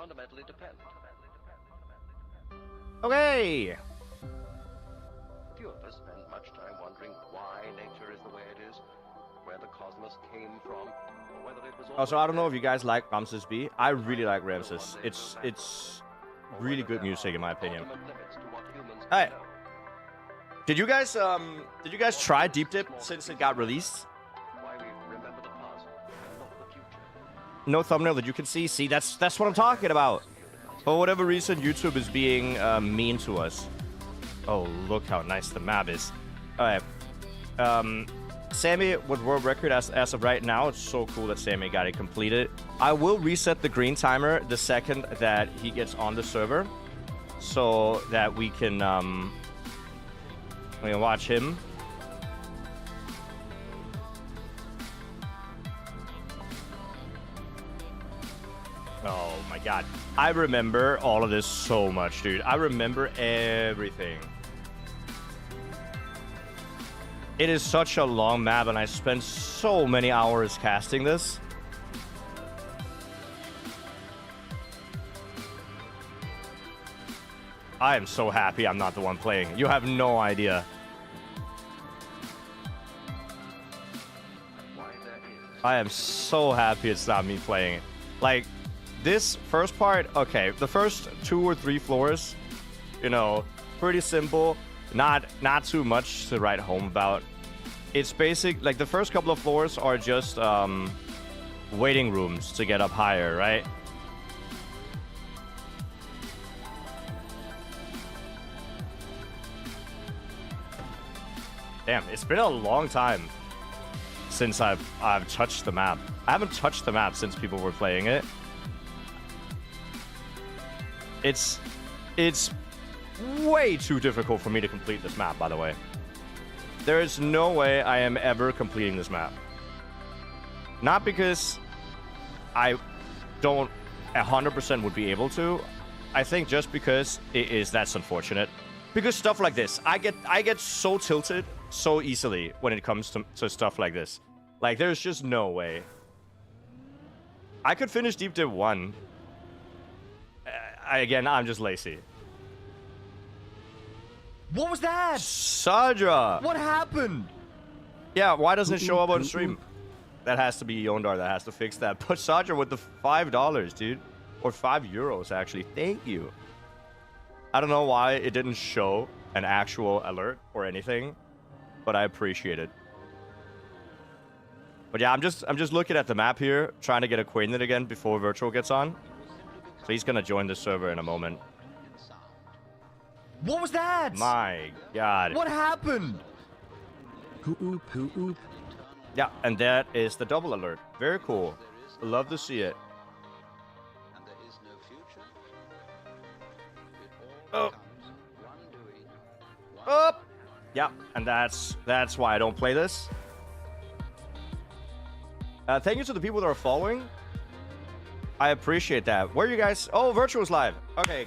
fundamentally depend. Okay. Few of us spend much time wondering why nature is the way it is, where the cosmos came from, or whether it was Also, I don't know if you guys like Ramses B. I really like Ramses. It's really good music in my opinion. Hey, did you guys try Deep Dip since it got released? No thumbnail that you can see. See, that's what I'm talking about. For whatever reason, YouTube is being mean to us. Oh, look how nice the map is. All right. Sammy with world record as of right now. It's so cool that Sammy got it completed. I will reset the green timer the second that he gets on the server, so that we can watch him. Oh my god. I remember all of this so much, dude. I remember everything. It is such a long map, and I spent so many hours casting this. I am so happy I'm not the one playing. You have no idea. I am so happy it's not me playing it. Like, this first part, okay, the first 2 or 3 floors, you know, pretty simple. Not too much to write home about. It's basic, like the first couple of floors are just waiting rooms to get up higher, right? Damn, it's been a long time since I've touched the map. I haven't touched the map since people were playing it. It's way too difficult for me to complete this map, by the way. There is no way I am ever completing this map. Not because I don't 100% would be able to. I think just because that's unfortunate. Because stuff like this, I get so tilted so easily when it comes to stuff like this. Like, there's just no way. I could finish Deep Dip 1. Again, I'm just lazy. What was that? Sadra! What happened? Yeah, why doesn't it show up on stream? That has to be Yondar that has to fix that. But Sadra with the $5, dude. Or €5, actually. Thank you. I don't know why it didn't show an actual alert or anything, but I appreciate it. But yeah, I'm just looking at the map here, trying to get acquainted again before Virtual gets on. So he's gonna join the server in a moment. What was that? My god. What happened? Yeah, and that is the double alert. Very cool. Love to see it. Oh. Up. Yeah, and that's why I don't play this. Thank you to the people that are following. I appreciate that. Where are you guys? Oh, Virtual's live. Okay.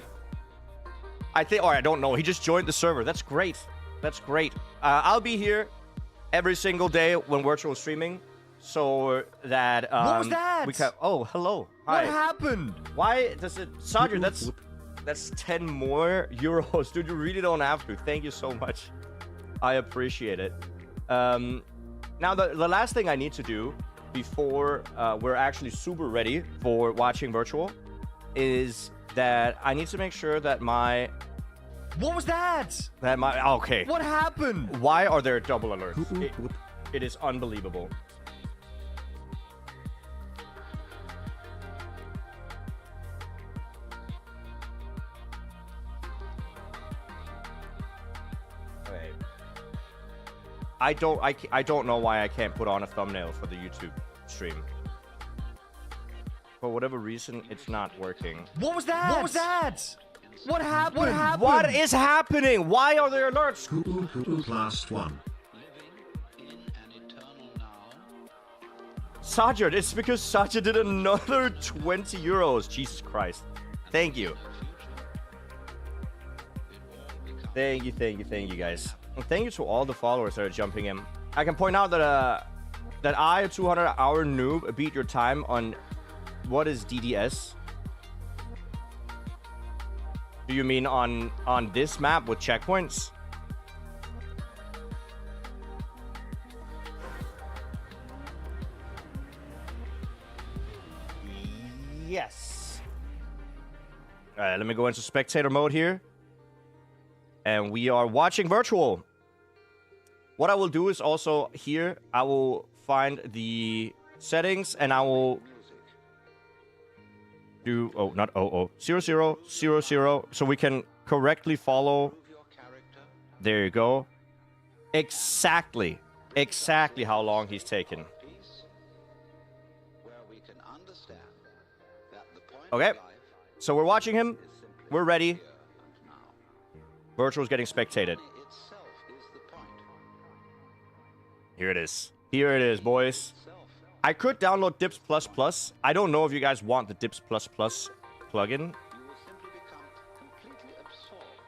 I think, or I don't know. He just joined the server. That's great. That's great. I'll be here every single day when Virtual is streaming, so that what was that? we can. Oh, hello. Hi. What happened? Why does it, Sadra? That's 10 more euros, dude. You really don't have to. Thank you so much. I appreciate it. Now the last thing I need to do before we're actually super ready for watching Virtual is that I need to make sure that my... What was that? Okay. What happened? Why are there double alerts? It is unbelievable. Okay. I don't know why I can't put on a thumbnail for the YouTube stream. For whatever reason, it's not working. What was that? What was that? What happened? What happened? What is happening? Why are there alerts? Last one. Sajid, it's because Sajid did another 20 euros. Jesus Christ. Thank you. Thank you, guys. And thank you to all the followers that are jumping in. I can point out that I, a 200-hour noob, beat your time on what is DDS. Do you mean on this map with checkpoints? Yes. All right, let me go into spectator mode here. And we are watching virtual. What I will do is also here, I will find the settings and I will do, oh, not 00, 0000, so we can correctly follow. There you go. Exactly how long he's taken. Okay, so we're watching him. We're ready. Virtual's getting spectated. Here it is. Here it is, boys. I could download Dips++. I don't know if you guys want the Dips++ plugin.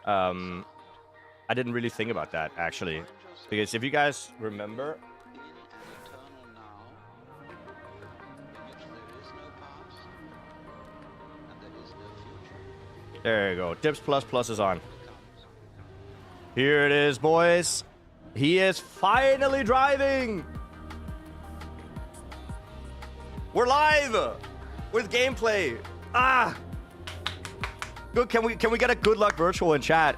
I didn't really think about that, actually. Because if you guys remember... There you go. Dips++ is on. Here it is, boys. He is finally driving. We're live with gameplay. Ah, good. Can we get a good luck virtual in chat?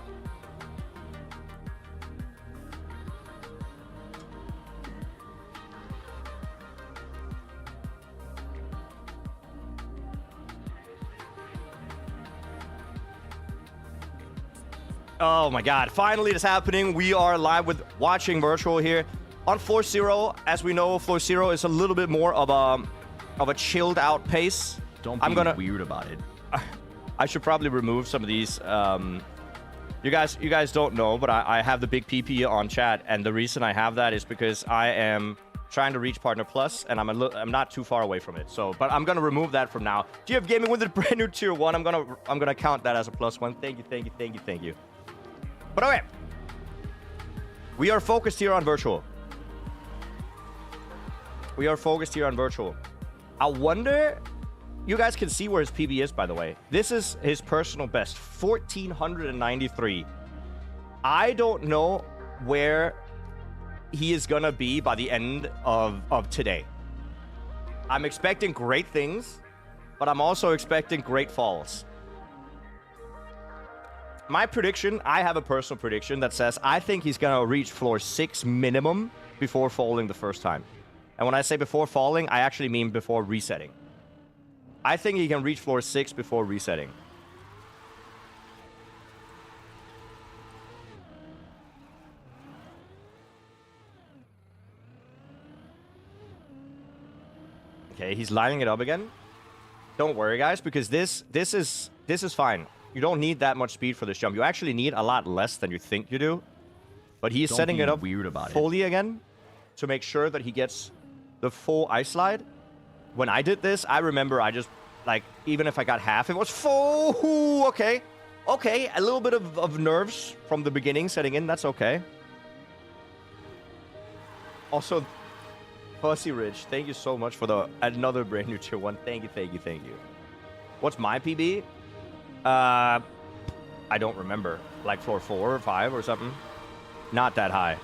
Oh my god, finally it's happening. We are live with watching virtual here on floor 0. As we know, floor 0 is a little bit more of a chilled out pace. Don't be weird about it. I should probably remove some of these. You guys don't know, but I have the big PP on chat, and the reason I have that is because I am trying to reach Partner Plus, and I'm not too far away from it. So, but I'm gonna remove that from now. GF Gaming with a brand new tier 1. I'm gonna count that as a +1. Thank you. But okay, we are focused here on virtual. I wonder, you guys can see where his PB is, by the way. This is his personal best, 1493. I don't know where he is gonna be by the end of today. I'm expecting great things, but I'm also expecting great falls. My prediction, I have a personal prediction that says I think he's gonna reach floor 6 minimum before falling the first time. And when I say before falling, I actually mean before resetting. I think he can reach floor 6 before resetting. Okay, he's lining it up again. Don't worry, guys, because this is fine. You don't need that much speed for this jump. You actually need a lot less than you think you do. But he's setting it up weird about fully again to make sure that he gets the full ice slide. When I did this, I remember I just, like, even if I got half, it was full. Ooh, okay. Okay, a little bit of nerves from the beginning setting in. That's okay. Also, Pussy Ridge, thank you so much for another brand new tier 1. Thank you. What's my PB? I don't remember. Like floor 4 or 5 or something. Not that high.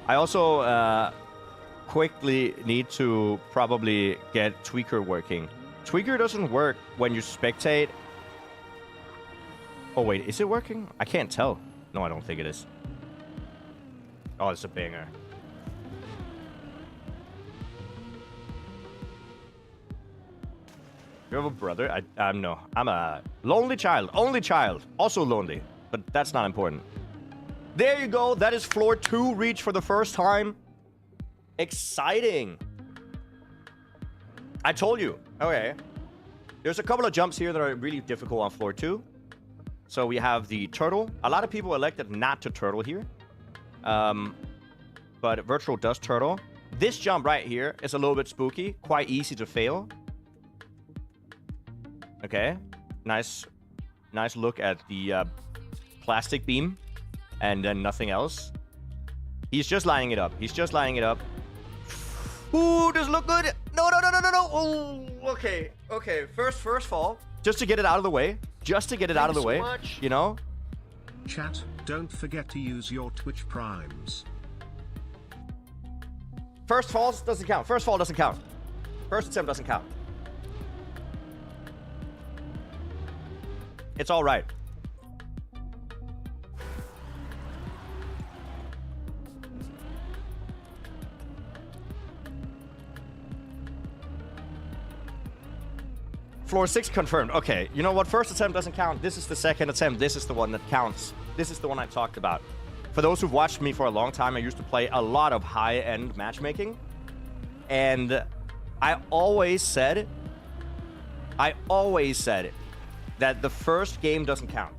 I also quickly need to probably get Tweaker working. Tweaker doesn't work when you spectate. Oh wait, is it working? I can't tell. No, I don't think it is. Oh, it's a banger. You have a brother? No. I'm a lonely child. Only child. Also lonely. But that's not important. There you go. That is floor 2 reach for the first time. Exciting. I told you. Okay. There's a couple of jumps here that are really difficult on floor 2. So we have the turtle. A lot of people elected not to turtle here. But virtual does turtle. This jump right here is a little bit spooky. Quite easy to fail. Okay, nice look at the plastic beam, and then nothing else. He's just lining it up. Ooh, does it look good? No. Oh. Okay. First fall. Just to get it out of the way. You know? Chat, don't forget to use your Twitch primes. First fall doesn't count. First attempt doesn't count. It's all right. Floor 6 confirmed. Okay, you know what? First attempt doesn't count. This is the second attempt. This is the one that counts. This is the one I talked about. For those who've watched me for a long time, I used to play a lot of high-end matchmaking. And I always said that the first game doesn't count.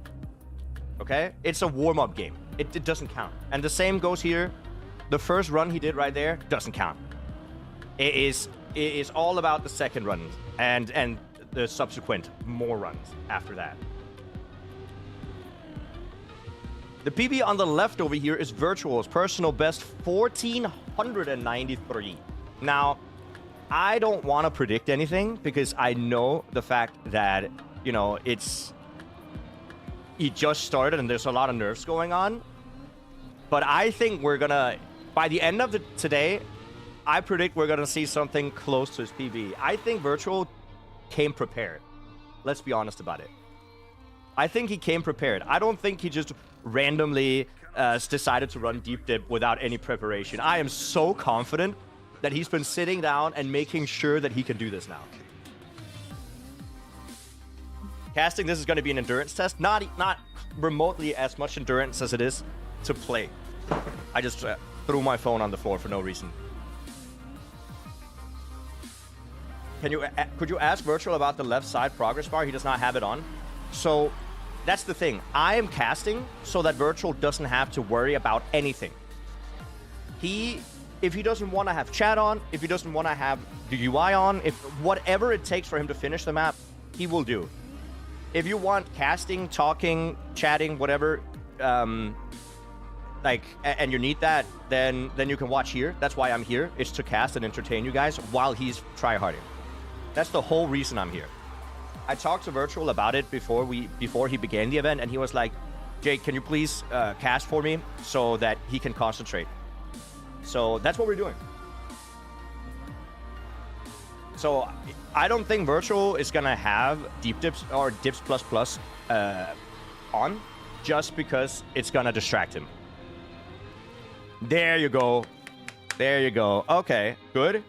Okay? It's a warm-up game. It doesn't count. And the same goes here. The first run he did right there doesn't count. It is all about the second run and the subsequent more runs after that. The PB on the left over here is Virtual's personal best 1493. Now, I don't want to predict anything because I know the fact that, you know, he just started and there's a lot of nerfs going on. But I think we're gonna, by the end of today, I predict we're gonna see something close to his PB. I think Virtual came prepared. Let's be honest about it. I think he came prepared. I don't think he just randomly decided to run deep dip without any preparation. I am so confident that he's been sitting down and making sure that he can do this now. Casting, this is going to be an endurance test. Not remotely as much endurance as it is to play. I just threw my phone on the floor for no reason. Could you ask Virtual about the left side progress bar? He does not have it on. So that's the thing. I am casting so that Virtual doesn't have to worry about anything. If he doesn't want to have chat on, if he doesn't want to have the UI on, if whatever it takes for him to finish the map, he will do. If you want casting, talking, chatting, whatever, and you need that, then you can watch here. That's why I'm here. It's to cast and entertain you guys while he's tryharding. That's the whole reason I'm here. I talked to Virtual about it before he began the event, and he was like, Jake, can you please cast for me so that he can concentrate? So that's what we're doing. So I don't think Virtual is going to have deep dips or dips plus on just because it's going to distract him. There you go. There you go. Okay, good.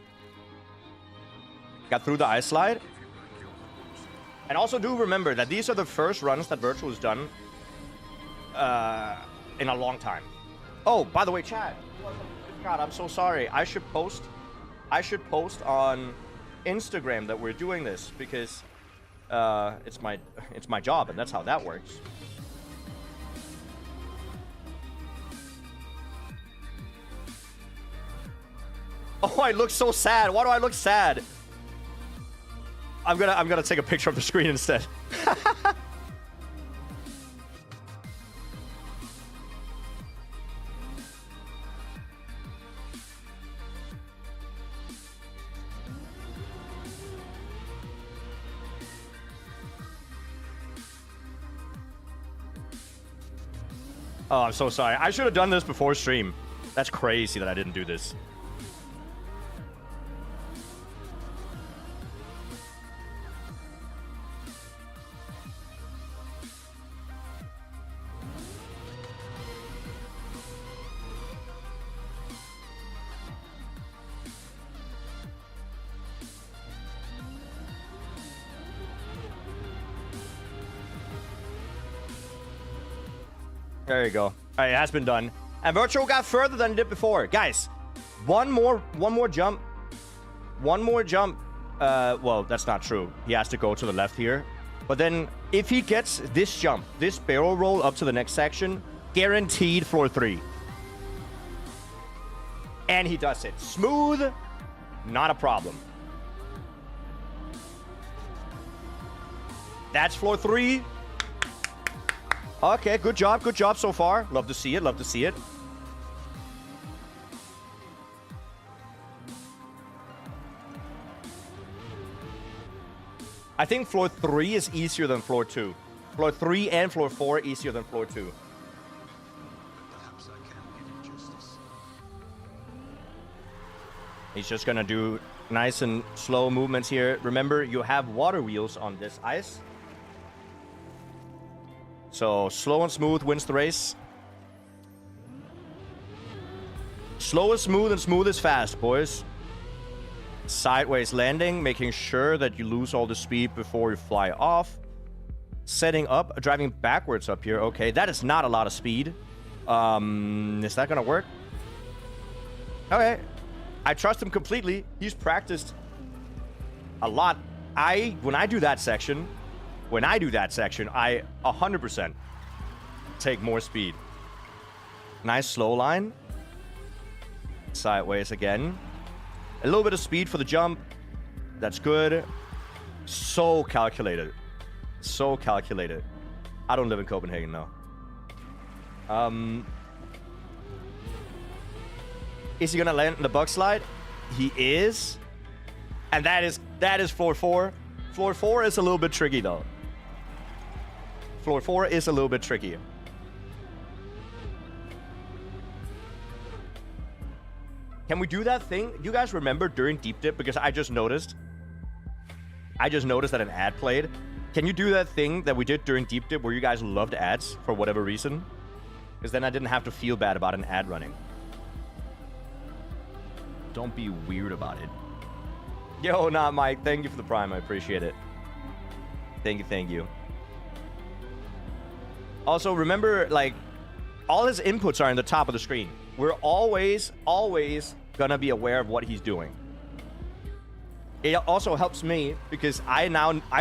Got through the ice slide. And also do remember that these are the first runs that Virtual has done in a long time. Oh, by the way, chat. God, I'm so sorry. I should post on Instagram that we're doing this because it's my job and that's how that works. Oh, I look so sad. Why do I look sad? I'm gonna take a picture of the screen instead. Oh, I'm so sorry. I should have done this before stream. That's crazy that I didn't do this. There you go. All right, it has been done. And Virtual got further than it did before. Guys, one more jump. One more jump. Well, that's not true. He has to go to the left here. But then if he gets this jump, this barrel roll up to the next section, guaranteed floor 3. And he does it. Smooth. Not a problem. That's floor 3. Okay, good job so far. Love to see it, love to see it. I think floor 3 is easier than floor 2. Floor 3 and floor 4 easier than floor 2. Perhaps I can give it justice. He's just gonna do nice and slow movements here. Remember, you have water wheels on this ice. So slow and smooth wins the race. Slow is smooth and smooth is fast, boys. Sideways landing, making sure that you lose all the speed before you fly off. Setting up, driving backwards up here. Okay, that is not a lot of speed. Is that gonna work? Okay. I trust him completely. He's practiced a lot. When I do that section, I 100% take more speed. Nice slow line. Sideways again. A little bit of speed for the jump. That's good. So calculated. So calculated. I don't live in Copenhagen, though. Is he gonna land in the bug slide? He is. And that is floor 4. Floor 4 is a little bit tricky, though. Floor 4 is a little bit tricky. Can we do that thing? You guys remember during Deep Dip? Because I just noticed that an ad played. Can you do that thing that we did during Deep Dip where you guys loved ads for whatever reason? Because then I didn't have to feel bad about an ad running. Don't be weird about it. Yo, not Mike. Thank you for the prime. I appreciate it. Thank you. Also, remember, like, all his inputs are in the top of the screen. We're always gonna be aware of what he's doing. It also helps me because I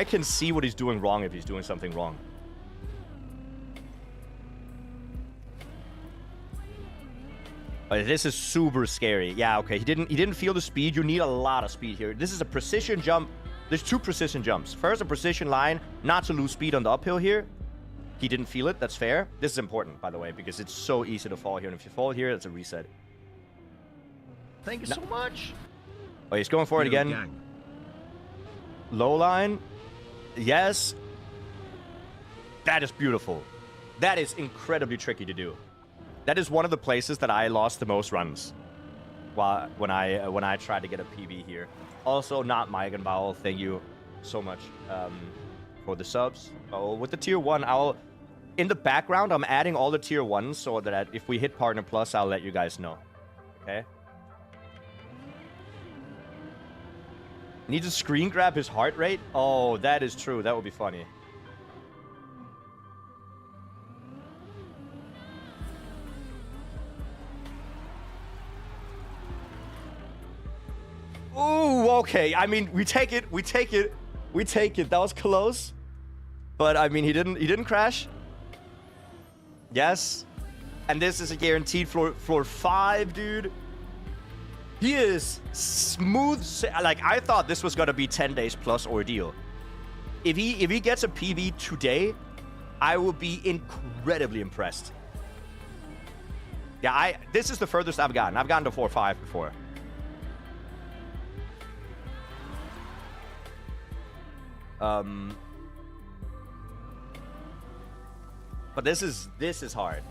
can see what he's doing wrong if he's doing something wrong. But this is super scary. Yeah, okay. He didn't feel the speed. You need a lot of speed here. This is a precision jump. There's 2 precision jumps. First, a precision line, not to lose speed on the uphill here. He didn't feel it. That's fair. This is important, by the way, because it's so easy to fall here. And if you fall here, it's a reset. Thank you so much. Oh, he's going for it again. Gang. Low line. Yes. That is beautiful. That is incredibly tricky to do. That is one of the places that I lost the most runs when I tried to get a PB here. Also, not Mike and Bowel. Thank you so much for the subs. Oh, with the tier 1, in the background, I'm adding all the tier 1s so that if we hit Partner Plus, I'll let you guys know. Okay? Need to screen grab his heart rate? Oh, that is true. That would be funny. Ooh, okay. I mean, we take it. That was close. But I mean, he didn't crash. Yes. And this is a guaranteed floor 5, dude. He is smooth. Like, I thought this was gonna be 10 days plus ordeal. If he gets a PB today, I will be incredibly impressed. Yeah, this is the furthest I've gotten. I've gotten to floor 5 before. But this is hard.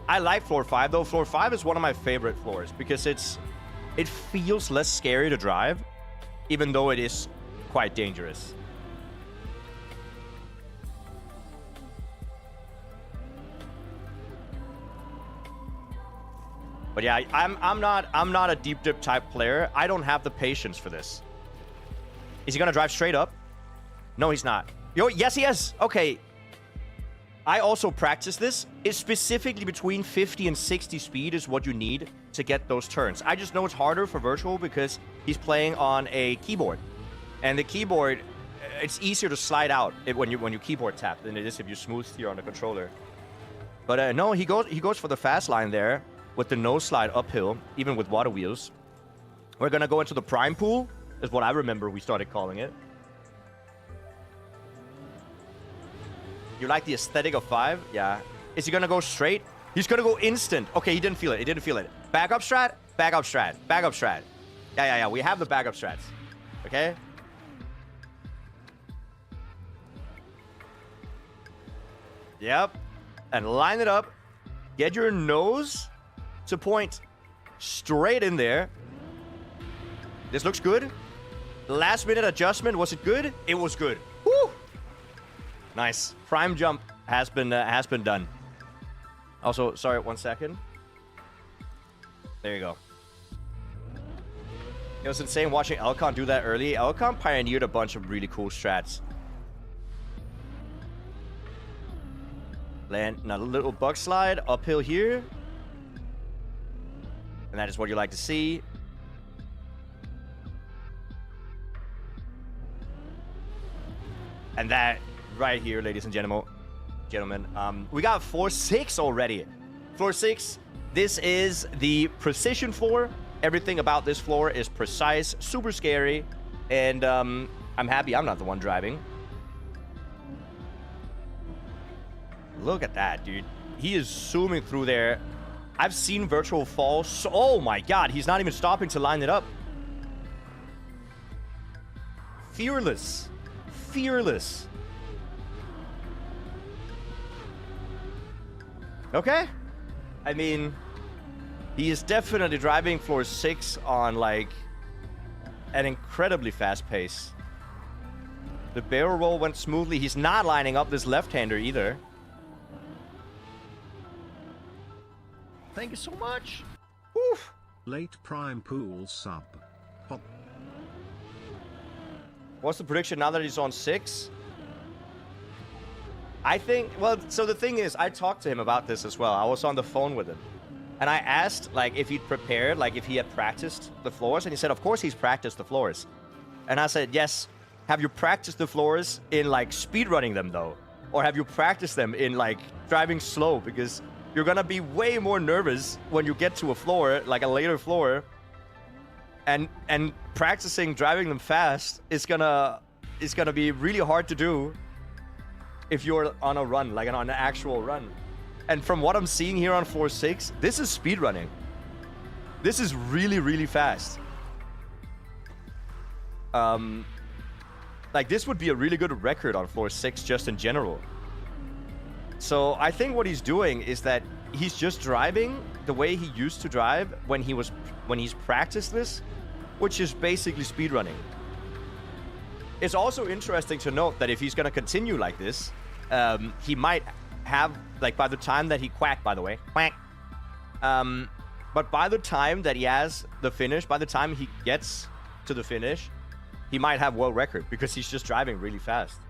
I like floor 5 though. Floor 5 is one of my favorite floors because it feels less scary to drive, even though it is quite dangerous. But yeah, I'm not a deep dip type player. I don't have the patience for this. Is he gonna drive straight up? No, he's not. Yo, yes, he is. Okay. I also practice this. It's specifically between 50 and 60 speed is what you need to get those turns. I just know it's harder for virtual because he's playing on a keyboard, and the keyboard, it's easier to slide out when you keyboard tap than it is if you smooth steer on the controller. But no, he goes for the fast line there with the no slide uphill, even with water wheels. We're gonna go into the prime pool, is what I remember we started calling it. You like the aesthetic of 5? Yeah. Is he gonna go straight? He's gonna go instant. Okay, he didn't feel it. He didn't feel it. Back up strat, back up strat, back up strat. Yeah. We have the backup strats. Okay? Yep. And line it up. Get your nose to point straight in there. This looks good. Last minute adjustment, was it good? It was good. Woo! Nice. Prime jump has been done. Also, sorry, 1 second. There you go. It was insane watching Elcon do that early. Elcon pioneered a bunch of really cool strats. Land another little bug slide uphill here. And that is what you like to see. And that right here, ladies and gentlemen, we got floor 6 already. Floor 6, this is the precision floor. Everything about this floor is precise, super scary, and I'm happy I'm not the one driving. Look at that, dude. He is zooming through there. I've seen virtual falls. So, oh my god, he's not even stopping to line it up. Fearless. Fearless. Okay. I mean, he is definitely driving floor 6 on like an incredibly fast pace. The barrel roll went smoothly. He's not lining up this left-hander either. Thank you so much. Oof. Late Prime Pool sub. Hop. What's the prediction now that he's on 6? I think, well, so the thing is, I talked to him about this as well. I was on the phone with him. And I asked, like, if he'd prepared, like, if he had practiced the floors. And he said, of course he's practiced the floors. And I said, yes. Have you practiced the floors in, like, speedrunning them, though? Or have you practiced them in, like, driving slow? Because you're gonna be way more nervous when you get to a floor, like a later floor. And practicing driving them fast is gonna be really hard to do if you're on a run, like on an actual run. And from what I'm seeing here on floor 6, this is speedrunning. This is really, really fast. Like, this would be a really good record on floor 6 just in general. So I think what he's doing is that he's just driving the way he used to drive when he's practiced this, which is basically speedrunning. It's also interesting to note that if he's going to continue like this, he might have, like, by the time that he quack, by the way, quack. But by the time that he has the finish, by the time he gets to the finish, he might have world record because he's just driving really fast.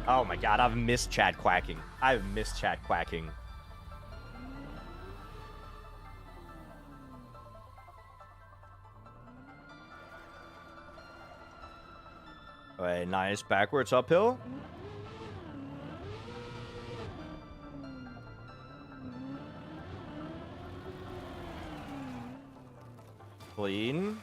Oh my god, I've missed Chad quacking. I've missed Chad quacking. Alright, nice backwards uphill. Clean.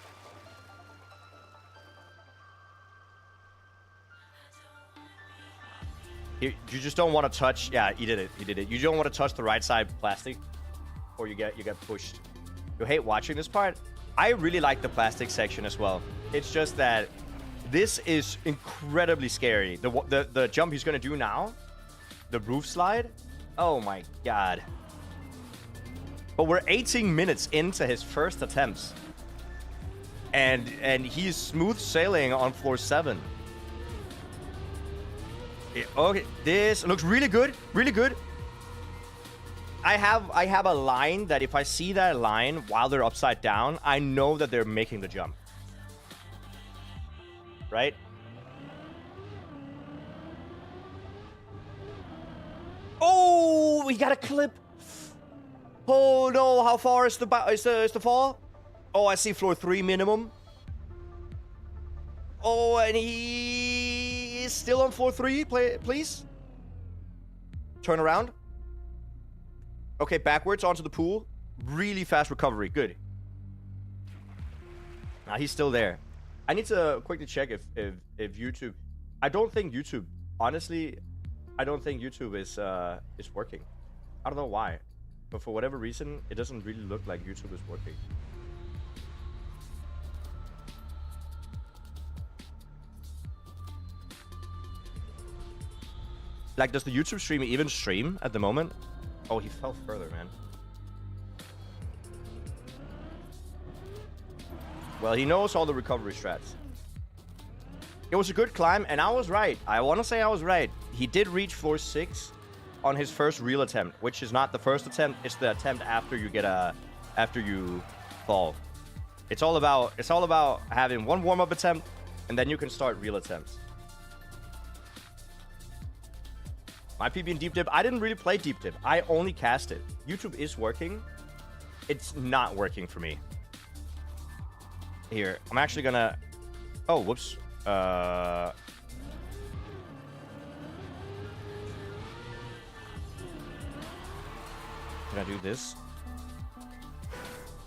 You just don't want to touch. Yeah, he did it. He did it. You don't want to touch the right side plastic, or you get pushed. You hate watching this part. I really like the plastic section as well. It's just that this is incredibly scary. The jump he's gonna do now, the roof slide. Oh my god. But we're 18 minutes into his first attempts, and he's smooth sailing on floor 7. Okay, this looks really good, really good. I have a line that if I see that line while they're upside down, I know that they're making the jump. Right? Oh, we got a clip. Oh no, how far is the fall? Oh, I see floor 3 minimum. Oh, and he is still on floor 3, please. Turn around. Okay, backwards onto the pool. Really fast recovery, good. Nah, he's still there. I need to quickly check if YouTube... I don't think YouTube... Honestly, I don't think YouTube is working. I don't know why. but for whatever reason, it doesn't really look like YouTube is working. Like, does the YouTube stream even stream at the moment? Oh, he fell further, man. Well, he knows all the recovery strats. It was a good climb, and I was right. I want to say I was right. He did reach floor 6 on his first real attempt, which is not the first attempt. It's the attempt after you get after you fall. It's all about having one warm-up attempt, and then you can start real attempts. My PB in Deep Dip, I didn't really play Deep Dip. I only cast it. YouTube is working. It's not working for me. Here, I'm actually gonna... Oh, whoops. Can I do this?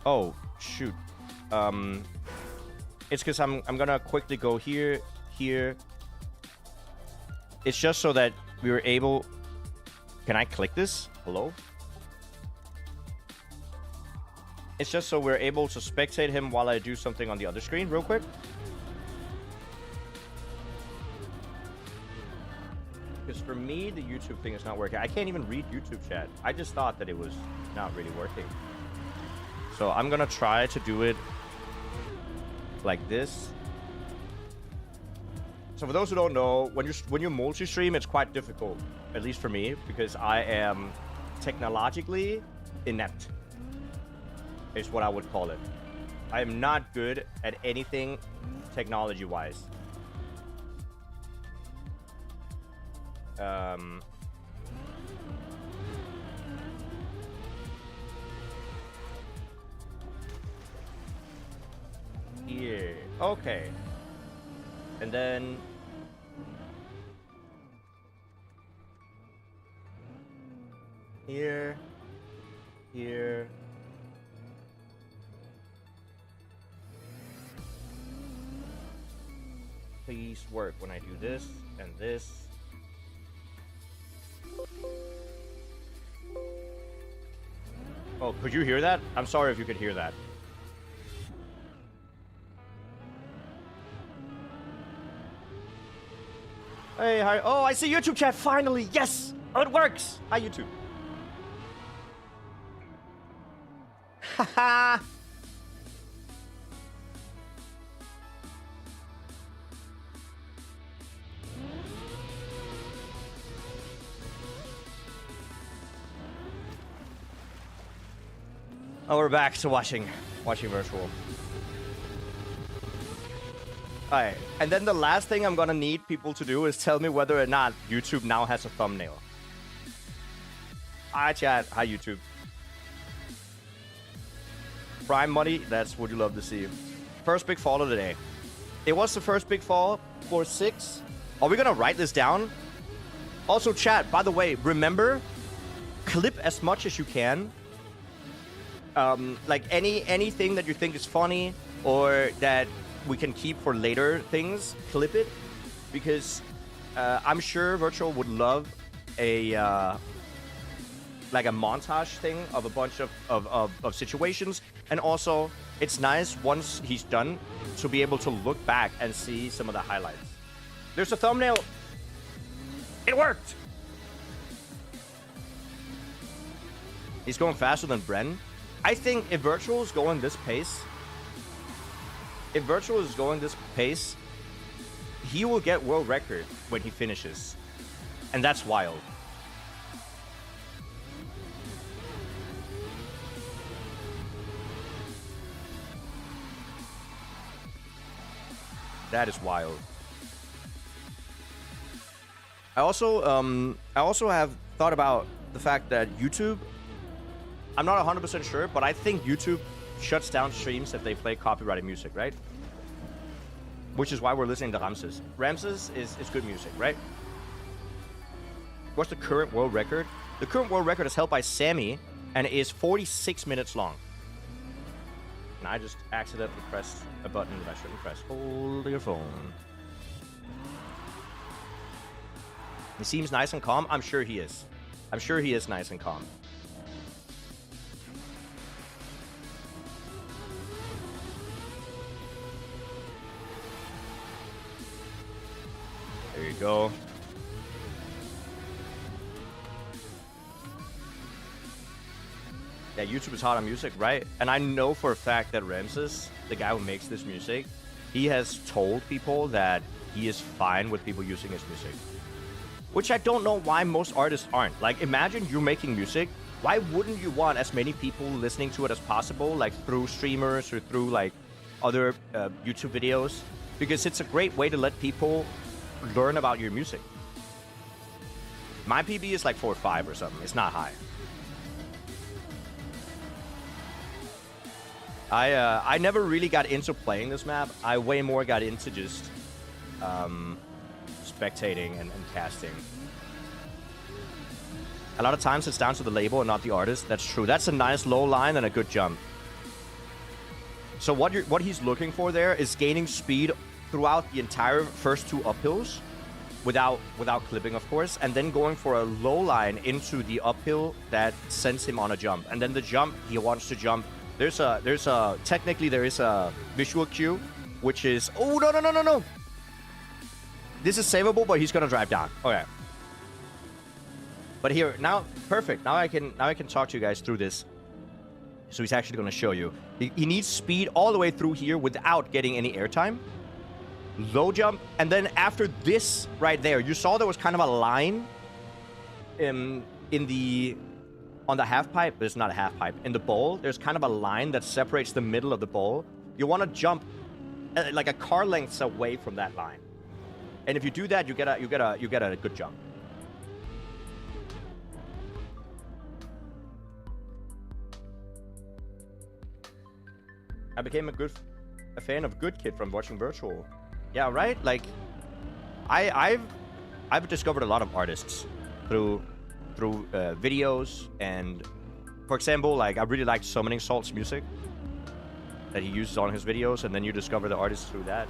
Oh, shoot. It's because I'm gonna quickly go here. It's just so that we were able... Can I click this? Hello? It's just so we're able to spectate him while I do something on the other screen real quick. Because for me, the YouTube thing is not working. I can't even read YouTube chat. I just thought that it was not really working. So I'm gonna try to do it like this. So for those who don't know, when you multi-stream, it's quite difficult, at least for me, because I am technologically inept, is what I would call it. I am not good at anything technology-wise. Here. Okay. And then... Here. Here. Please work when I do this and this. Oh, could you hear that? I'm sorry if you could hear that. Hey, hi. Oh, I see YouTube chat finally. Yes, oh, it works. Hi, YouTube. Haha. Oh, we're back to watching virtual. Alright, and then the last thing I'm gonna need people to do is tell me whether or not YouTube now has a thumbnail. Hi chat, hi YouTube. Prime money, that's what you love to see. First big fall of the day. It was the first big fall, floor 6. Are we gonna write this down? Also chat, by the way, remember, clip as much as you can. Like anything that you think is funny or that we can keep for later things, clip it, because I'm sure Virtual would love a like a montage thing of a bunch of situations, and also it's nice once he's done to be able to look back and see some of the highlights. There's a thumbnail. It worked. He's going faster than Bren. I think if Virtual is going this pace, he will get world record when he finishes. And that's wild. That is wild. I also have thought about the fact that YouTube, I'm not 100% sure, but I think YouTube shuts down streams if they play copyrighted music, right? Which is why we're listening to Ramses. Ramses is good music, right? What's the current world record? The current world record is held by Sammy and is 46 minutes long. And I just accidentally pressed a button that I shouldn't press. Hold your phone. He seems nice and calm. I'm sure he is. I'm sure he is nice and calm. go. Yeah, YouTube is hot on music, right? And I know for a fact that Ramses, the guy who makes this music, he has told people that he is fine with people using his music. Which I don't know why most artists aren't. Like, imagine you're making music. Why wouldn't you want as many people listening to it as possible, like through streamers or through like other YouTube videos? Because it's a great way to let people learn about your music. My PB is like 4 or 5 or something. It's not high. I never really got into playing this map. I way more got into just spectating and casting. A lot of times it's down to the label and not the artist. That's true. That's a nice low line and a good jump. So what he's looking for there is gaining speed throughout the entire first 2 uphills without clipping, of course, and then going for a low line into the uphill that sends him on a jump. And then the jump, he wants to jump. Technically there is a visual cue, which is, oh, no. This is savable, but he's gonna drive down. Okay. But here, now, perfect. Now I can talk to you guys through this. So he's actually gonna show you. He needs speed all the way through here without getting any airtime. Low jump, and then after this right there, you saw there was kind of a line on the half pipe. But it's not a half pipe. In the bowl, there's kind of a line that separates the middle of the bowl. You want to jump like a car length away from that line, and if you do that, you get a good jump. I became a fan of Good Kid from watching Virtual. Yeah, right? Like, I've discovered a lot of artists through videos, and for example, like, I really liked Summoning Salt's music that he uses on his videos, and then you discover the artist through that.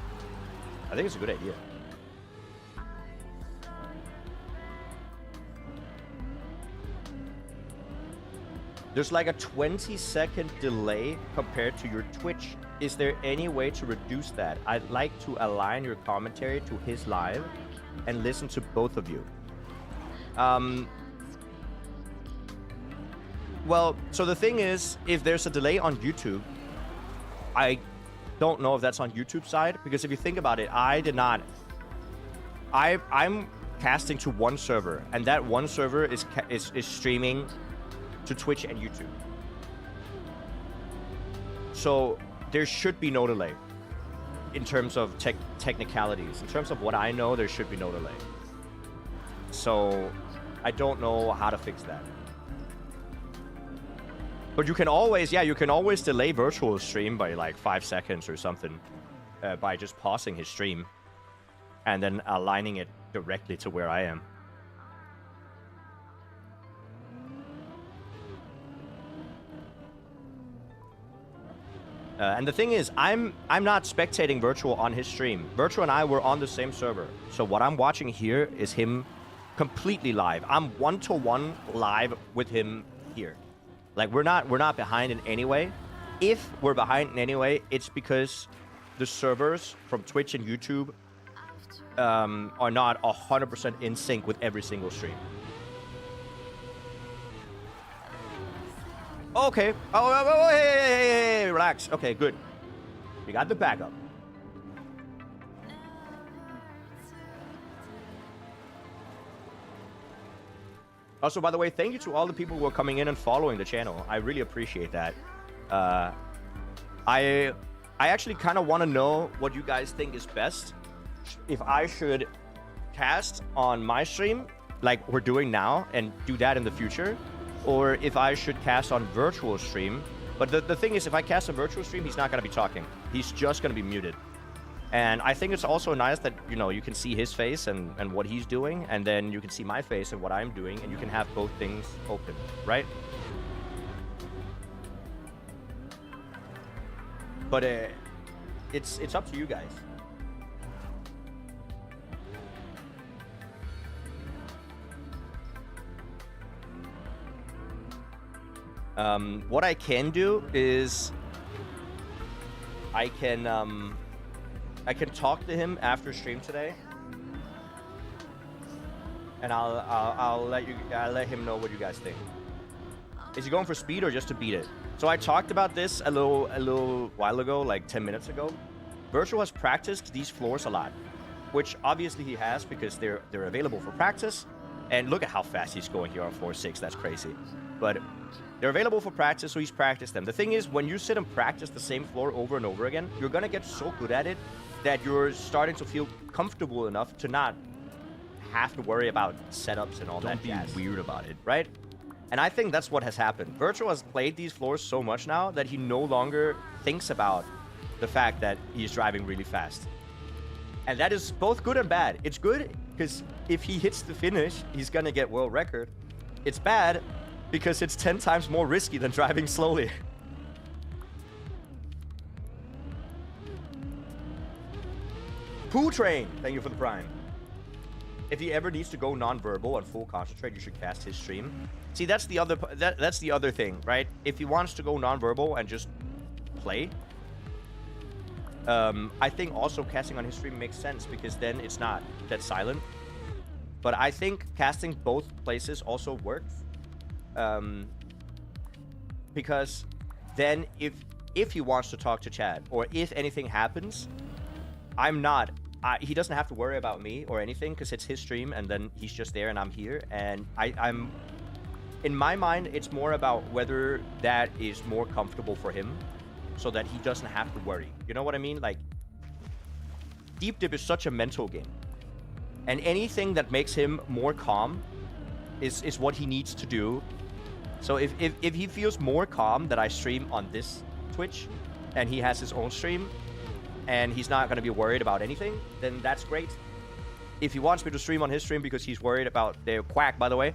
I think it's a good idea. There's like a 20-second delay compared to your Twitch. Is there any way to reduce that? I'd like to align your commentary to his live and listen to both of you. Well, so the thing is, if there's a delay on YouTube, I don't know if that's on YouTube side, because if you think about it, I'm casting to one server, and that one server is streaming to Twitch and YouTube. So there should be no delay in terms of technicalities. In terms of what I know, there should be no delay. So I don't know how to fix that. But you can always, you can always delay virtual stream by like 5 seconds or something by just pausing his stream and then aligning it directly to where I am. And the thing is, I'm not spectating Virtual on his stream. Virtual and I were on the same server. So what I'm watching here is him completely live. I'm one-to-one live with him here. Like, we're not behind in any way. If we're behind in any way, it's because the servers from Twitch and YouTube are not 100% in sync with every single stream. Okay. Oh, hey, relax. Okay, good. We got the backup. Also, by the way, thank you to all the people who are coming in and following the channel. I really appreciate that. I actually kind of want to know what you guys think is best. If I should cast on my stream, like we're doing now, and do that in the future, or if I should cast on virtual stream. But the thing is, if I cast a virtual stream, he's not going to be talking. He's just going to be muted. And I think it's also nice that, you know, you can see his face and what he's doing, and then you can see my face and what I'm doing, and you can have both things open, right? But it's up to you guys. What I can do is I can talk to him after stream today and I'll let him know what you guys think. Is he going for speed or just to beat it? So I talked about this a little while ago, like 10 minutes ago. Virtual has practiced these floors a lot, which obviously he has because they're available for practice. And look at how fast he's going here on floor 6. That's crazy. But they're available for practice, so he's practiced them. The thing is, when you sit and practice the same floor over and over again, you're going to get so good at it that you're starting to feel comfortable enough to not have to worry about setups and all that jazz. Don't be weird about it. Right? And I think that's what has happened. Virtual has played these floors so much now that he no longer thinks about the fact that he's driving really fast. And that is both good and bad. It's good because if he hits the finish, he's going to get world record. It's bad because it's 10 times more risky than driving slowly. Poo Train, thank you for the prime. If he ever needs to go non-verbal and full concentrate, you should cast his stream. See, that's the other thing, right? If he wants to go non-verbal and just play, I think also casting on his stream makes sense because then it's not dead silent. But I think casting both places also works. Because then if he wants to talk to chat or if anything happens, he doesn't have to worry about me or anything because it's his stream and then he's just there and I'm here. And I'm in my mind, it's more about whether that is more comfortable for him so that he doesn't have to worry. You know what I mean? Like, Deep Dip is such a mental game. And anything that makes him more calm is what he needs to do. So if he feels more calm that I stream on this Twitch and he has his own stream and he's not going to be worried about anything, then that's great. If he wants me to stream on his stream because he's worried about their quack, by the way,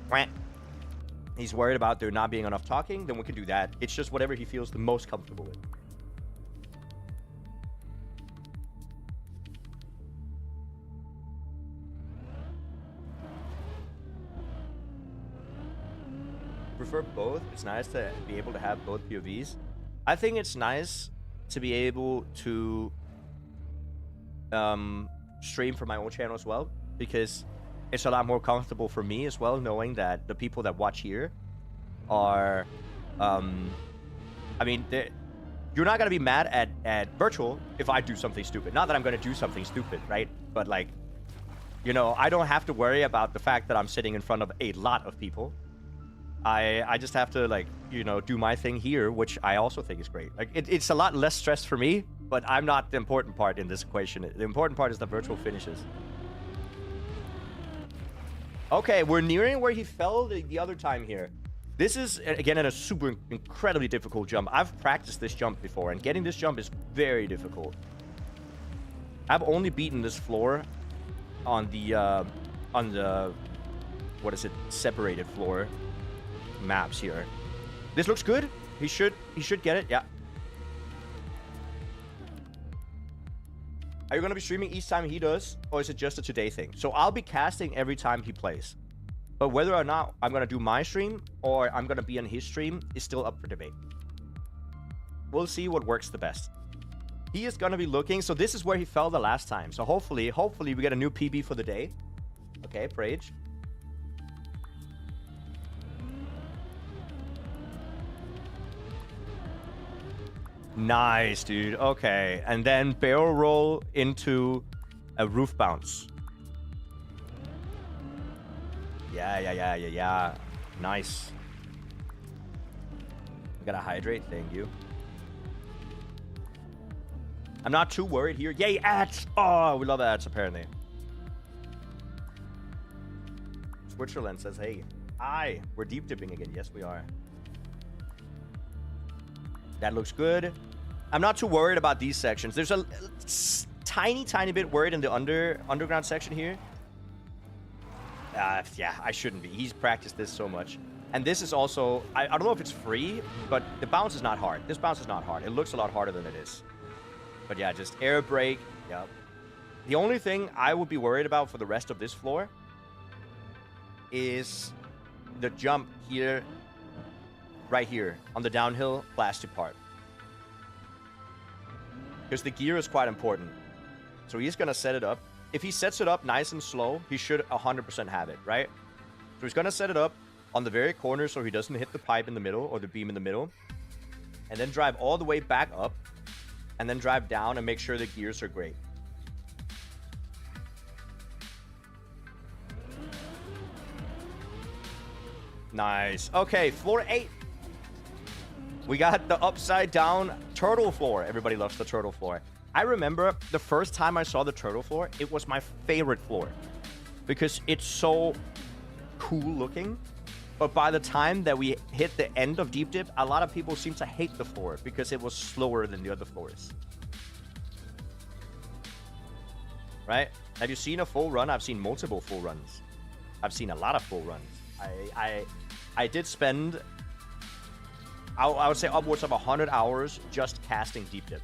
quack, he's worried about there not being enough talking, then we can do that. It's just whatever he feels the most comfortable with. Prefer both. It's nice to be able to have both POVs. I think it's nice to be able to stream for my own channel as well, because it's a lot more comfortable for me as well, knowing that the people that watch here are, I mean, you're not going to be mad at Virtual if I do something stupid. Not that I'm going to do something stupid, right? But like, you know, I don't have to worry about the fact that I'm sitting in front of a lot of people. I just have to, like, you know, do my thing here, which I also think is great. Like, it's a lot less stress for me, but I'm not the important part in this equation. The important part is the Virtual finishes. Okay, we're nearing where he fell the other time here. This is, again, a super incredibly difficult jump. I've practiced this jump before, and getting this jump is very difficult. I've only beaten this floor on the what is it, separated floor maps here. This looks good. He should get it. Yeah. Are you gonna be streaming each time he does, or is it just a today thing? So I'll be casting every time he plays, but whether or not I'm gonna do my stream or I'm gonna be on his stream is still up for debate. We'll see what works the best. He is gonna be looking. So this is where he fell the last time. So hopefully we get a new PB for the day. Okay, Prage. Nice, dude. Okay, and then barrel roll into a roof bounce. Yeah. Nice. I gotta hydrate, thank you. I'm not too worried here. Yay, ads! Oh, we love ads, apparently. Switzerland says, hey, we're deep dipping again. Yes, we are. That looks good. I'm not too worried about these sections. There's a tiny bit worried in the underground section here. Yeah, I shouldn't be. He's practiced this so much. And this is also, I don't know if it's free, but the bounce is not hard. This bounce is not hard. It looks a lot harder than it is. But yeah, just air brake. Yep. The only thing I would be worried about for the rest of this floor is the jump here, right here, on the downhill plastic part. Because the gear is quite important. So he's going to set it up if he sets it up nice and slow, he should 100% have it, right? So he's going to set it up on the very corner so he doesn't hit the pipe in the middle or the beam in the middle. And then drive all the way back up. And then drive down and make sure the gears are great. Nice. Okay, floor 8. We got the upside down turtle floor. Everybody loves the turtle floor. I remember the first time I saw the turtle floor, it was my favorite floor. Because it's so cool looking. But by the time that we hit the end of Deep Dip, a lot of people seem to hate the floor because it was slower than the other floors. Right? Have you seen a full run? I've seen multiple full runs. I've seen a lot of full runs. I did spend, I would say, upwards of 100 hours just casting Deep Dip.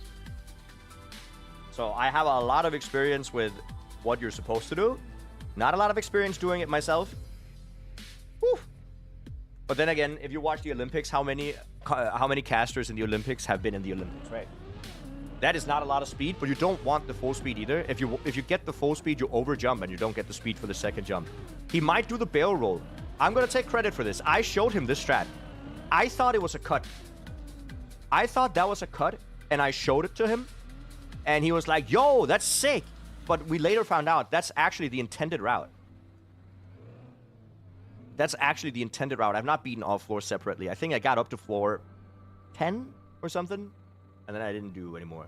So I have a lot of experience with what you're supposed to do. Not a lot of experience doing it myself. Whew. But then again, if you watch the Olympics, how many casters in the Olympics have been in the Olympics, right? That is not a lot of speed, but you don't want the full speed either. If you get the full speed, you over jump and you don't get the speed for the second jump. He might do the barrel roll. I'm gonna take credit for this. I showed him this strat. I thought it was a cut. I thought that was a cut, and I showed it to him, and he was like, "Yo, that's sick." But we later found out that's actually the intended route. That's actually the intended route. I've not beaten all floors separately. I think I got up to floor 10 or something, and then I didn't do anymore.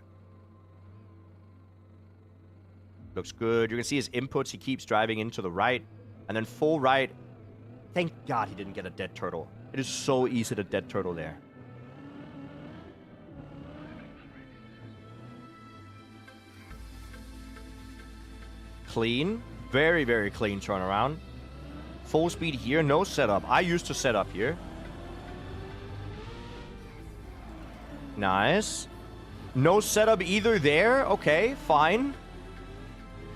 Looks good. You can see his inputs. He keeps driving into the right, and then full right. Thank God he didn't get a dead turtle. It is so easy to dead turtle there. Clean. Very, very clean turnaround. Full speed here. No setup. I used to set up here. Nice. No setup either there. Okay, fine.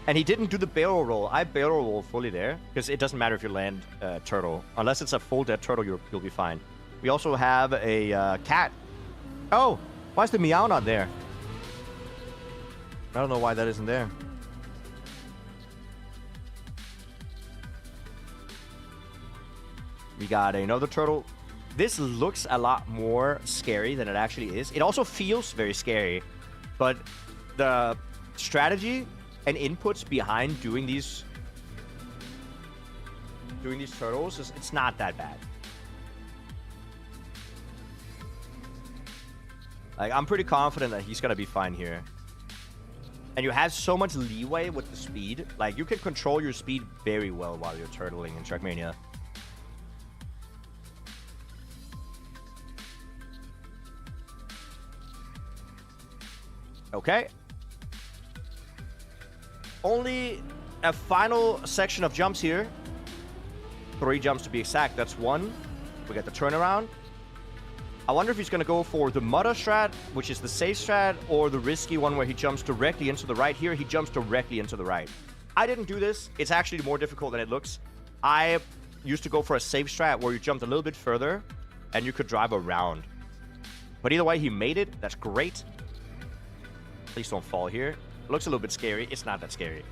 And he didn't do the barrel roll. I barrel roll fully there. Because it doesn't matter if you land turtle. Unless it's a full dead turtle, you'll be fine. We also have a cat. Oh! Why is the meow not there? I don't know why that isn't there. We got another turtle. This looks a lot more scary than it actually is. It also feels very scary. But the strategy and inputs behind doing these turtles, it's not that bad. Like, I'm pretty confident that he's gonna be fine here. And you have so much leeway with the speed. Like, you can control your speed very well while you're turtling in Trackmania. Okay. Only a final section of jumps here. 3 jumps to be exact. That's 1. We get the turnaround. I wonder if he's going to go for the Mudder strat, which is the safe strat, or the risky one where he jumps directly into the right. Here, he jumps directly into the right. I didn't do this. It's actually more difficult than it looks. I used to go for a safe strat where you jumped a little bit further and you could drive around. But either way, he made it. That's great. Please don't fall here. It looks a little bit scary. It's not that scary.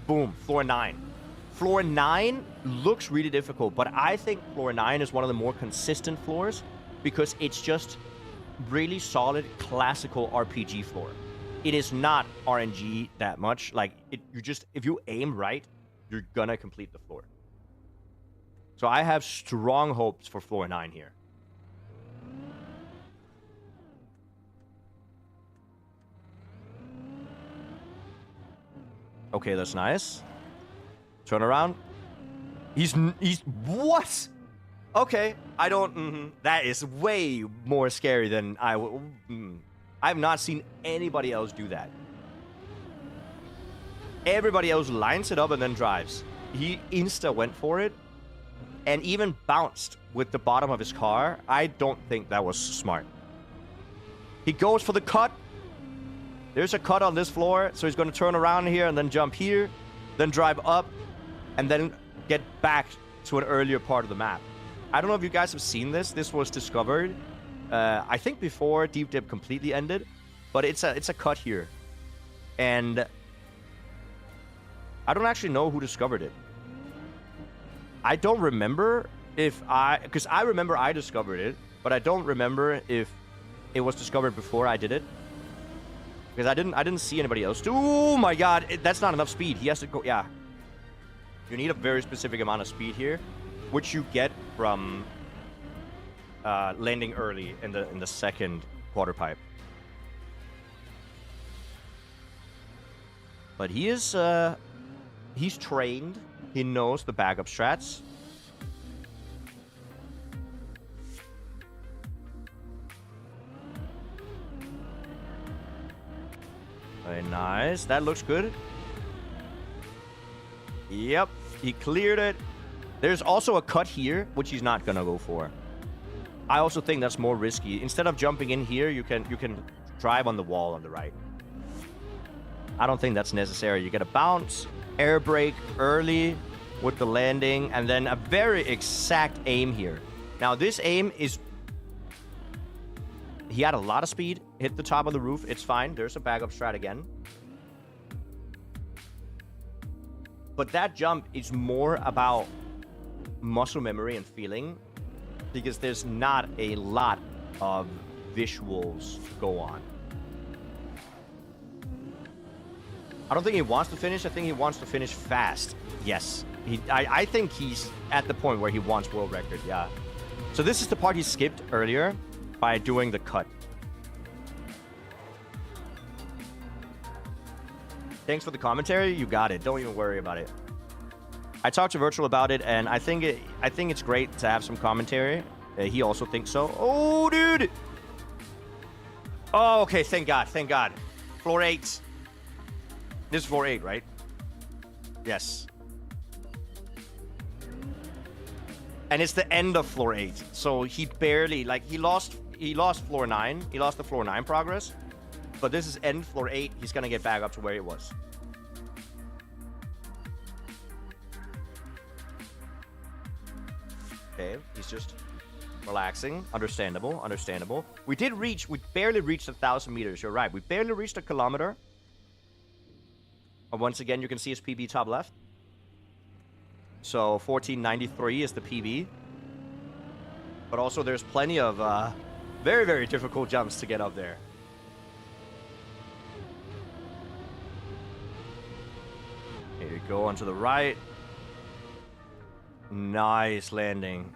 Boom. Floor 9. Floor 9 looks really difficult, but I think floor 9 is one of the more consistent floors because it's just really solid classical RPG floor. It is not RNG that much. Like, if you aim right, you're gonna complete the floor. So I have strong hopes for floor 9 here. Okay, that's nice. Turn around. He's what? Okay, I don't. That is way more scary than I've not seen anybody else do that. Everybody else lines it up and then drives. He insta went for it, and even bounced with the bottom of his car. I don't think that was smart. He goes for the cut. There's a cut on this floor, so he's going to turn around here and then jump here, then drive up, and then get back to an earlier part of the map. I don't know if you guys have seen this. This was discovered, I think, before Deep Dip completely ended, but it's a cut here. And I don't actually know who discovered it. I don't remember because I remember I discovered it, but I don't remember if it was discovered before I did it. Because I didn't see anybody else do. Oh my god, that's not enough speed. He has to go, yeah. You need a very specific amount of speed here, which you get from landing early in the second quarter pipe. But he is he's trained. He knows the backup strats. Very nice. That looks good. Yep, he cleared it. There's also a cut here, which he's not gonna go for. I also think that's more risky. Instead of jumping in here, you can drive on the wall on the right. I don't think that's necessary. You get a bounce, air brake early with the landing, and then a very exact aim here. Now, this aim is... He had a lot of speed, hit the top of the roof. It's fine. There's a backup strat again. But that jump is more about muscle memory and feeling, because there's not a lot of visuals to go on. I don't think he wants to finish. I think he wants to finish fast. Yes. I think he's at the point where he wants world record, yeah. So this is the part he skipped earlier by doing the cut. Thanks for the commentary. You got it. Don't even worry about it. I talked to Virtual about it, and I think it's great to have some commentary. He also thinks so. Oh, dude! Oh, okay. Thank God. Thank God. Floor 8. This is floor 8, right? Yes. And it's the end of floor 8. So he barely, like, he lost floor 9. He lost the floor 9 progress. But this is end floor 8. He's going to get back up to where he was. Okay, he's just relaxing. Understandable, understandable. We barely reached 1,000 meters. You're right. We barely reached a kilometer. And once again, you can see his PB top left. So 1493 is the PB. But also there's plenty of very, very difficult jumps to get up there. Here you go, onto the right. Nice landing.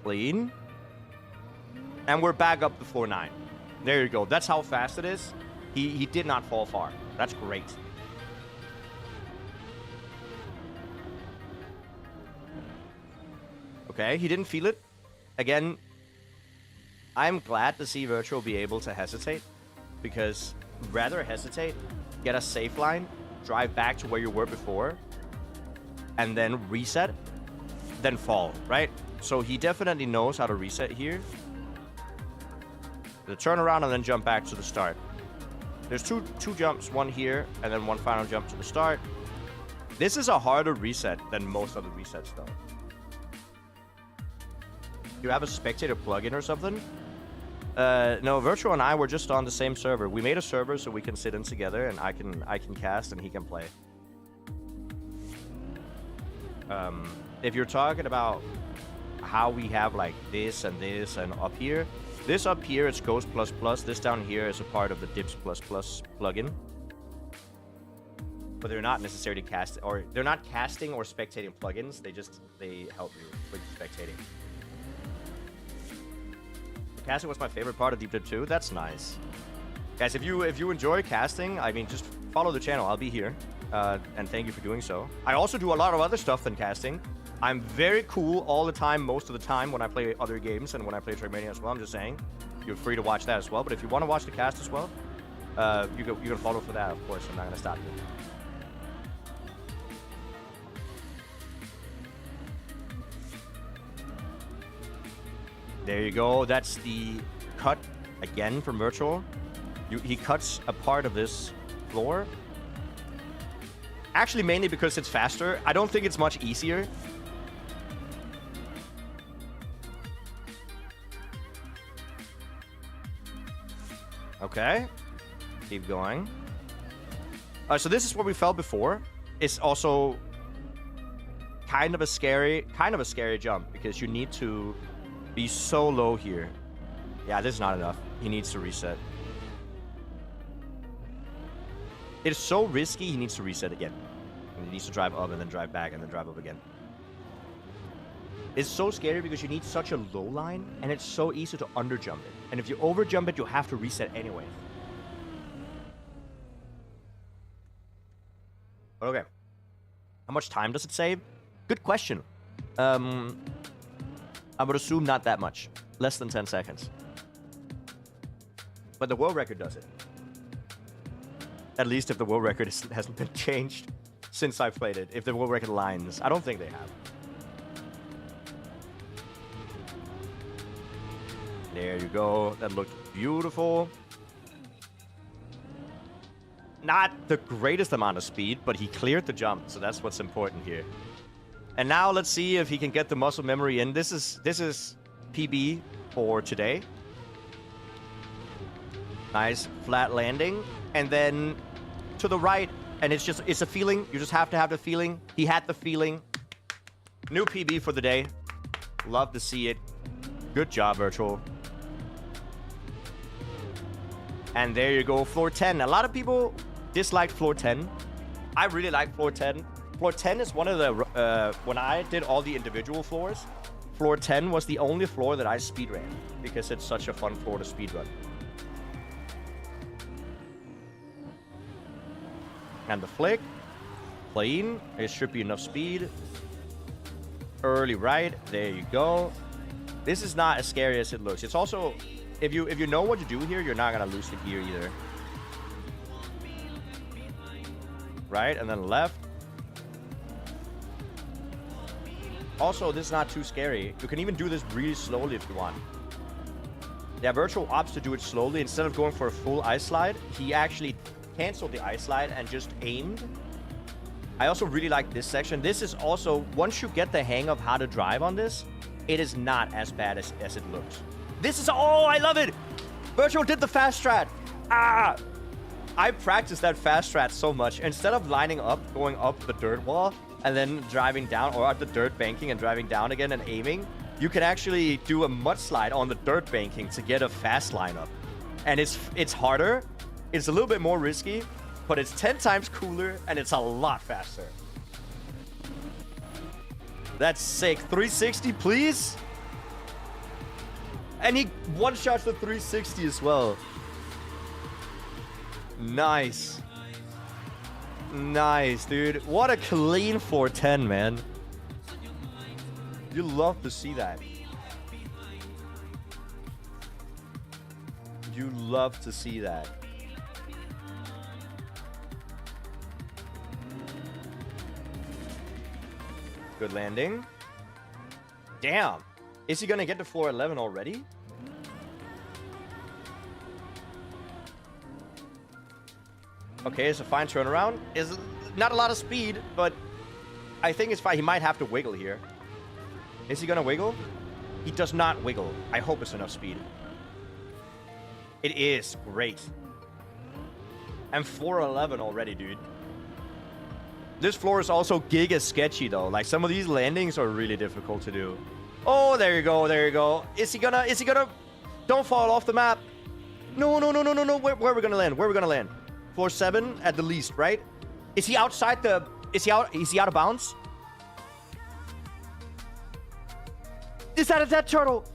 Clean. And we're back up to floor 9. There you go. That's how fast it is. He did not fall far. That's great. Okay, he didn't feel it. Again, I'm glad to see Virtual be able to hesitate, because rather hesitate, get a safe line, drive back to where you were before, and then reset, then fall, right? So he definitely knows how to reset here. The turnaround and then jump back to the start. There's two jumps, one here, and then one final jump to the start. This is a harder reset than most of the resets, though. Do you have a spectator plugin or something? No, Virtual and I were just on the same server. We made a server so we can sit in together, and I can cast and he can play. If you're talking about how we have like this and up here, this up here is Ghost++. This down here is a part of the Dips++ plugin. But they're not necessarily they're not casting or spectating plugins. They help you with spectating. Casting was my favorite part of Deep Dip 2. That's nice. Guys, if you enjoy casting, I mean, just follow the channel. I'll be here. And thank you for doing so. I also do a lot of other stuff than casting. I'm very cool all the time, most of the time, when I play other games and when I play Trackmania as well. I'm just saying. You're free to watch that as well. But if you want to watch the cast as well, you can follow for that, of course. I'm not going to stop you. There you go. That's the cut again from Virtual. He cuts a part of this floor. Actually, mainly because it's faster. I don't think it's much easier. Okay. Keep going. So this is what we felt before. It's also kind of a scary jump because you need to be so low here. Yeah, this is not enough. He needs to reset. It's so risky, he needs to reset again. And he needs to drive up and then drive back and then drive up again. It's so scary because you need such a low line and it's so easy to underjump it. And if you overjump it, you have to reset anyway. Okay. How much time does it save? Good question. I would assume not that much. Less than 10 seconds. But the world record does it. At least if the world record hasn't been changed since I played it. If the world record lines. I don't think they have. There you go. That looked beautiful. Not the greatest amount of speed, but he cleared the jump, so that's what's important here. And now let's see if he can get the muscle memory in. This is PB for today. Nice flat landing. And then to the right, and it's a feeling. You just have to have the feeling. He had the feeling. New PB for the day. Love to see it. Good job, Virtual. And there you go, floor 10. A lot of people disliked floor 10. I really like floor 10. Floor 10 is one of the, when I did all the individual floors, floor 10 was the only floor that I speedran because it's such a fun floor to speedrun. And the flick, clean. It should be enough speed. Early right, there you go. This is not as scary as it looks. It's also, if you know what to do here, you're not gonna lose the gear either. Right, and then left. Also, this is not too scary. You can even do this really slowly if you want. Yeah, Virtual opts to do it slowly. Instead of going for a full ice slide, he actually canceled the ice slide and just aimed. I also really like this section. This is also, once you get the hang of how to drive on this, it is not as bad as it looks. This is, oh, I love it! Virtual did the fast strat. Ah! I practiced that fast strat so much. Instead of lining up, going up the dirt wall, and then driving down, or at the dirt banking and driving down again and aiming, you can actually do a mud slide on the dirt banking to get a fast lineup. And it's harder, it's a little bit more risky, but it's 10 times cooler, and it's a lot faster. That's sick. 360, please? And he one-shots the 360 as well. Nice. Nice, dude. What a clean 410, man. You love to see that. You love to see that. Good landing. Damn. Is he gonna get to floor 11 already? Okay, it's a fine turnaround. Is not a lot of speed, but I think it's fine. He might have to wiggle here. Is he gonna wiggle? He does not wiggle. I hope it's enough speed. It is. Great. I'm 411 already, dude. This floor is also giga sketchy, though. Like, some of these landings are really difficult to do. Oh, there you go. There you go. Is he gonna... Don't fall off the map. No. Where are we gonna land? Where are we gonna land? Floor 7 at the least, right? Is he outside the... Is he out of bounds? Is that a dead turtle?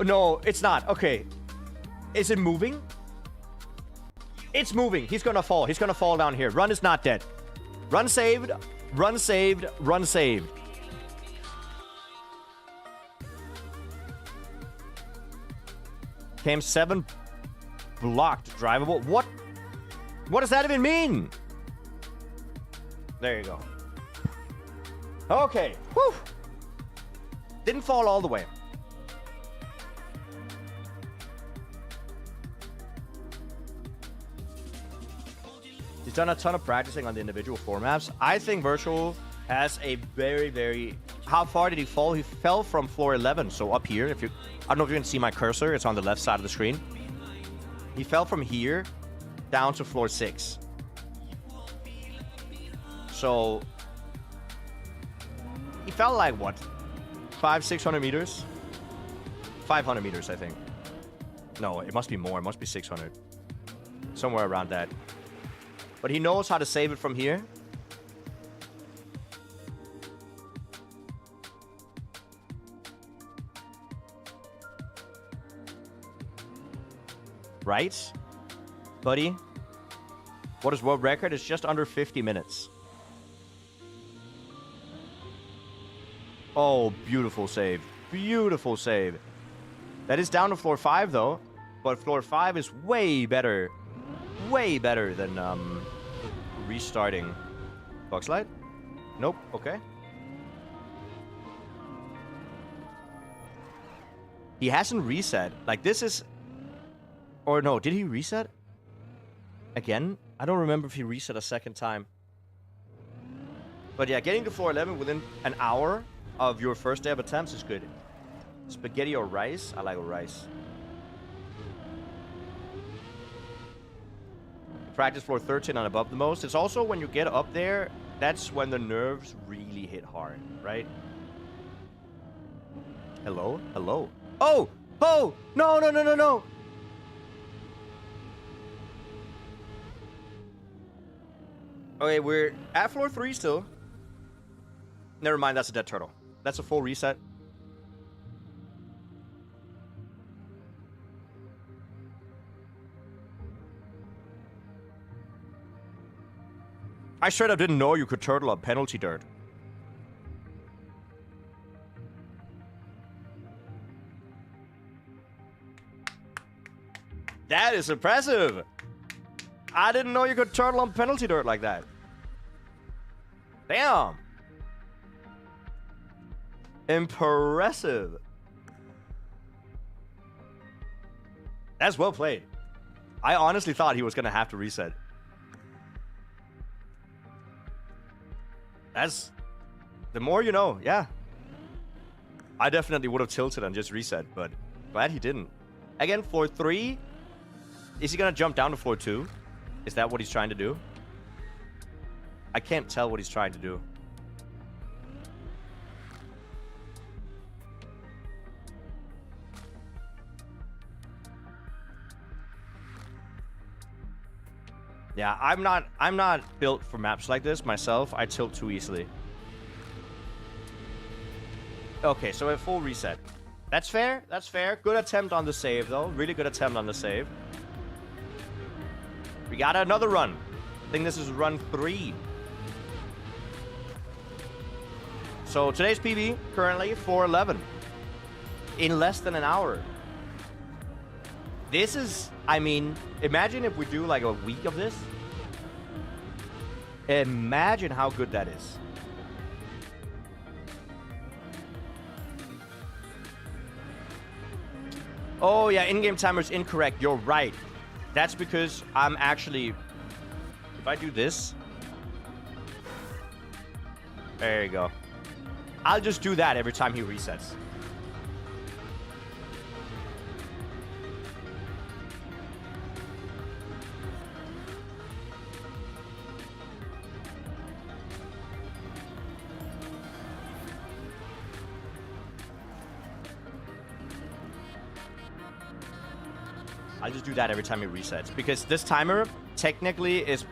No, it's not. Okay. Is it moving? It's moving. He's gonna fall. He's gonna fall down here. Run is not dead. Run saved. Run saved. Run saved. Cam 7 blocked. Drivable. What? What does that even mean? There you go. Okay. Whew. Didn't fall all the way. He's done a ton of practicing on the individual floor maps. I think Virtual has a very, very how far did he fall? He fell from floor 11, so up here. I don't know if you can see my cursor. It's on the left side of the screen. He fell from here down to floor 6. So he fell like what? 500-600 meters? 500 meters, I think. No, it must be more. It must be 600. Somewhere around that. But he knows how to save it from here. Right? Buddy? What is world record? It's just under 50 minutes. Oh, beautiful save. Beautiful save. That is down to floor 5, though. But floor 5 is way better. Way better than restarting. Box light? Nope. Okay. He hasn't reset. Like, this is... Or no, did he reset? Again? I don't remember if he reset a second time. But yeah, getting to floor 11 within an hour of your first day of attempts is good. Spaghetti or rice? I like rice. Practice floor 13 and above the most. It's also when you get up there, that's when the nerves really hit hard, right? Hello? Hello? Oh! Oh! No, no, no, no, no! Okay, we're at floor 3 still. Never mind, that's a dead turtle. That's a full reset. I straight up didn't know you could turtle on penalty dirt. That is impressive. I didn't know you could turtle on penalty dirt like that. Damn. Impressive. That's well played. I honestly thought he was going to have to reset. That's... The more you know, yeah. I definitely would have tilted and just reset, but glad he didn't. Again, floor 3. Is he going to jump down to floor 2? Is that what he's trying to do? I can't tell what he's trying to do. Yeah, I'm not built for maps like this myself. I tilt too easily. Okay, so a full reset. That's fair. That's fair. Good attempt on the save, though. Really good attempt on the save. We got another run. I think this is run 3. So today's PB currently 4:11 in less than an hour. This is, I mean, imagine if we do like a week of this. Imagine how good that is. Oh yeah, in-game timer is incorrect. You're right. That's because I'm actually... If I do this... There you go. I'll just do that every time he resets. I'll just do that every time it resets, because this timer technically is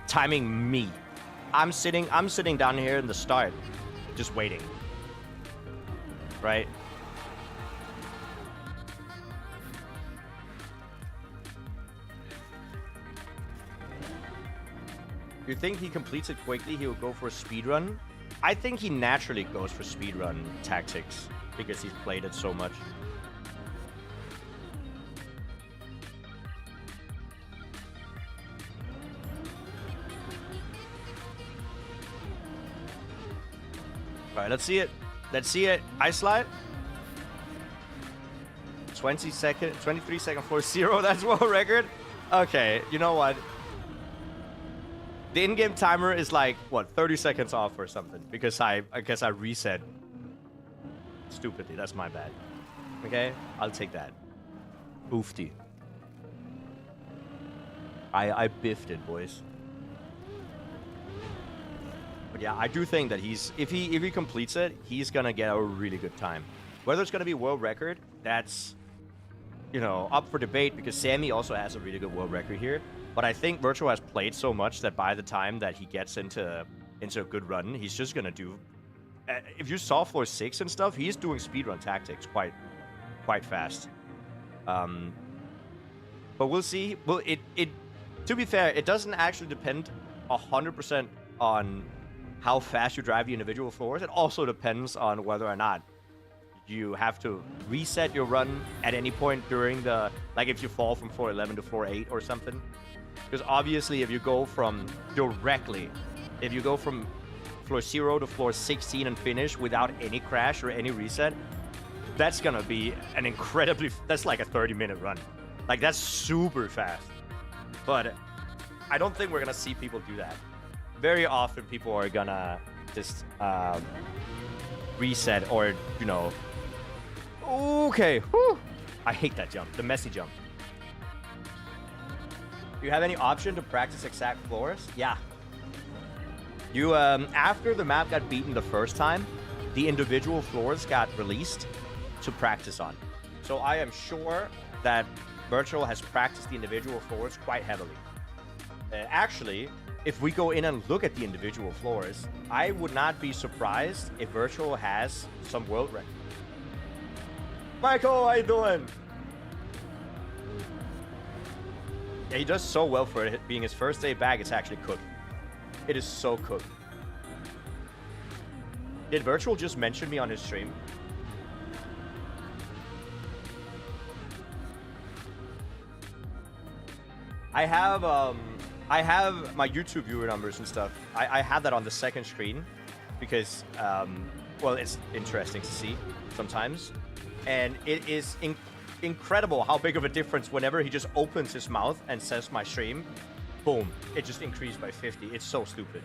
timing me. I'm sitting down here in the start, just waiting. Right? You think he completes it quickly, he will go for a speedrun? I think he naturally goes for speedrun tactics because he's played it so much. Alright, let's see it. Let's see it. Ice slide. 23 second floor 0. That's world record. Okay, you know what? The in-game timer is like, what, 30 seconds off or something. Because I guess I reset stupidly. That's my bad. Okay? I'll take that. Oofty. I biffed it, boys. But yeah, I do think that if he completes it, he's gonna get a really good time. Whether it's gonna be world record, that's, you know, up for debate because Sammy also has a really good world record here. But I think Virtual has played so much that by the time that he gets into a good run, he's just gonna do. If you saw floor 6 and stuff, he's doing speedrun tactics quite fast. But we'll see. Well, to be fair, it doesn't actually depend 100% on how fast you drive the individual floors. It also depends on whether or not you have to reset your run at any point during the, like if you fall from floor 11 to floor 8 or something. Because obviously if you go from floor 0 to floor 16 and finish without any crash or any reset, that's gonna be that's like a 30-minute run. Like, that's super fast. But I don't think we're gonna see people do that. Very often people are gonna just reset or, you know. Okay, whew. I hate that jump, the messy jump. Do you have any option to practice exact floors? Yeah. You, after the map got beaten the first time, the individual floors got released to practice on. So I am sure that Virtual has practiced the individual floors quite heavily. Actually, if we go in and look at the individual floors, I would not be surprised if Virtual has some world record. Michael, how you doing? Yeah, he does so well for it being his first day back. It's actually cooked. It is so cooked. Did Virtual just mention me on his stream? I have my YouTube viewer numbers and stuff. I have that on the second screen because, well, it's interesting to see sometimes. And it is incredible how big of a difference whenever he just opens his mouth and says my stream, boom, it just increased by 50. It's so stupid.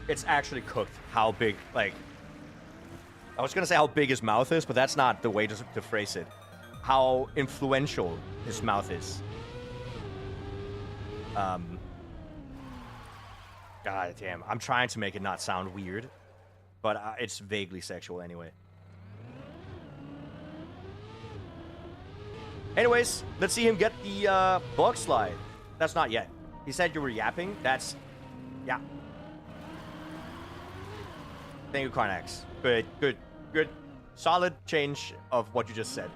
It's actually cooked how big, like, I was going to say how big his mouth is, but that's not the way to phrase it. How influential his mouth is. God damn. I'm trying to make it not sound weird, but it's vaguely sexual anyway. Anyways, let's see him get the bug slide. That's not yet. He said you were yapping. That's... Yeah. Thank you, Carnax. Good. Solid change of what you just said.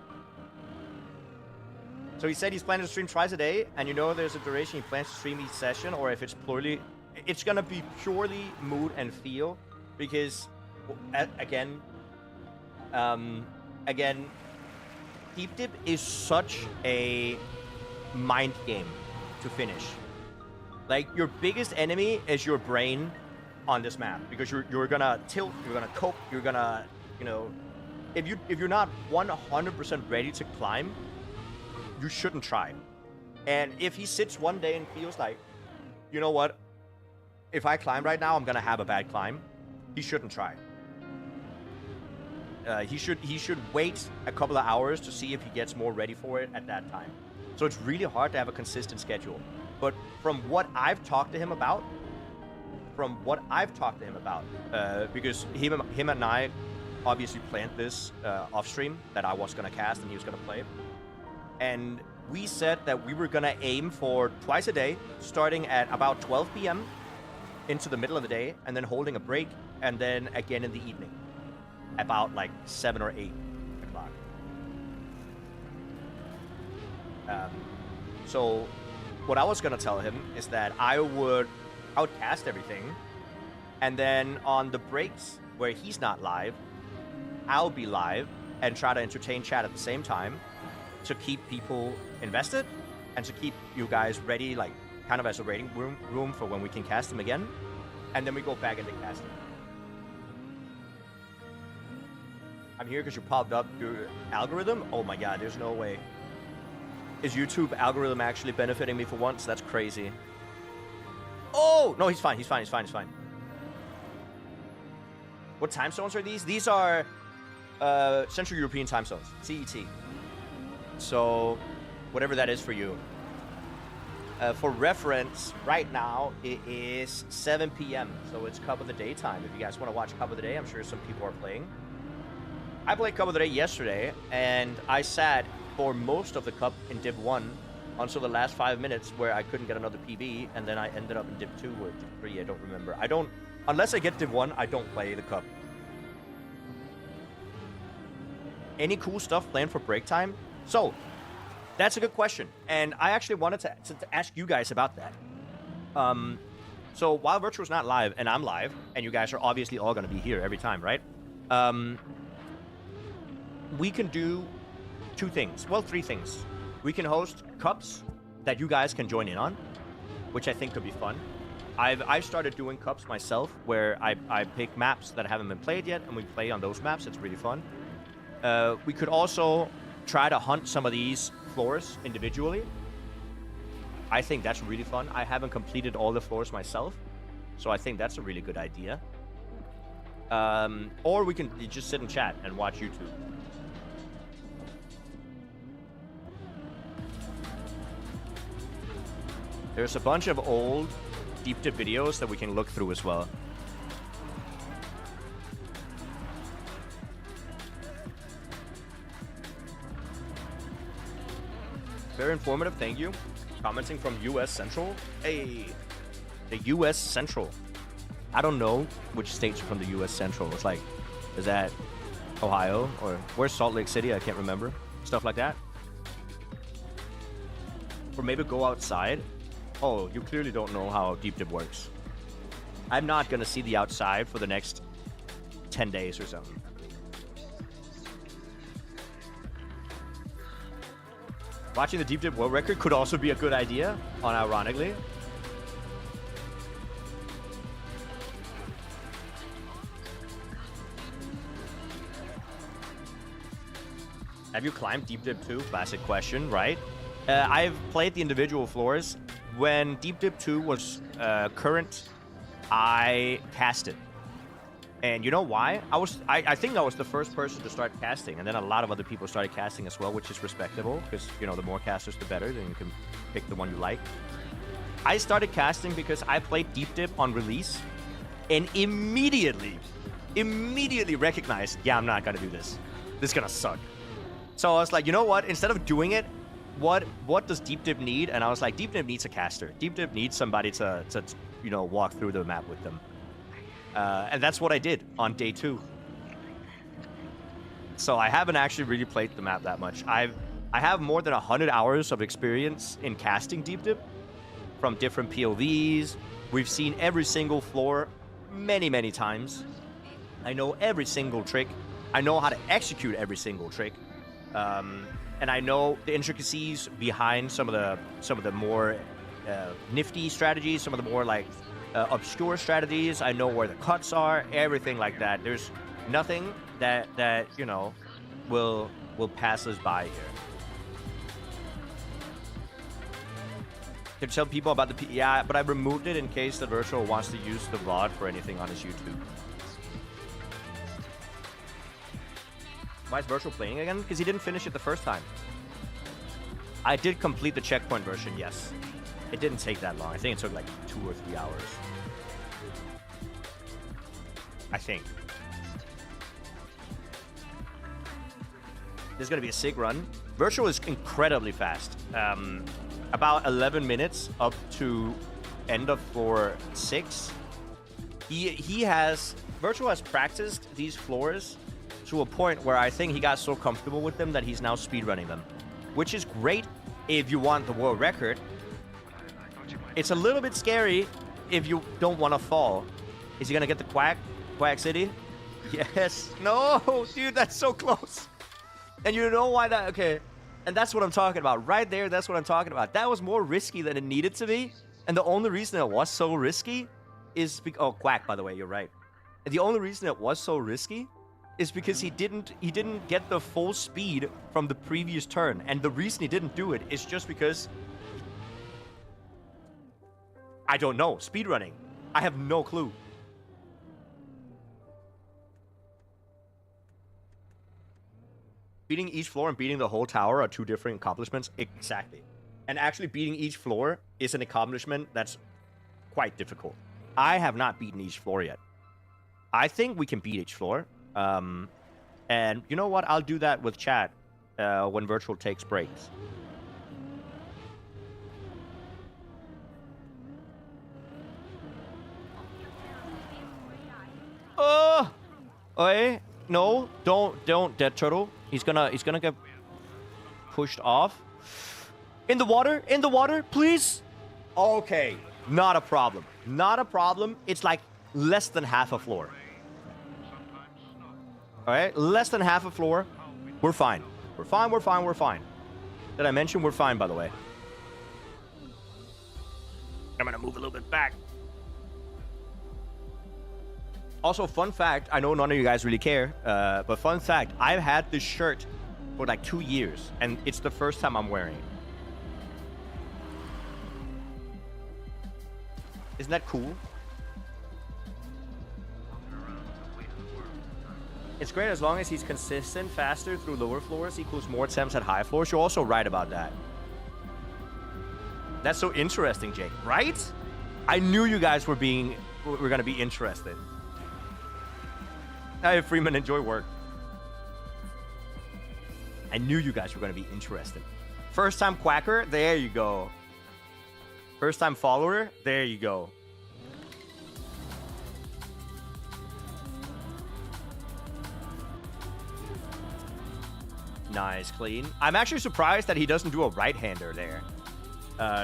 So he said he's planning to stream twice a day, and you know there's a duration he plans to stream each session, or if it's purely... It's gonna be purely mood and feel, because, again, Deep Dip is such a mind game to finish. Like, your biggest enemy is your brain on this map, because you're gonna tilt, you're gonna cope, you're gonna, you know, if you're not 100% ready to climb, you shouldn't try. And if he sits one day and feels like, you know what, if I climb right now, I'm gonna have a bad climb, he shouldn't try. He should wait a couple of hours to see if he gets more ready for it at that time. So it's really hard to have a consistent schedule. But from what I've talked to him about, because him and I obviously planned this off stream that I was gonna cast and he was gonna play, and we said that we were gonna aim for twice a day, starting at about 12 p.m. into the middle of the day, and then holding a break, and then again in the evening, about like 7 or 8 o'clock. So what I was gonna tell him is that I would cast everything, and then on the breaks where he's not live, I'll be live and try to entertain chat at the same time to keep people invested and to keep you guys ready, like kind of as a waiting room for when we can cast him again, and then we go back into casting. I'm here because you popped up your algorithm? Oh my god, there's no way. Is YouTube algorithm actually benefiting me for once? That's crazy. Oh! No, he's fine. He's fine. He's fine. He's fine. What time zones are these? These are Central European time zones. CET. So, whatever that is for you. For reference, right now, it is 7 p.m. So, it's Cup of the Day time. If you guys want to watch Cup of the Day, I'm sure some people are playing. I played Cup of the Day yesterday, and I sat for most of the Cup in Div 1 until the last 5 minutes where I couldn't get another PB, and then I ended up in Div 2 or Div 3, I don't remember. Unless I get Div 1, I don't play the Cup. Any cool stuff planned for break time? So, that's a good question, and I actually wanted to ask you guys about that. So, while Virtual's not live, and I'm live, and you guys are obviously all going to be here every time, right? We can do 2 things. Well, 3 things. We can host cups that you guys can join in on, which I think could be fun. I've started doing cups myself, where I pick maps that haven't been played yet, and we play on those maps. It's really fun. We could also try to hunt some of these floors individually. I think that's really fun. I haven't completed all the floors myself, so I think that's a really good idea. Or we can just sit and chat and watch YouTube. There's a bunch of old deep dip videos that we can look through as well. Very informative, thank you. Commenting from US Central. Hey, the US Central. I don't know which states are from the US Central. It's like, is that Ohio? Or where's Salt Lake City? I can't remember. Stuff like that. Or maybe go outside. Oh, you clearly don't know how deep dip works. I'm not going to see the outside for the next 10 days or something. Watching the deep dip world record could also be a good idea, unironically. Have you climbed deep dip 2? Classic question, right? I've played the individual floors. When Deep Dip 2 was current, I casted. And you know why? I think I was the first person to start casting, and then a lot of other people started casting as well, which is respectable, because, you know, the more casters, the better, then you can pick the one you like. I started casting because I played Deep Dip on release, and immediately recognized, yeah, I'm not gonna do this. This is gonna suck. So I was like, you know what? Instead of doing it, what does Deep Dip need? And I was like, Deep Dip needs a caster. Deep Dip needs somebody to you know, walk through the map with them. And that's what I did on day 2. So I haven't actually really played the map that much. I have more than 100 hours of experience in casting Deep Dip from different POVs. We've seen every single floor many times. I know every single trick. I know how to execute every single trick. And I know the intricacies behind some of the more nifty strategies, some of the more like obscure strategies. I know where the cuts are, everything like that. There's nothing that you know will pass us by here. Can tell people about the yeah, but I removed it in case the Virtual wants to use the VOD for anything on his YouTube. Why is Virtual playing again? Because he didn't finish it the first time. I did complete the checkpoint version, yes. It didn't take that long. I think it took like 2 or 3 hours. I think. This is going to be a sick run. Virtual is incredibly fast. About 11 minutes up to end of floor 6. Virtual has practiced these floors to a point where I think he got so comfortable with them that he's now speedrunning them, which is great if you want the world record. It's a little bit scary if you don't want to fall. Is he gonna get the Quack City? Yes. No, dude, that's so close. And you know why that? Okay, and that's what I'm talking about right there. That's what I'm talking about. That was more risky than it needed to be, and the only reason it was so risky is oh, Quack, by the way, you're right. And the only reason it was so risky is because he didn't get the full speed from the previous turn. And the reason he didn't do it is just because I don't know. Speedrunning. I have no clue. Beating each floor and beating the whole tower are two different accomplishments. Exactly. And actually beating each floor is an accomplishment that's quite difficult. I have not beaten each floor yet. I think we can beat each floor. And you know what? I'll do that with chat when virtual takes breaks. Oh! Hey, no, don't, dead turtle. He's gonna get pushed off. In the water, please. Okay, not a problem. Not a problem. It's like less than half a floor. All right, less than half a floor. We're fine. We're fine. We're fine. We're fine. Did I mention we're fine, by the way? I'm gonna move a little bit back. Also, fun fact, I know none of you guys really care, but fun fact, I've had this shirt for like 2 years, and it's the first time I'm wearing it. Isn't that cool? It's great as long as he's consistent, faster through lower floors equals more attempts at high floors. You're also right about that. That's so interesting, Jake, right? I knew you guys were gonna be interested. Hey, Freeman, enjoy work. I knew you guys were going to be interested. First time quacker, there you go. First time follower, there you go. Nice, clean. I'm actually surprised that he doesn't do a right-hander there.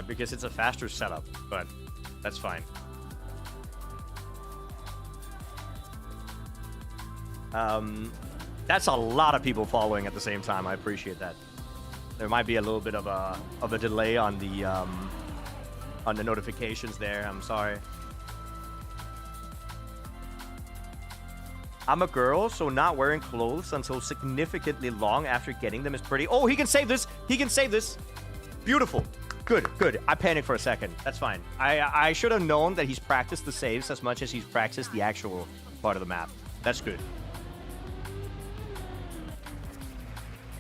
Because it's a faster setup, but that's fine. That's a lot of people following at the same time. I appreciate that. There might be a little bit of a delay on the notifications there. I'm sorry. I'm a girl, so not wearing clothes until significantly long after getting them is pretty... Oh, he can save this! He can save this! Beautiful. Good, good. I panicked for a second. That's fine. I should have known that he's practiced the saves as much as he's practiced the actual part of the map. That's good.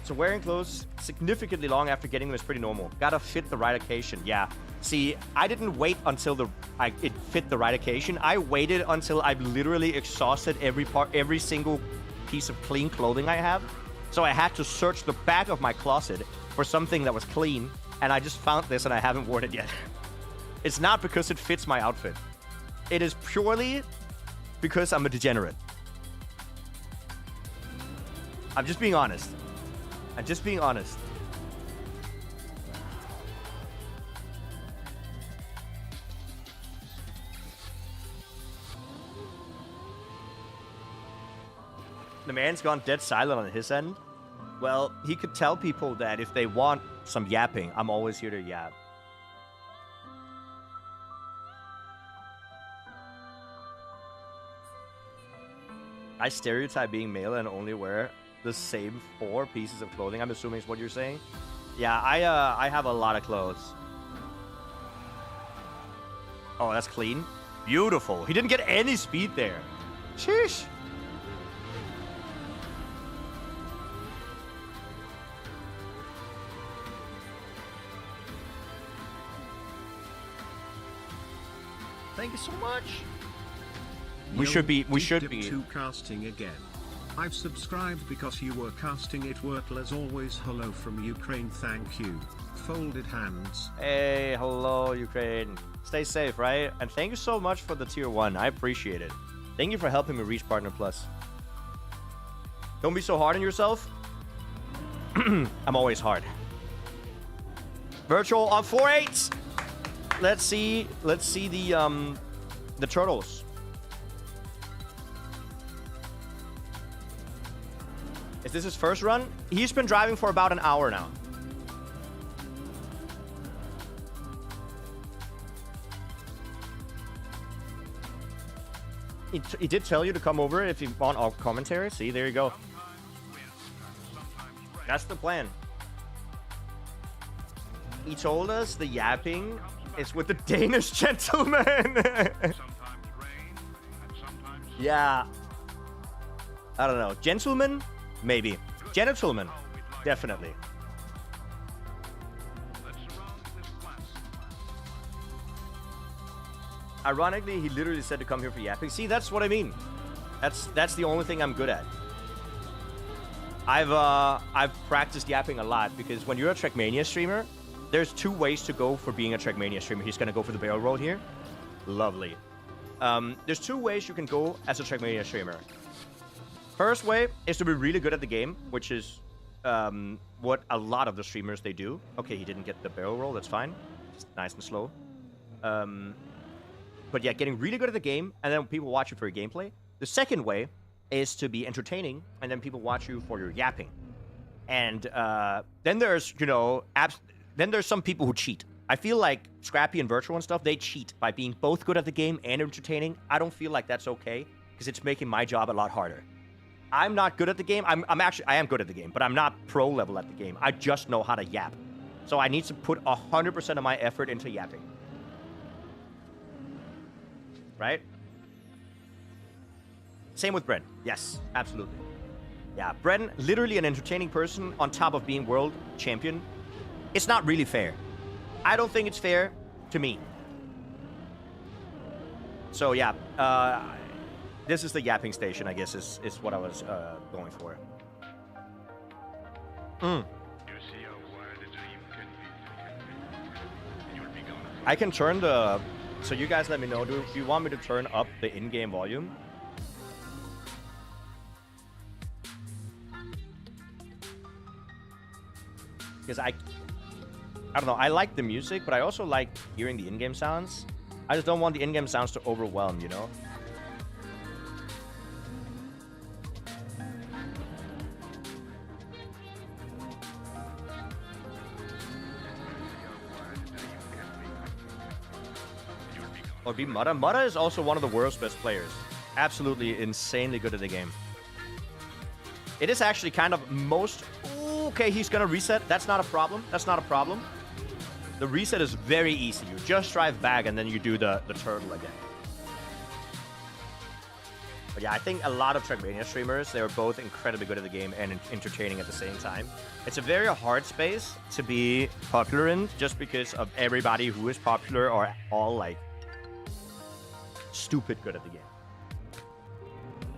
So wearing clothes significantly long after getting them is pretty normal. Gotta fit the right occasion. Yeah. See, I didn't wait until it fit the right occasion. I waited until I've literally exhausted every single piece of clean clothing I have. So I had to search the back of my closet for something that was clean, and I just found this and I haven't worn it yet. It's not because it fits my outfit. It is purely because I'm a degenerate. I'm just being honest. I'm just being honest. The man's gone dead silent on his end. Well, he could tell people that if they want some yapping, I'm always here to yap. I stereotype being male and only wear the same 4 pieces of clothing, I'm assuming is what you're saying. Yeah, I have a lot of clothes. Oh, that's clean. Beautiful. He didn't get any speed there. Sheesh. Thank you so much. We should be to casting again. I've subscribed because you were casting it worked as always. Hello from Ukraine, thank you. Folded hands. Hey, hello Ukraine. Stay safe, right? And thank you so much for the tier 1. I appreciate it. Thank you for helping me reach Partner Plus. Don't be so hard on yourself. I'm always hard. Virtual on 4-8. Let's see the turtles. Is this his first run? He's been driving for about an hour now. he did tell you to come over if you want all commentary. See, there you go. That's the plan. He told us the yapping is with the Danish gentleman. Yeah. I don't know. Gentleman? Maybe. Gentleman. Definitely. Ironically, he literally said to come here for yapping. See, that's what I mean. That's the only thing I'm good at. I've practiced yapping a lot because when you're a Trackmania streamer, there's 2 ways to go for being a Trackmania streamer. He's gonna go for the barrel roll here. Lovely. There's 2 ways you can go as a Trackmania streamer. First way is to be really good at the game, which is what a lot of the streamers they do. Okay, he didn't get the barrel roll. That's fine. Just nice and slow. But yeah, getting really good at the game, and then people watch you for your gameplay. The second way is to be entertaining, and then people watch you for your yapping. And then there's, you know, then there's some people who cheat. I feel like Scrappy and Virtual and stuff, they cheat by being both good at the game and entertaining. I don't feel like that's okay, because it's making my job a lot harder. I'm not good at the game. I am good at the game, but I'm not pro level at the game. I just know how to yap. So I need to put 100% of my effort into yapping. Right? Same with Bren. Yes, absolutely. Yeah, Bren, literally an entertaining person on top of being world champion. It's not really fair. I don't think it's fair to me. So yeah, this is the yapping station, I guess, is what I was going for. I can turn the... So you guys let me know, do you want me to turn up the in-game volume? Because I don't know, I like the music, but I also like hearing the in-game sounds. I just don't want the in-game sounds to overwhelm, you know? Or be Mutta. Mutta is also one of the world's best players. Absolutely insanely good at the game. It is actually kind of most... Okay, he's gonna reset. That's not a problem. That's not a problem. The reset is very easy. You just drive back and then you do the turtle again. But yeah, I think a lot of Trackmania streamers, they're both incredibly good at the game and entertaining at the same time. It's a very hard space to be popular in just because of everybody who is popular are all like stupid good at the game.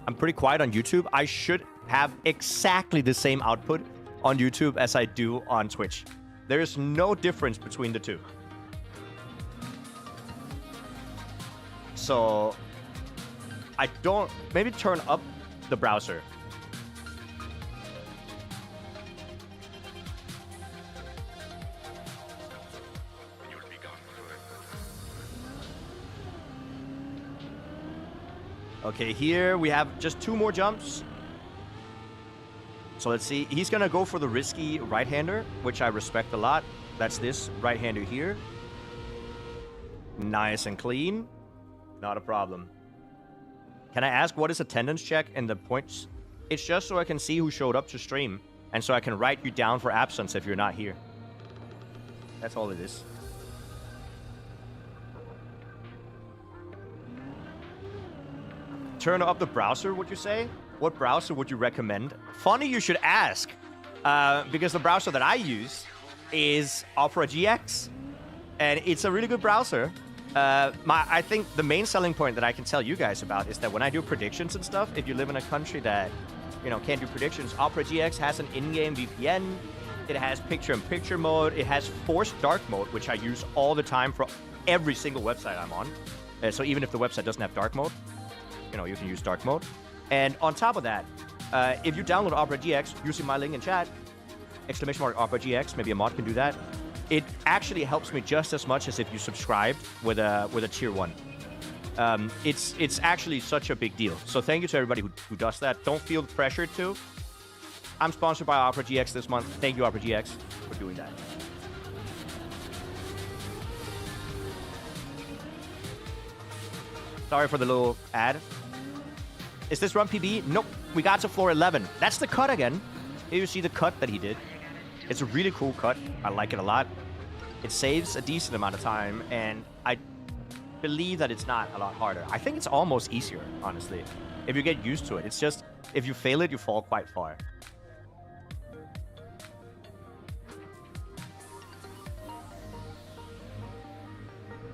I'm pretty quiet on YouTube. I should have exactly the same output on YouTube as I do on Twitch. There is no difference between the two. So I don't... Maybe turn up the browser. Okay, here we have just 2 more jumps. So let's see. He's going to go for the risky right-hander, which I respect a lot. That's this right-hander here. Nice and clean. Not a problem. Can I ask what is attendance check and the points? It's just so I can see who showed up to stream, and so I can write you down for absence if you're not here. That's all it is. Turn up the browser, would you say? What browser would you recommend? Funny you should ask, because the browser that I use is Opera GX, and it's a really good browser. I think the main selling point that I can tell you guys about is that when I do predictions and stuff, if you live in a country that, you know, can't do predictions, Opera GX has an in-game VPN. It has picture-in-picture mode. It has forced dark mode, which I use all the time for every single website I'm on. So even if the website doesn't have dark mode, you know, you can use dark mode. And on top of that, if you download Opera GX using my link in chat, !Opera GX, maybe a mod can do that. It actually helps me just as much as if you subscribed with a tier 1. It's actually such a big deal. So thank you to everybody who does that. Don't feel pressured to. I'm sponsored by Opera GX this month. Thank you, Opera GX, for doing that. Sorry for the little ad. Is this run PB? Nope. We got to floor 11. That's the cut again. Here you see the cut that he did. It's a really cool cut. I like it a lot. It saves a decent amount of time, and I believe that it's not a lot harder. I think it's almost easier, honestly, if you get used to it. It's just, if you fail it, you fall quite far.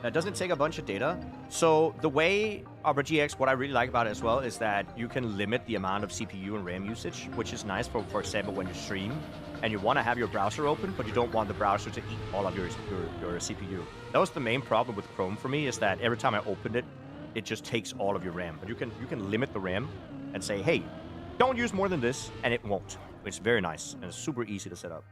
It doesn't take a bunch of data. So the way Opera GX, what I really like about it as well, is that you can limit the amount of CPU and RAM usage, which is nice for example, when you stream and you want to have your browser open, but you don't want the browser to eat all of your CPU. That was the main problem with Chrome for me, is that every time I opened it, it just takes all of your RAM. But you can limit the RAM and say, hey, don't use more than this, and it won't. It's very nice, and it's super easy to set up.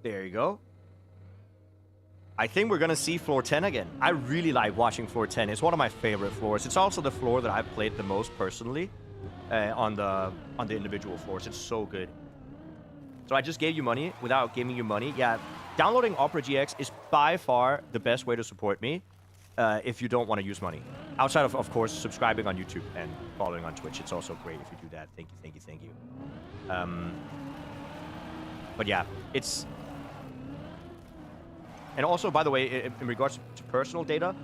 There you go. I think we're going to see floor 10 again. I really like watching floor 10. It's one of my favorite floors. It's also the floor that I've played the most personally on the individual floors. It's so good. So I just gave you money without giving you money. Yeah, downloading Opera GX is by far the best way to support me if you don't want to use money. Outside of course, subscribing on YouTube and following on Twitch. It's also great if you do that. Thank you, thank you, thank you. But yeah, it's... And also, by the way, in regards to personal data,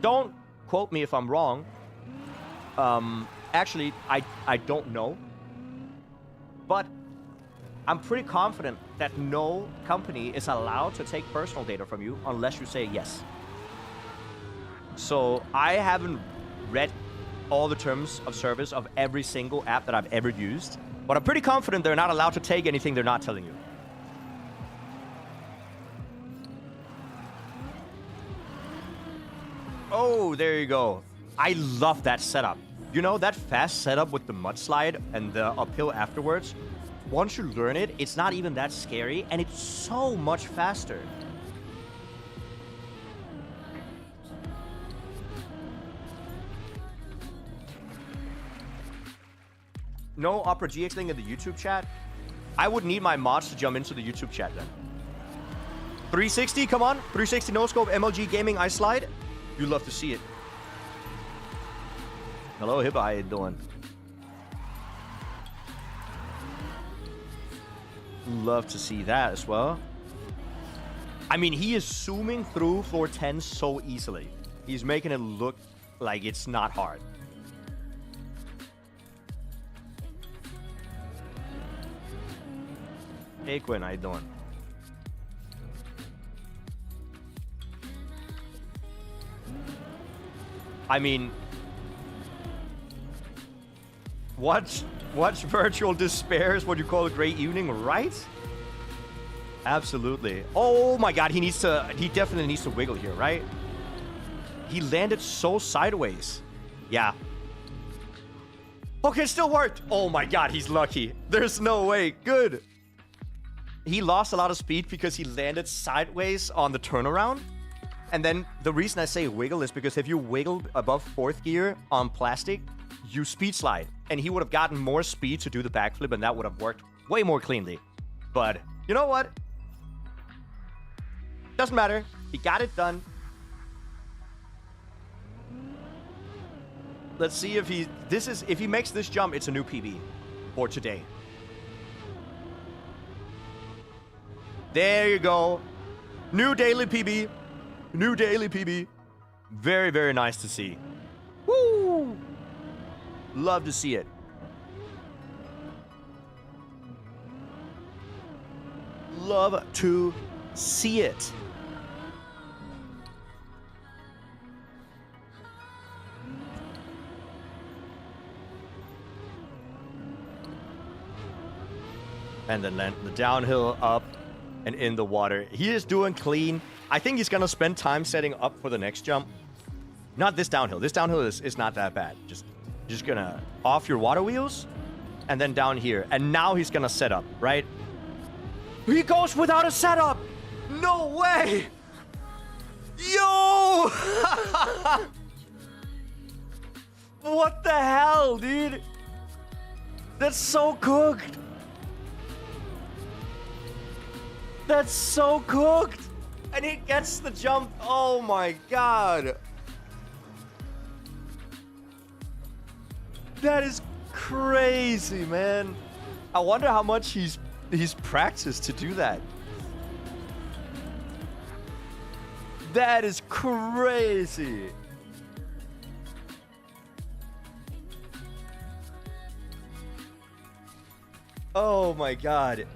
don't quote me if I'm wrong. Actually, I don't know. But I'm pretty confident that no company is allowed to take personal data from you unless you say yes. So I haven't read all the terms of service of every single app that I've ever used, but I'm pretty confident they're not allowed to take anything they're not telling you. Oh, there you go. I love that setup. You know, that fast setup with the mudslide and the uphill afterwards, once you learn it, it's not even that scary, and it's so much faster. No Opera GX thing in the YouTube chat? I would need my mods to jump into the YouTube chat then. 360, come on. 360 no-scope, MLG Gaming, I slide. You love to see it. Hello, Hibba, how you doing? Love to see that as well. I mean, he is zooming through floor 10 so easily. He's making it look like it's not hard. Hey, Quinn, how you doing? I mean, watch Virtual Despair is what you call a great evening, right? Absolutely. Oh my god, he definitely needs to wiggle here, right? He landed so sideways. Yeah. Okay, it still worked. Oh my god, he's lucky. There's no way. Good. He lost a lot of speed because he landed sideways on the turnaround. And then the reason I say wiggle is because if you wiggled above 4th gear on plastic, you speed slide. And he would have gotten more speed to do the backflip, and that would have worked way more cleanly. But you know what? Doesn't matter. He got it done. Let's see if if he makes this jump, it's a new PB for today. There you go. New daily PB. New daily PB. Very, very nice to see. Woo! Love to see it. Love to see it. And then the downhill up and in the water. He is doing clean. I think he's going to spend time setting up for the next jump. Not this downhill. This downhill is not that bad. Just going to off your water wheels and then down here. And now he's going to set up, right? He goes without a setup. No way. Yo. What the hell, dude? That's so cooked. That's so cooked! And he gets the jump. Oh my god. That is crazy, man. I wonder how much he's practiced to do that. That is crazy. Oh my god.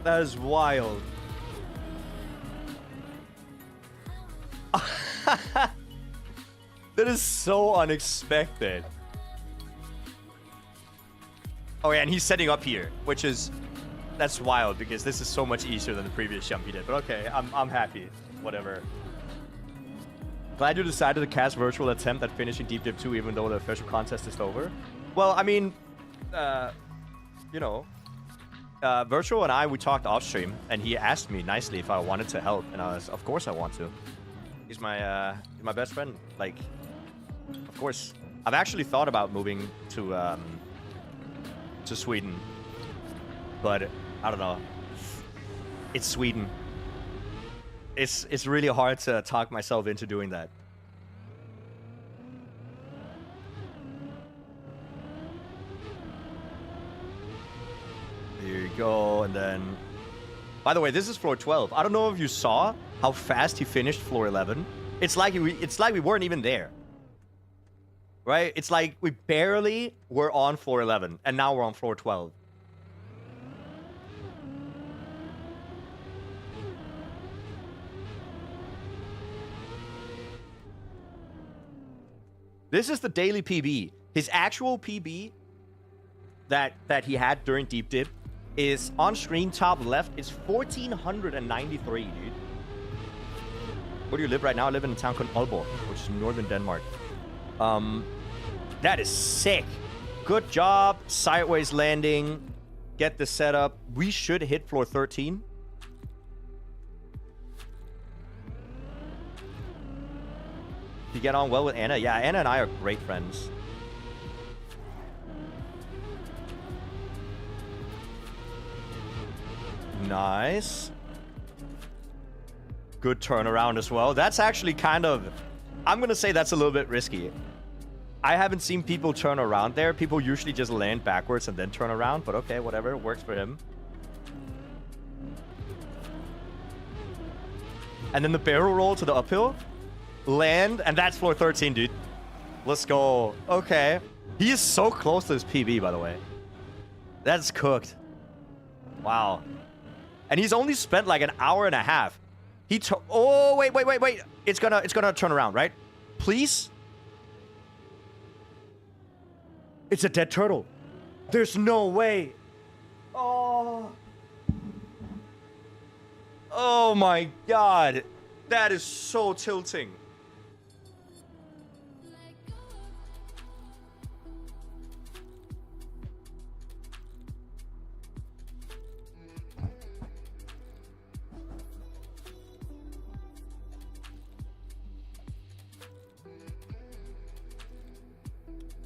That is wild. That is so unexpected. Oh yeah, and he's setting up here, which is... That's wild, because this is so much easier than the previous jump he did. But okay, I'm happy. Whatever. Glad you decided to cast virtual attempt at finishing Deep Dip 2 even though the official contest is over. Well, I mean... you know... Virtual and we talked off stream, and he asked me nicely if I wanted to help, and I was, of course I want to. He's my best friend. Like, of course. I've actually thought about moving to Sweden, but I don't know. It's Sweden. It's really hard to talk myself into doing that. Here you go, and then... By the way, this is floor 12. I don't know if you saw how fast he finished floor 11. It's like we weren't even there. Right? It's like we barely were on floor 11, and now we're on floor 12. This is the daily PB. His actual PB that he had during Deep Dip is on screen top left. It's 1,493, dude. Where do you live right now? I live in a town called Aalborg, which is northern Denmark. That is sick. Good job. Sideways landing. Get the setup. We should hit floor 13. You get on well with Anna? Yeah, Anna and I are great friends. Nice. Good turnaround as well. That's actually kind of... I'm going to say that's a little bit risky. I haven't seen people turn around there. People usually just land backwards and then turn around. But okay, whatever. It works for him. And then the barrel roll to the uphill. Land. And that's floor 13, dude. Let's go. Okay. He is so close to his PB, by the way. That's cooked. Wow. And he's only spent like an hour and a half. Oh, wait. It's gonna turn around, right? Please? It's a dead turtle. There's no way. Oh. Oh my god. That is so tilting.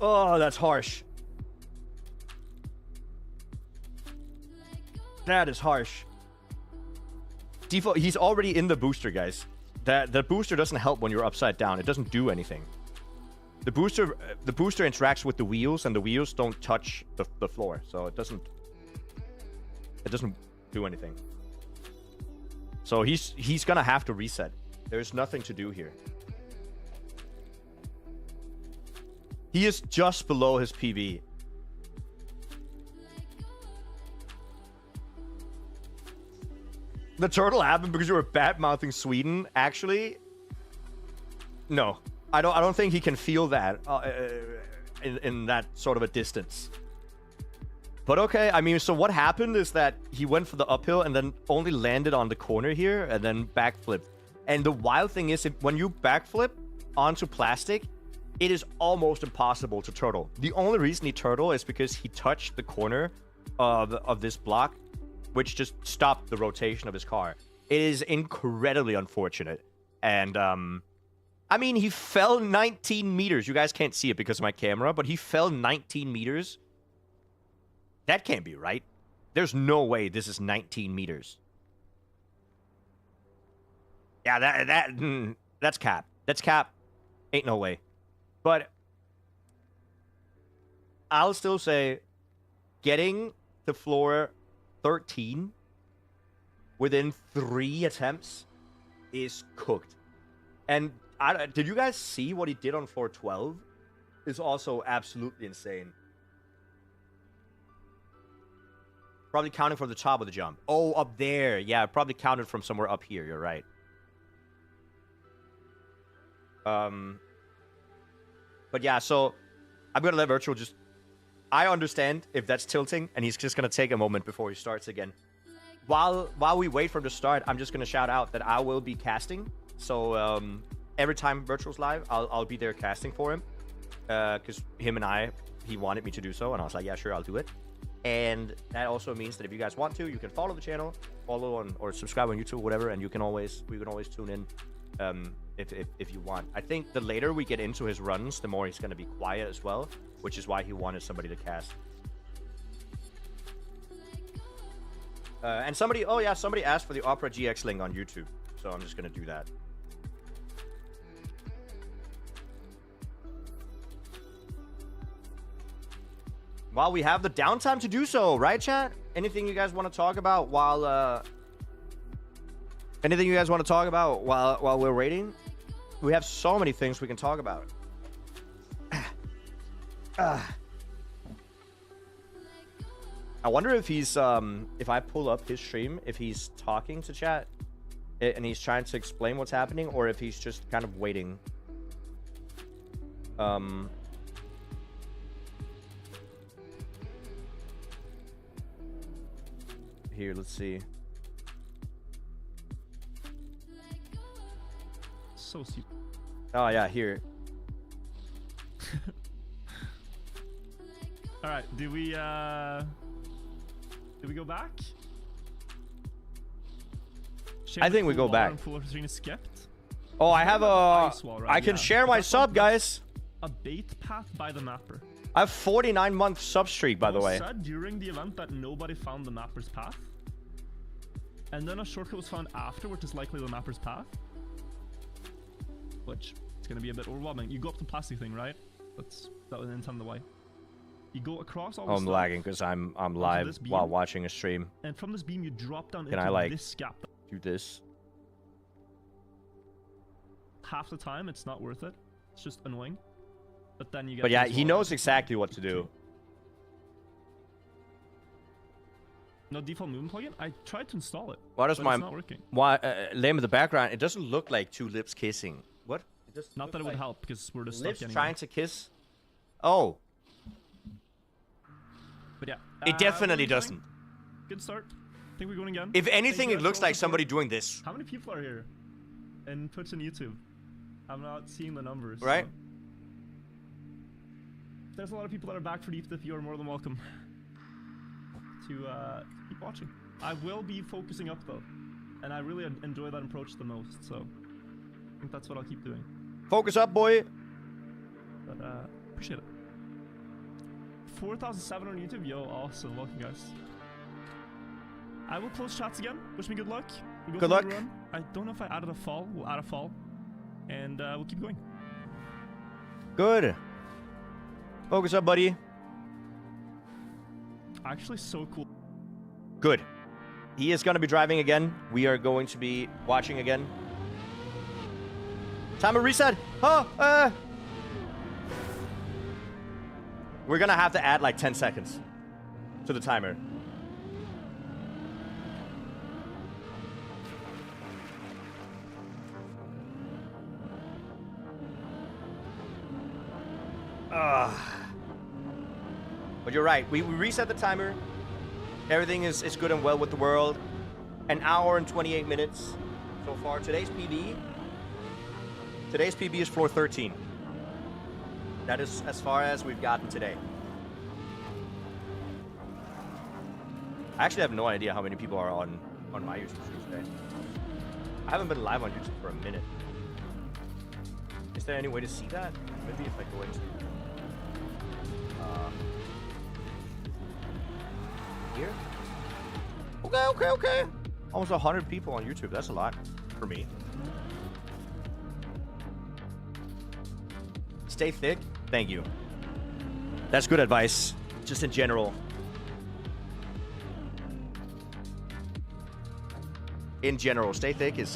Oh, that's harsh. That is harsh. Default, he's already in the booster, guys. The booster doesn't help when you're upside down. It doesn't do anything. The booster interacts with the wheels, and the wheels don't touch the floor, so it doesn't do anything. So he's gonna have to reset. There's nothing to do here. He is just below his PB. The turtle happened because you were bad-mouthing Sweden. Actually, no. I don't think he can feel that in that sort of a distance. But okay, I mean, so what happened is that he went for the uphill and then only landed on the corner here and then backflipped. And the wild thing is, when you backflip onto plastic, it is almost impossible to turtle. The only reason he turtle is because he touched the corner of this block, which just stopped the rotation of his car. It is incredibly unfortunate. And, I mean, he fell 19 meters. You guys can't see it because of my camera, but he fell 19 meters. That can't be right. There's no way this is 19 meters. Yeah, that's cap. That's cap. Ain't no way. But I'll still say getting to floor 13 within 3 attempts is cooked. And did you guys see what he did on floor 12? Is also absolutely insane. Probably counting from the top of the jump. Oh, up there. Yeah, probably counted from somewhere up here. You're right. But yeah, so I'm gonna let Virtual just... I understand if that's tilting, and he's just gonna take a moment before he starts again. While we wait for him to start, I'm just gonna shout out that I will be casting. So every time Virtual's live, I'll be there casting for him. Because him and he wanted me to do so, and I was like, yeah, sure, I'll do it. And that also means that if you guys want to, you can follow the channel, follow on or subscribe on YouTube, whatever, and we can always tune in if you want. I think the later we get into his runs, the more he's going to be quiet as well, which is why he wanted somebody to cast. And somebody asked for the Opera GX link on YouTube, so I'm just going to do that. While we have the downtime to do so, right, chat? Anything you guys want to talk about while while we're waiting? We have so many things we can talk about. I wonder if he's if I pull up his stream, if he's talking to chat and he's trying to explain what's happening, or if he's just kind of waiting. Here, let's see. So stupid. Oh yeah, here. All right, do we go back? I think we go back. Skipped. Oh, I have a... I can share my sub, guys. A bait path by the mapper. I have 49-month sub streak, by the way. It was said during the event that nobody found the mapper's path. And then a shortcut was found after, which is likely the mapper's path. Which is going to be a bit overwhelming. You go up the plastic thing, right? That was intended the way. You go across all the I'm lagging because I'm live while watching a stream. And from this beam, you drop down into this gap. Do this? Half the time, it's not worth it. It's just annoying. But then you get... But yeah, he knows exactly what to do. No default movement plugin? I tried to install it. Why does it's not working. Why lame in the background? It doesn't look like 2 lips kissing. What? It just not that it would help because we're just lips stuck anyway. Trying to kiss. Oh. But yeah, it definitely doesn't. Good start. I think we're going again. If anything, it looks like somebody doing this. How many people are here? In Twitch and YouTube. I'm not seeing the numbers. Right. So. There's a lot of people that are back for the if you are more than welcome to keep watching. I will be focusing up though, and I really enjoy that approach the most. So I think that's what I'll keep doing. Focus up, boy. But appreciate it. 4,700 on YouTube. Yo, awesome. Welcome, guys. I will close chats again. Wish me good luck. We'll good luck. Run. I don't know if I added a fall. We'll add a fall, and we'll keep going. Good. Focus up, buddy. Actually, so cool. Good. He is going to be driving again. We are going to be watching again. Timer reset. Oh, we're going to have to add like 10 seconds to the timer. But you're right. We reset the timer. Everything is good and well with the world. An hour and 28 minutes so far. Today's PB is floor 13. That is as far as we've gotten today. I actually have no idea how many people are on my YouTube stream today. I haven't been live on YouTube for a minute. Is there any way to see that? Maybe if I go into here. Okay. Almost 100 people on YouTube. That's a lot for me. Stay thick. Thank you. That's good advice. Just in general. In general, stay thick is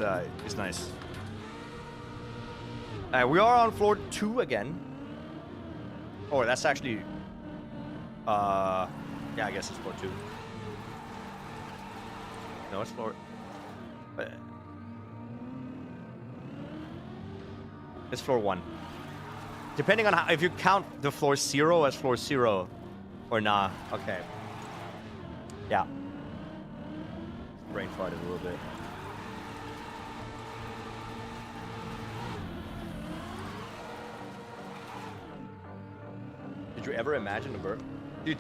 nice. We are on floor 2 again. Oh, that's actually... yeah, I guess it's floor 2. No, it's floor... it's floor 1. Depending on how... If you count the floor 0 as floor 0 or nah. Okay. Yeah. Brain farted a little bit. Did you ever imagine Dude,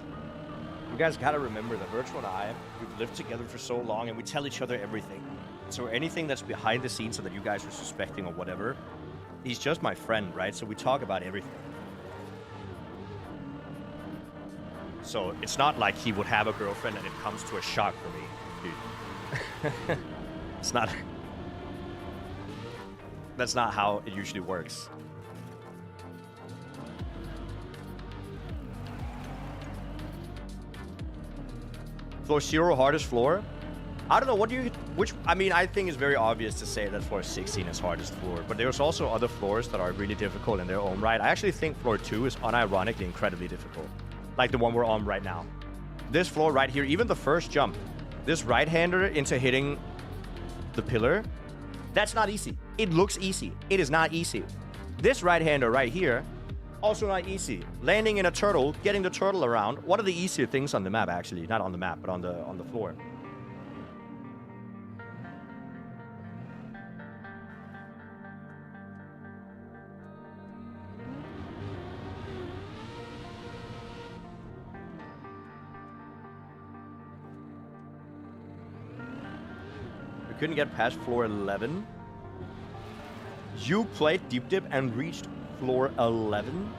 you guys gotta remember that Virtual and I, we've lived together for so long and we tell each other everything. So anything that's behind the scenes so that you guys are suspecting or whatever, he's just my friend, right? So we talk about everything. So it's not like he would have a girlfriend and it comes to a shock for me, dude. It's not... That's not how it usually works. Floor 0, hardest floor? I don't know, what do you... I mean, I think it's very obvious to say that floor 16 is hardest floor, but there's also other floors that are really difficult in their own right. I actually think floor 2 is unironically incredibly difficult. Like the one we're on right now. This floor right here, even the first jump, this right-hander into hitting the pillar, that's not easy. It looks easy. It is not easy. This right-hander right here, also not easy. Landing in a turtle, getting the turtle around. One of the easier things on the map, actually. Not on the map, but on the floor. We couldn't get past floor 11. You played Deep Dip and reached floor 11?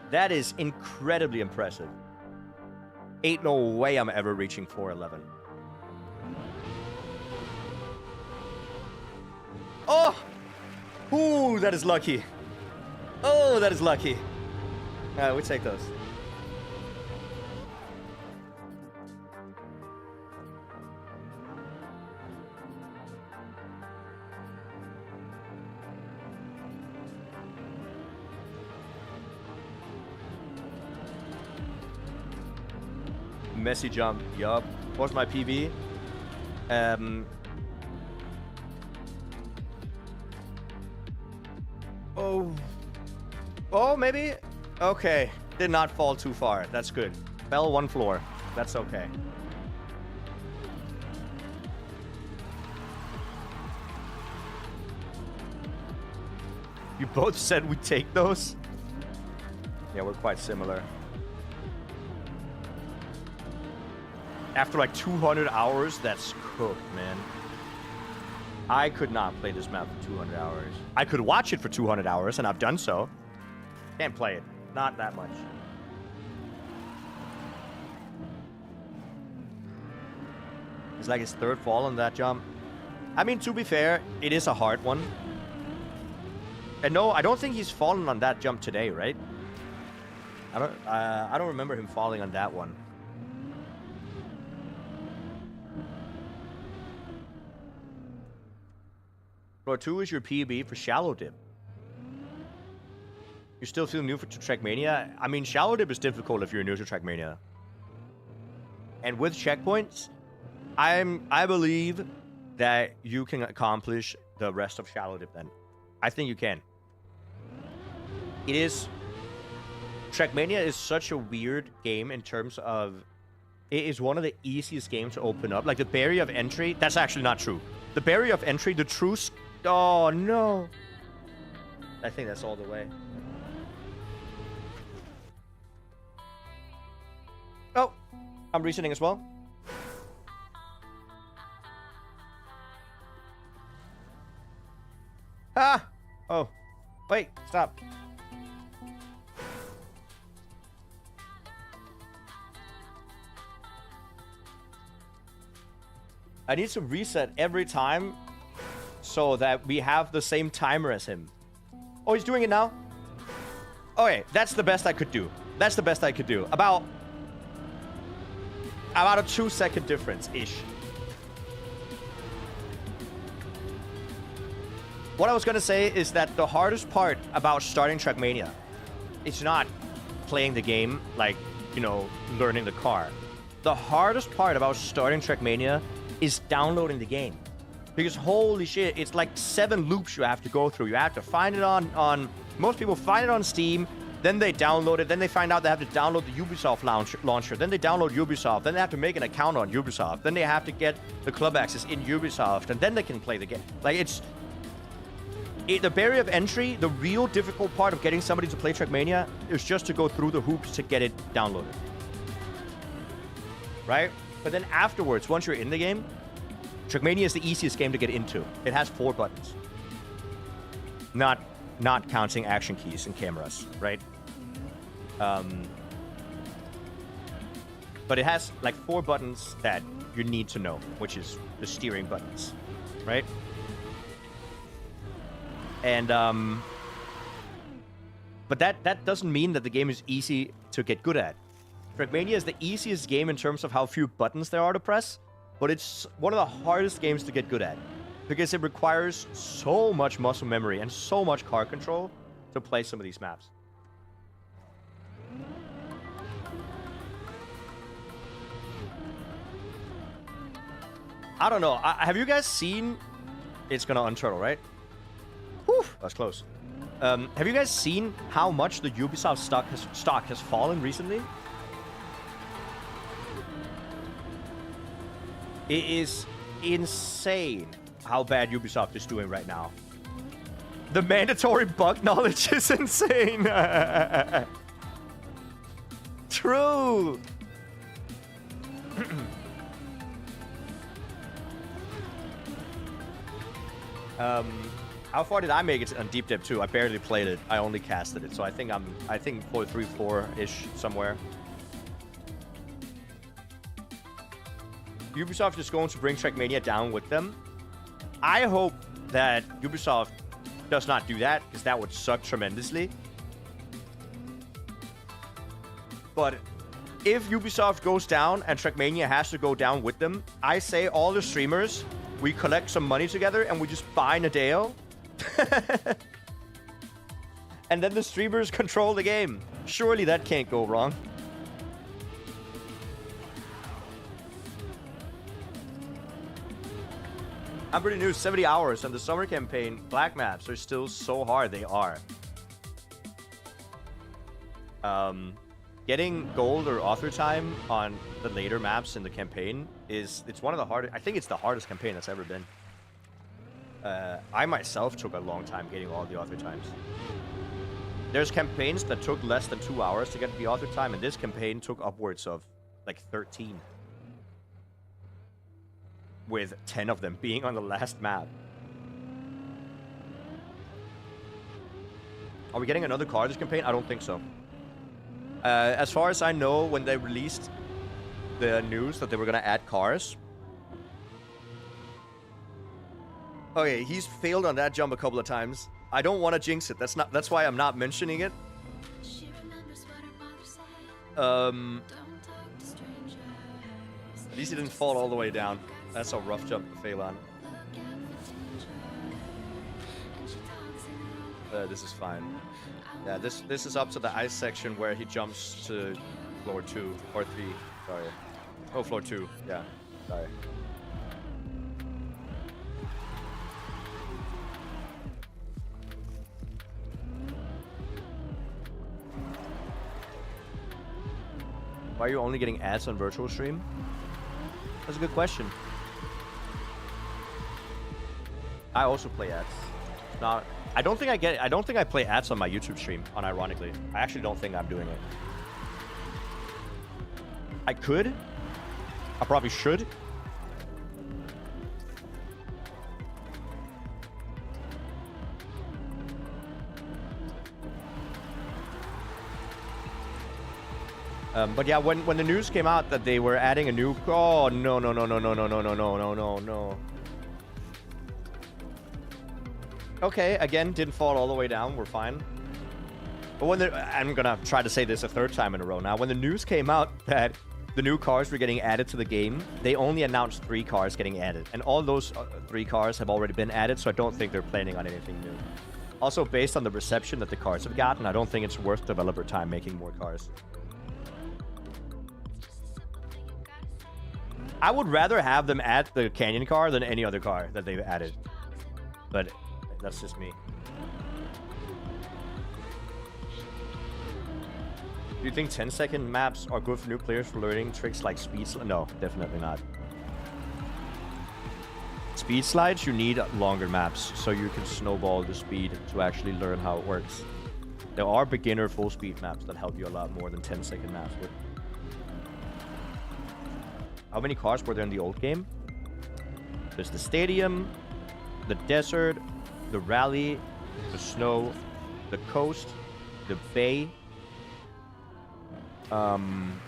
That is incredibly impressive. Ain't no way I'm ever reaching floor 11. Oh! Ooh, that is lucky. Oh, that is lucky. We take those. Messy jump, yup. What's my PB? Oh, maybe? Okay. Did not fall too far. That's good. Fell 1 floor. That's okay. You both said we take those? Yeah, we're quite similar. After like 200 hours, that's cooked, man. I could not play this map for 200 hours. I could watch it for 200 hours, and I've done so. Can't play it. Not that much. It's like his 3rd fall on that jump. I mean, to be fair, it is a hard one. And no, I don't think he's fallen on that jump today, right? I don't remember him falling on that one. Floor 2 is your PB for Shallow Dip. You still feel new to Trackmania? I mean, Shallow Dip is difficult if you're new to Trackmania. And with checkpoints, I believe that you can accomplish the rest of Shallow Dip then. I think you can. It is... Trackmania is such a weird game in terms of... It is one of the easiest games to open up. Like, the barrier of entry... That's actually not true. The barrier of entry, the true... Oh, no. I think that's all the way. Oh, I'm reasoning as well. Ah! Oh. Wait, stop. I need to reset every time so that we have the same timer as him. Oh, he's doing it now? Okay, that's the best I could do. That's the best I could do. About a 2-second difference-ish. What I was gonna say is that the hardest part about starting Trackmania is not playing the game, like, you know, learning the car. The hardest part about starting Trackmania is downloading the game. Because holy shit, it's like 7 loops you have to go through. You have to find it on most people find it on Steam, then they download it, then they find out they have to download the Ubisoft launcher, then they download Ubisoft, then they have to make an account on Ubisoft, then they have to get the club access in Ubisoft, and then they can play the game. Like, the barrier of entry, the real difficult part of getting somebody to play Trackmania is just to go through the hoops to get it downloaded. Right? But then afterwards, once you're in the game, Trackmania is the easiest game to get into. It has 4 buttons. Not counting action keys and cameras, right? But it has like 4 buttons that you need to know, which is the steering buttons, right? And but that doesn't mean that the game is easy to get good at. Trackmania is the easiest game in terms of how few buttons there are to press, but it's one of the hardest games to get good at because it requires so much muscle memory and so much car control to play some of these maps. I don't know. Have you guys seen... It's gonna unturtle, right? Whew, that's close. Have you guys seen how much the Ubisoft stock has fallen recently? It is insane how bad Ubisoft is doing right now. The mandatory bug knowledge is insane. True. How far did I make it on Deep Dip 2? I barely played it. I only casted it, so I think 4-3-4-ish somewhere. Ubisoft is going to bring Trackmania down with them. I hope that Ubisoft does not do that, because that would suck tremendously. But if Ubisoft goes down and Trackmania has to go down with them, I say all the streamers, we collect some money together and we just buy Nadeo. And then the streamers control the game. Surely that can't go wrong. I'm pretty new, 70 hours, and the summer campaign black maps are still so hard. They are. Getting gold or author time on the later maps in the campaign it's one of the hardest. I think it's the hardest campaign that's ever been. I myself took a long time getting all the author times. There's campaigns that took less than 2 hours to get the author time, and this campaign took upwards of like 13. With 10 of them being on the last map. Are we getting another car this campaign? I don't think so. As far as I know, when they released the news that they were gonna add cars. Okay, he's failed on that jump a couple of times. I don't want to jinx it. That's why I'm not mentioning it. At least he didn't fall all the way down. That's a rough jump to fail on. This is fine. Yeah, this is up to the ice section where he jumps to floor 2 or 3. Sorry. Oh, floor 2. Yeah. Sorry. Why are you only getting ads on virtual stream? That's a good question. I also play ads. Not. I don't think I play ads on my YouTube stream. Unironically, I actually don't think I'm doing it. I could. I probably should. But yeah, when the news came out that they were adding a new... Oh, no. Okay, again, didn't fall all the way down. We're fine. But when I'm gonna try to say this a third time in a row now. When the news came out that the new cars were getting added to the game, they only announced 3 cars getting added. And all those 3 cars have already been added, so I don't think they're planning on anything new. Also, based on the reception that the cars have gotten, I don't think it's worth developer time making more cars. I would rather have them add the Canyon car than any other car that they've added. But that's just me. Do you think 10-second maps are good for new players for learning tricks like speed slides? No, definitely not. Speed slides, you need longer maps so you can snowball the speed to actually learn how it works. There are beginner full speed maps that help you a lot more than 10-second maps would. How many cars were there in the old game? There's the stadium, the desert, the rally, the snow, the coast, the bay. Am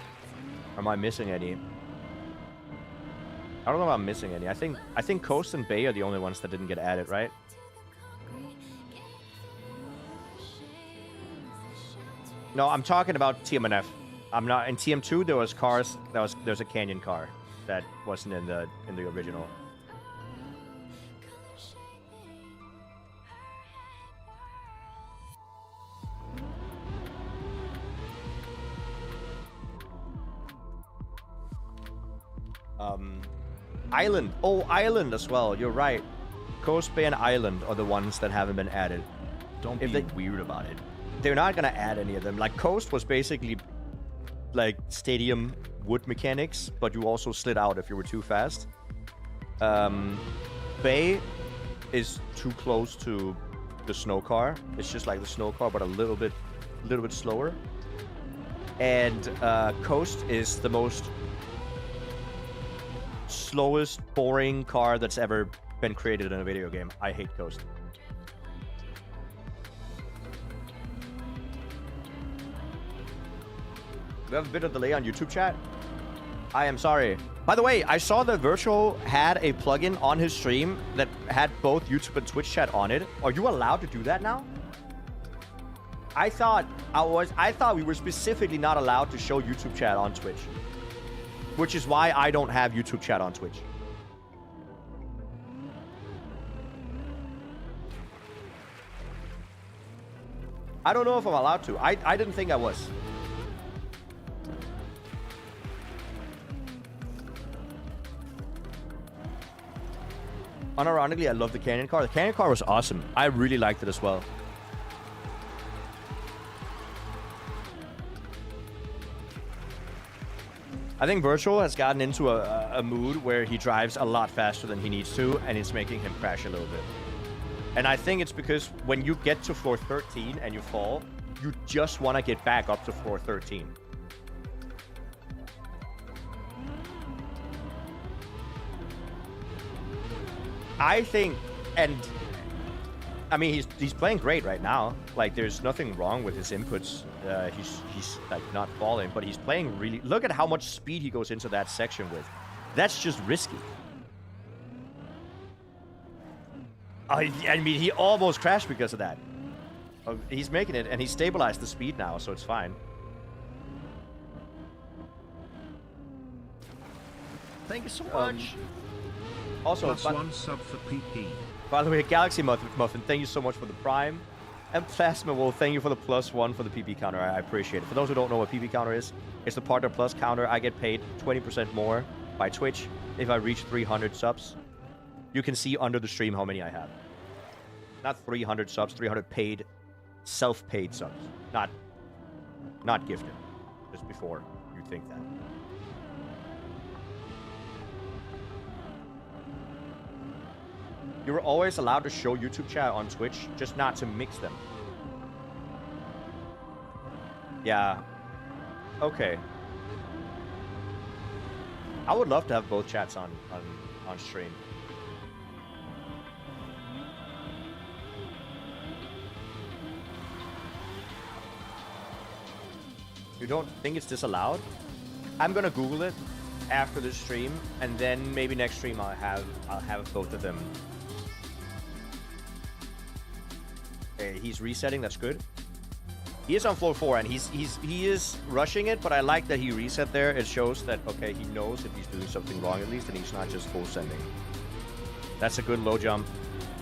I missing any? I don't know if I'm missing any. I think coast and bay are the only ones that didn't get added, right? No, I'm talking about TMNF. I'm not in TM2. There was cars. There's a Canyon car that wasn't in the original. Island. Oh, Island as well. You're right. Coast Bay and Island are the ones that haven't been added. Don't be weird about it. They're not gonna add any of them. Like Coast was basically like stadium wood mechanics, but you also slid out if you were too fast. Bay is too close to the snow car. It's just like the snow car, but a little bit slower. And Coast is the most slowest, boring car that's ever been created in a video game. I hate Coast. We have a bit of delay on YouTube chat. I am sorry. By the way, I saw that Virtual had a plugin on his stream that had both YouTube and Twitch chat on it. Are you allowed to do that now? I thought we were specifically not allowed to show YouTube chat on Twitch. Which is why I don't have YouTube chat on Twitch. I don't know if I'm allowed to. I didn't think I was. Unironically, I love the Canyon car. The Canyon car was awesome. I really liked it as well. I think Virtual has gotten into a mood where he drives a lot faster than he needs to, and it's making him crash a little bit. And I think it's because when you get to floor 13 and you fall, you just want to get back up to floor 13. I think, and I mean, he's playing great right now. Like, there's nothing wrong with his inputs. He's like not falling, but he's playing really. Look at how much speed he goes into that section with. That's just risky. I mean, he almost crashed because of that. He's making it, and he stabilized the speed now, so it's fine. Thank you so much. Also, +1 sub for PP. By the way, Galaxy Muffin, thank you so much for the Prime. And Plasma Wolf, thank you for the +1 for the PP counter. I appreciate it. For those who don't know what PP counter is, it's the Partner Plus counter. I get paid 20% more by Twitch if I reach 300 subs. You can see under the stream how many I have. Not 300 subs, 300 paid, self-paid subs. Not gifted. Just before you think that. You were always allowed to show YouTube chat on Twitch, just not to mix them. Yeah. Okay. I would love to have both chats on stream. You don't think it's disallowed? I'm gonna Google it after the stream, and then maybe next stream I'll have both of them. Okay, he's resetting. That's good. He is on floor 4, and he is rushing it, but I like that he reset there. It shows that, okay, he knows if he's doing something wrong at least, and he's not just full sending. That's a good low jump.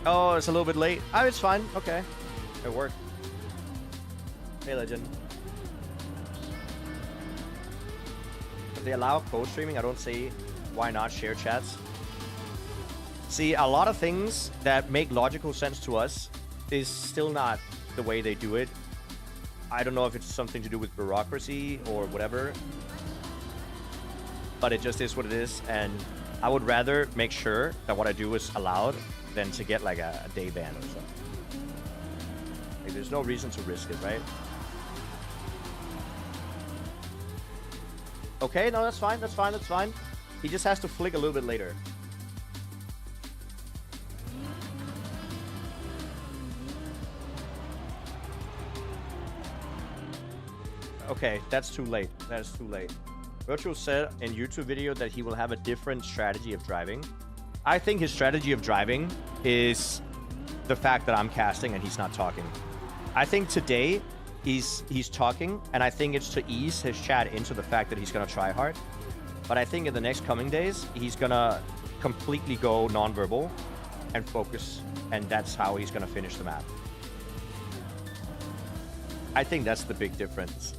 Oh, it's a little bit late. Oh, it's fine. Okay. It worked. Hey, Legend. If they allow code streaming, I don't see why not share chats. See, a lot of things that make logical sense to us is still not the way they do it. I don't know if it's something to do with bureaucracy or whatever, but it just is what it is, and I would rather make sure that what I do is allowed than to get like a day ban or something. Like, there's no reason to risk it, right? Okay, no, that's fine, that's fine, that's fine. He just has to flick a little bit later. Okay, that's too late. That's too late. Virtual said in YouTube video that he will have a different strategy of driving. I think his strategy of driving is the fact that I'm casting and he's not talking. I think today he's talking, and I think it's to ease his chat into the fact that he's gonna try hard. But I think in the next coming days, he's gonna completely go non-verbal and focus, and that's how he's gonna finish the map. I think that's the big difference.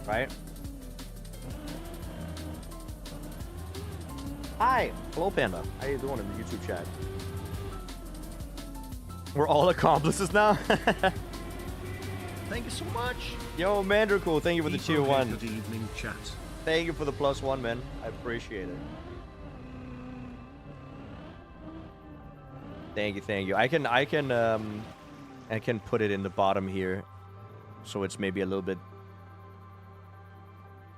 Right? Hi! Hello, Panda. How you doing in the YouTube chat? We're all accomplices now? Thank you so much. Yo, Mandracool, thank you for the tier 1. Good evening, chat. Thank you for the +1, man. I appreciate it. Thank you, thank you. I can put it in the bottom here, so it's maybe a little bit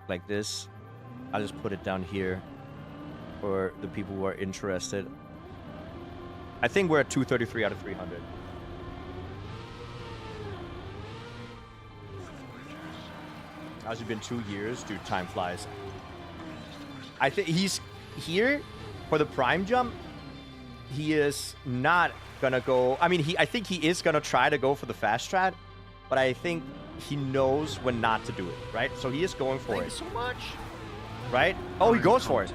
like this. I'll just put it down here for the people who are interested. I think we're at 233 out of 300. How's it been 2 years? Dude, time flies. I think he's here for the prime jump. He is not gonna go. I mean, I think he is gonna try to go for the fast strat, but I think he knows when not to do it, right? So he is going for it. Thank you so much. Right? Oh, he goes for it.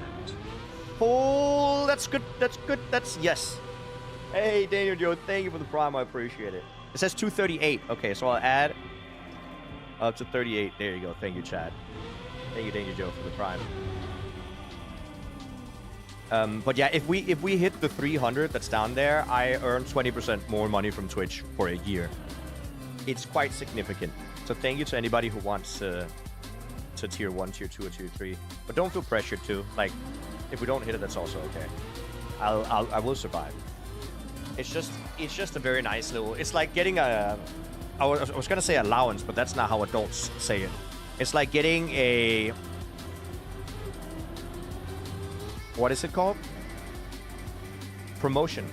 Oh, that's good. That's good. That's yes. Hey, Daniel Joe, thank you for the prime. I appreciate it. It says 238. Okay, so I'll add up to 38. There you go. Thank you, Chad. Thank you, Daniel Joe, for the prime. But yeah, if we hit the 300 that's down there, I earn 20% more money from Twitch for a year. It's quite significant. So thank you to anybody who wants to tier 1, tier 2, or tier 3. But don't feel pressured to. Like, if we don't hit it, that's also okay. I will survive. It's just a very nice little. It's like getting a. I was gonna say allowance, but that's not how adults say it. It's like getting a. What is it called? Promotion.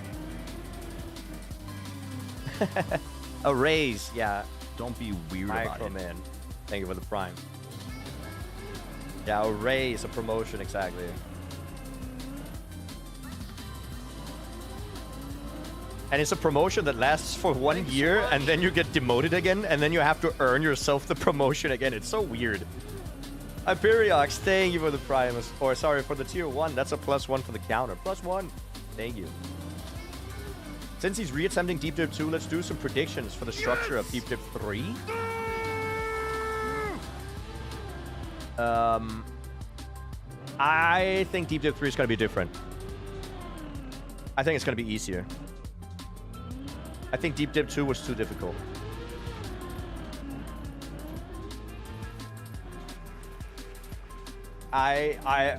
A raise, yeah. Don't be weird about it. Man. Thank you for the prime. Yeah, a raise, a promotion, exactly. And it's a promotion that lasts for 1 year, and then you get demoted again, and then you have to earn yourself the promotion again. It's so weird. Hyperiox, thank you for the prime. Or sorry, for the tier 1. That's a +1 for the counter. +1. Thank you. Since he's reattempting Deep Dip 2, let's do some predictions for the structure of Deep Dip 3. I think Deep Dip 3 is going to be different. I think it's going to be easier. I think Deep Dip 2 was too difficult. I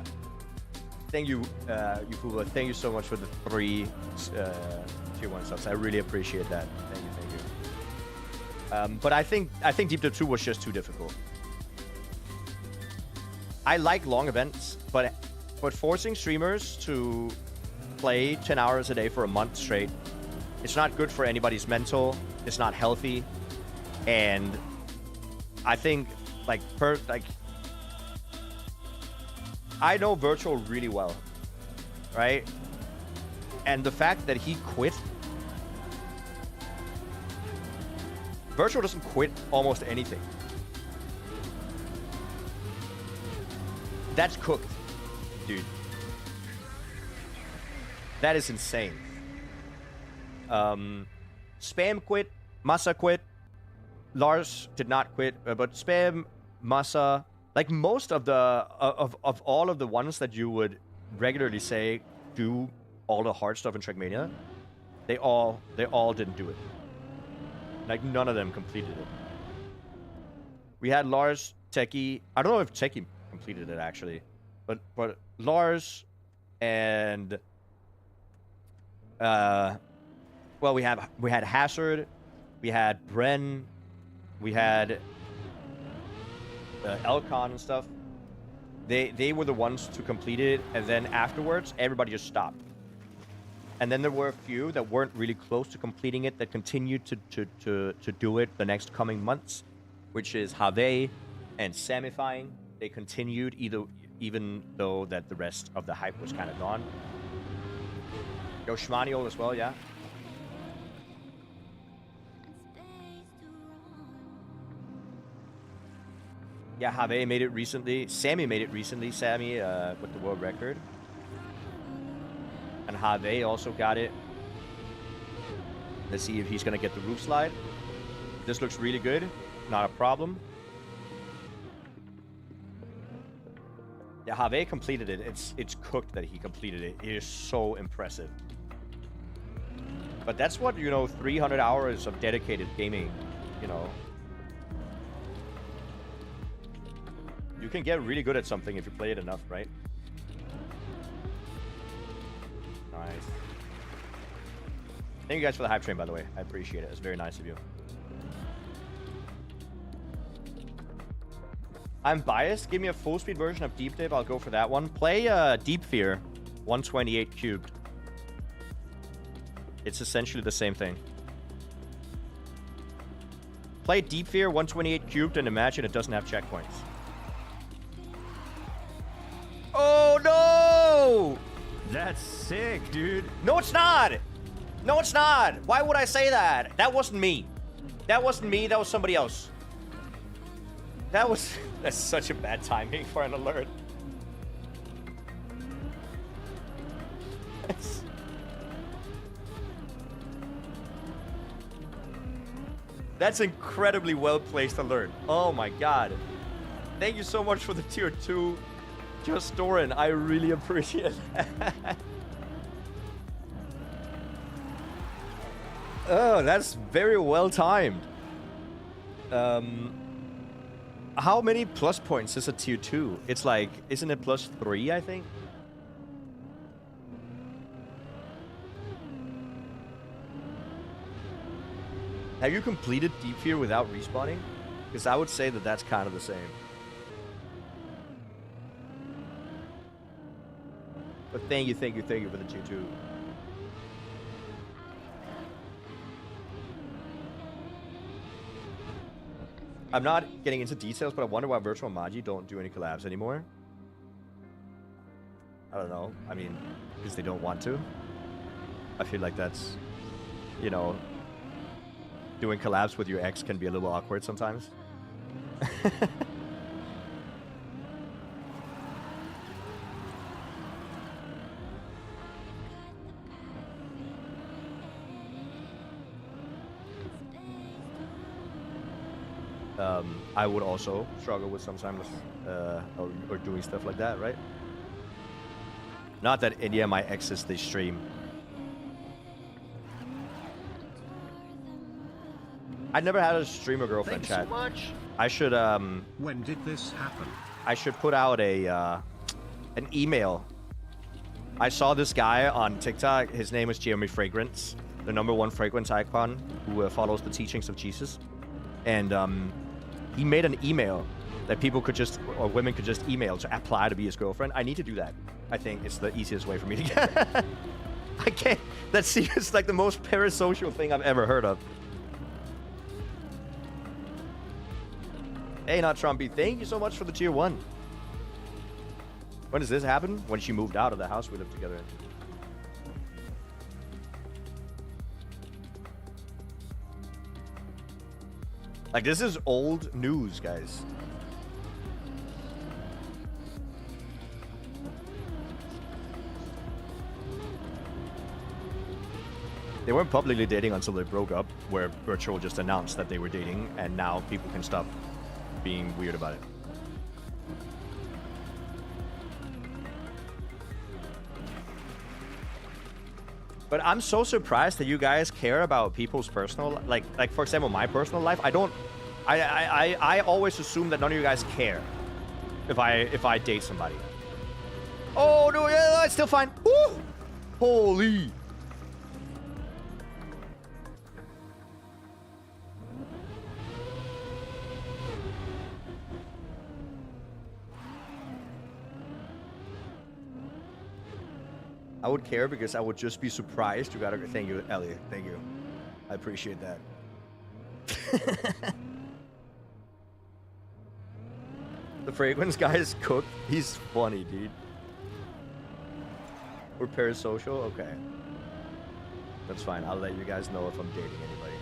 thank you, Yukuba. Thank you so much for the 3 tier 1 subs. I really appreciate that. Thank you. But I think Deep Dip 2 was just too difficult. I like long events, but forcing streamers to play 10 hours a day for a month straight, it's not good for anybody's mental. It's not healthy, and I think like I know Virtual really well, right? And the fact that he quit. Virtual doesn't quit almost anything. That's cooked, dude. That is insane. Spam quit, Masa quit, Lars did not quit, but Spam, Masa, like most of the of all of the ones that you would regularly say do all the hard stuff in Trackmania, they all didn't do it. Like none of them completed it. We had Lars, Techie. I don't know if Techie completed it actually, but Lars and well, we had Hazard, we had Bren, we had Elcon and stuff. They were the ones to complete it, and then afterwards everybody just stopped. And then there were a few that weren't really close to completing it that continued to do it the next coming months, which is Have and Samifying. They continued even though that the rest of the hype was kind of gone. Yo, Shmaniol as well, yeah. Yeah, Have made it recently. Sammy made it recently. Sammy with the world record. And Have also got it. Let's see if he's going to get the roof slide. This looks really good. Not a problem. Yeah, Have completed it. It's cooked that he completed it. It is so impressive. But that's what, 300 hours of dedicated gaming, You can get really good at something if you play it enough, right? Nice. Thank you guys for the hype train, by the way. I appreciate it. It's very nice of you. I'm biased. Give me a full speed version of Deep Dip. I'll go for that one. Play Deep Fear 128 cubed. It's essentially the same thing. Play Deep Fear 128 cubed and imagine it doesn't have checkpoints. Oh no! That's sick, dude. No, it's not. No, it's not. Why would I say that? That wasn't me. That wasn't me. That was somebody else. That's such a bad timing for an alert. That's incredibly well-placed alert. Oh my god. Thank you so much for the tier 2. Just Doran, I really appreciate that. Oh, that's very well timed. How many plus points is a tier 2? It's like, isn't it plus 3, I think? Have you completed Deep Fear without respawning? Because I would say that that's kind of the same. But thank you for the tier 2. I'm not getting into details, but I wonder why Virtual and Magi don't do any collabs anymore. I don't know. I mean, because they don't want to. I feel like that's, doing collabs with your ex can be a little awkward sometimes. I would also struggle with sometimes or doing stuff like that, right? Not that any of my exes, they stream. I never had a streamer girlfriend. Thanks chat. so much. I should When did this happen? I should put out an email. I saw this guy on TikTok. His name is Jeremy Fragrance, the #1 fragrance icon who follows the teachings of Jesus. And he made an email that people could just, or women could just email to apply to be his girlfriend. I need to do that. I think it's the easiest way for me to get. I can't. That seems like the most parasocial thing I've ever heard of. Hey, not Trumpy. Thank you so much for the tier 1. When does this happen? When she moved out of the house we lived together in. Like, this is old news, guys. They weren't publicly dating until they broke up, where Virtual just announced that they were dating, and now people can stop being weird about it. But I'm so surprised that you guys care about people's personal, like for example, my personal life. I always assume that none of you guys care if I date somebody. Oh no, yeah, it's still fine. Woo! Holy. I would care because I would just be surprised. You gotta thank you, Ellie. Thank you. I appreciate that. The fragrance guy is cooked. He's funny, dude. We're parasocial? Okay. That's fine. I'll let you guys know if I'm dating anybody.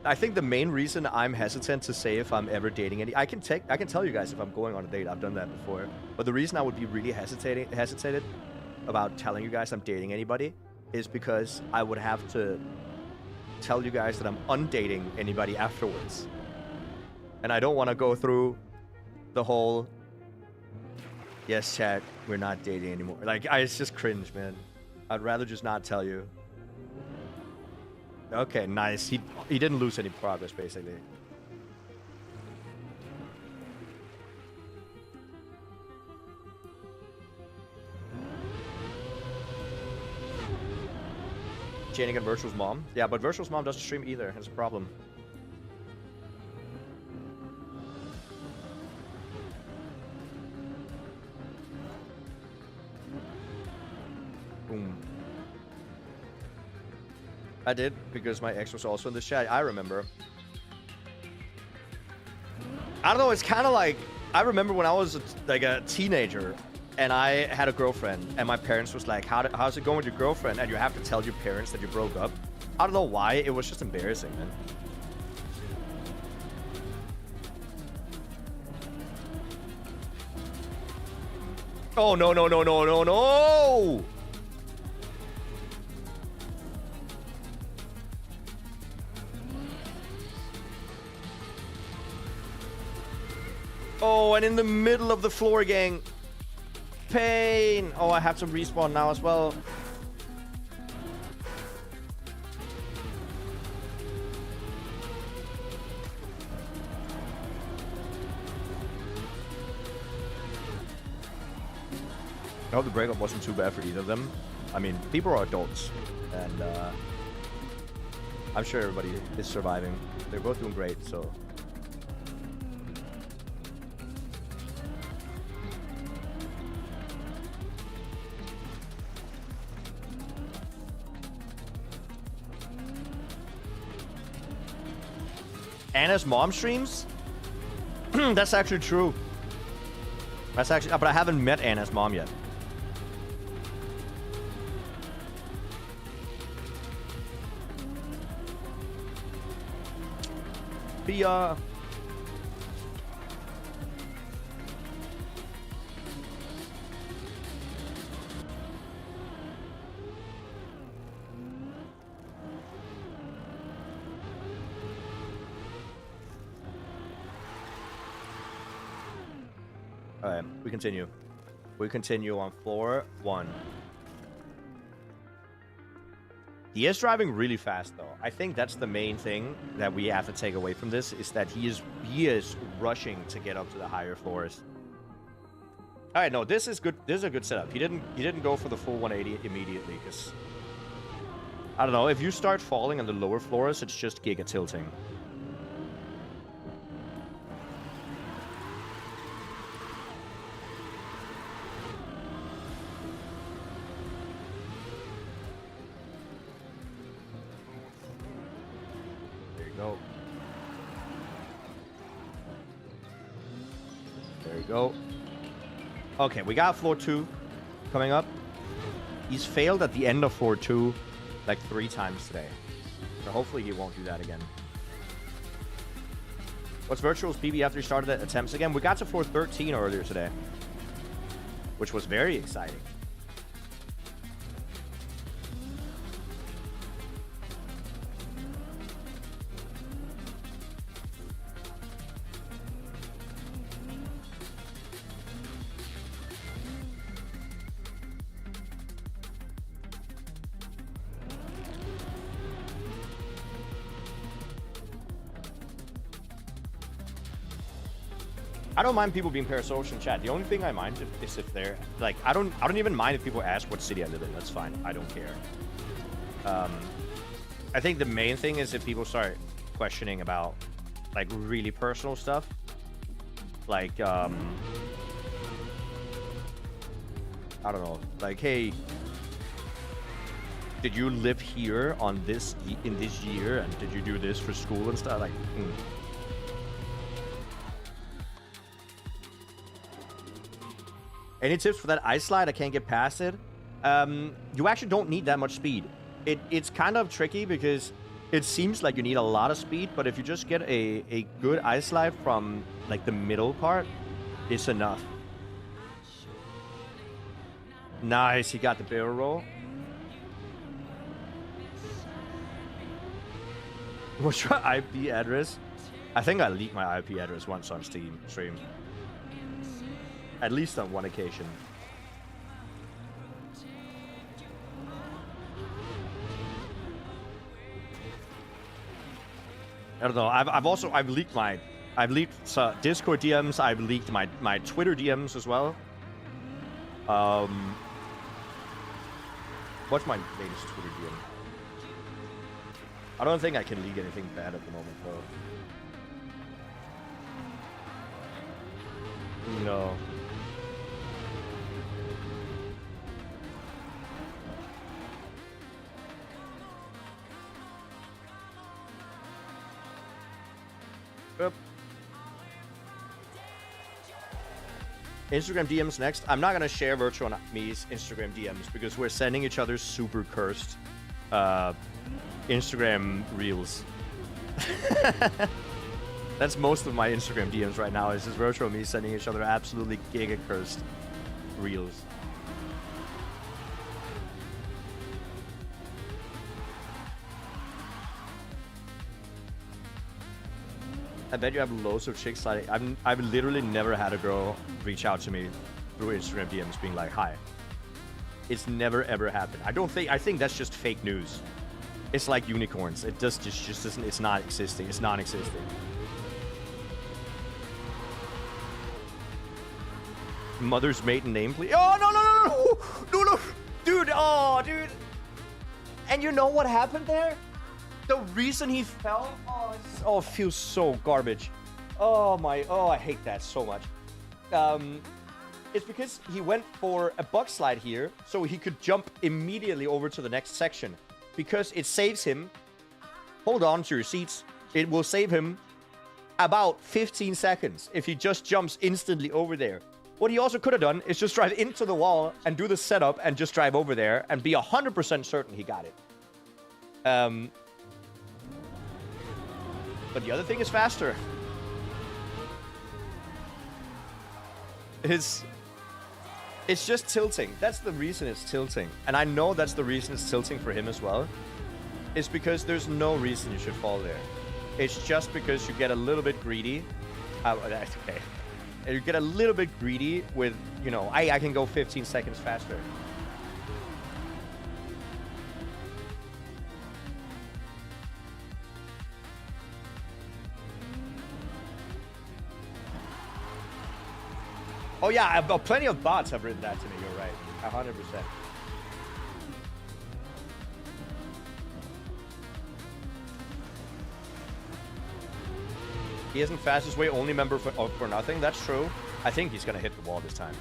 I think the main reason I'm hesitant to say if I'm ever dating I can tell you guys if I'm going on a date. I've done that before. But the reason I would be really hesitated about telling you guys I'm dating anybody is because I would have to tell you guys that I'm undating anybody afterwards. And I don't want to go through the whole yes, chat, we're not dating anymore. Like, it's just cringe, man. I'd rather just not tell you. Okay, nice. He didn't lose any progress, basically. Jnic and Virtual's mom. Yeah, but Virtual's mom doesn't stream either. That's a problem. Boom. I did, because my ex was also in the chat. I remember. I don't know, it's kind of like, I remember when I was like a teenager and I had a girlfriend and my parents was like, how's it going with your girlfriend? And you have to tell your parents that you broke up. I don't know why, it was just embarrassing, man. Oh, no, no, no, no, no, no! Oh, and in the middle of the floor, gang. Pain. Oh, I have to respawn now as well. I hope the breakup wasn't too bad for either of them. I mean, people are adults, and I'm sure everybody is surviving. They're both doing great, so... Anna's mom streams? That's actually true. That's actually, but I haven't met Anna's mom yet. Pia. Alright, we continue. We continue on floor 1. He is driving really fast, though. I think that's the main thing that we have to take away from this, is that he is rushing to get up to the higher floors. Alright, no, this is good. This is a good setup. He didn't go for the full 180 immediately, because I don't know. If you start falling on the lower floors, it's just giga tilting. There you go. There you go. Okay, we got floor 2 coming up. He's failed at the end of floor 2 like 3 times today. So hopefully he won't do that again. What's Virtual's PB after he started the attempts again? We got to floor 13 earlier today, which was very exciting. I don't mind people being parasocial in chat. The only thing I mind is if they're like, I don't even mind if people ask what city I live in. That's fine. I don't care. I think the main thing is if people start questioning about like really personal stuff, like I don't know, like, hey, did you live here on this in this year, and did you do this for school and stuff? Like. Any tips for that ice slide? I can't get past it. You actually don't need that much speed. It's kind of tricky because it seems like you need a lot of speed, but if you just get a good ice slide from like the middle part, it's enough. Nice, he got the barrel roll. What's your IP address? I think I leaked my IP address once on stream. At least on one occasion. I don't know. I've leaked Discord DMs. I've leaked my Twitter DMs as well. What's my latest Twitter DM? I don't think I can leak anything bad at the moment, though. No. Yep. Instagram DMs next. I'm not gonna share Virtual and me's Instagram DMs because we're sending each other super cursed Instagram reels. That's most of my Instagram DMs right now. Is just Virtual and me sending each other absolutely giga cursed reels. I bet you have loads of chicks sliding. I've literally never had a girl reach out to me through Instagram DMs being like, hi. It's never ever happened. I think that's just fake news. It's like unicorns. It just doesn't, it's not existing. It's non-existing. Mother's maiden name, please. Oh, no, dude, oh, dude. And you know what happened there? The reason he fell, it feels so garbage. I hate that so much. It's because he went for a bug slide here, so he could jump immediately over to the next section. Because it saves him, hold on to your seats, it will save him about 15 seconds if he just jumps instantly over there. What he also could have done is just drive into the wall and do the setup and just drive over there and be 100% certain he got it. But the other thing is faster. It's just tilting. That's the reason it's tilting. And I know that's the reason it's tilting for him as well. It's because there's no reason you should fall there. It's just because you get a little bit greedy. That's okay. You get a little bit greedy with, you know, I can go 15 seconds faster. Oh yeah, plenty of bots have written that to me. You're right, 100%. He isn't fastest way only member for nothing. That's true. I think he's gonna hit the wall this time.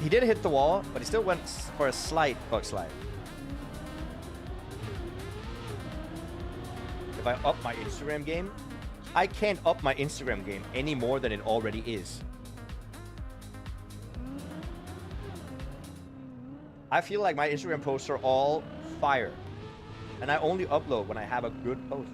He did hit the wall, but he still went for a slight bug slide. If I up my Instagram game, I can't up my Instagram game any more than it already is. I feel like my Instagram posts are all fire. And I only upload when I have a good post.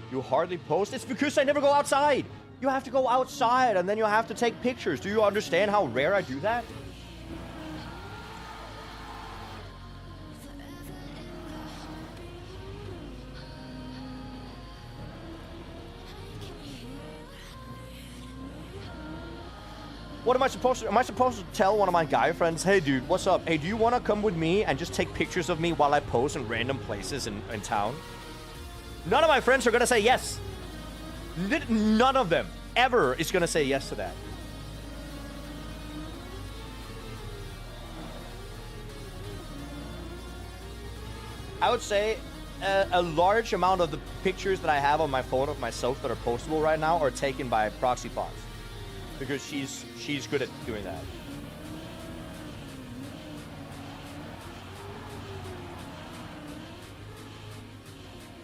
You hardly post? It's because I never go outside. You have to go outside and then you have to take pictures. Do you understand how rare I do that? What am I supposed to? Am I supposed to tell one of my guy friends, hey dude, what's up? Hey, do you want to come with me and just take pictures of me while I post in random places in town? None of my friends are going to say yes. None of them ever is going to say yes to that. I would say a large amount of the pictures that I have on my phone of myself that are postable right now are taken by proxy bots. Because she's good at doing that.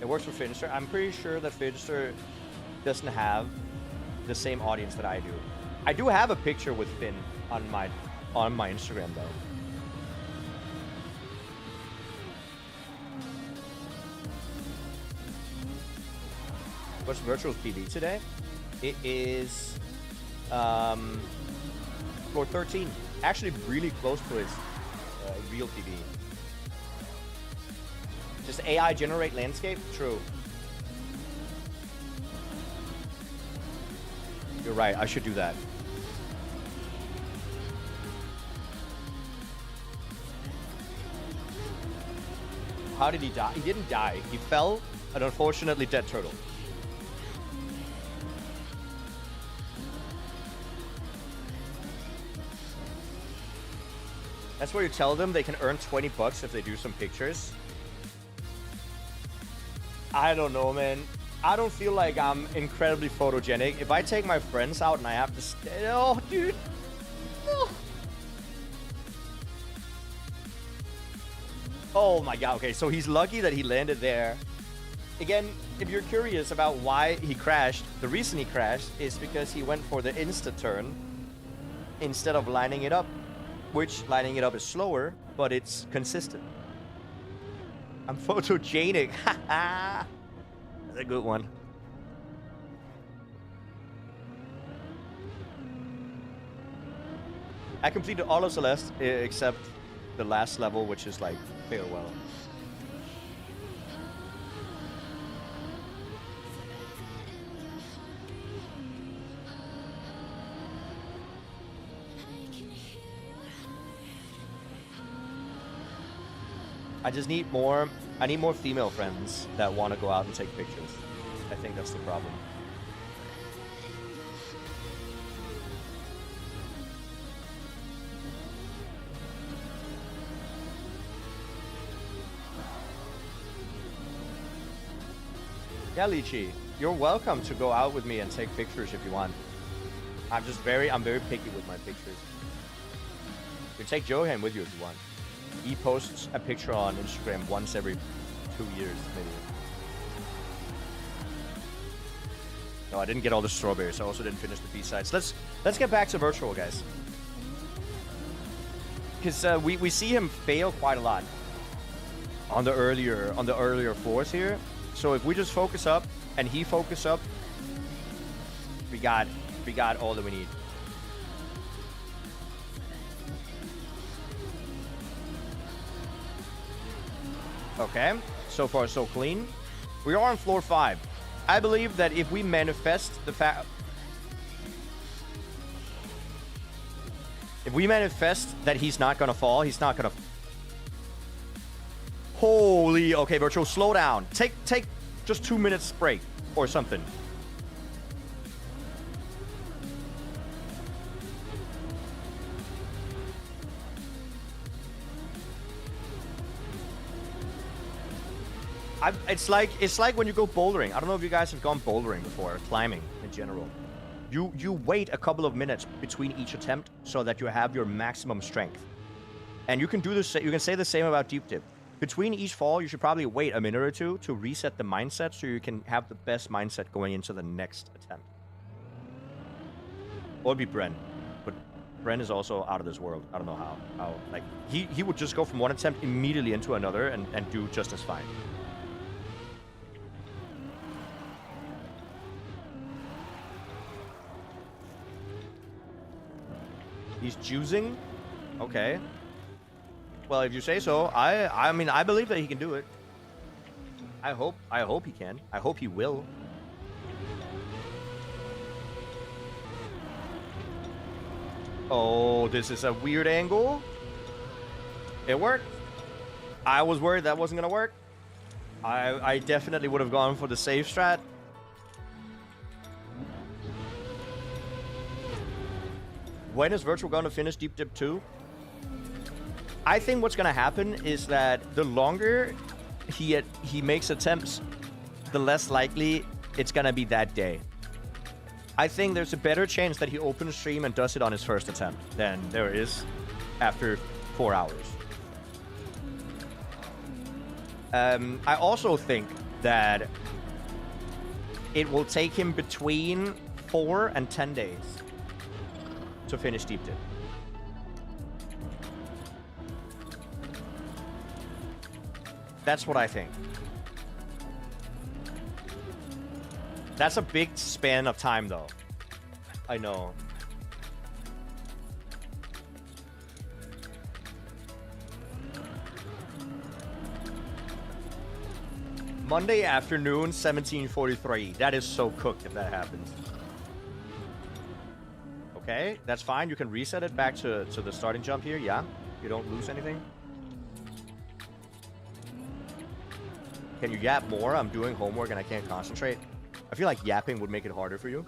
It works for Finster. I'm pretty sure that Finster doesn't have the same audience that I do. I do have a picture with Finn on my Instagram though. What's Virtual's PB today? It is floor 13. Actually really close to his real PB. Just AI generate landscape? True. You're right, I should do that. How did he die? He didn't die. He fell, an unfortunately dead turtle. That's where you tell them they can earn 20 bucks if they do some pictures. I don't know, man. I don't feel like I'm incredibly photogenic. If I take my friends out and I have to stay... Oh, dude. Oh. Oh my god. Okay, so he's lucky that he landed there. Again, if you're curious about why he crashed, the reason he crashed is because he went for the insta-turn instead of lining it up. Which lining it up is slower, but it's consistent. I'm photogenic. That's a good one. I completed all of Celeste except the last level, which is like farewell. I just need more. I need more female friends that want to go out and take pictures. I think that's the problem. Yeah, Lychee, you're welcome to go out with me and take pictures if you want. I'm very picky with my pictures. You can take Johan with you if you want. He posts a picture on Instagram once every 2 years, maybe. No, I didn't get all the strawberries. I also didn't finish the B-sides. Let's get back to virtual, guys. Because we see him fail quite a lot on the earlier floors here. So if we just focus up and he focus up, we got all that we need. Okay, so far so clean. We are on floor 5. I believe that if we manifest the fact... If we manifest that he's not gonna fall, he's not gonna... Holy... Okay, Virtual, slow down. Take just 2 minutes break or something. It's like when you go bouldering. I don't know if you guys have gone bouldering before, climbing in general. You wait a couple of minutes between each attempt so that you have your maximum strength. And you can do this. You can say the same about deep dip. Between each fall, you should probably wait a minute or two to reset the mindset so you can have the best mindset going into the next attempt. Or it'd be Bren. But Bren is also out of this world. I don't know how like, he would just go from one attempt immediately into another and do just as fine. He's juicing? Okay. Well, if you say so, I mean, I believe that he can do it. I hope he can. I hope he will. Oh, this is a weird angle. It worked. I was worried that wasn't gonna work. I definitely would have gone for the safe strat. When is Virtual gonna finish Deep Dip 2? I think what's gonna happen is that the longer he makes attempts, the less likely it's gonna be that day. I think there's a better chance that he opens stream and does it on his first attempt than there is after 4 hours. I also think that it will take him between 4 and 10 days to finish Deep Dip. That's what I think. That's a big span of time, though. I know. Monday afternoon, 17:43. That is so cooked if that happens. Okay, that's fine. You can reset it back to the starting jump here. Yeah, you don't lose anything. Can you yap more? I'm doing homework and I can't concentrate. I feel like yapping would make it harder for you.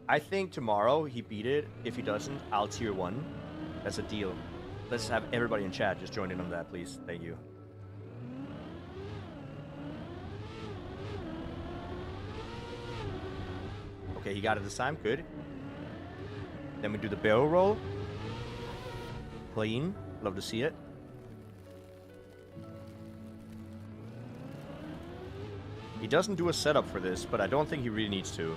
I think tomorrow he beat it. If he doesn't, I'll tier 1. That's a deal. Let's have everybody in chat just join in on that, please. Thank you. Okay, he got it this time. Good. Then we do the barrel roll. Clean. Love to see it. He doesn't do a setup for this, but I don't think he really needs to.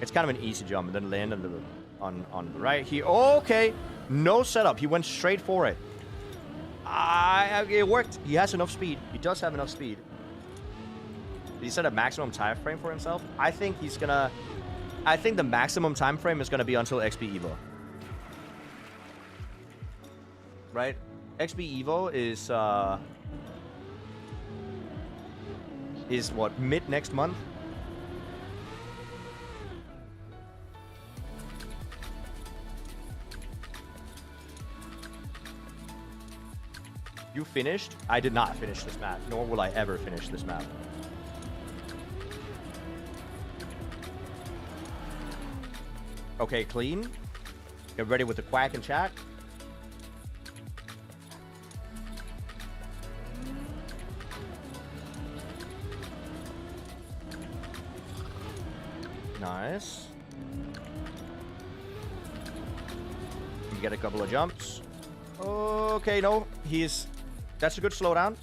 It's kind of an easy jump and then land on the right here. Okay. No setup. He went straight for it. It worked. He has enough speed. He does have enough speed. Did he set a maximum time frame for himself? I think he's gonna... I think the maximum time frame is gonna be until XP Evo. Right? XP Evo is what, mid next month? You finished? I did not finish this map, nor will I ever finish this map. Okay, clean. Get ready with the quack and chat. Nice. You get a couple of jumps. Okay, no, that's a good slowdown.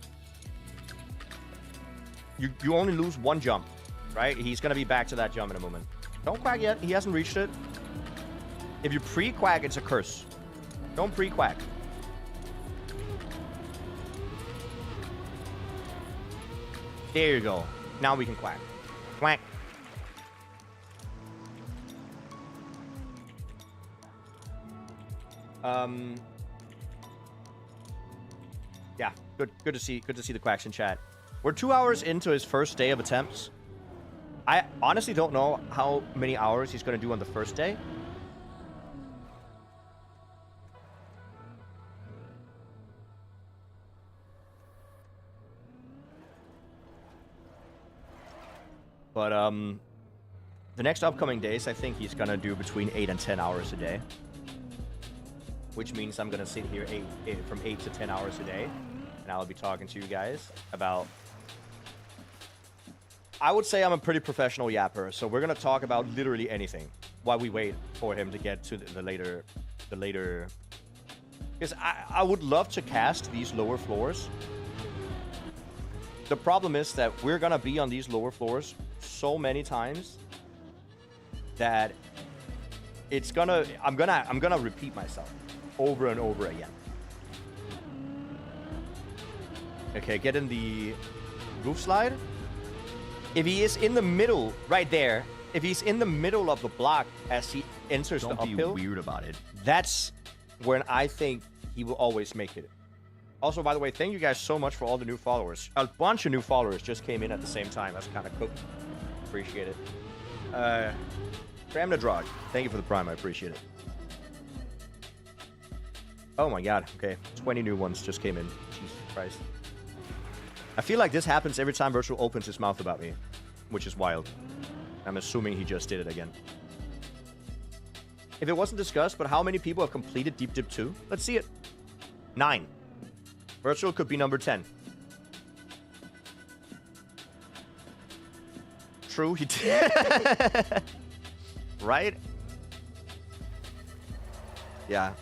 You only lose one jump, right? He's gonna be back to that jump in a moment. Don't quack yet. He hasn't reached it. If you pre-quack, it's a curse. Don't pre-quack. There you go. Now we can quack. Quack. Yeah, good to see the quacks in chat. We're 2 hours into his first day of attempts. I honestly don't know how many hours he's going to do on the first day. But the next upcoming days, I think he's going to do between 8 and 10 hours a day. which means I'm gonna sit here from 8 to 10 hours a day, and I'll be talking to you guys about. I would say I'm a pretty professional yapper, so we're gonna talk about literally anything while we wait for him to get to the later. Because I would love to cast these lower floors. The problem is that we're gonna be on these lower floors so many times that I'm gonna repeat myself over and over again. Okay, get in the roof slide. If he is in the middle, right there, if he's in the middle of the block as he enters the uphill, Don't be weird about it. that's when I think he will always make it. Also, by the way, thank you guys so much for all the new followers. A bunch of new followers just came in at the same time. That's kind of cool. Appreciate it. Drog, thank you for the prime. I appreciate it. Oh my god. Okay, 20 new ones just came in. Jesus Christ. I feel like this happens every time Virtual opens his mouth about me, which is wild. I'm assuming he just did it again. If it wasn't discussed, but how many people have completed Deep Dip 2? Let's see it. 9. Virtual could be number 10. True, he did. Right? Yeah.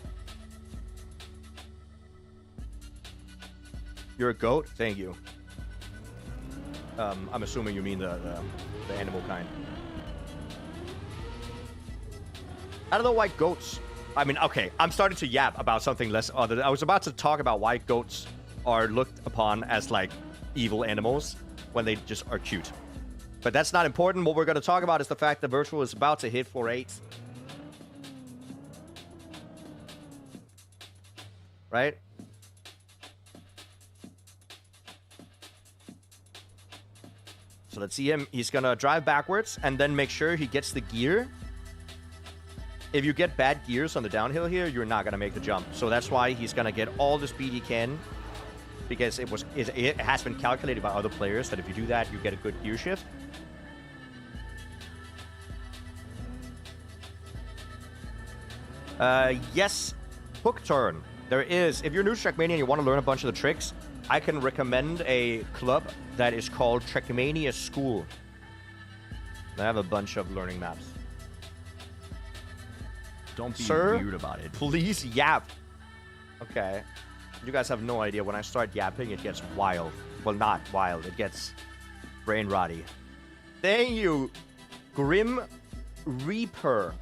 You're a goat? Thank you. I'm assuming you mean the animal kind. I don't know why goats... I mean, okay, I'm starting to yap about something less other. I was about to talk about why goats are looked upon as, like, evil animals when they just are cute. But that's not important. What we're going to talk about is the fact that Virtual is about to hit floor 8. Right? So let's see him. He's going to drive backwards and then make sure he gets the gear. If you get bad gears on the downhill here, you're not going to make the jump. So that's why he's going to get all the speed he can. Because it has been calculated by other players that if you do that, you get a good gear shift. Yes, hook turn. There is. If you're new to Trackmania and you want to learn a bunch of the tricks, I can recommend a club that is called Trackmania School. They have a bunch of learning maps. Don't be Sir, weird about it. Please yap. Okay. You guys have no idea. When I start yapping, it gets wild. Well, not wild. It gets brain rotty. Thank you, Grim Reaper.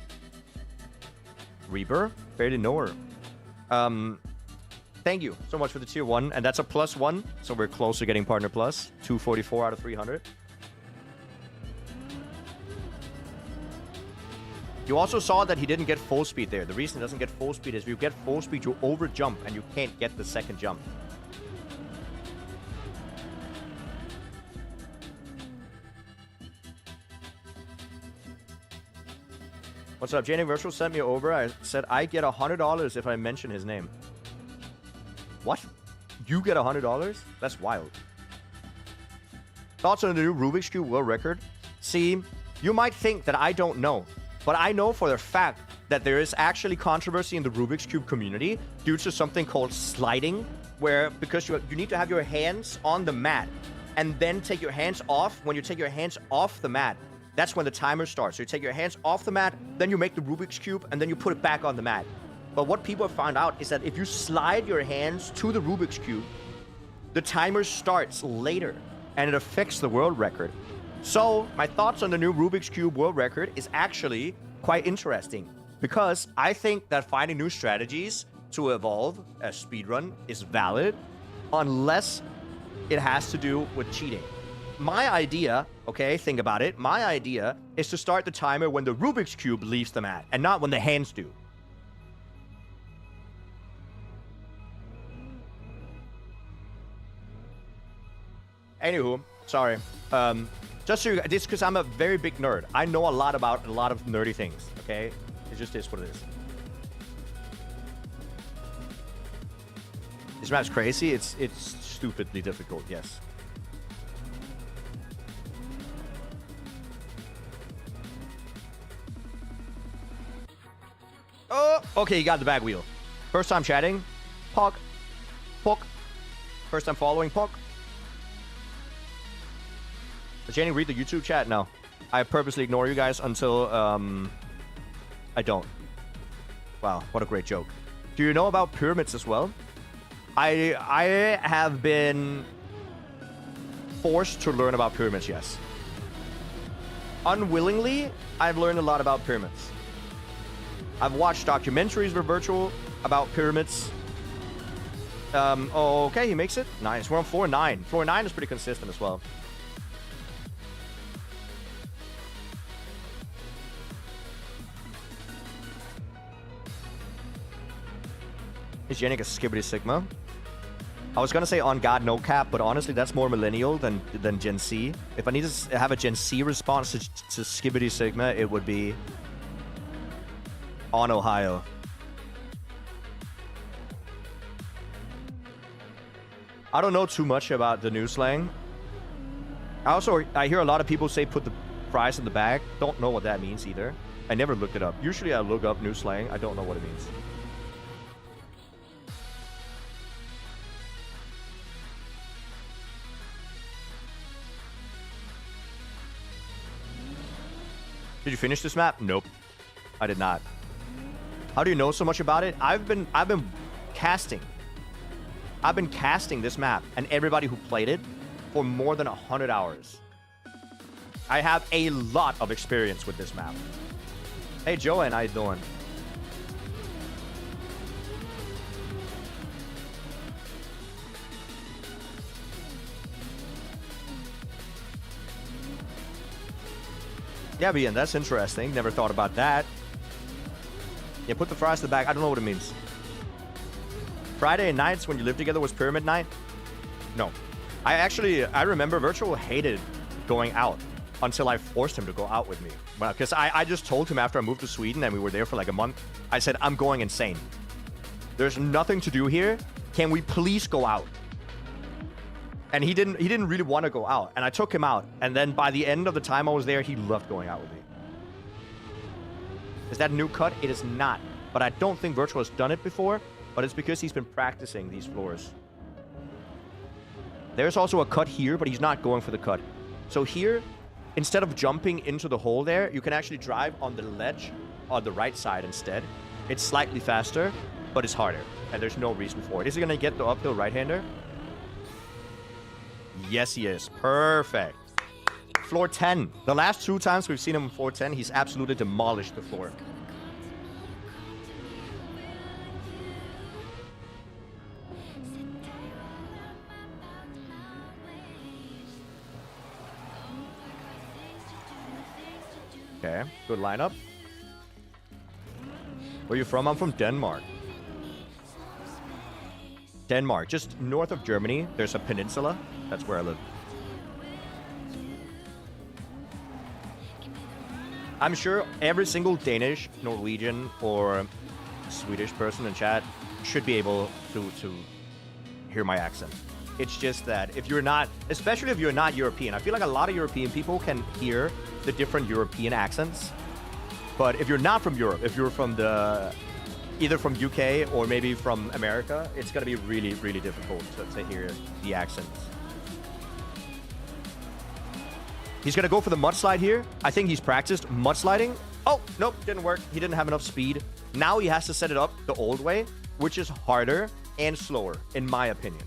Reaper? Barely know her. Thank you so much for the tier 1. And that's a +1. So we're close to getting Partner Plus. 244 out of 300. You also saw that he didn't get full speed there. The reason he doesn't get full speed is if you get full speed, you over jump and you can't get the second jump. What's up? Jnic Virtual sent me over. I said I get $100 if I mention his name. What? You get $100? That's wild. Thoughts on the new Rubik's Cube world record? See, you might think that I don't know. But I know for the fact that there is actually controversy in the Rubik's Cube community due to something called sliding, where because you need to have your hands on the mat and then take your hands off. When you take your hands off the mat, that's when the timer starts. So you take your hands off the mat, then you make the Rubik's Cube, and then you put it back on the mat. But what people have found out is that if you slide your hands to the Rubik's Cube, the timer starts later, and it affects the world record. So, my thoughts on the new Rubik's Cube world record is actually quite interesting, because I think that finding new strategies to evolve a speedrun is valid, unless it has to do with cheating. My idea, okay, think about it, my idea is to start the timer when the Rubik's Cube leaves the mat, and not when the hands do. Anywho, sorry. Just so you guys, this because I'm a very big nerd. I know a lot about a lot of nerdy things, okay? It just is what it is. This map's crazy. It's stupidly difficult, yes. Oh, okay, you got the back wheel. First time chatting. Pog. Pog. First time following. Pog. Does Jnic read the YouTube chat? No. I purposely ignore you guys until I don't. Wow, what a great joke. Do you know about pyramids as well? I have been forced to learn about pyramids, yes. Unwillingly, I've learned a lot about pyramids. I've watched documentaries with Virtual about pyramids. Okay, he makes it. Nice. We're on floor 9. Floor 9 is pretty consistent as well. Is Jnic a Skibbity Sigma? I was gonna say on God no cap, but honestly that's more millennial than Gen Z. If I need to have a Gen Z response to Skibbity Sigma, it would be on Ohio. I don't know too much about the new slang. I hear a lot of people say put the fries in the bag. Don't know what that means either. I never looked it up. Usually I look up new slang. I don't know what it means. Did you finish this map? Nope. I did not. How do you know so much about it? I've been casting. I've been casting this map and everybody who played it for more than 100 hours. I have a lot of experience with this map. Hey Joanne, how you doing? Yeah, Ian, that's interesting. Never thought about that. Yeah, put the fries in the bag. I don't know what it means. Friday nights when you lived together was pyramid night? No. I remember Virtual hated going out until I forced him to go out with me. Because I just told him after I moved to Sweden and we were there for like a month, I said, I'm going insane. There's nothing to do here. Can we please go out? And he didn't really want to go out. And I took him out. And then by the end of the time I was there, he loved going out with me. Is that a new cut? It is not. But I don't think Virtual has done it before. But it's because he's been practicing these floors. There's also a cut here, but he's not going for the cut. So here, instead of jumping into the hole there, you can actually drive on the ledge on the right side instead. It's slightly faster, but it's harder. And there's no reason for it. Is he going to get the uphill right-hander? Yes, he is. Perfect. Floor 10. The last 2 times we've seen him on floor 10, he's absolutely demolished the floor. Okay, good lineup. Where are you from? I'm from Denmark. Denmark, just north of Germany, there's a peninsula. That's where I live. I'm sure every single Danish, Norwegian, or Swedish person in chat should be able to hear my accent. It's just that if you're not, especially if you're not European, I feel like a lot of European people can hear the different European accents. But if you're not from Europe, if you're from either from UK or maybe from America, it's going to be really, really difficult to hear the accents. He's going to go for the mudslide here. I think he's practiced mudsliding. Oh, nope, didn't work. He didn't have enough speed. Now he has to set it up the old way, which is harder and slower, in my opinion.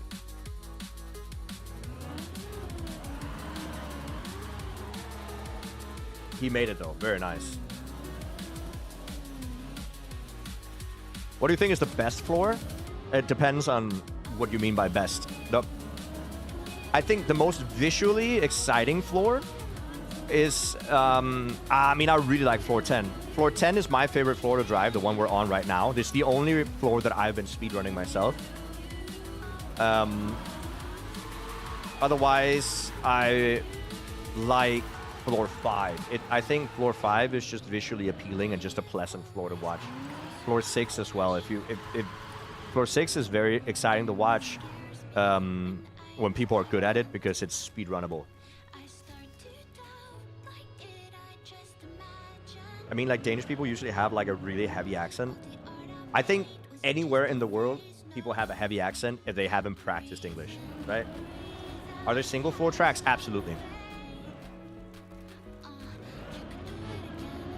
He made it though. Very nice. What do you think is the best floor? It depends on what you mean by best. I think the most visually exciting floor is, I really like floor 10. Floor 10 is my favorite floor to drive, the one we're on right now. This is the only floor that I've been speedrunning myself. Otherwise, I like floor 5. I think floor 5 is just visually appealing and just a pleasant floor to watch. Floor 6 as well. Floor 6 is very exciting to watch when people are good at it because it's speedrunnable. I mean, like, Danish people usually have like a really heavy accent. I think anywhere in the world, people have a heavy accent if they haven't practiced English, right? Are there single floor tracks? Absolutely.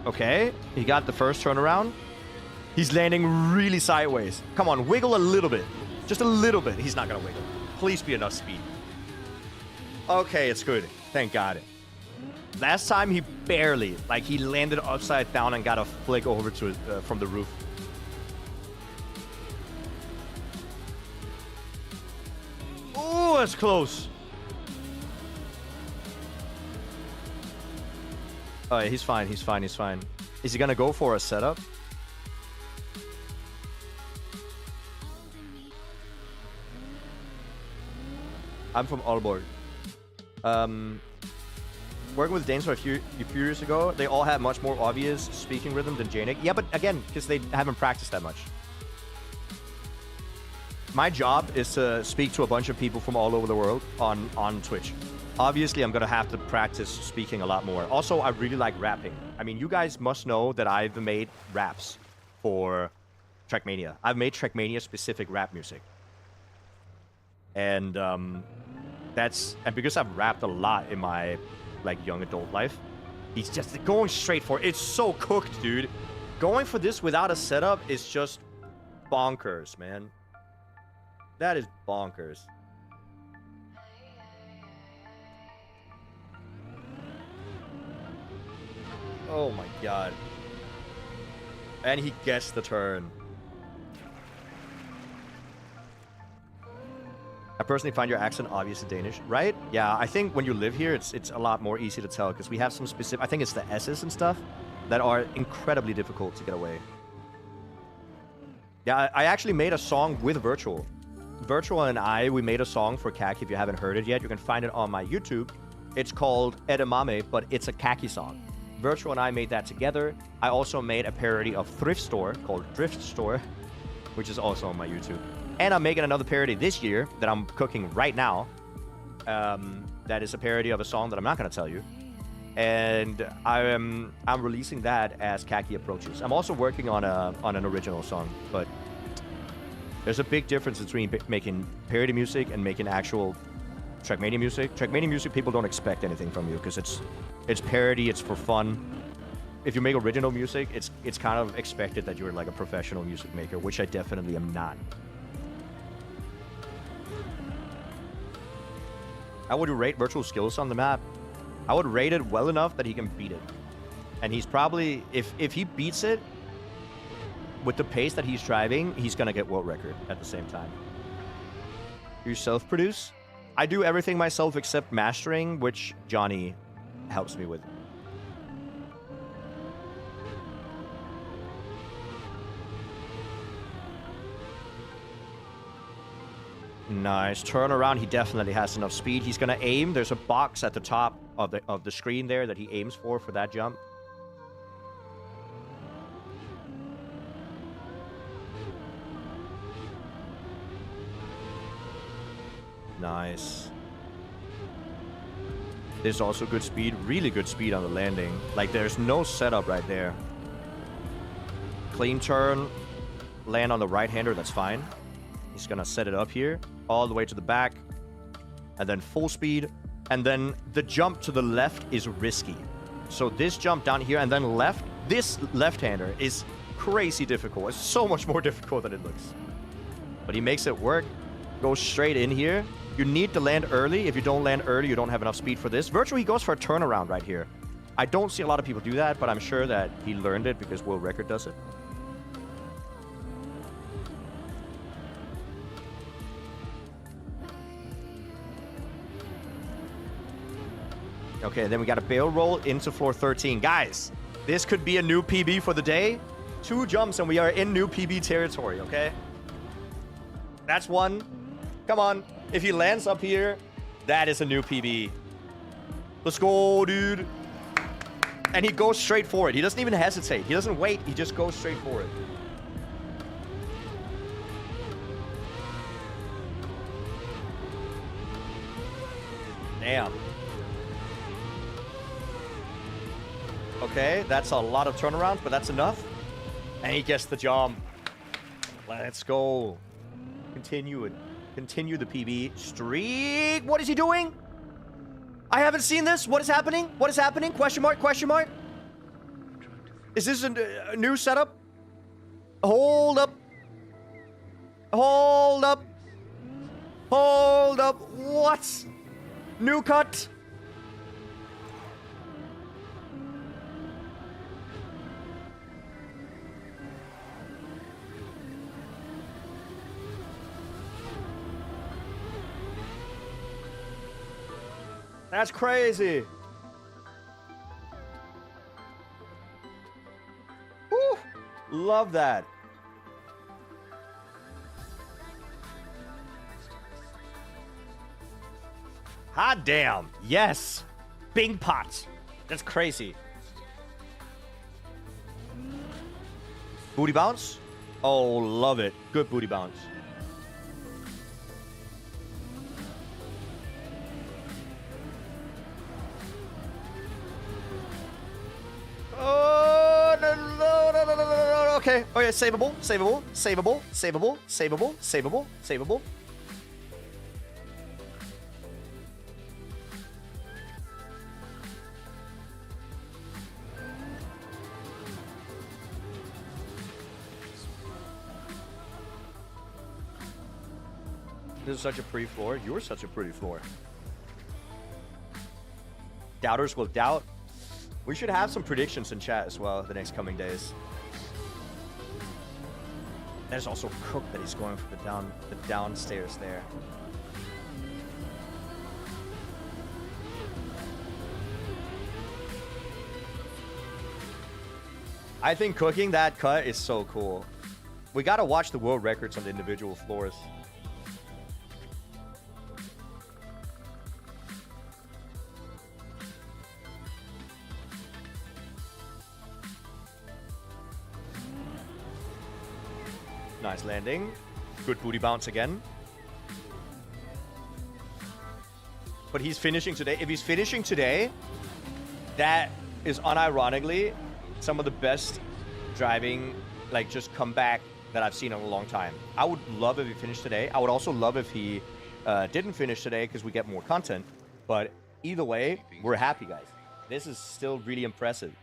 Okay, he got the first turnaround. He's landing really sideways. Come on, wiggle a little bit. Just a little bit. He's not gonna wiggle. Please be enough speed. Okay, it's good. Thank God. Last time he barely, like he landed upside down and got a flick over to from the roof. Oh, that's close. Oh, yeah, he's fine. He's fine. He's fine. Is he gonna go for a setup? I'm from Aalborg. Working with Danes for a few years ago, they all had much more obvious speaking rhythm than Jnic. Yeah, but again, because they haven't practiced that much. My job is to speak to a bunch of people from all over the world on Twitch. Obviously, I'm gonna have to practice speaking a lot more. Also, I really like rapping. I mean, you guys must know that I've made raps for Trackmania. I've made Trackmania-specific rap music. And and because I've rapped a lot in my like young adult life, he's just going straight for it. It's so cooked, dude. Going for this without a setup is just bonkers, man. That is bonkers. Oh my god. And he gets the turn. I personally find your accent obviously Danish, right? Yeah, I think when you live here, it's a lot more easy to tell because we have some specific, I think it's the S's and stuff that are incredibly difficult to get away. Yeah, I actually made a song with Virtual. Virtual and we made a song for Kaki. If you haven't heard it yet, you can find it on my YouTube. It's called Edamame, but it's a Kaki song. Virtual and I made that together. I also made a parody of Thrift Store called Thrift Store, which is also on my YouTube. And I'm making another parody this year that I'm cooking right now. That is a parody of a song that I'm not going to tell you. And I'm releasing that as Kaki approaches. I'm also working on an original song, but there's a big difference between making parody music and making actual Trackmania music. Trackmania music, people don't expect anything from you because it's parody, it's for fun. If you make original music, it's kind of expected that you're like a professional music maker, which I definitely am not. How would you rate Virtual skills on the map? I would rate it well enough that he can beat it. And he's probably, if he beats it with the pace that he's driving, he's gonna get world record at the same time. You self-produce? I do everything myself except mastering, which Johnny helps me with. Nice turnaround. He definitely has enough speed. He's gonna aim. There's a box at the top of the screen there that he aims for that jump. Nice. There's also good speed, really good speed on the landing. Like there's no setup right there. Clean turn, land on the right-hander, that's fine. He's gonna set it up here, all the way to the back, and then full speed, and then the jump to the left is risky. So this jump down here and then left, this left-hander is crazy difficult. It's so much more difficult than it looks. But he makes it work, goes straight in here. You need to land early. If you don't land early, you don't have enough speed for this. Virtually, he goes for a turnaround right here. I don't see a lot of people do that, but I'm sure that he learned it because world record does it. Okay, then we got a bail roll into floor 13. Guys, this could be a new PB for the day. 2 jumps and we are in new PB territory, okay? That's one. Come on. If he lands up here, that is a new PB. Let's go, dude. And he goes straight for it. He doesn't even hesitate. He doesn't wait. He just goes straight for it. Damn. Okay, that's a lot of turnarounds, but that's enough. And he gets the jump. Let's go. Continue it. Continue the PB streak. What is he doing? I haven't seen this. What is happening? What is happening? Question mark, question mark. Is this a new setup? Hold up. Hold up. Hold up. What? New cut. That's crazy. Woo. Love that. Hot damn. Yes. Bing pots. That's crazy. Booty bounce. Oh, love it. Good booty bounce. Oh, no. Okay. Oh, yeah. Savable. Savable. Savable. Savable. Savable. Savable. Savable. This is such a pretty floor. You're such a pretty floor. Doubters will doubt. We should have some predictions in chat as well the next coming days. There's also Cook that he's going for the downstairs there. I think cooking that cut is so cool. We gotta watch the world records on the individual floors. Nice landing. Good booty bounce again. But he's finishing today. If he's finishing today, that is unironically some of the best driving, like, just comeback that I've seen in a long time. I would love if he finished today. I would also love if he didn't finish today because we get more content. But either way, we're happy, guys. This is still really impressive.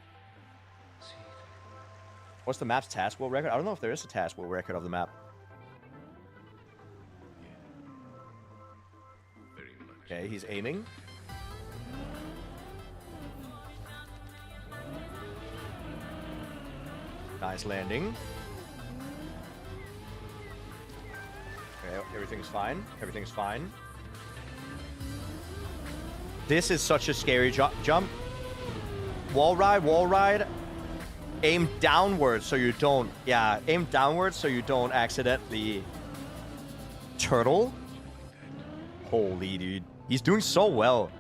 What's the map's task world record? I don't know if there is a task world record of the map. Okay, he's aiming. Nice landing. Okay, everything's fine. Everything's fine. This is such a scary jump. Wall ride. Aim downwards so you don't, aim downwards so you don't accidentally turtle. Holy dude. He's doing so well.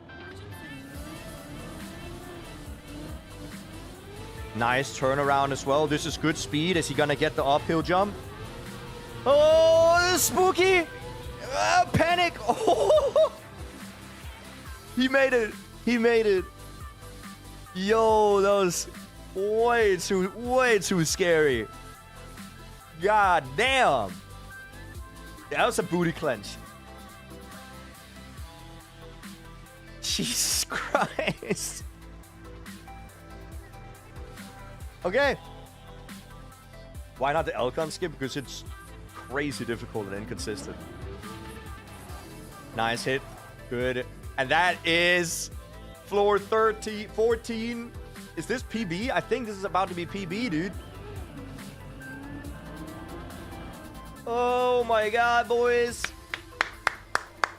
Nice turnaround as well. This is good speed. Is he gonna get the uphill jump? Oh, this is spooky. Panic. Oh. He made it. He made it. Yo, that was way too scary. God damn. That was a booty clench. Jesus Christ. Okay. Why not the Elcon skip? Because it's crazy difficult and inconsistent. Nice hit. Good. And that is floor 14. Is this PB? I think this is about to be PB, dude. Oh my god, boys.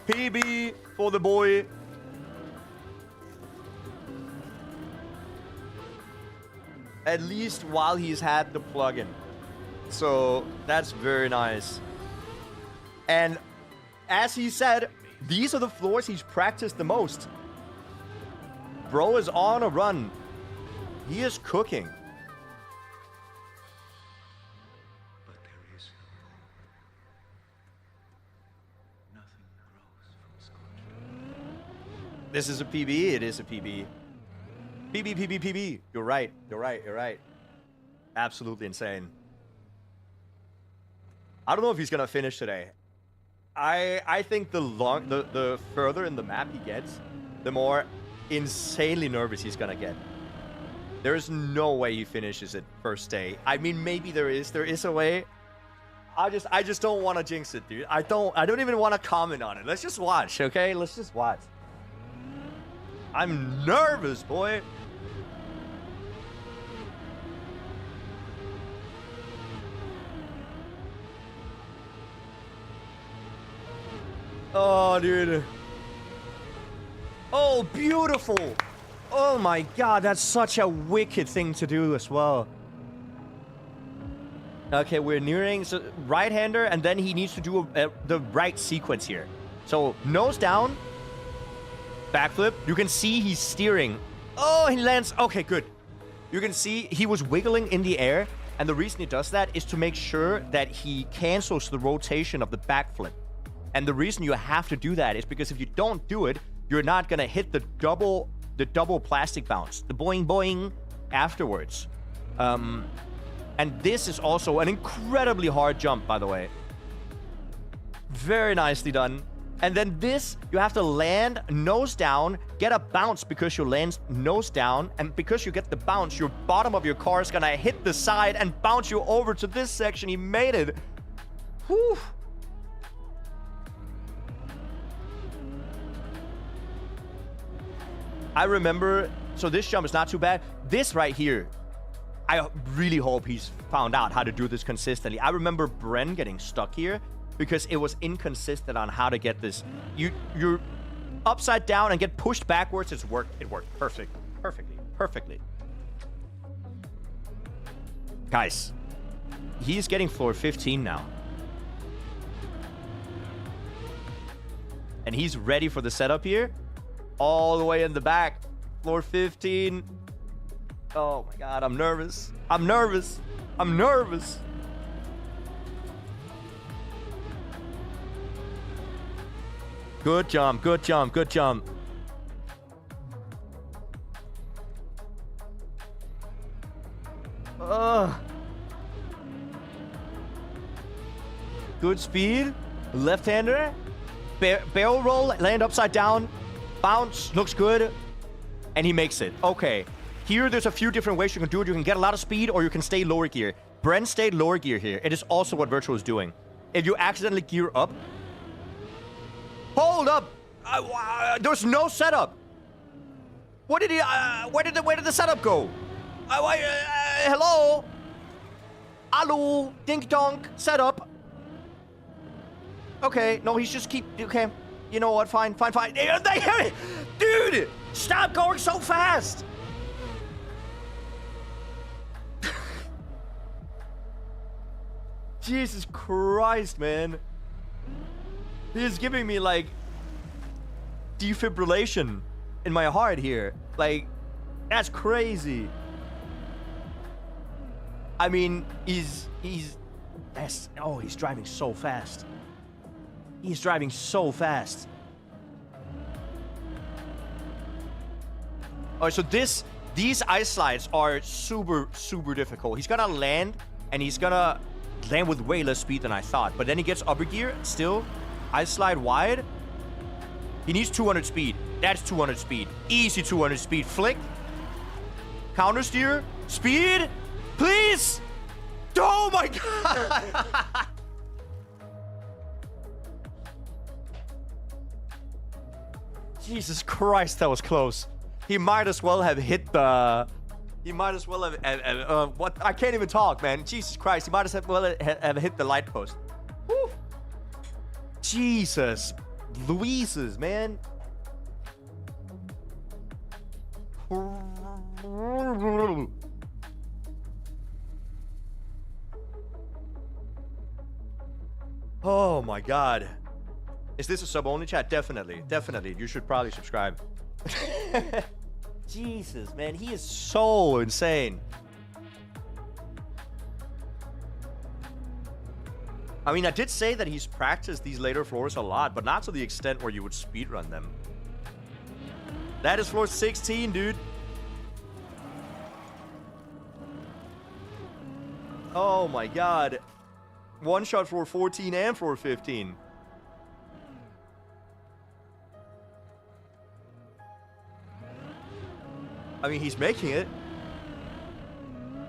PB for the boy. At least while he's had the plugin. So that's very nice. And as he said, these are the floors he's practiced the most. Bro is on a run. He is cooking. But there is no hope. Nothing grows from scorched. This is a PB. It is a PB. PB. You're right. You're right. Absolutely insane. I don't know if he's gonna finish today. I think the further in the map he gets, the more insanely nervous he's gonna get. There is no way he finishes it first day. I mean, maybe there is a way. I just don't want to jinx it, dude. I don't even want to comment on it. Let's just watch, okay? Let's just watch. I'm nervous, boy. Oh, dude. Oh, beautiful. Oh my god, that's such a wicked thing to do as well. Okay, we're nearing right-hander, and then he needs to do the right sequence here. So, nose down, backflip. You can see he's steering. Oh, he lands. Okay, good. You can see he was wiggling in the air, and the reason he does that is to make sure that he cancels the rotation of the backflip. And the reason you have to do that is because if you don't do it, you're not gonna hit the double plastic bounce, the boing boing afterwards. And this is also an incredibly hard jump, by the way. Very nicely done. And then this, you have to land nose down, get a bounce because you land nose down, and because you get the bounce, your bottom of your car is gonna hit the side and bounce you over to this section. He made it. Whew. I remember, so this jump is not too bad. This right here, I really hope he's found out how to do this consistently. I remember Bren getting stuck here because it was inconsistent on how to get this. You're upside down and get pushed backwards. It worked perfectly. Guys, he's getting floor 15 now. And he's ready for the setup here. All the way in the back. Floor 15. Oh my god, I'm nervous. I'm nervous. Good jump. Good speed. Left-hander. Barrel roll, land upside down. Bounce, looks good. And he makes it. Okay. Here, there's a few different ways you can do it. You can get a lot of speed, or you can stay lower gear. Bren stayed lower gear here. It is also what Virtual is doing. If you accidentally gear up... Hold up! There's no setup! What did he... where did the setup go? Hello? Hello? Dink donk. Setup. Okay. No, he's just keep... Okay. You know what? Fine. Dude! Stop going so fast! Jesus Christ, man. He's giving me, like, defibrillation in my heart here. Like, that's crazy. I mean, he's driving so fast. He's driving so fast. Oh, so these ice slides are super, super difficult. He's gonna land, and he's gonna land with way less speed than I thought. But then he gets upper gear, still. Ice slide wide. He needs 200 speed. That's 200 speed. Easy 200 speed. Flick. Counter steer. Speed. Please. Oh my god. Jesus Christ, that was close. He might as well have hit the... He might as well have... what? I can't even talk, man. Jesus Christ. He might as well have hit the light post. Whew. Jesus. Louises, man. Oh my god. Is this a sub-only chat? Definitely. Definitely. You should probably subscribe. Jesus, man. He is so insane. I mean, I did say that he's practiced these later floors a lot, but not to the extent where you would speedrun them. That is floor 16, dude. Oh my god. One shot floor 14 and floor 15. I mean, he's making it.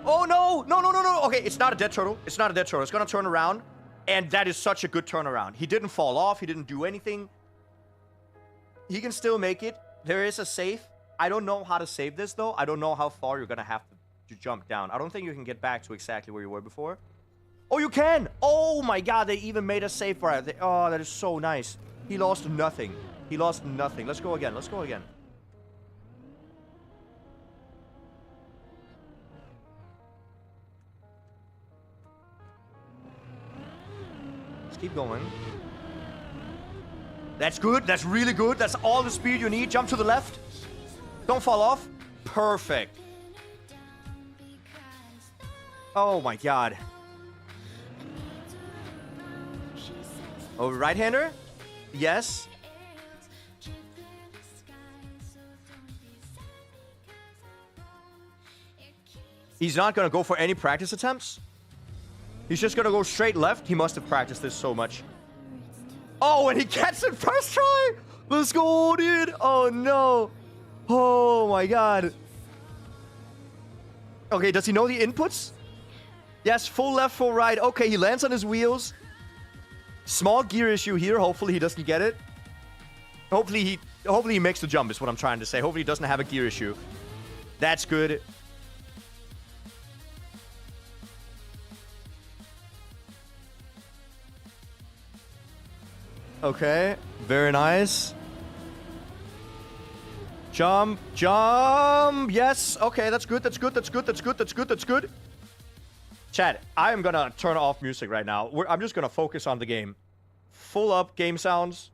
Oh, no! No, no, no, no! Okay, it's not a dead turtle. It's not a dead turtle. It's gonna turn around. And that is such a good turnaround. He didn't fall off. He didn't do anything. He can still make it. There is a safe. I don't know how to save this, though. I don't know how far you're gonna have to jump down. I don't think you can get back to exactly where you were before. Oh, you can! Oh, my God. They even made a save for it. Oh, that is so nice. He lost nothing. He lost nothing. Let's go again. Let's go again. Keep going. That's good. That's really good. That's all the speed you need. Jump to the left. Don't fall off. Perfect. Oh my God. Oh, right-hander? Yes. He's not going to go for any practice attempts. He's just gonna go straight left. He must have practiced this so much. Oh, and he gets it first try! Let's go, dude! Oh, no. Oh, my God. Okay, does he know the inputs? Yes, full left, full right. Okay, he lands on his wheels. Small gear issue here. Hopefully he doesn't get it. Hopefully he makes the jump is what I'm trying to say. Hopefully he doesn't have a gear issue. That's good. Okay, very nice. Jump, jump. Yes, okay, that's good, that's good, that's good, that's good, that's good, that's good. Chat, I am gonna turn off music right now. I'm just gonna focus on the game. Full up game sounds.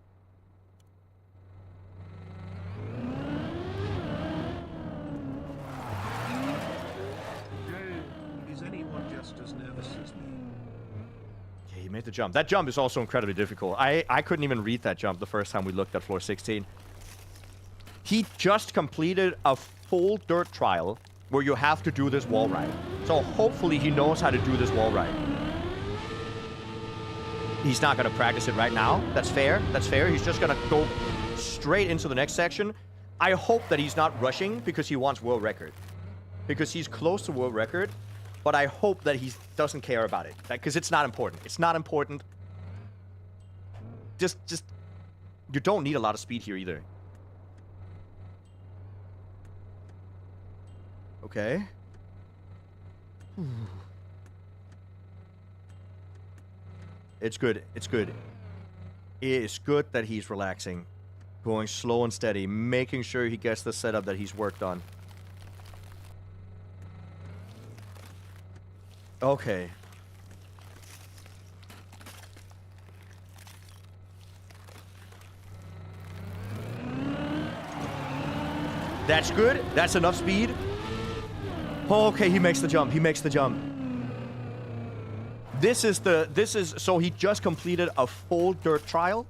Is anyone just as nervous as me? Okay, he made the jump. That jump is also incredibly difficult. I couldn't even read that jump the first time we looked at floor 16. He just completed a full dirt trial where you have to do this wall ride. So hopefully he knows how to do this wall ride. He's not going to practice it right now. That's fair. That's fair. He's just going to go straight into the next section. I hope that he's not rushing because he wants world record. Because he's close to world record. But I hope that he doesn't care about it. Because it's not important. It's not important. Just... You don't need a lot of speed here either. Okay. It's good. It's good. It's good that he's relaxing. Going slow and steady. Making sure he gets the setup that he's worked on. Okay. That's good. That's enough speed. Okay, he makes the jump. He makes the jump. So he just completed a full dirt trial,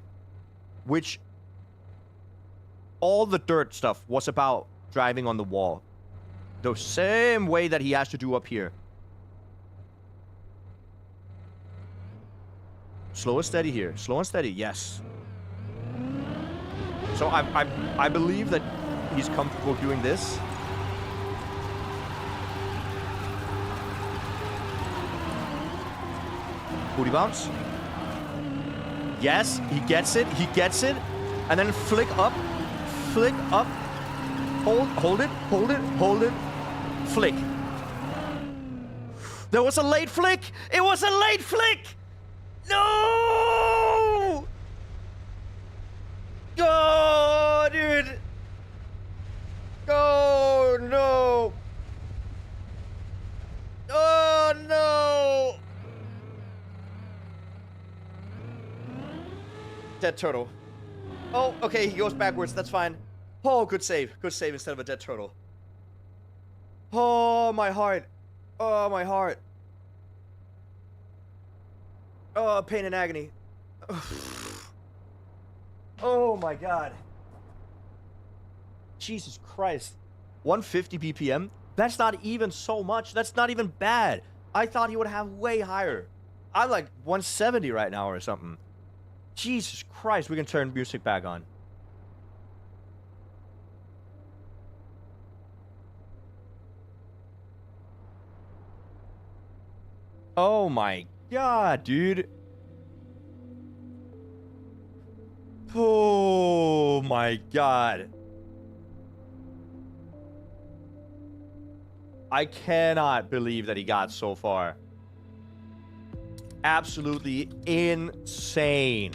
which all the dirt stuff was about driving on the wall. The same way that he has to do up here. Slow and steady here. Slow and steady, yes. So I believe that he's comfortable doing this. Booty bounce. Yes, he gets it. He gets it. And then flick up. Flick up. Hold it. Hold it. Hold it. Flick. There was a late flick. It was a late flick. No! Oh, dude. Oh, no. Oh, no. Dead turtle. Oh, okay, he goes backwards. That's fine. Oh, good save. Good save instead of a dead turtle. Oh, my heart. Oh, my heart. Oh, pain and agony. Oh, my God. Jesus Christ. 150 BPM? That's not even so much. That's not even bad. I thought he would have way higher. I'm like 170 right now or something. Jesus Christ, we can turn music back on. Oh my god, dude. Oh my god. I cannot believe that he got so far. Absolutely insane.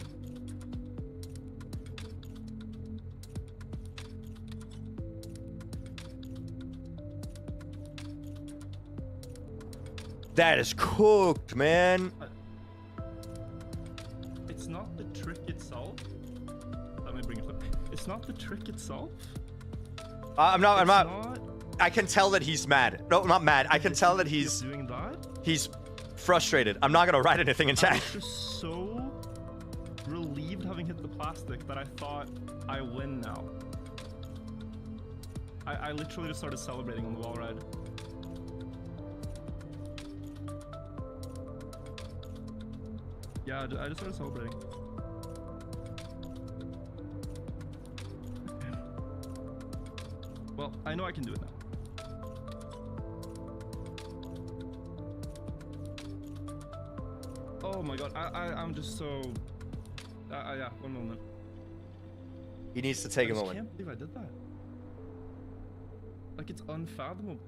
That is cooked, man. It's not the trick itself. Let me bring it up. It's not the trick itself. I'm not. It's not I can tell that he's mad. No, not mad. I can tell that he's doing that. He's frustrated. I'm not gonna write anything in chat. I was just so relieved having hit the plastic that I thought I win now. I literally just started celebrating on the wall ride. Yeah, I just started celebrating. Well, I know I can do it now. Oh my god, I'm just so... yeah, one moment. He needs to take a I moment. can't believe I did that. Like, it's unfathomable.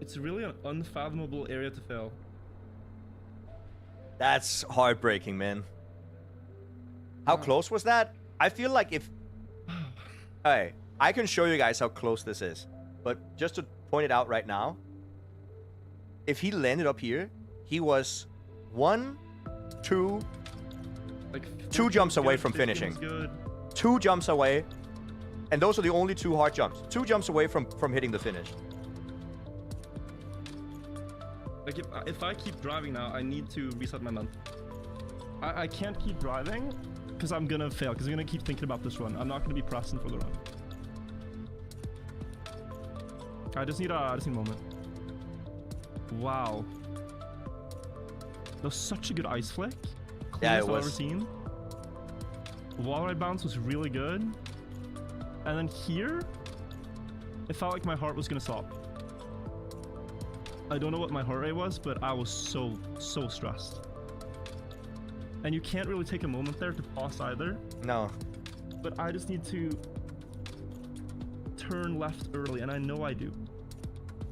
It's really an unfathomable area to fail. That's heartbreaking, man. How close was that? I feel like if... Hey, I can show you guys how close this is. But just to point it out right now, if he landed up here, he was 1, 2, Like, 2 jumps away good, from 15 finishing. was good. 2 jumps away. And those are the only 2 hard jumps. 2 jumps away from hitting the finish. Like, if I keep driving now, I need to reset my month. I can't keep driving because I'm gonna fail, because I'm gonna keep thinking about this run. I'm not gonna be pressing for the run. I just need a moment. Wow. That was such a good ice flick. Yeah, it Cleanest I've ever was. seen. Wall ride bounce was really good. And then here, it felt like my heart was gonna stop. I don't know what my heart rate was, but I was so stressed. And you can't really take a moment there to pause either. No. But I just need to turn left early, and I know I do.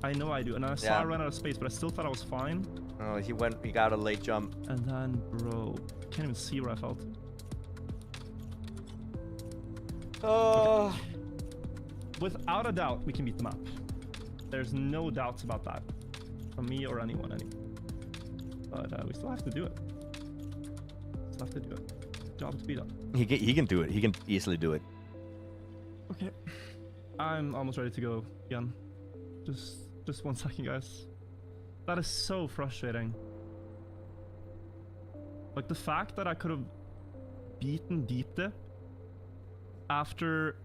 I know I do. And I saw Yeah. I ran out of space, but I still thought I was fine. Oh, he got a late jump. And then, bro, can't even see where I felt. Oh. Without a doubt, we can beat the map. There's no doubts about that. From me or anyone, But we still have to do it. Still have to do it. Job to be done. He can do it. He can easily do it. Okay. I'm almost ready to go again. Just 1 second, guys. That is so frustrating. Like, the fact that I could have beaten Deep Dip after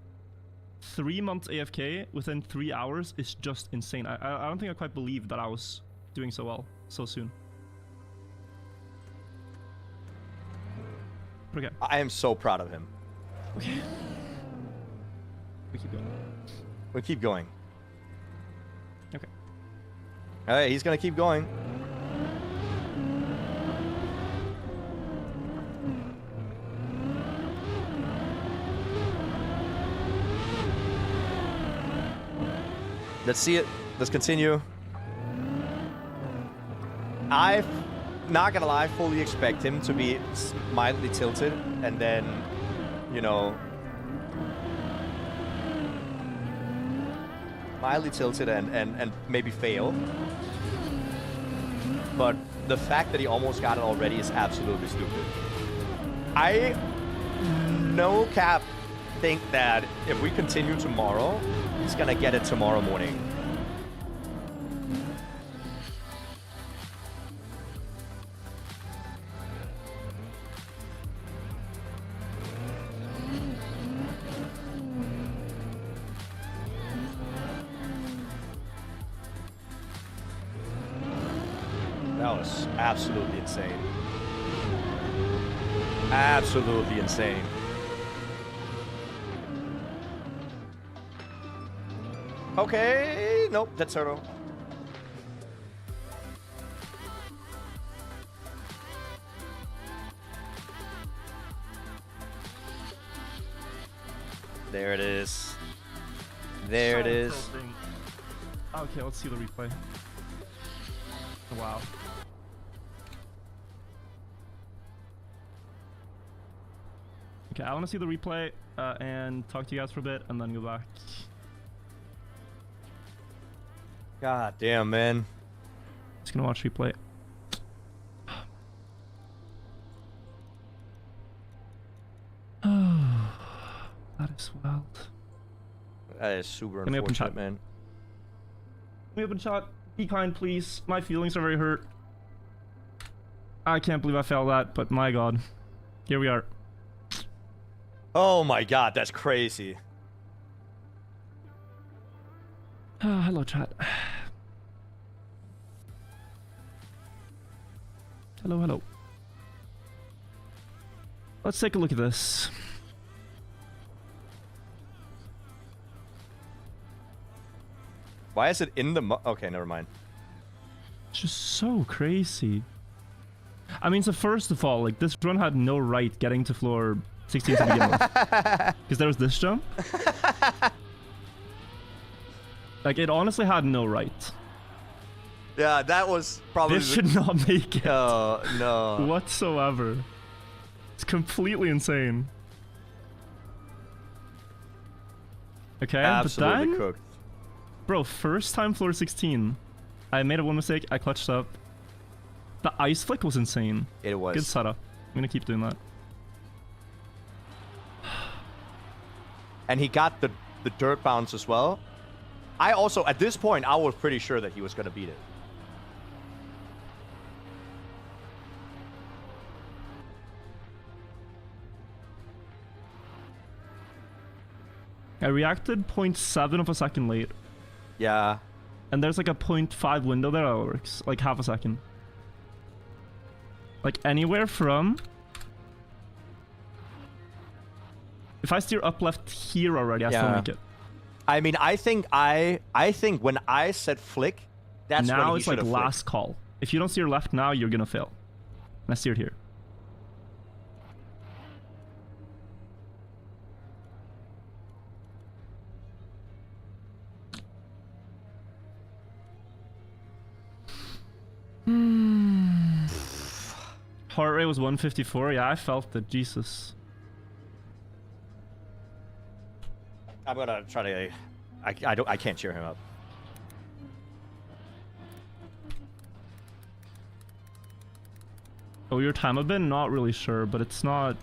3 months AFK within 3 hours is just insane. I don't think I quite believed that I was doing so well so soon. But okay. I am so proud of him. Okay. We keep going. We keep going. Okay. All right, he's gonna keep going. Let's see it. Let's continue. I'm not gonna lie, fully expect him to be mildly tilted and then, you know, mildly tilted and maybe fail. But the fact that he almost got it already is absolutely stupid. I, no cap, think that if we continue tomorrow, he's gonna get it tomorrow morning. That was absolutely insane. Absolutely insane. Okay, nope, that's Turtle. There it is. There it is. Tilting. Okay, let's see the replay. Wow. Okay, I want to see the replay and talk to you guys for a bit and then go back. God damn, man. Just gonna watch replay. That is wild. That is super Let me open unfortunate, chat. man. Let me open chat. Be kind, please. My feelings are very hurt. I can't believe I failed that, but my god. Here we are. Oh my god, that's crazy. Hello, chat. Hello, hello. Let's take a look at this. Why is it in the okay, never mind. It's just so crazy. I mean, so first of all, like, this run had no right getting to floor 16 to begin with. Because there was this jump. Like, it honestly had no right. Yeah, that was probably This should not make it. no. Whatsoever. It's completely insane. Okay, Absolutely but then, cooked. bro, first time floor 16. I made one mistake, I clutched up. The ice flick was insane. It was. Good setup. I'm gonna keep doing that. And he got the dirt bounce as well. I also, at this point, I was pretty sure that he was going to beat it. I reacted 0.7 of a second late. Yeah. And there's like a 0.5 window there that works. Like half a second. Like anywhere from... If I steer up left here already, I still make it. I mean, I think when I said flick, that's when now he it's like should have last call. If you don't steer left now, you're gonna fail. And I steered here. Heart rate was 154. Yeah, I felt it. Jesus. I'm gonna try to. I can't cheer him up. Oh, your time I've been not really sure, but it's not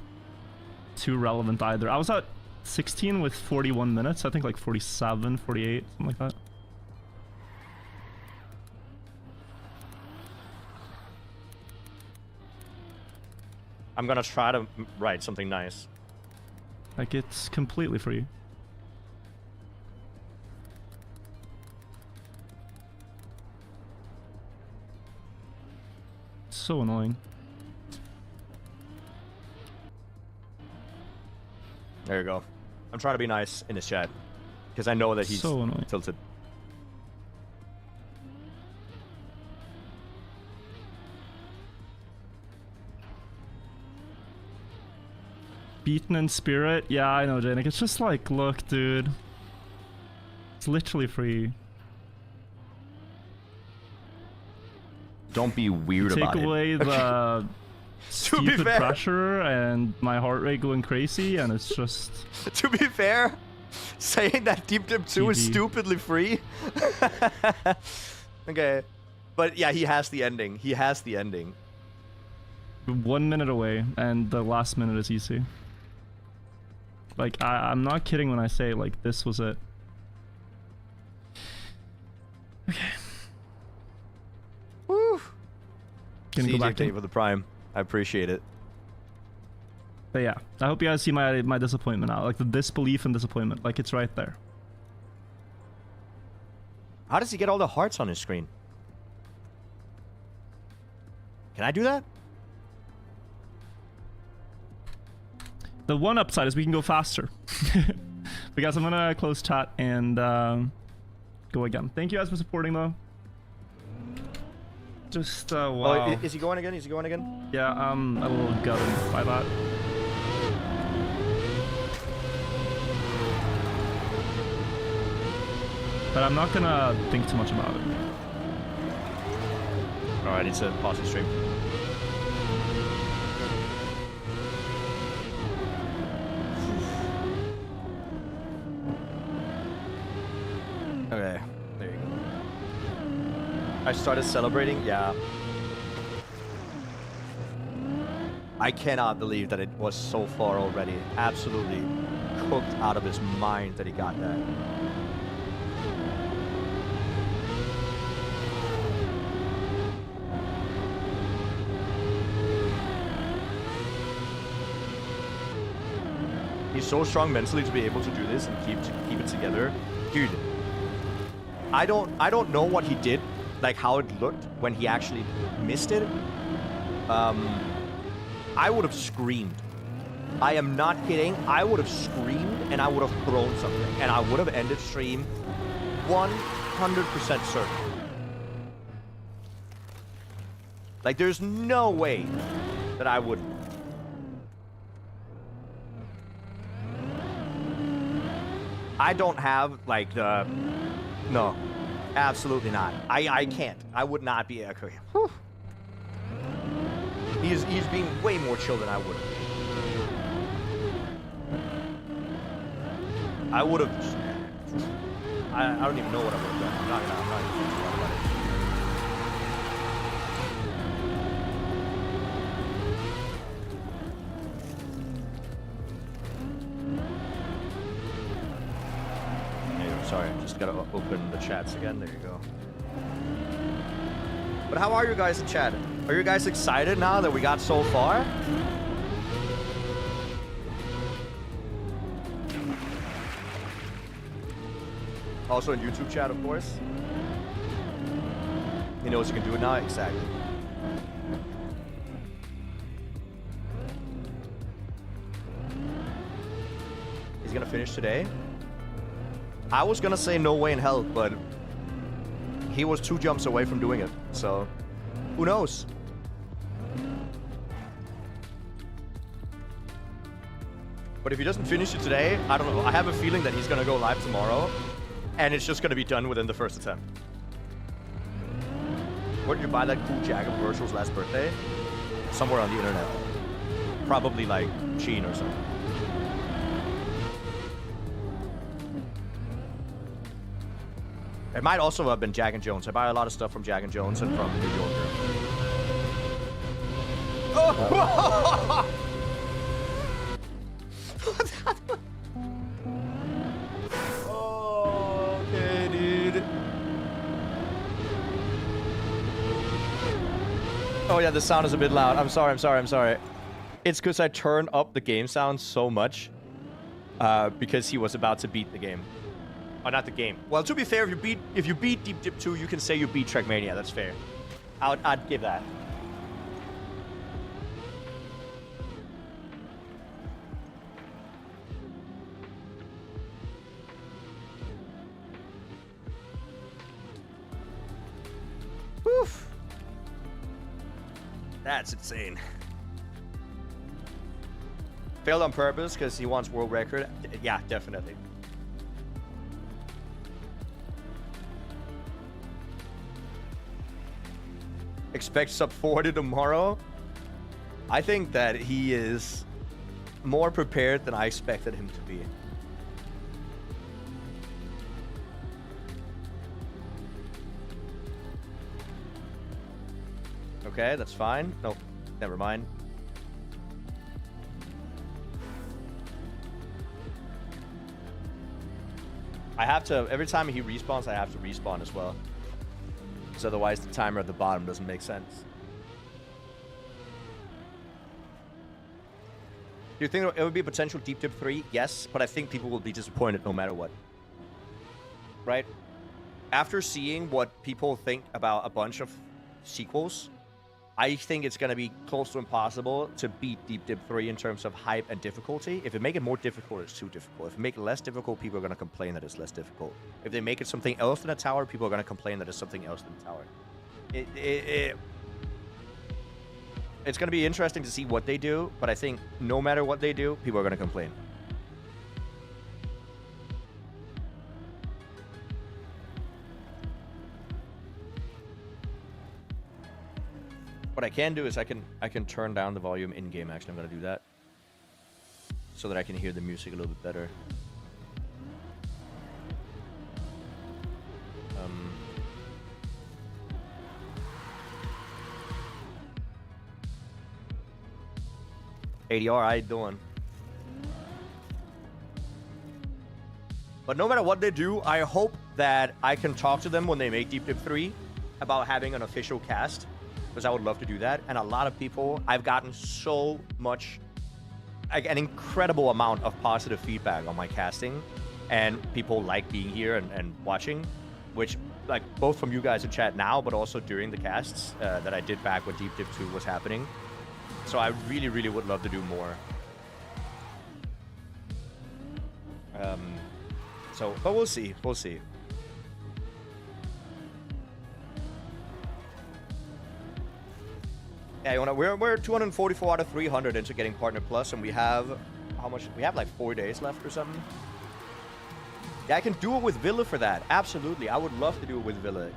too relevant either. I was at 16 with 41 minutes. I think like 47, 48, something like that. I'm gonna try to write something nice. Like, it's completely free. So annoying. There you go. I'm trying to be nice in his chat because I know that he's So annoying. tilted. Beaten in spirit? Yeah, I know, Jnic. It's just like, look, dude. It's literally free. Don't be weird about it. Take away the stupid fair. pressure and my heart rate going crazy, and it's just... To be fair, saying that Deep Dip 2 is GG. stupidly free. Okay. But yeah, he has the ending. He has the ending. 1 minute away, and the last minute is easy. Like, I'm not kidding when I say, like, this was it. Okay. Woo. Gonna go back CJK in. for the prime. I appreciate it. But yeah, I hope you guys see my disappointment now. Like, the disbelief and disappointment. Like, it's right there. How does he get all the hearts on his screen? Can I do that? The one upside is we can go faster. Because I'm gonna close chat and go again. Thank you guys for supporting though. Just wow. Oh, is he going again? Is he going again? Yeah, I'm a little gutted by that. But I'm not gonna think too much about it. Alright, it's a pause the stream. Okay, there you go. I started celebrating, yeah. I cannot believe that it was so far already. Absolutely cooked out of his mind that he got that. He's so strong mentally to be able to do this and keep it together. Dude, I don't know what he did, like how it looked when he actually missed it. I would have screamed. I am not kidding. I would have screamed and I would have thrown something and I would have ended stream 100% certain. Like there's no way that I would. I don't have like the. No, absolutely not. I can't. I would not be. Okay. Whew. He's being way more chill than I would have. I would have. I don't even know what I would have done. I'm not even thinking about it. Sorry, just gotta open the chats again. There you go. But how are you guys in chat? Are you guys excited now that we got so far? Also in YouTube chat, of course. He knows you can do it now. Exactly. He's gonna finish today. I was gonna say no way in hell, but he was 2 jumps away from doing it, so who knows? But if he doesn't finish it today, I don't know. I have a feeling that he's gonna go live tomorrow, and it's just gonna be done within the first attempt. Where did you buy that cool jacket of Virtual's last birthday? Somewhere on the internet. Probably like Shein or something. It might also have been Jack and Jones. I buy a lot of stuff from Jack and Jones and from New Yorker. Oh! Oh, okay, dude. Oh yeah, the sound is a bit loud. I'm sorry. It's because I turned up the game sound so much because he was about to beat the game. Oh, not the game. Well, to be fair, if you beat Deep Dip 2, you can say you beat Trackmania. That's fair. I'd give that. Oof. That's insane. Failed on purpose because he wants world record. Yeah, definitely. Expect sub 40 tomorrow. I think that he is more prepared than I expected him to be. Okay, that's fine. Nope, never mind. I have to, every time he respawns, I have to respawn as well. Because otherwise the timer at the bottom doesn't make sense. Do you think it would be a potential Deep Dip 3? Yes, but I think people will be disappointed no matter what. Right? After seeing what people think about a bunch of sequels, I think it's going to be close to impossible to beat Deep Dip 3 in terms of hype and difficulty. If they make it more difficult, it's too difficult. If they make it less difficult, people are going to complain that it's less difficult. If they make it something else than a tower, people are going to complain that it's something else than a tower. It's going to be interesting to see what they do, but I think no matter what they do, people are going to complain. What I can do is I can turn down the volume in game. Actually, I'm gonna do that so that I can hear the music a little bit better. ADR, how you doing? But no matter what they do, I hope that I can talk to them when they make Deep Dip 3 about having an official cast. Because I would love to do that. And a lot of people, I've gotten so much, like an incredible amount of positive feedback on my casting. And people like being here and watching, which, like, both from you guys in chat now, but also during the casts that I did back when Deep Dip 2 was happening. So I really, really would love to do more. But we'll see. We'll see. Yeah, we're 244 out of 300 into getting Partner Plus, and we have how much? We have like 4 days left or something. Yeah, I can do it with Villa for that. Absolutely, I would love to do it with Villa.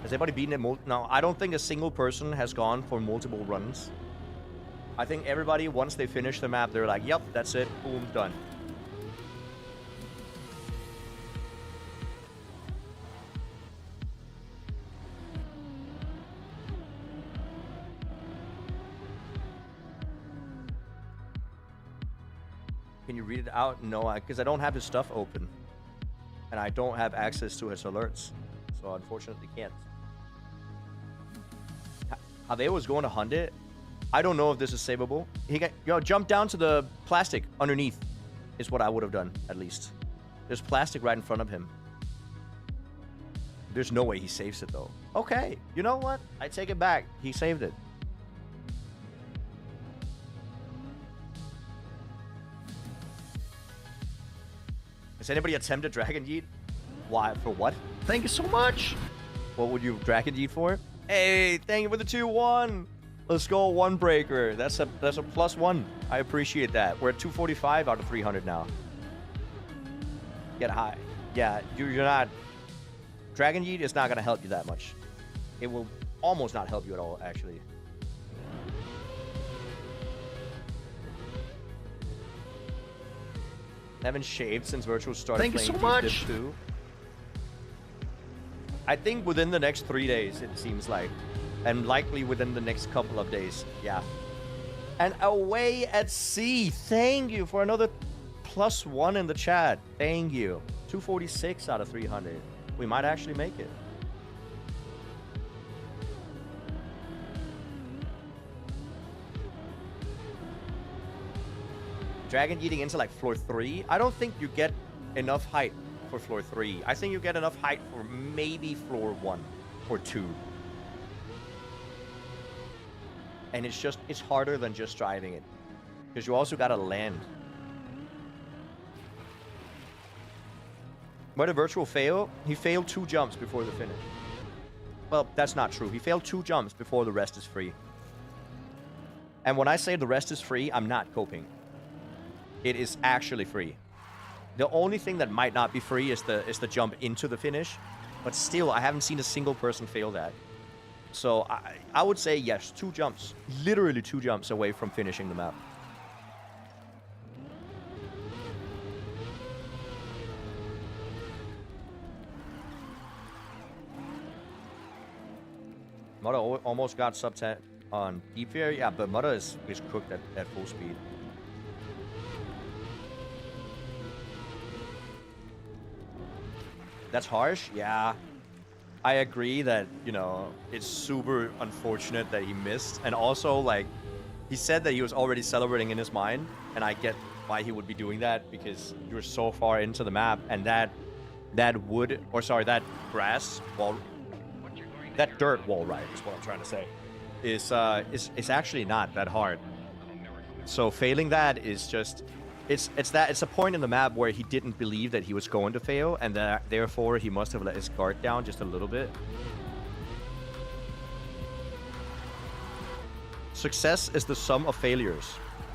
Has anybody beaten it? No, I don't think a single person has gone for multiple runs. I think everybody, once they finish the map, they're like, "Yep, that's it. Boom, done." Can you read it out? No, because I don't have his stuff open. And I don't have access to his alerts. So unfortunately can't. Hadeo was going to hunt it. I don't know if this is savable. He got, jump down to the plastic underneath is what I would have done, at least. There's plastic right in front of him. There's no way he saves it, though. Okay, you know what? I take it back. He saved it. Has anybody attempted Dragon Yeet? Why? For what? Thank you so much. What would you Dragon Yeet for? Hey, thank you for the 2-1. Let's go, one breaker. That's a +1. I appreciate that. We're at 245 out of 300 now. Get high. Yeah, you're not. Dragon Yeet is not gonna help you that much. It will almost not help you at all, actually. Haven't shaved since Virtual started playing Deep Dip 2. I think within the next 3 days, it seems like. And likely within the next couple of days. Yeah. And Away at Sea. Thank you for another +1 in the chat. Thank you. 246 out of 300. We might actually make it. Dragon Yeeting into like floor 3. I don't think you get enough height for floor 3. I think you get enough height for maybe floor 1 or 2. And it's harder than just driving it. Because you also gotta land. Where did Virtual fail? He failed 2 jumps before the finish. Well, that's not true. He failed 2 jumps before the rest is free. And when I say the rest is free, I'm not coping. It is actually free. The only thing that might not be free is the jump into the finish. But still, I haven't seen a single person fail that. So I would say yes, 2 jumps. Literally 2 jumps away from finishing the map. Mudda almost got sub 10 on Deep Fear. Yeah, but Mudda is cooked at full speed. That's harsh? Yeah. I agree that, you know, it's super unfortunate that he missed. And also, like, he said that he was already celebrating in his mind. And I get why he would be doing that, because you're so far into the map, and that wood, or sorry, that grass wall, that dirt wall ride is what I'm trying to say, is actually not that hard. So failing that is just, it's a point in the map where he didn't believe that he was going to fail, and that therefore he must have let his guard down just a little bit. Success is the sum of failures,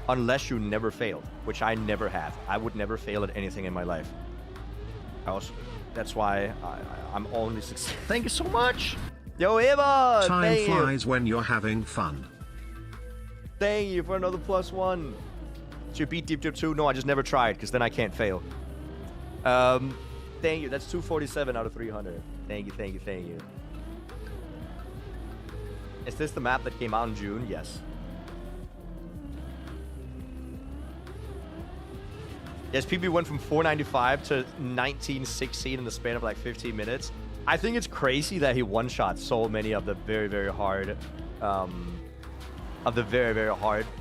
unless you never failed, which I never have. I would never fail at anything in my life. That's why I'm only success. Thank you so much. Yo, Eva! Time flies when you're having fun. Thank you for another +1. Should you beat Deep Dip 2? No, I just never tried, because then I can't fail. Thank you. That's 247 out of 300. Thank you, thank you, thank you. Is this the map that came out in June? Yes. Yes, PB went from 495 to 1916 in the span of like 15 minutes. I think it's crazy that he one-shot so many of the very, very hard,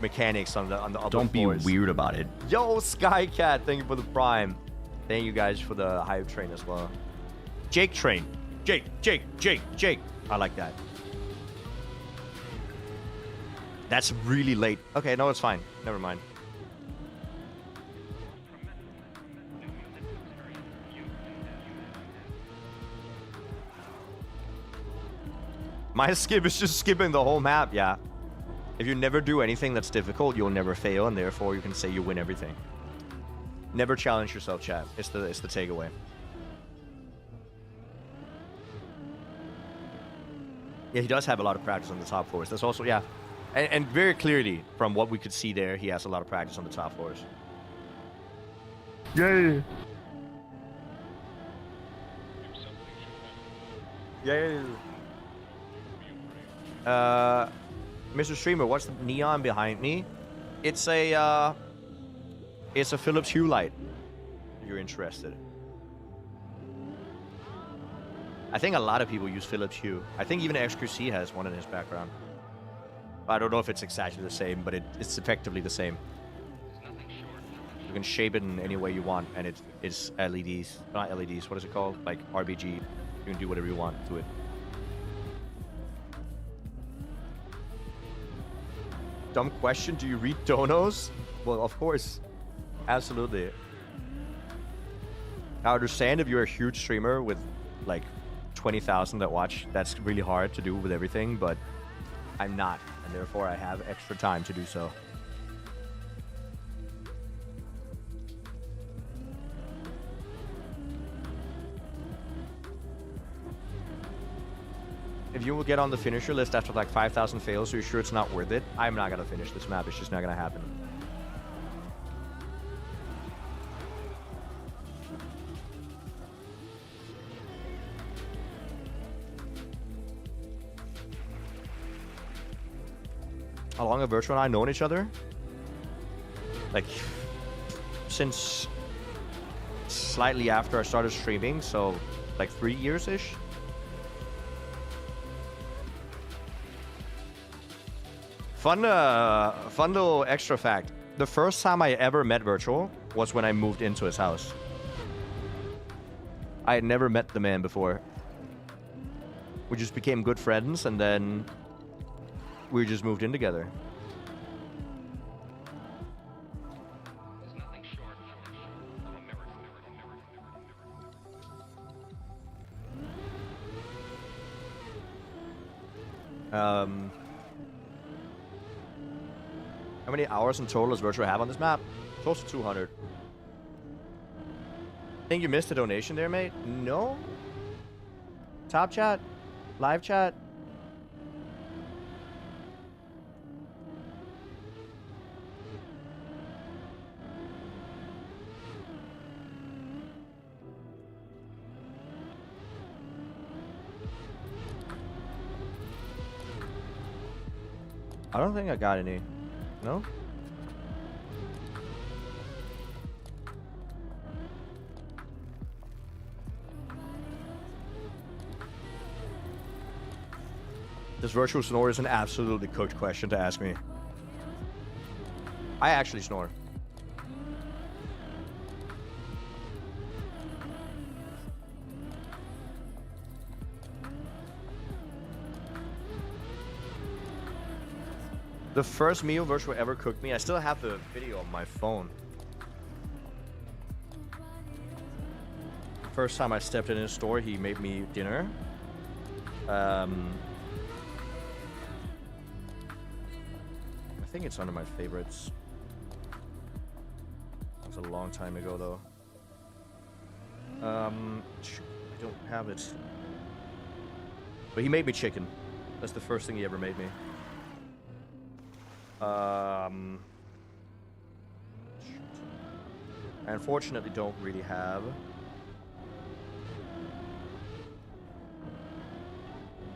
mechanics on the upper Don't be floors. weird about it. Yo, Skycat, thank you for the prime. Thank you guys for the Hive Train as well. Jake Train. Jake. I like that. That's really late. Okay, no, it's fine. Never mind. My skip is just skipping the whole map, yeah. If you never do anything that's difficult, you'll never fail, and therefore you can say you win everything. Never challenge yourself, chat. It's the takeaway. Yeah, he does have a lot of practice on the top floors. That's also, yeah. And very clearly, from what we could see there, he has a lot of practice on the top floors. Yay! Yay! Mr. Streamer, what's the neon behind me? It's a Philips Hue light, if you're interested. I think a lot of people use Philips Hue. I think even XQC has one in his background. I don't know if it's exactly the same, but it's effectively the same. You can shape it in any way you want, and it's LEDs. Not LEDs, what is it called? Like RBG. You can do whatever you want to it. Dumb question, do you read donos? Well, of course. Absolutely. I understand if you're a huge streamer with like 20,000 that watch, that's really hard to do with everything, but I'm not, and therefore I have extra time to do so. If you will get on the finisher list after like 5,000 fails, are you sure it's not worth it? I'm not gonna finish this map, it's just not gonna happen. How long have Virtual and I known each other? Like, since slightly after I started streaming, so like 3 years-ish. Fun little extra fact. The first time I ever met Virtual was when I moved into his house. I had never met the man before. We just became good friends, and then we just moved in together. How many hours in total does Virtual have on this map? Close to 200. Think you missed a donation there, mate? No? Top chat? Live chat? I don't think I got any. No? This virtual snore is an absolutely cooked question to ask me. I actually snore. The first meal Virtual ever cooked me. I still have the video on my phone. First time I stepped in his store, he made me dinner. I think it's one of my favorites. It was a long time ago, though. Shoot, I don't have it. But he made me chicken. That's the first thing he ever made me. Shoot. I unfortunately don't really have.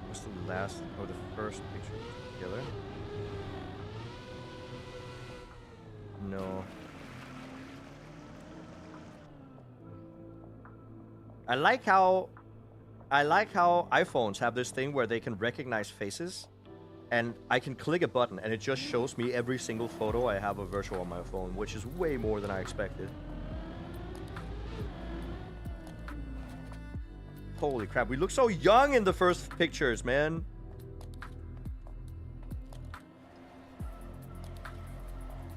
What's the last or the first picture together? No. I like how iPhones have this thing where they can recognize faces, and I can click a button and it just shows me every single photo I have of Virtual on my phone, which is way more than I expected. Holy crap, we look so young in the first pictures, man.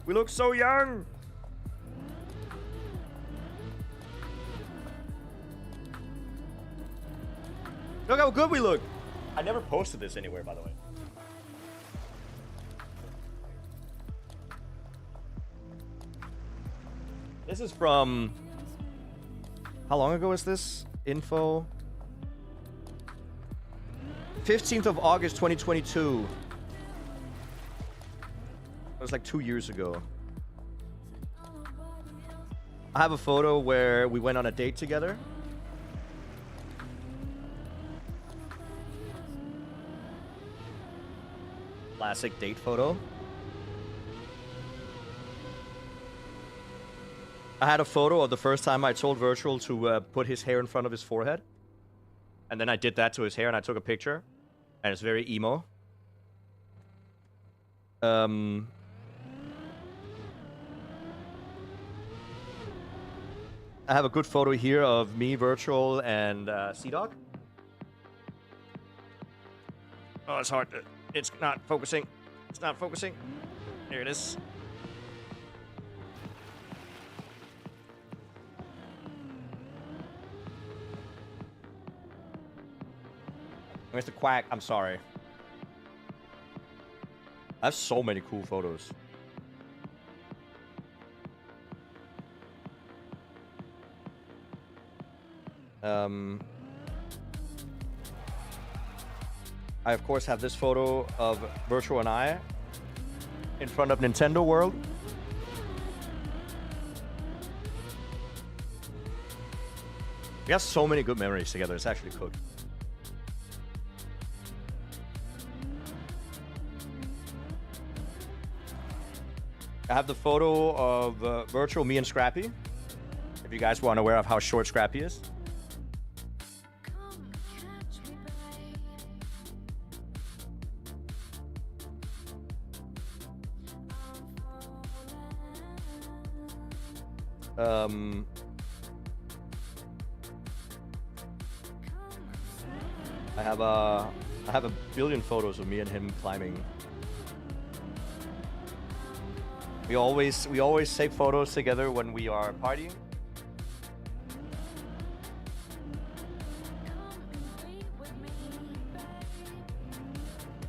We look so young. Look how good we look. I never posted this anywhere, by the way. This is from... How long ago is this? Info... 15th of August, 2022. It was like 2 years ago. I have a photo where we went on a date together. Classic date photo. I had a photo of the first time I told Virtual to put his hair in front of his forehead. And then I did that to his hair and I took a picture. And it's very emo. I have a good photo here of me, Virtual, and Sea-Dog. Oh, it's hard to... It's not focusing. It's not focusing. Here it is. Mr. Quack, I'm sorry. I have so many cool photos. I, of course, have this photo of Virtual and I in front of Nintendo World. We have so many good memories together. It's actually cooked. I have the photo of Virtual, me and Scrappy. If you guys weren't aware of how short Scrappy is. I have a billion photos of me and him climbing. We always take photos together when we are partying.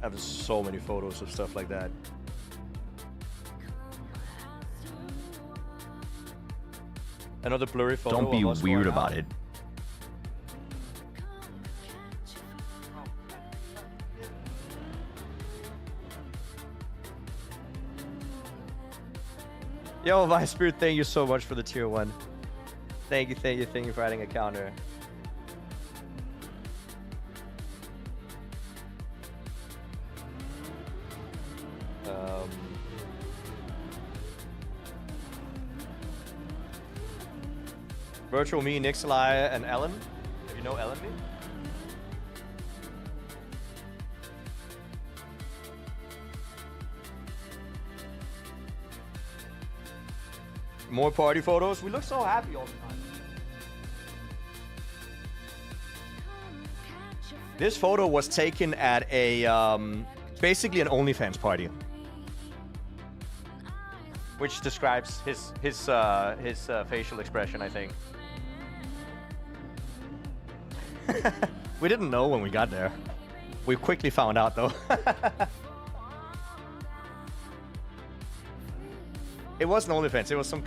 I have so many photos of stuff like that. Another blurry photo. Don't be of us weird going about out. it. Yo, Vice Spirit, thank you so much for the tier 1. Thank you for adding a counter. Virtual me, Nixalai, and Ellen. If you know Ellen me. More party photos. We look so happy all the time. This photo was taken at a basically an OnlyFans party. which describes his facial expression, I think. We didn't know when we got there. We quickly found out, though. It wasn't OnlyFans. It was some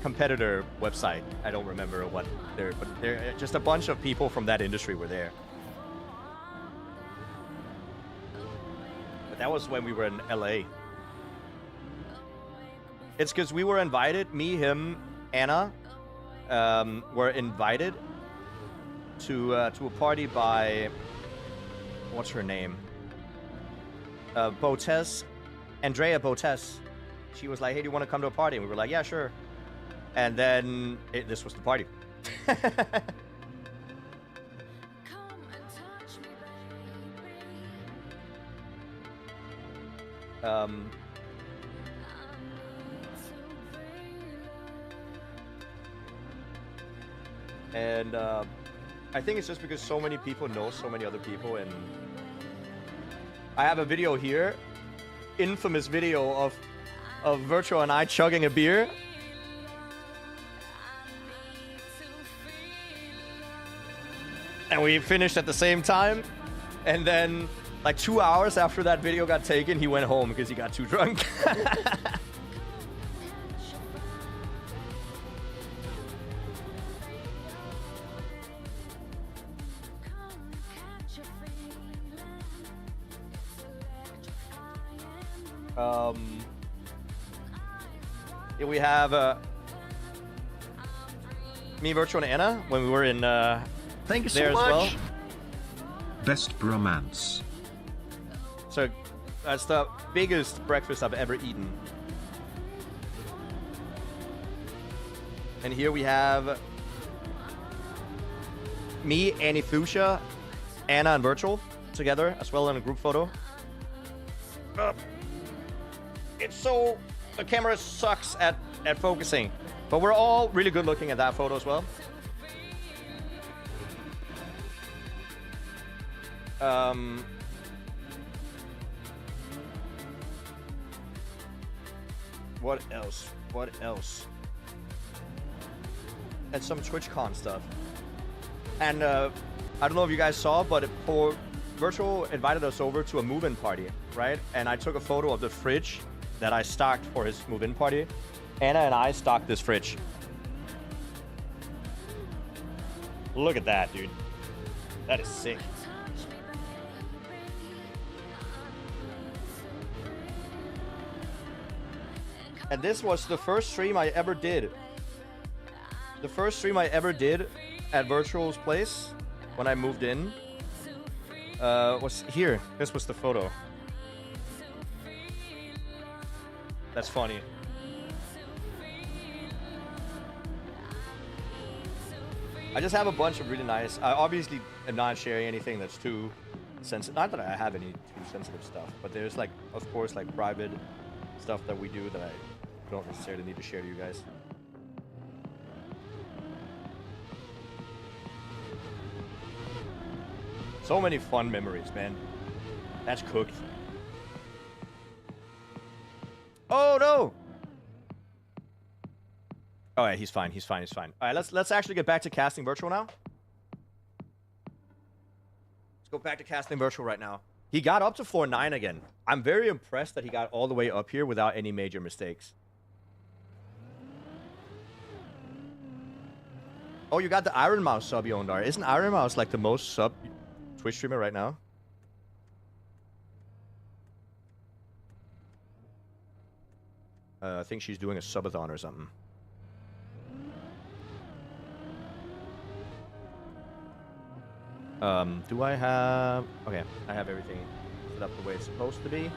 competitor website. I don't remember what they're, but they're just a bunch of people from that industry were there. But that was when we were in LA. It's because we were invited. Me, him, Anna, were invited to a party by, what's her name? Botes, Andrea Botes. She was like, "Hey, do you want to come to a party?" And we were like, "Yeah, sure." And then this was the party. And I think it's just because so many people know so many other people, and I have a video here, infamous video of Virtual and I chugging a beer. And we finished at the same time. And then, like 2 hours after that video got taken, he went home because he got too drunk. Here we have me, Virtual, and Anna when we were in Thank you so there as much. well. Best bromance. So that's the biggest breakfast I've ever eaten. And here we have me, Annie Fuchsia, Anna, and Virtual together as well in a group photo. It's so... The camera sucks at focusing, but we're all really good looking at that photo as well. What else? What else? And some TwitchCon stuff. And I don't know if you guys saw, but Virtual invited us over to a move-in party, right? And I took a photo of the fridge that I stocked for his move-in party. Anna and I stocked this fridge. Look at that, dude. That is sick. And this was the first stream I ever did. The first stream I ever did at Virtual's place when I moved in was here. This was the photo. That's funny. I just have a bunch of really nice... I obviously am not sharing anything that's too sensitive. Not that I have any too sensitive stuff, but there's like, of course, like private stuff that we do that I don't necessarily need to share to you guys. So many fun memories, man. That's cooked. Oh no! Oh yeah, he's fine. He's fine. He's fine. All right, let's actually get back to casting Virtual now. Let's go back to casting Virtual right now. He got up to 4.9 again. I'm very impressed that he got all the way up here without any major mistakes. Oh, you got the Iron Mouse sub, Yondar. Isn't Iron Mouse like the most sub Twitch streamer right now? I think she's doing a subathon or something. Do I have... Okay, I have everything set up the way it's supposed to be.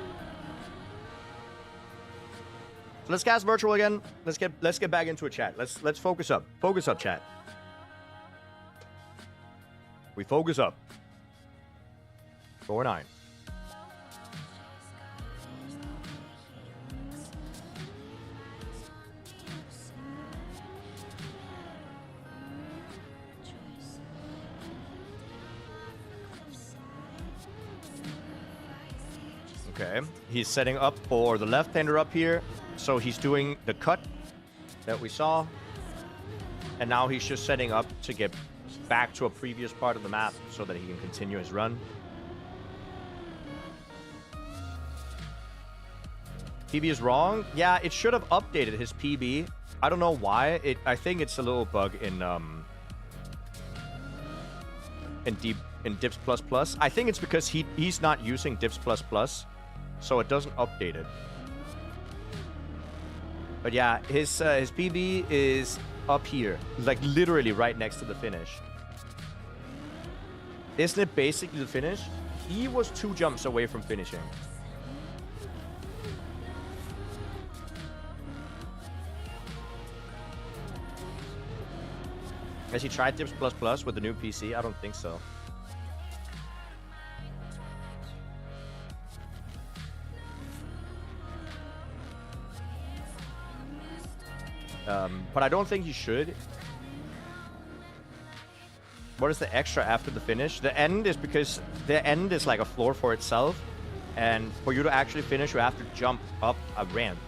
So let's cast Virtual again. Let's get back into a chat. Let's focus up. Focus up, chat. We focus up. 4.9. Okay, he's setting up for the left-hander up here. So he's doing the cut that we saw. And now he's just setting up to get back to a previous part of the map so that he can continue his run. PB is wrong. Yeah, it should have updated his PB. I don't know why. I think it's a little bug in Dips plus plus. I think it's because he's not using Dips plus plus, so it doesn't update it. But yeah, his PB is up here, like literally right next to the finish. Isn't it basically the finish? He was 2 jumps away from finishing. Has he tried Dips plus plus with the new PC? I don't think so. But I don't think he should. What is the extra after the finish? The end is because the end is like a floor for itself. And for you to actually finish, you have to jump up a ramp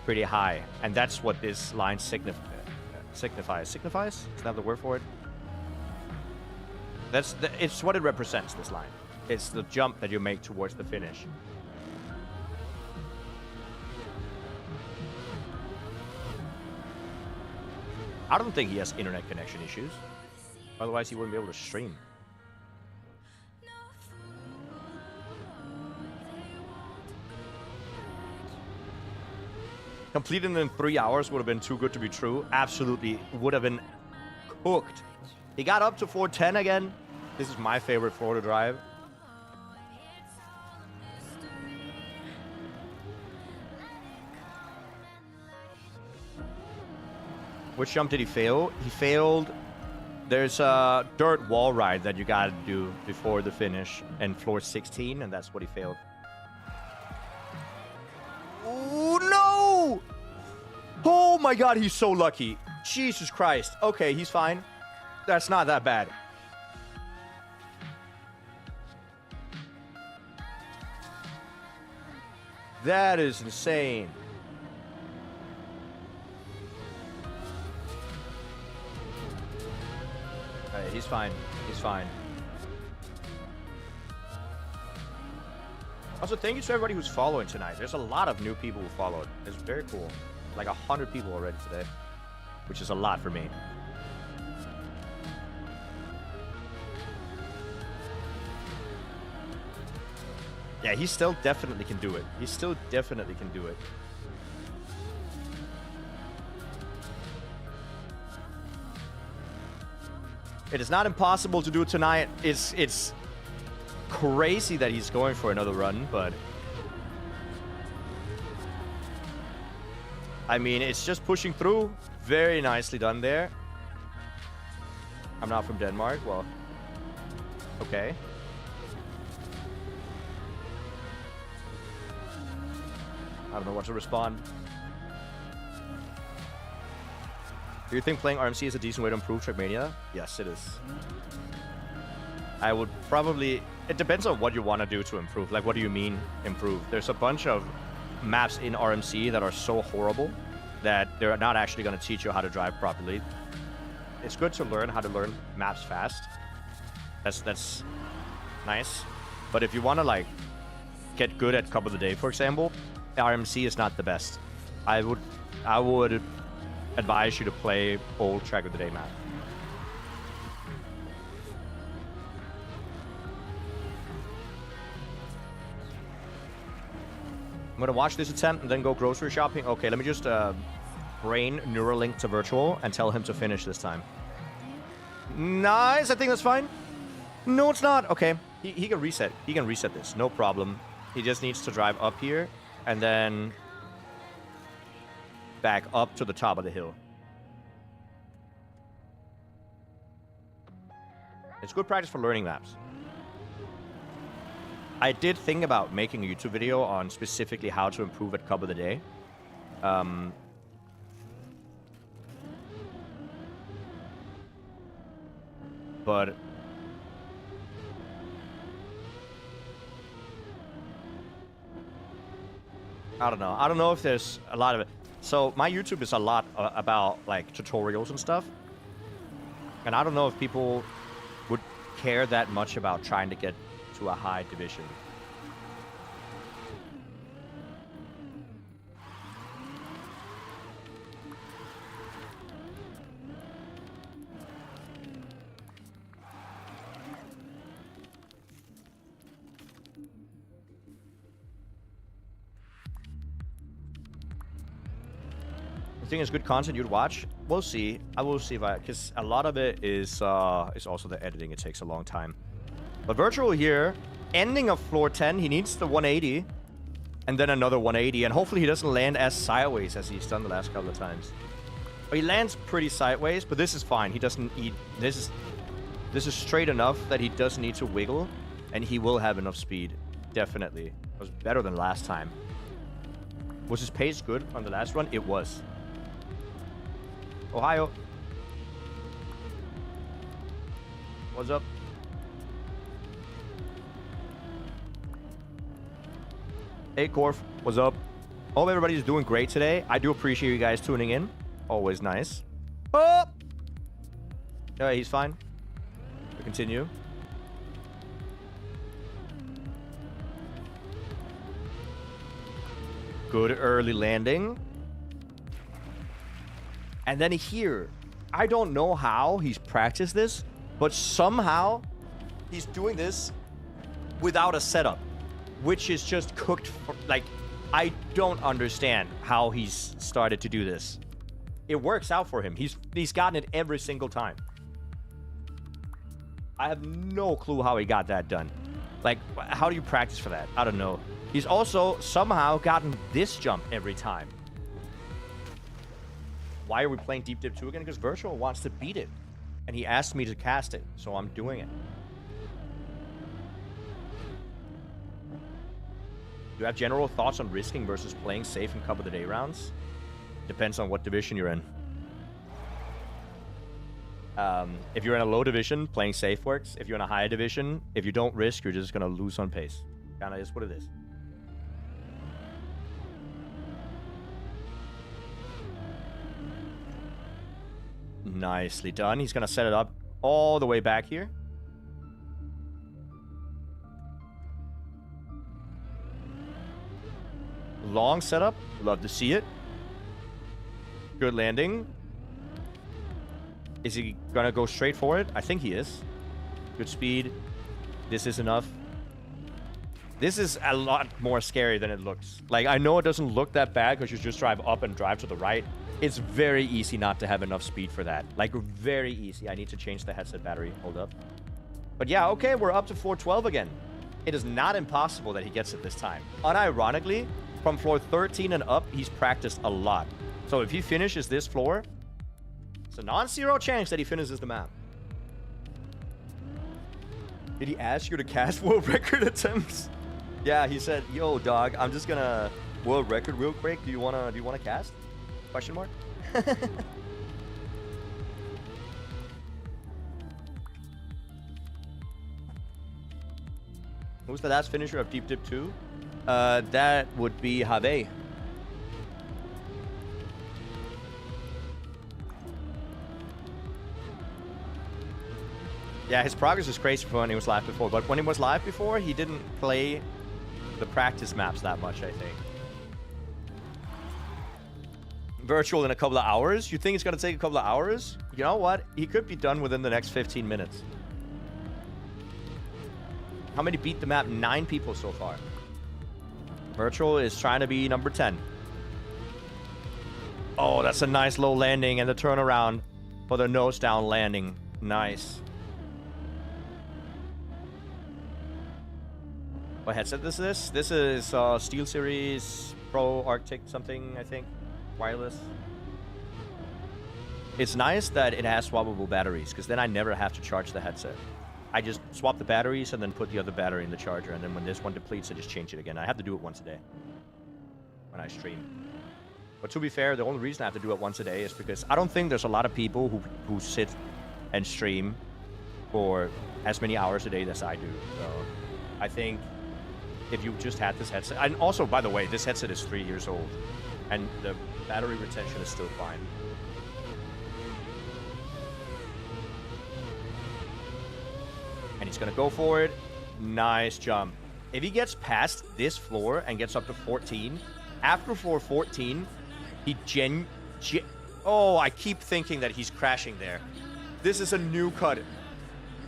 pretty high. And that's what this line signifies. Signifies? Is that the word for it? It's what it represents, this line. It's the jump that you make towards the finish. I don't think he has internet connection issues. Otherwise, he wouldn't be able to stream. Completing in 3 hours would have been too good to be true. Absolutely would have been cooked. He got up to 410 again. This is my favorite floor to drive. Which jump did he fail? He failed. There's a dirt wall ride that you gotta do before the finish, and floor 16, and that's what he failed. Oh no! Oh my god, he's so lucky. Jesus Christ. Okay, he's fine. That's not that bad. That is insane. Alright, he's fine. He's fine. Also, thank you to everybody who's following tonight. There's a lot of new people who followed. It's very cool. Like 100 people already today, which is a lot for me. Yeah, he still definitely can do it. He still definitely can do it. It is not impossible to do tonight. It's crazy that he's going for another run, but I mean, it's just pushing through. Very nicely done there. I'm not from Denmark. Well, okay. I don't know what to respond. Do you think playing RMC is a decent way to improve Trackmania? Yes, it is. I would probably... It depends on what you want to do to improve. Like, what do you mean improve? There's a bunch of maps in RMC that are so horrible that they're not actually going to teach you how to drive properly. It's good to learn how to learn maps fast. That's nice. But if you want to, like, get good at Cup of the Day, for example, RMC is not the best. I would advise you to play old Track of the Day map. I'm gonna watch this attempt and then go grocery shopping. Okay, let me just brain Neuralink to virtual and tell him to finish this time. Nice, I think that's fine. No, it's not. Okay, he can reset. He can reset this, no problem. He just needs to drive up here and then back up to the top of the hill. It's good practice for learning maps. I did think about making a YouTube video on specifically how to improve at Cup of the Day. But I don't know. I don't know if there's a lot of it. So my YouTube is a lot about like tutorials and stuff. And I don't know if people would care that much about trying to get to a high division. I think it's good content you'd watch. We'll see. I will see if because a lot of it is also the editing. It takes a long time. But Virtual here, ending of floor 10, he needs the 180, and then another 180, and hopefully he doesn't land as sideways as he's done the last couple of times. But he lands pretty sideways, but this is fine. He doesn't need this is straight enough that he doesn't need to wiggle, and he will have enough speed. Definitely. It was better than last time. Was his pace good on the last run? It was. Ohio. What's up? Hey, Corf. What's up? Hope everybody's doing great today. I do appreciate you guys tuning in. Always nice. Oh! Alright, he's fine. We continue. Good early landing. And then here, I don't know how he's practiced this, but somehow he's doing this without a setup, which is just cooked for, like, I don't understand how he's started to do this. It works out for him. He's gotten it every single time. I have no clue how he got that done. Like, how do you practice for that? I don't know. He's also somehow gotten this jump every time. Why are we playing Deep Dip 2 again? Because Virtual wants to beat it. And he asked me to cast it, so I'm doing it. Do you have general thoughts on risking versus playing safe in Cup of the Day rounds? Depends on what division you're in. If you're in a low division, playing safe works. If you're in a high division, if you don't risk, you're just going to lose on pace. Kind of is what it is. Nicely done. He's going to set it up all the way back here. Long setup. Love to see it. Good landing. Is he going to go straight for it? I think he is. Good speed. This is enough. This is a lot more scary than it looks. Like, I know it doesn't look that bad because you just drive up and drive to the right. It's very easy not to have enough speed for that. Like, very easy. I need to change the headset battery. Hold up. But yeah, okay, we're up to 412 again. It is not impossible that he gets it this time. Unironically, from floor 13 and up, he's practiced a lot. So if he finishes this floor, it's a non-zero chance that he finishes the map. Did he ask you to cast world record attempts? Yeah, he said, "Yo, dog, I'm just gonna world record real quick. Do you wanna cast?" Question mark. Who's the last finisher of Deep Dip 2? That would be Have. Yeah, his progress is crazy for when he was live before, but when he was live before, he didn't play the practice maps that much, I think. Virtual in a couple of hours? You think it's going to take a couple of hours? You know what? He could be done within the next 15 minutes. How many beat the map? 9 people so far. Virtual is trying to be number 10. Oh, that's a nice low landing and the turnaround for the nose down landing. Nice. What headset is this? This is Steel Series Pro Arctic something, I think. Wireless. It's nice that it has swappable batteries, because then I never have to charge the headset. I just swap the batteries and then put the other battery in the charger, and then when this one depletes, I just change it again. I have to do it once a day when I stream. But to be fair, the only reason I have to do it once a day is because I don't think there's a lot of people who sit and stream for as many hours a day as I do. So I think if you just had this headset, and also, by the way, this headset is 3 years old, and the Battery retention is still fine. And he's gonna go for it. Nice jump. If he gets past this floor and gets up to 14, after floor 14, he oh, I keep thinking that he's crashing there. This is a new cut.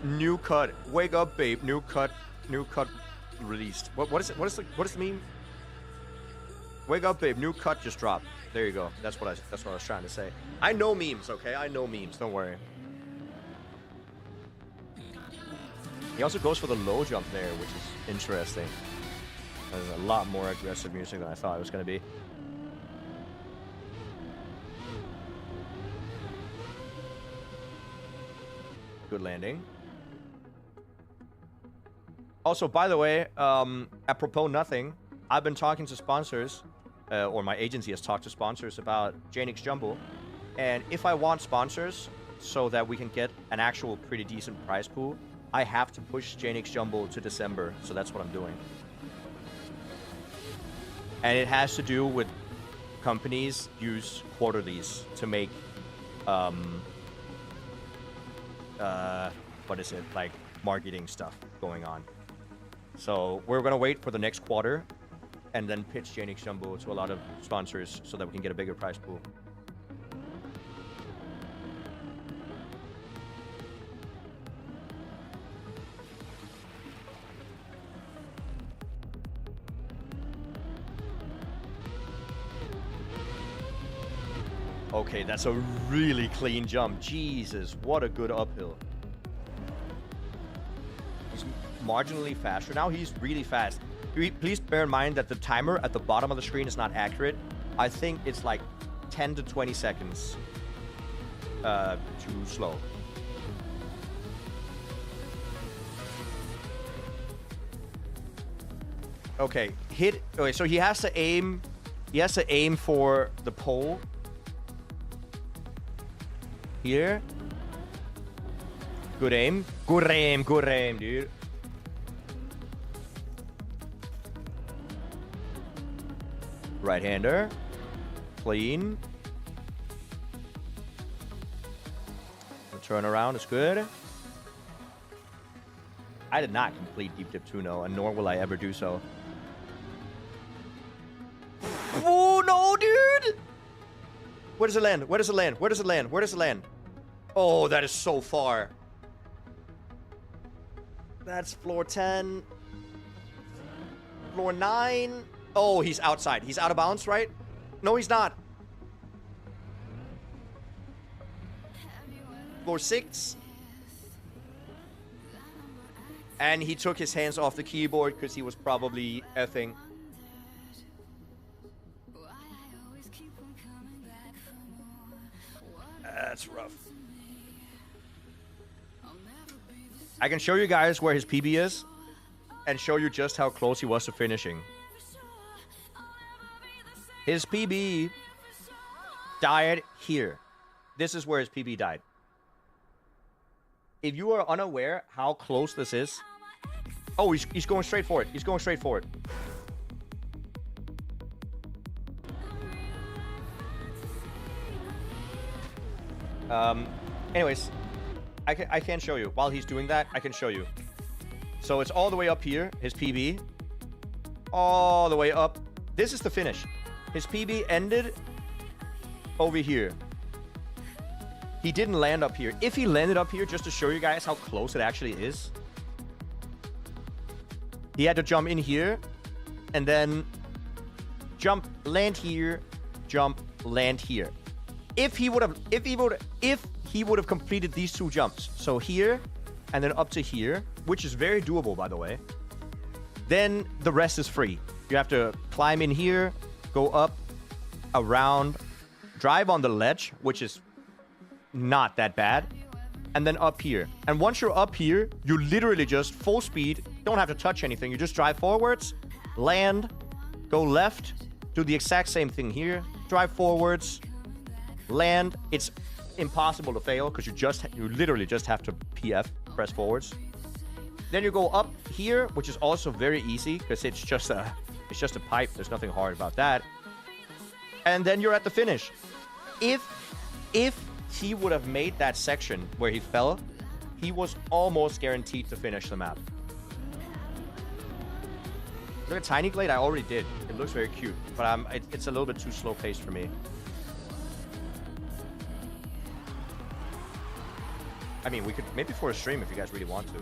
New cut. Wake up, babe. New cut. New cut released. What is it? What is the meme? Wake up, babe. New cut just dropped. There you go. That's what I was trying to say. I know memes, okay? I know memes. Don't worry. He also goes for the low jump there, which is interesting. There's a lot more aggressive music than I thought it was going to be. Good landing. Also, by the way, apropos nothing, I've been talking to sponsors, or my agency has talked to sponsors about Jnic's Jumbo. And if I want sponsors so that we can get an actual pretty decent prize pool, I have to push Jnic's Jumbo to December. So that's what I'm doing. And it has to do with companies use quarterlies to make, what is it, like marketing stuff going on. So we're gonna wait for the next quarter and then pitch Jnic's Jumbo to a lot of sponsors so that we can get a bigger prize pool. Okay, that's a really clean jump. Jesus, what a good uphill. He's marginally faster. Now he's really fast. Please bear in mind that the timer at the bottom of the screen is not accurate. I think it's like 10 to 20 seconds too slow. Okay, hit. Okay, so he has to aim. He has to aim for the pole. Here. Good aim. Good aim. Good aim, dude. Right-hander. Clean. The turnaround is good. I did not complete Deep Dip 2-0, and nor will I ever do so. Oh, no, dude! Where does it land? Where does it land? Where does it land? Where does it land? Oh, that is so far. That's floor 10. Floor 9. Oh, he's outside. He's out of bounds, right? No, he's not. Floor 6. And he took his hands off the keyboard because he was probably effing. That's rough. I can show you guys where his PB is and show you just how close he was to finishing. His PB died here. This is where his PB died. If you are unaware how close this is... Oh, he's going straight for it. He's going straight for it. Anyways, I can show you. While he's doing that, I can show you. So it's all the way up here, his PB. All the way up. This is the finish. His PB ended over here. He didn't land up here. If he landed up here, just to show you guys how close it actually is, he had to jump in here and then jump, land here, jump, land here. If he would have completed these two jumps, so here and then up to here, which is very doable, by the way, then the rest is free. You have to climb in here, go up, around, drive on the ledge, which is not that bad, and then up here. And once you're up here, you literally just full speed, don't have to touch anything. You just drive forwards, land, go left, do the exact same thing here, drive forwards, land. It's impossible to fail because you literally just have to PF, press forwards. Then you go up here, which is also very easy because it's just a pipe. There's nothing hard about that. and then you're at the finish. If he would have made that section where he fell, he was almost guaranteed to finish the map. Look at Tiny Glade, I already did. It looks very cute, but it's a little bit too slow paced for me. I mean, we could maybe for a stream if you guys really want to.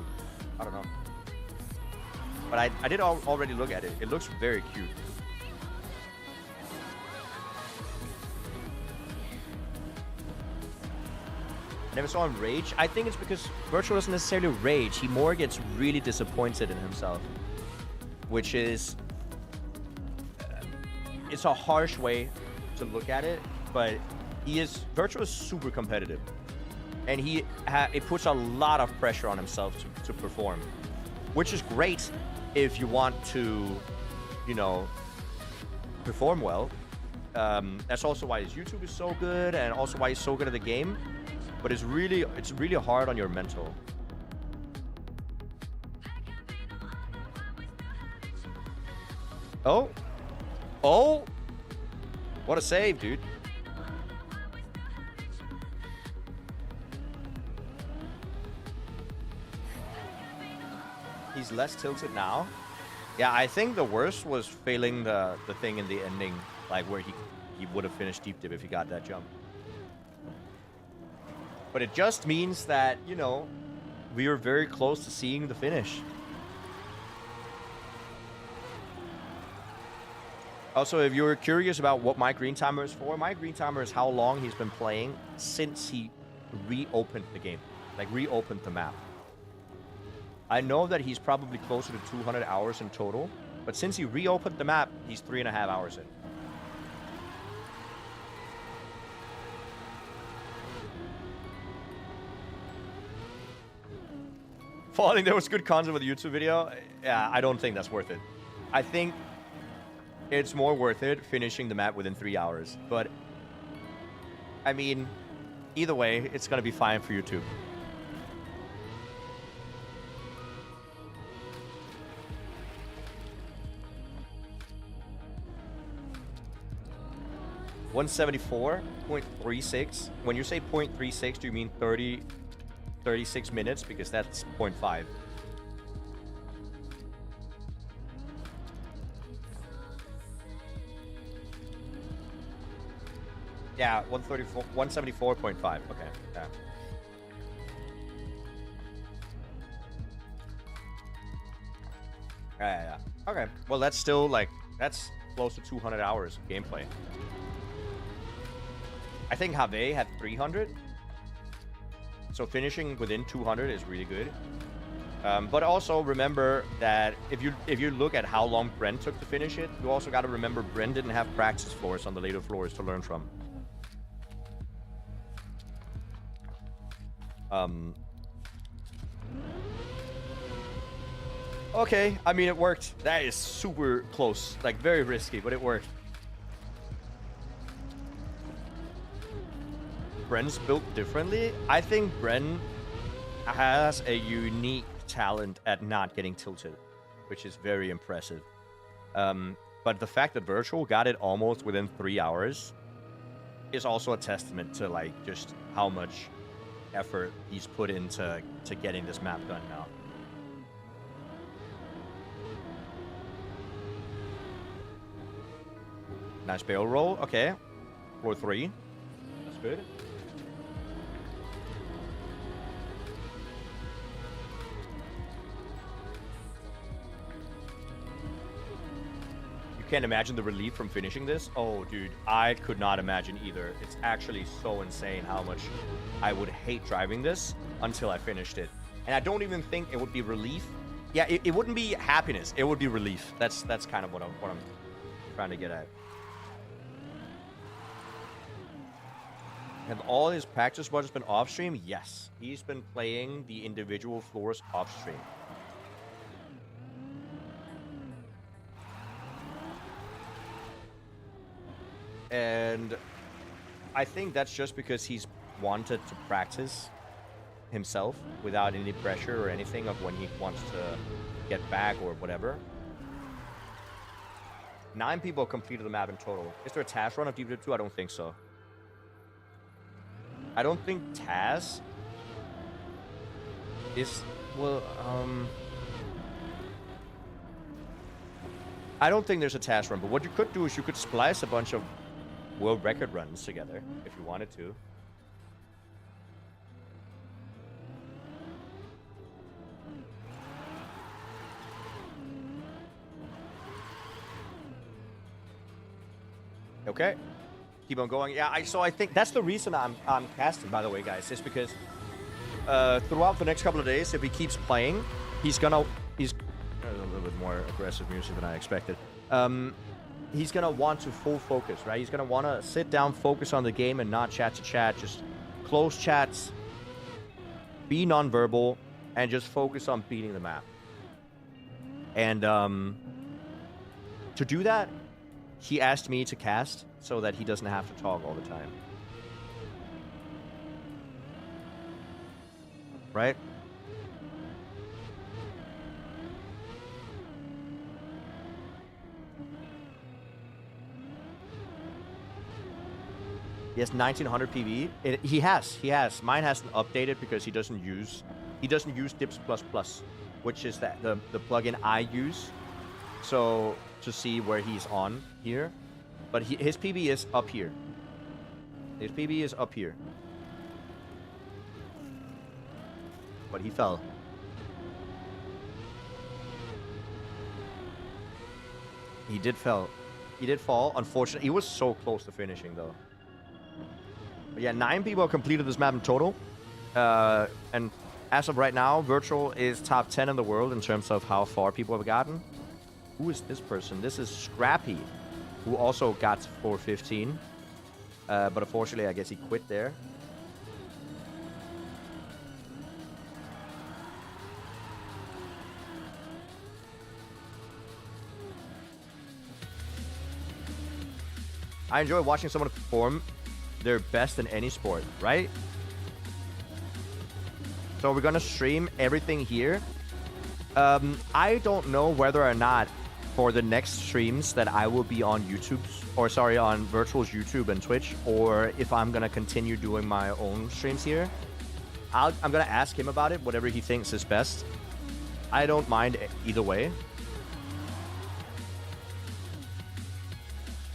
I don't know. But I did already look at it. It looks very cute. I never saw him rage. I think it's because Virtual doesn't necessarily rage. He more gets really disappointed in himself. Which is... it's a harsh way to look at it. But Virtual is super competitive. And it puts a lot of pressure on himself to perform. Which is great if you want to, you know, perform well. That's also why his YouTube is so good, and also why he's so good at the game. But it's really hard on your mental. Oh, what a save, dude. He's less tilted now. Yeah, I think the worst was failing the thing in the ending, like where he would have finished deep dip if he got that jump. But it just means that, you know, we are very close to seeing the finish. Also, if you're curious about what my green timer is for, my green timer is how long he's been playing since he reopened the game, like reopened the map. I know that he's probably closer to 200 hours in total, but since he reopened the map, he's 3.5 hours in. Falling, there was good content with the YouTube video. Yeah, I don't think that's worth it. I think it's more worth it finishing the map within 3 hours. But, I mean, either way, it's going to be fine for YouTube. $174.36. When you say 0.36, do you mean 36 minutes? Because that's 0.5. Yeah, 174.5. Okay. Yeah. Yeah. Okay. Well, that's still like that's close to 200 hours of gameplay. I think Have had 300. So finishing within 200 is really good. But also remember that if you look at how long Brent took to finish it, you also got to remember Brent didn't have practice floors on the later floors to learn from. Okay, I mean, it worked. That is super close, like very risky, but it worked. Bren's built differently. I think Bren has a unique talent at not getting tilted, which is very impressive. But the fact that Virtual got it almost within 3 hours is also a testament to like just how much effort he's put into getting this map done now. Nice barrel roll. Okay. 4-3. That's good. You can't imagine the relief from finishing this. Oh, dude. I could not imagine either. It's actually so insane how much I would hate driving this until I finished it. And I don't even think it would be relief. Yeah, it wouldn't be happiness. It would be relief. That's kind of what I'm trying to get at. Have all his practice mods been off stream? Yes. He's been playing the individual floors off stream. And I think that's just because he's wanted to practice himself without any pressure or anything of when he wants to get back or whatever. 9 people completed the map in total. Is there a task run of Deep Dive 2? I don't think so. I don't think Taz is... Well, I don't think there's a task run, but what you could do is you could splice a bunch of world record runs together if you wanted to. Okay, keep on going. Yeah, so I think that's the reason I'm casting, by the way, guys, is because throughout the next couple of days, if he keeps playing, he's a little bit more aggressive music than I expected. He's gonna want to full focus, right? He's gonna want to sit down, focus on the game, and not chat to chat. Just close chats, be nonverbal, and just focus on beating the map. And to do that, he asked me to cast so that he doesn't have to talk all the time. Right? He has 1900 PV. He has. Mine hasn't updated because he doesn't use Dips++, which is the plugin I use. So to see where he's on here, but his PB is up here. His PB is up here. But he fell. He did fall. He did fall. Unfortunately, he was so close to finishing though. But yeah, 9 people completed this map in total. And as of right now, Virtual is top 10 in the world in terms of how far people have gotten. Who is this person? This is Scrappy, who also got 415. But unfortunately, I guess he quit there. I enjoy watching someone perform their best in any sport, right? So we're gonna stream everything here. I don't know whether or not for the next streams that I will be on YouTube's, or sorry, on Virtual's YouTube and Twitch, or if I'm gonna continue doing my own streams here. I'm gonna ask him about it, whatever he thinks is best. I don't mind either way.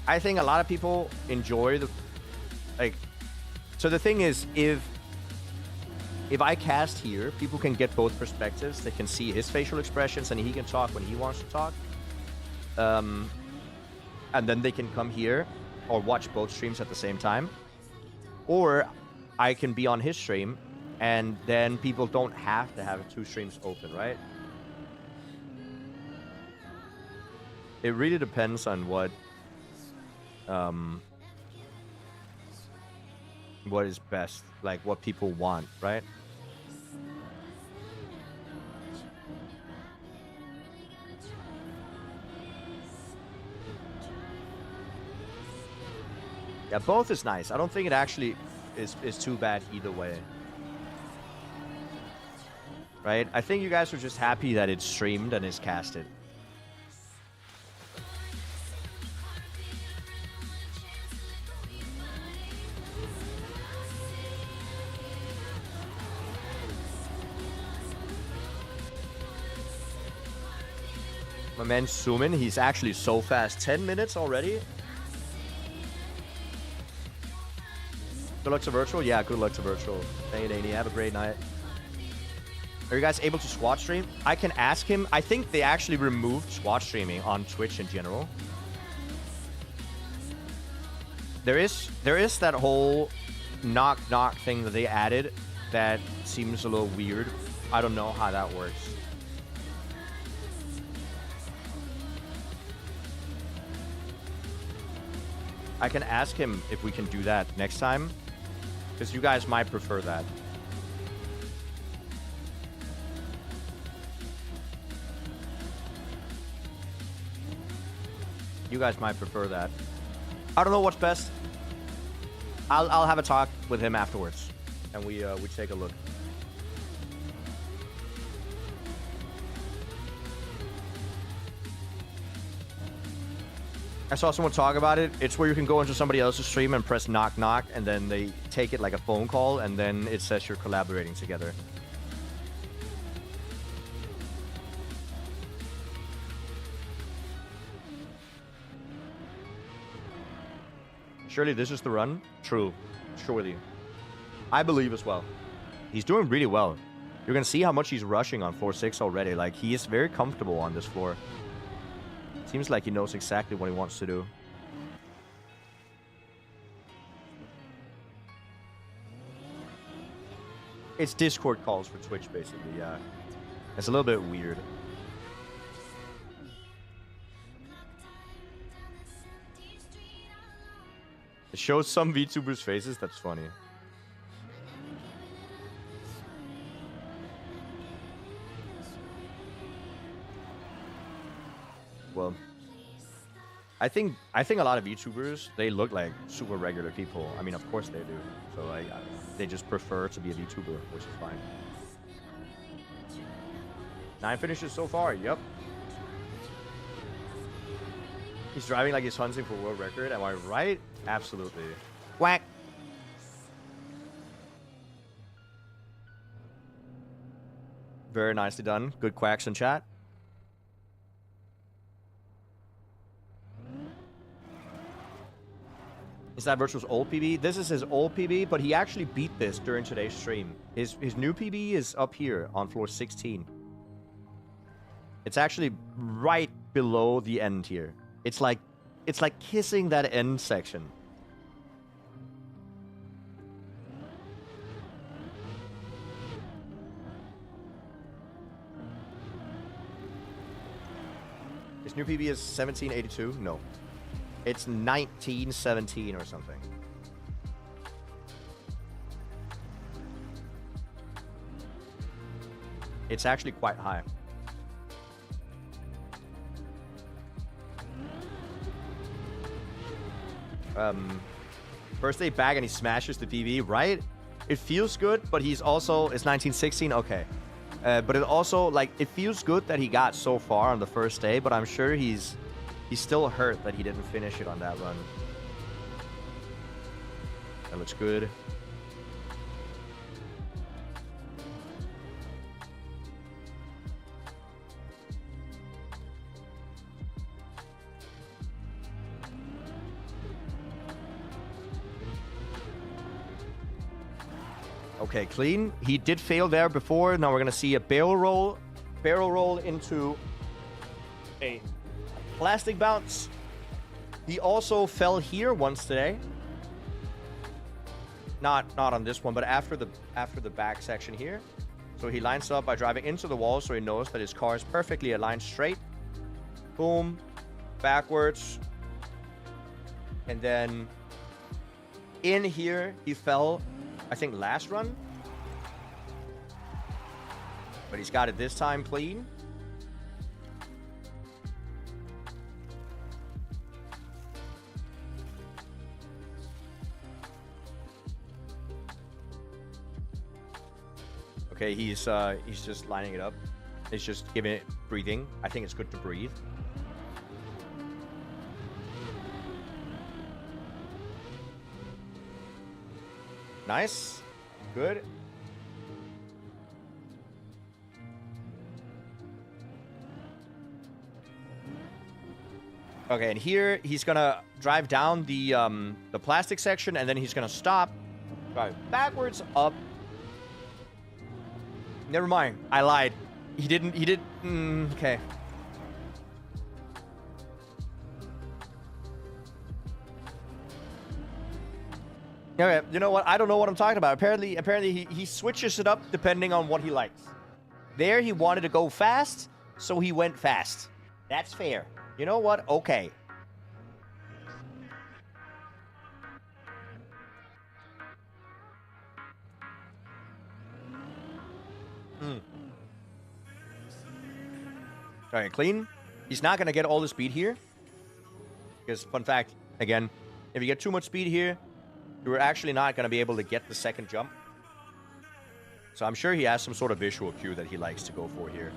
I think a lot of people enjoy the, like, so the thing is, if I cast here, people can get both perspectives. They can see his facial expressions and he can talk when he wants to talk. And then they can come here or watch both streams at the same time. Or I can be on his stream and then people don't have to have 2 streams open, right? It really depends on what is best, like what people want, right? Yeah, both is nice. I don't think it actually is too bad either way. Right? I think you guys are just happy that it's streamed and is casted. My man Sumin, he's actually so fast. 10 minutes already? Good luck to Virtual? Yeah, good luck to Virtual. Thank you, Danny. Have a great night. Are you guys able to squad stream? I can ask him. I think they actually removed squad streaming on Twitch in general. There is that whole knock thing that they added that seems a little weird. I don't know how that works. I can ask him if we can do that next time, because you guys might prefer that. You guys might prefer that. I don't know what's best. I'll have a talk with him afterwards, and we take a look. I saw someone talk about it. It's where you can go into somebody else's stream and press knock knock, and then they take it like a phone call, and then it says you're collaborating together. Surely this is the run? True. Surely. I believe as well. He's doing really well. You're going to see how much he's rushing on floor 6 already. Like, he is very comfortable on this floor. Seems like he knows exactly what he wants to do. It's Discord calls for Twitch, basically, yeah. It's a little bit weird. It shows some VTubers' faces, that's funny. Well, I think a lot of VTubers, they look like super regular people. I mean, of course they do. So like, they just prefer to be a VTuber, which is fine. 9 finishes so far. Yep. He's driving like he's hunting for world record. Am I right? Absolutely. Quack. Very nicely done. Good quacks in chat. Is that Virtual's old PB? This is his old PB, but he actually beat this during today's stream. His new PB is up here on floor 16. It's actually right below the end here. It's like kissing that end section. His new PB is 1782? No. It's 1917 or something. It's actually quite high. First day back and he smashes the PB, right? It feels good, but he's also... It's 1916? Okay. But it also, like, it feels good that he got so far on the first day, but I'm sure he's still hurt that he didn't finish it on that run. That looks good. Okay, clean. He did fail there before. Now we're going to see a barrel roll into a plastic bounce. He also fell here once today. Not on this one, but after the back section here. So he lines up by driving into the wall, so he knows that his car is perfectly aligned straight. Boom, backwards, and then in here he fell, I think last run, but he's got it this time clean. Okay, he's just lining it up. He's just giving it breathing. I think it's good to breathe. Nice. Good. Okay, and here he's gonna drive down the plastic section, and then he's gonna stop, drive backwards up. Never mind. I lied. He did. Okay. Okay, you know what? I don't know what I'm talking about. Apparently he switches it up depending on what he likes. There he wanted to go fast, so he went fast. That's fair. You know what? Okay. Alright, clean. He's not going to get all the speed here. Because, fun fact, again, if you get too much speed here, you're actually not going to be able to get the second jump. So I'm sure he has some sort of visual cue that he likes to go for here.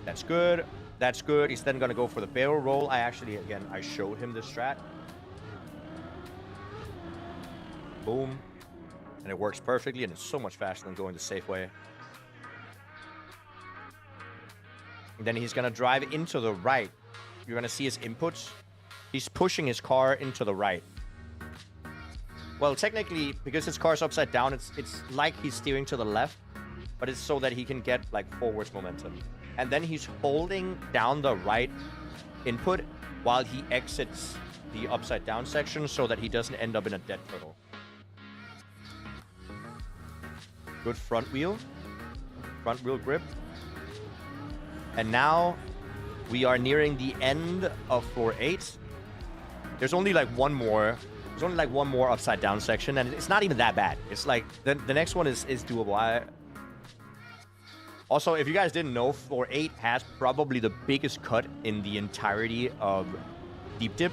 That's good. That's good. He's then going to go for the barrel roll. I showed him this strat. Boom. And it works perfectly, and it's so much faster than going the safe way. And then he's going to drive into the right. You're going to see his inputs. He's pushing his car into the right. Well, technically, because his car's upside down, it's like he's steering to the left, but it's so that he can get, like, forwards momentum. And then he's holding down the right input while he exits the upside down section so that he doesn't end up in a dead turtle. Good front wheel grip. And now we are nearing the end of floor 8. There's only like one more upside down section, and it's not even that bad. It's like the next one is doable. Also, if you guys didn't know, floor 8 has probably the biggest cut in the entirety of Deep Dip.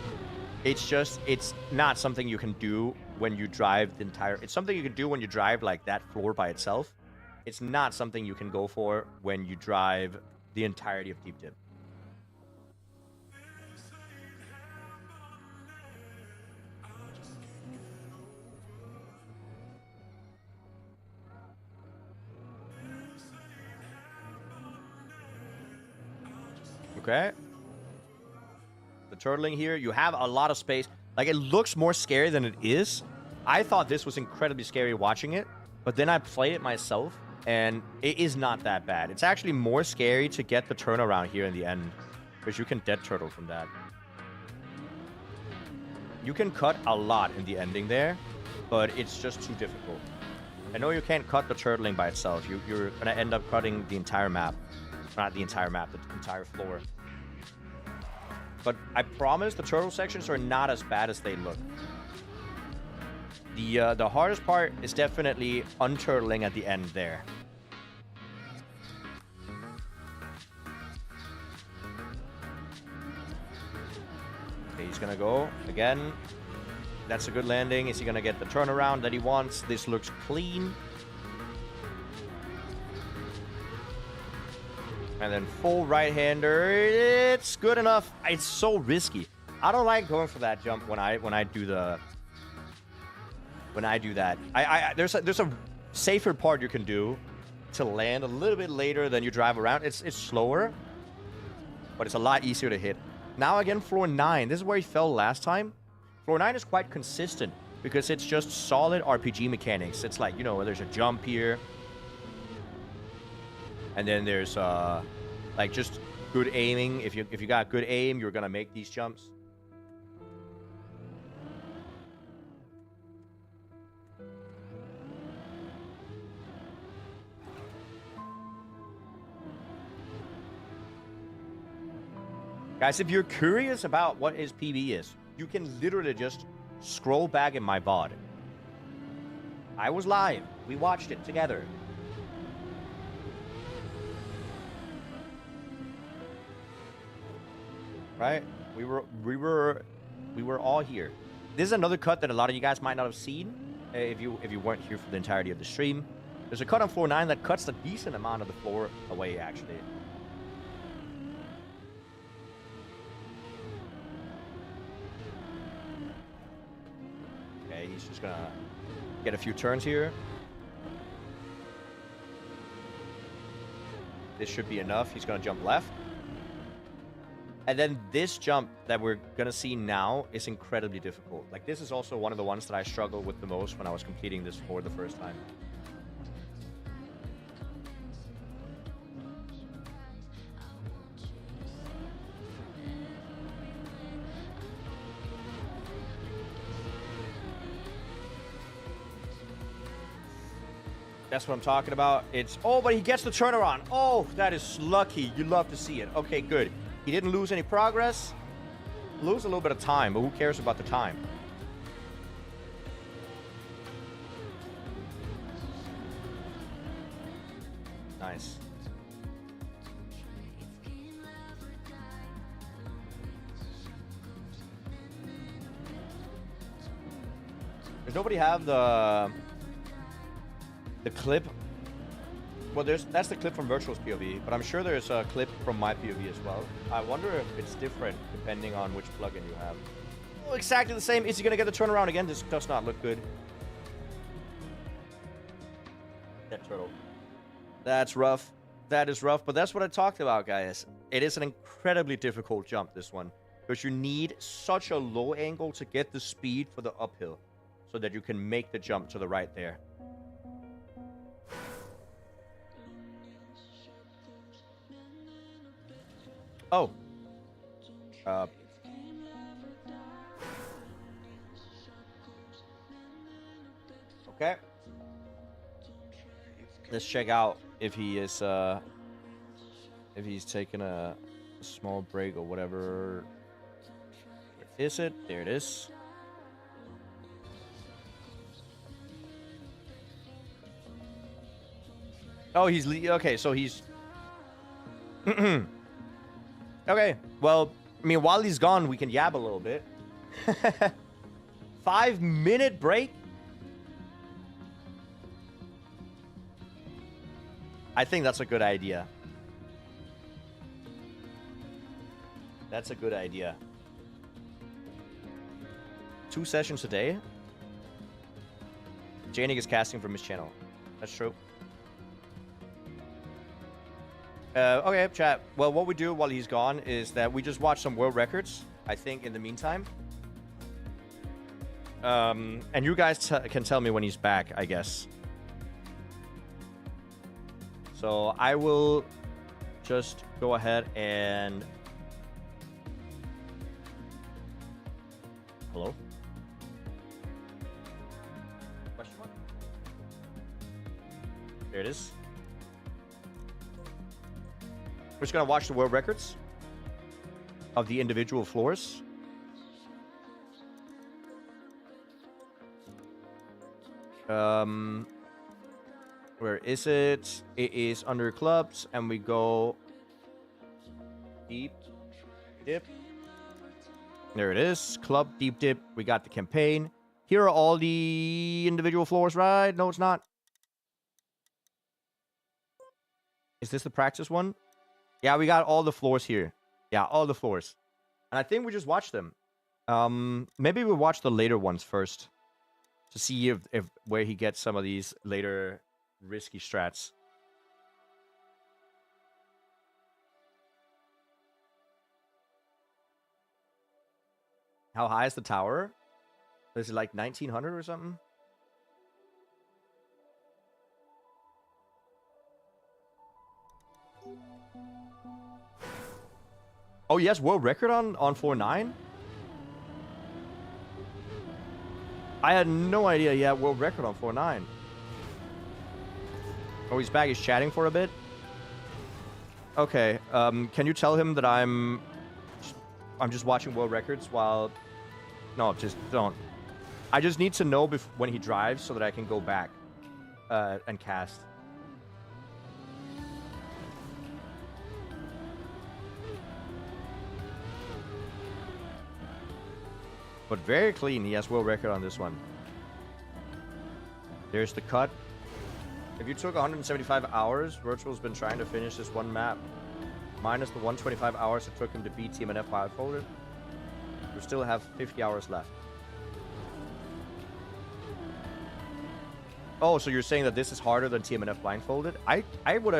It's not something you can do when you drive the entire... It's something you can do when you drive, like, that floor by itself. It's not something you can go for when you drive the entirety of Deep Dip. Okay. The turtling here, you have a lot of space. Like, it looks more scary than it is. I thought this was incredibly scary watching it, but then I played it myself, and it is not that bad. It's actually more scary to get the turnaround here in the end, because you can dead turtle from that. You can cut a lot in the ending there, but it's just too difficult. I know you can't cut the turtling by itself. You're going to end up cutting the entire map. Not the entire map, the entire floor. But I promise the turtle sections are not as bad as they look. The hardest part is definitely unturtling at the end there. Okay, he's gonna go again. That's a good landing. Is he gonna get the turnaround that he wants? This looks clean. And then full right-hander. It's good enough. It's so risky. I don't like going for that jump when I do that. There's a safer part you can do to land a little bit later than you drive around. It's slower, but it's a lot easier to hit. Now again, floor 9. This is where he fell last time. Floor 9 is quite consistent because it's just solid RPG mechanics. It's like, you know, there's a jump here. And then there's like just good aiming. If you got good aim, you're gonna make these jumps. Guys, if you're curious about what his PB is, you can literally just scroll back in my VOD. I was live. We watched it together. Right? We were all here. This is another cut that a lot of you guys might not have seen if you weren't here for the entirety of the stream. There's a cut on floor 9 that cuts a decent amount of the floor away, actually. Okay, he's just gonna get a few turns here. This should be enough. He's gonna jump left. And then this jump that we're going to see now is incredibly difficult. Like, this is also one of the ones that I struggled with the most when I was completing this for the first time. That's what I'm talking about. It's... Oh, but he gets the turnaround. Oh, that is lucky. You love to see it. Okay, good. He didn't lose any progress. Lose a little bit of time, but who cares about the time? Nice. Does nobody have the clip Well, that's the clip from Virtual's POV, but I'm sure there's a clip from my POV as well. I wonder if it's different depending on which plugin you have. Oh, exactly the same. Is he gonna get the turnaround again? This does not look good. That turtle. That's rough. That is rough, but that's what I talked about, guys. It is an incredibly difficult jump, this one, because you need such a low angle to get the speed for the uphill so that you can make the jump to the right there. Oh. Okay. Let's check out if he is if he's taking a small break or whatever. Where is it? There it is. Oh, he's okay, so he's okay. Well, I mean, while he's gone, we can yab a little bit. 5-minute break? I think that's a good idea. That's a good idea. 2 sessions a day? Jnic is casting from his channel. That's true. Okay, chat. Well, what we do while he's gone is that we just watch some world records, I think, in the meantime. And you guys can tell me when he's back, I guess. So I will just go ahead and... Hello? Question mark? There it is. We're just going to watch the world records of the individual floors. Where is it? It is under clubs, and we go deep dip. There it is. Club, deep dip. We got the campaign. Here are all the individual floors, right? No, it's not. Is this the practice one? Yeah, we got all the floors here. Yeah, all the floors. And I think we just watch them. Maybe we watch the later ones first to see if where he gets some of these later risky strats. How high is the tower? Is it like 1900 or something? Oh, yes, world record on 4.9? I had no idea he had world record on 4.9. Oh, he's back. He's chatting for a bit. Okay. Can you tell him that I'm just watching world records while... No, just don't. I just need to know when he drives so that I can go back and cast. But very clean. He has world record on this one. There's the cut. If you took 175 hours, Virtual's been trying to finish this one map. Minus the 125 hours it took him to beat TMNF blindfolded. We still have 50 hours left. Oh, so you're saying that this is harder than TMNF blindfolded? I would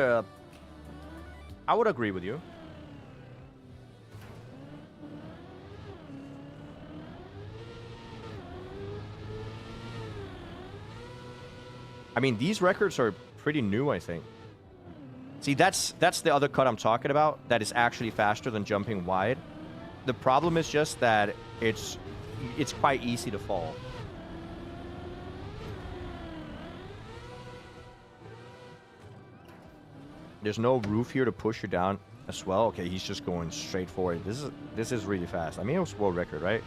agree with you. I mean, these records are pretty new, I think. See, that's the other cut I'm talking about that is actually faster than jumping wide. The problem is just that it's quite easy to fall. There's no roof here to push you down as well. Okay, he's just going straight for it. This is really fast. I mean, it was world record, right?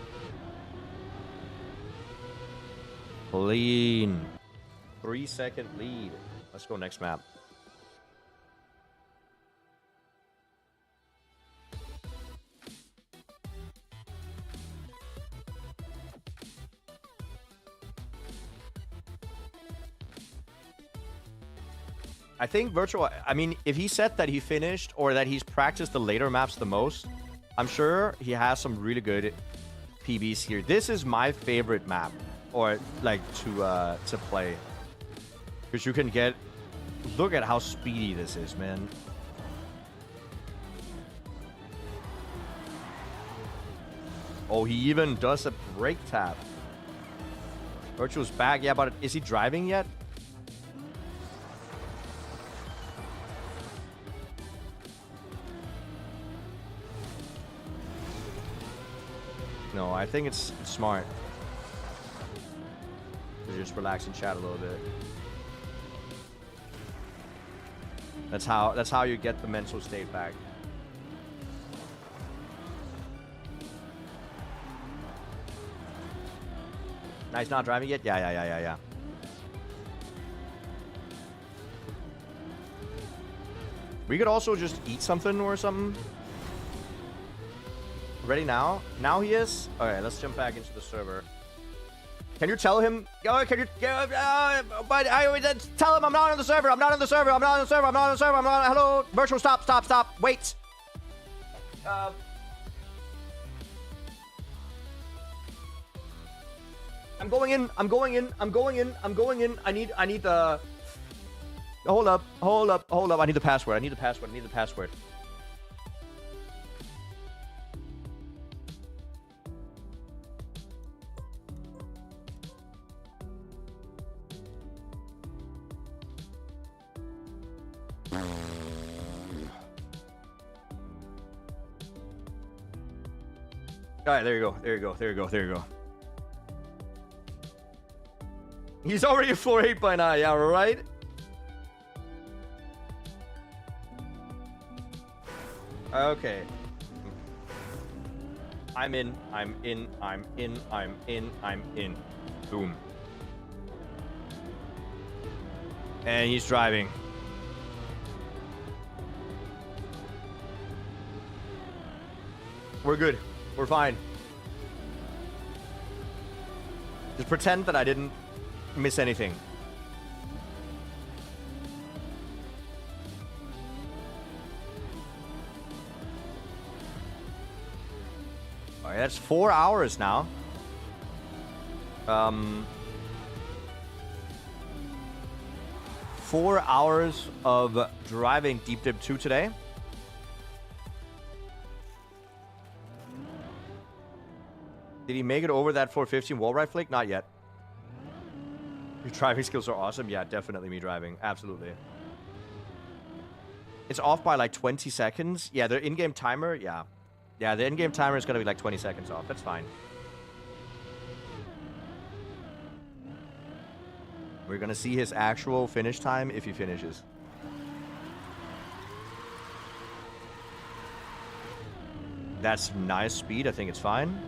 Clean. 3-second lead. Let's go next map. I think Virtual... I mean, if he said that he finished or that he's practiced the later maps the most, I'm sure he has some really good PBs here. This is my favorite map, or like to play, because you can get... Look at how speedy this is, man. Oh, he even does a brake tap. Virtual's back. Yeah, but is he driving yet? No, I think it's smart to just relax and chat a little bit. That's how you get the mental state back. Now he's not driving yet? Yeah. We could also just eat something or something. Ready now? Now he is? Okay, let's jump back into the server. Can you tell him? Can you? But I tell him I'm not on the server. I'm not on the server. I'm not on the server. I'm not on the server. I'm not. Hello, Virtual. Stop. Wait. I'm going in. I need the. Hold up. I need the password. I need the password. All right, there you go. He's already at floor 8 by now, yeah, right? Okay. I'm in. Boom. And he's driving. We're good. We're fine. Just pretend that I didn't miss anything. All right, that's 4 hours now. 4 hours of driving Deep Dip 2 today. Did he make it over that 415 wall right flick? Not yet. Your driving skills are awesome. Yeah, definitely me driving. Absolutely. It's off by like 20 seconds. Yeah, the in-game timer. Yeah. Yeah, the in-game timer is going to be like 20 seconds off. That's fine. We're going to see his actual finish time if he finishes. That's nice speed. I think it's fine.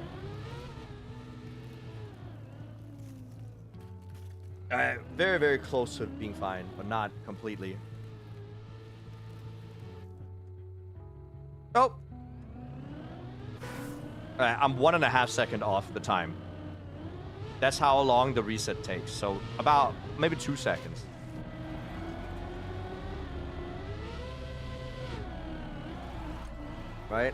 Very, very close to being fine, but not completely. Oh! I'm 1.5 seconds off the time. That's how long the reset takes. So about maybe 2 seconds. Right?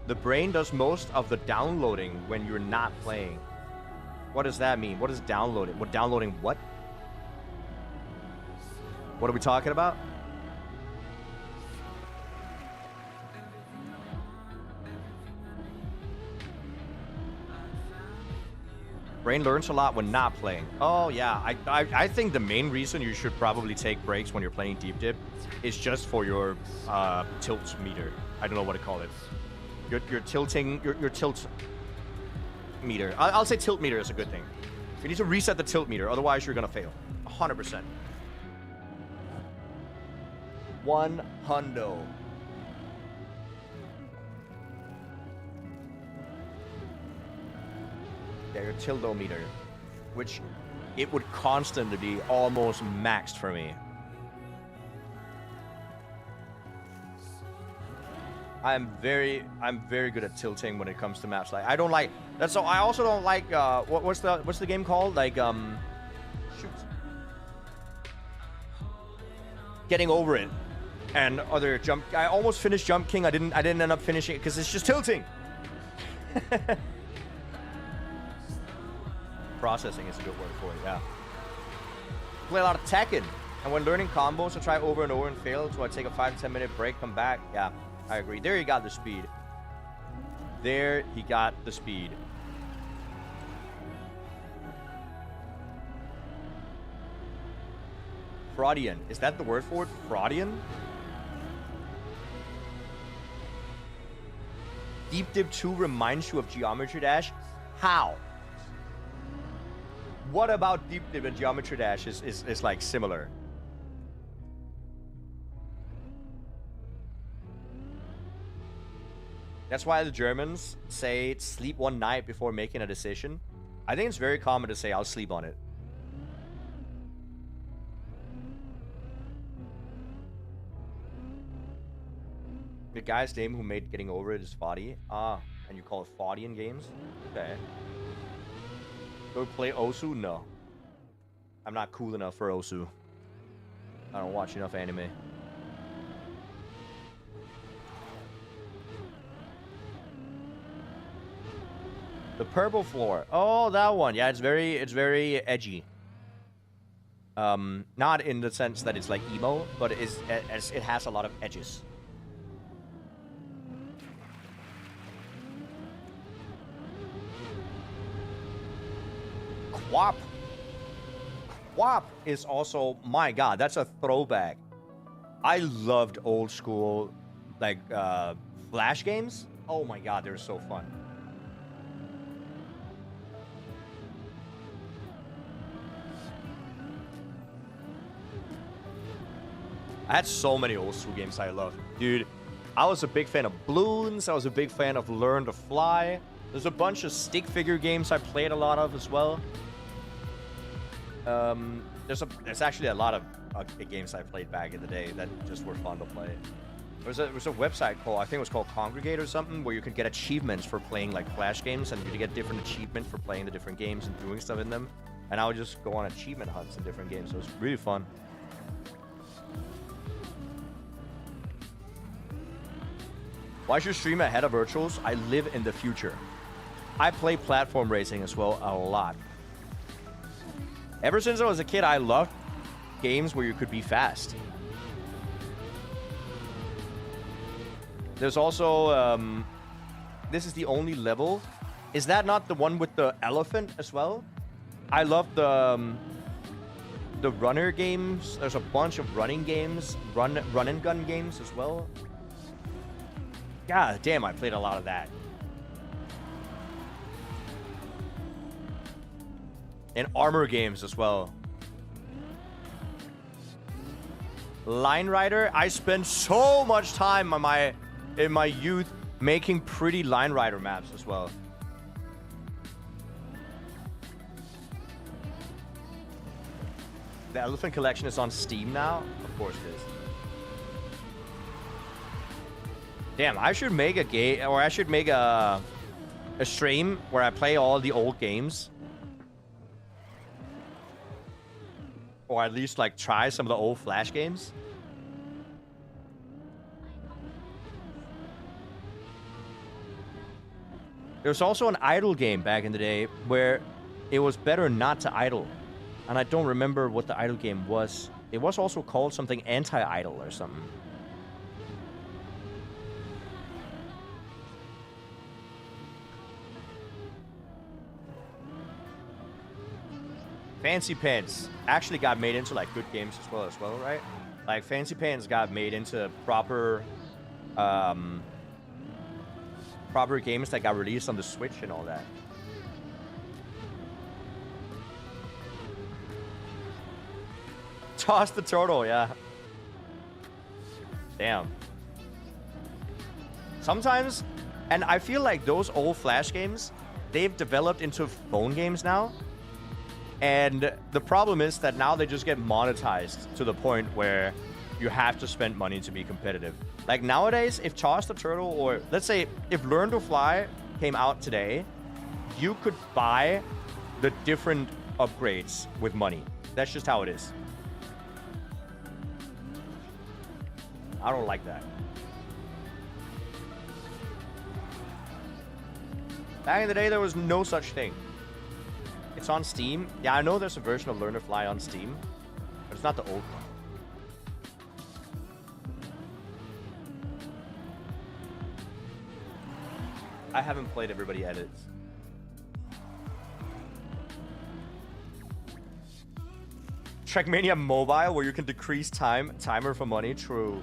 The brain does most of the downloading when you're not playing. What does that mean? What is downloading? What downloading what? What are we talking about? Brain learns a lot when not playing. Oh yeah, I think the main reason you should probably take breaks when you're playing Deep Dip is just for your tilt meter. I don't know what to call it. Your tilting, your tilt meter. I'll say tilt meter is a good thing. You need to reset the tilt meter, otherwise you're gonna fail. 100%. 100. Yeah, your tildometer, which it would constantly be almost maxed for me. I'm very good at tilting when it comes to maps. Like I don't like that's so I also don't like what's the game called? Like shoot. Getting over it. And other jump I almost finished Jump King. I didn't end up finishing it because it's just tilting. Processing is a good word for it, yeah. Play a lot of Tekken. And when learning combos, I try over and over and fail, so I take a 5 to 10 minute break, come back. Yeah, I agree. There he got the speed. There he got the speed. Fraudian. Is that the word for it? Fraudian? Deep Dip 2 reminds you of Geometry Dash? How? What about Deep Dip and Geometry Dash is like similar? That's why the Germans say sleep one night before making a decision. I think it's very common to say I'll sleep on it. The guy's name who made Getting Over It is Foddy. Ah, and you call it Foddian games? Okay. Go play Osu? No. I'm not cool enough for Osu. I don't watch enough anime. The Purple Floor. Oh, that one. Yeah, it's very edgy. Not in the sense that it's like emo, but it has a lot of edges. Quap. Quap is also, my god, that's a throwback. I loved old school, like, Flash games. Oh my god, they're so fun. I had so many old school games I loved. Dude, I was a big fan of Bloons. I was a big fan of Learn to Fly. There's a bunch of stick figure games I played a lot of as well. There's actually a lot of games I played back in the day that just were fun to play. There was a website called, I think it was called Congregate or something, where you could get achievements for playing like Flash games, and you could get different achievements for playing the different games and doing stuff in them. And I would just go on achievement hunts in different games, so it was really fun. Why should you stream ahead of virtuals? I live in the future. I play platform racing as well a lot. Ever since I was a kid, I loved games where you could be fast. There's also, this is the only level. Is that not the one with the elephant as well? I love the runner games. There's a bunch of running games, run and gun games as well. God damn, I played a lot of that. And armor games as well. Line Rider, I spent so much time in my youth making pretty Line Rider maps as well. The Elephant Collection is on Steam now? Of course it is. Damn, I should make a game, or I should make a stream where I play all the old games. Or at least, like, try some of the old Flash games. There was also an idle game back in the day where it was better not to idle. And I don't remember what the idle game was. It was also called something anti-idle or something. Fancy Pants actually got made into like good games as well, right? Like Fancy Pants got made into proper games that got released on the Switch and all that. Toss the turtle, yeah. Damn. Sometimes, and I feel like those old Flash games, they've developed into phone games now. And the problem is that now they just get monetized to the point where you have to spend money to be competitive. Like nowadays, if Toss the Turtle, or let's say if Learn to Fly came out today, you could buy the different upgrades with money. That's just how it is. I don't like that. Back in the day, there was no such thing. It's on Steam. Yeah, I know there's a version of Learn to Fly on Steam, but it's not the old one. I haven't played Everybody Edits. Trackmania Mobile, where you can decrease timer for money. True.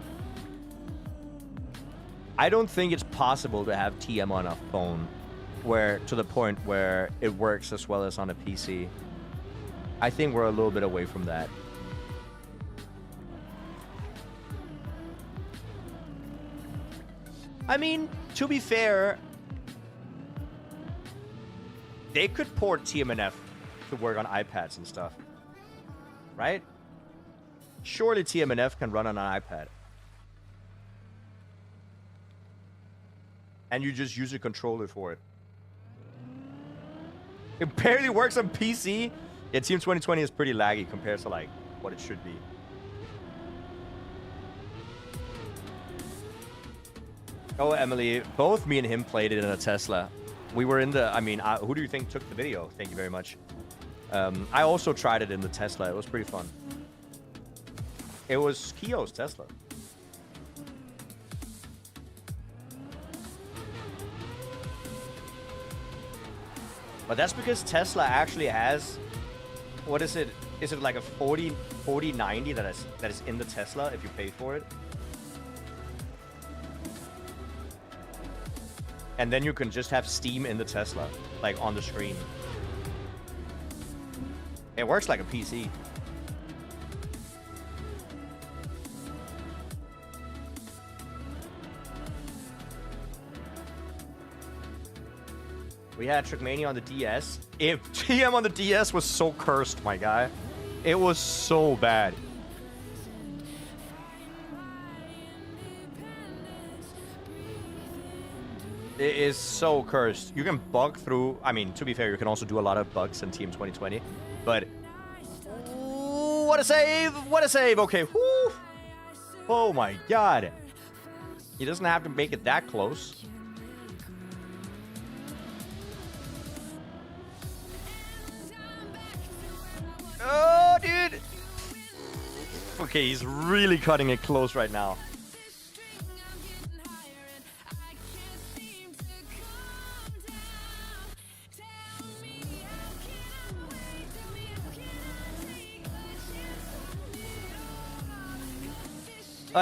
I don't think it's possible to have TM on a phone where to the point where it works as well as on a PC. I think we're a little bit away from that. I mean, to be fair, they could port TMNF to work on iPads and stuff, right? Surely TMNF can run on an iPad. And you just use a controller for it. It barely works on PC. Yeah, Team 2020 is pretty laggy compared to like what it should be. Oh, Emily, both me and him played it in a Tesla. We were in the, I mean, who do you think took the video? Thank you very much. I also tried it in the Tesla. It was pretty fun. It was Kio's Tesla. But that's because Tesla actually has, what is it? Is it like a 4090 that is in the Tesla if you pay for it? And then you can just have Steam in the Tesla, like on the screen. It works like a PC. We had Trackmania on the DS. If TM on the DS was so cursed, my guy. It was so bad. It is so cursed. You can bug through. I mean, to be fair, you can also do a lot of bugs in Team 2020. But ooh, what a save! What a save! Okay. Whoo. Oh my god. He doesn't have to make it that close. Oh, dude. Okay, he's really cutting it close right now.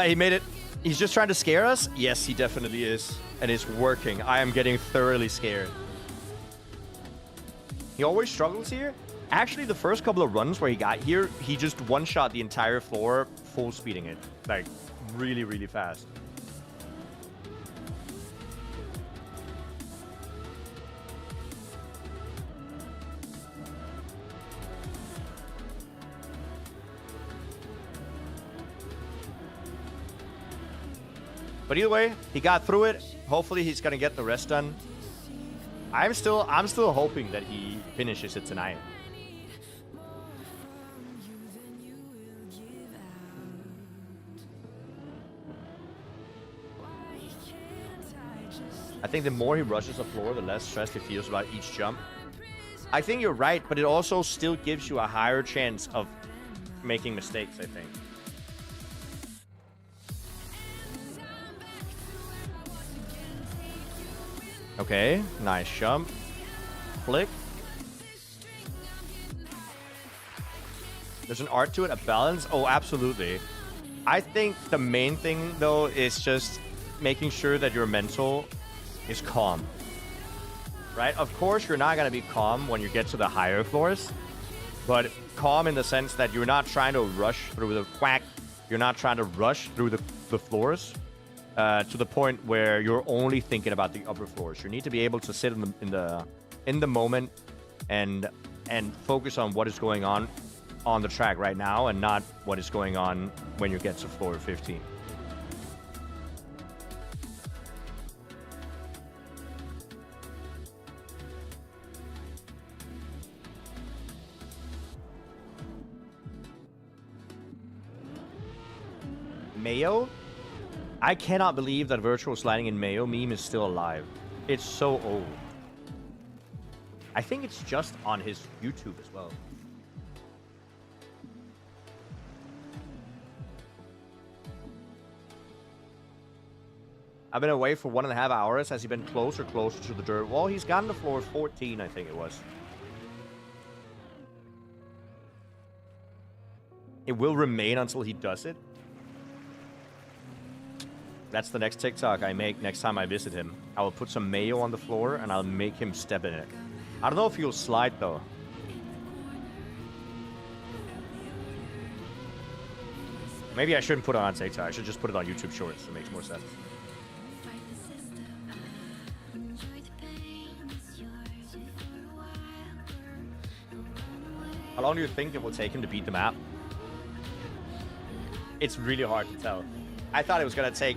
He made it. He's just trying to scare us? Yes, he definitely is. And it's working. I am getting thoroughly scared. He always struggles here. Actually, the first couple of runs where he got here, he just one-shot the entire floor, full speeding it. Like, really, really fast. But either way, he got through it. Hopefully he's gonna get the rest done. I'm still hoping that he finishes it tonight. I think the more he rushes the floor, the less stressed he feels about each jump. I think you're right, but it also still gives you a higher chance of making mistakes, I think. Okay, nice jump. Flick. There's an art to it, a balance. Oh, absolutely. I think the main thing, though, is just making sure that your mental is calm. Right? Of course, you're not going to be calm when you get to the higher floors, but calm in the sense that you're not trying to rush through the quack. You're not trying to rush through the floors. To the point where you're only thinking about the upper floors. You need to be able to sit in the moment and focus on what is going on on the track right now and not what is going on when you get to floor 15. Mayo? I cannot believe that virtual sliding in Mayo meme is still alive. It's so old. I think it's just on his YouTube as well. I've been away for 1.5 hours. Has he been closer to the dirt wall? He's gotten to floor 14, I think it was. It will remain until he does it. That's the next TikTok I make next time I visit him. I will put some mayo on the floor and I'll make him step in it. I don't know if he'll slide though. Maybe I shouldn't put it on TikTok. I should just put it on YouTube Shorts. It makes more sense. How long do you think it will take him to beat the map? It's really hard to tell. I thought it was gonna take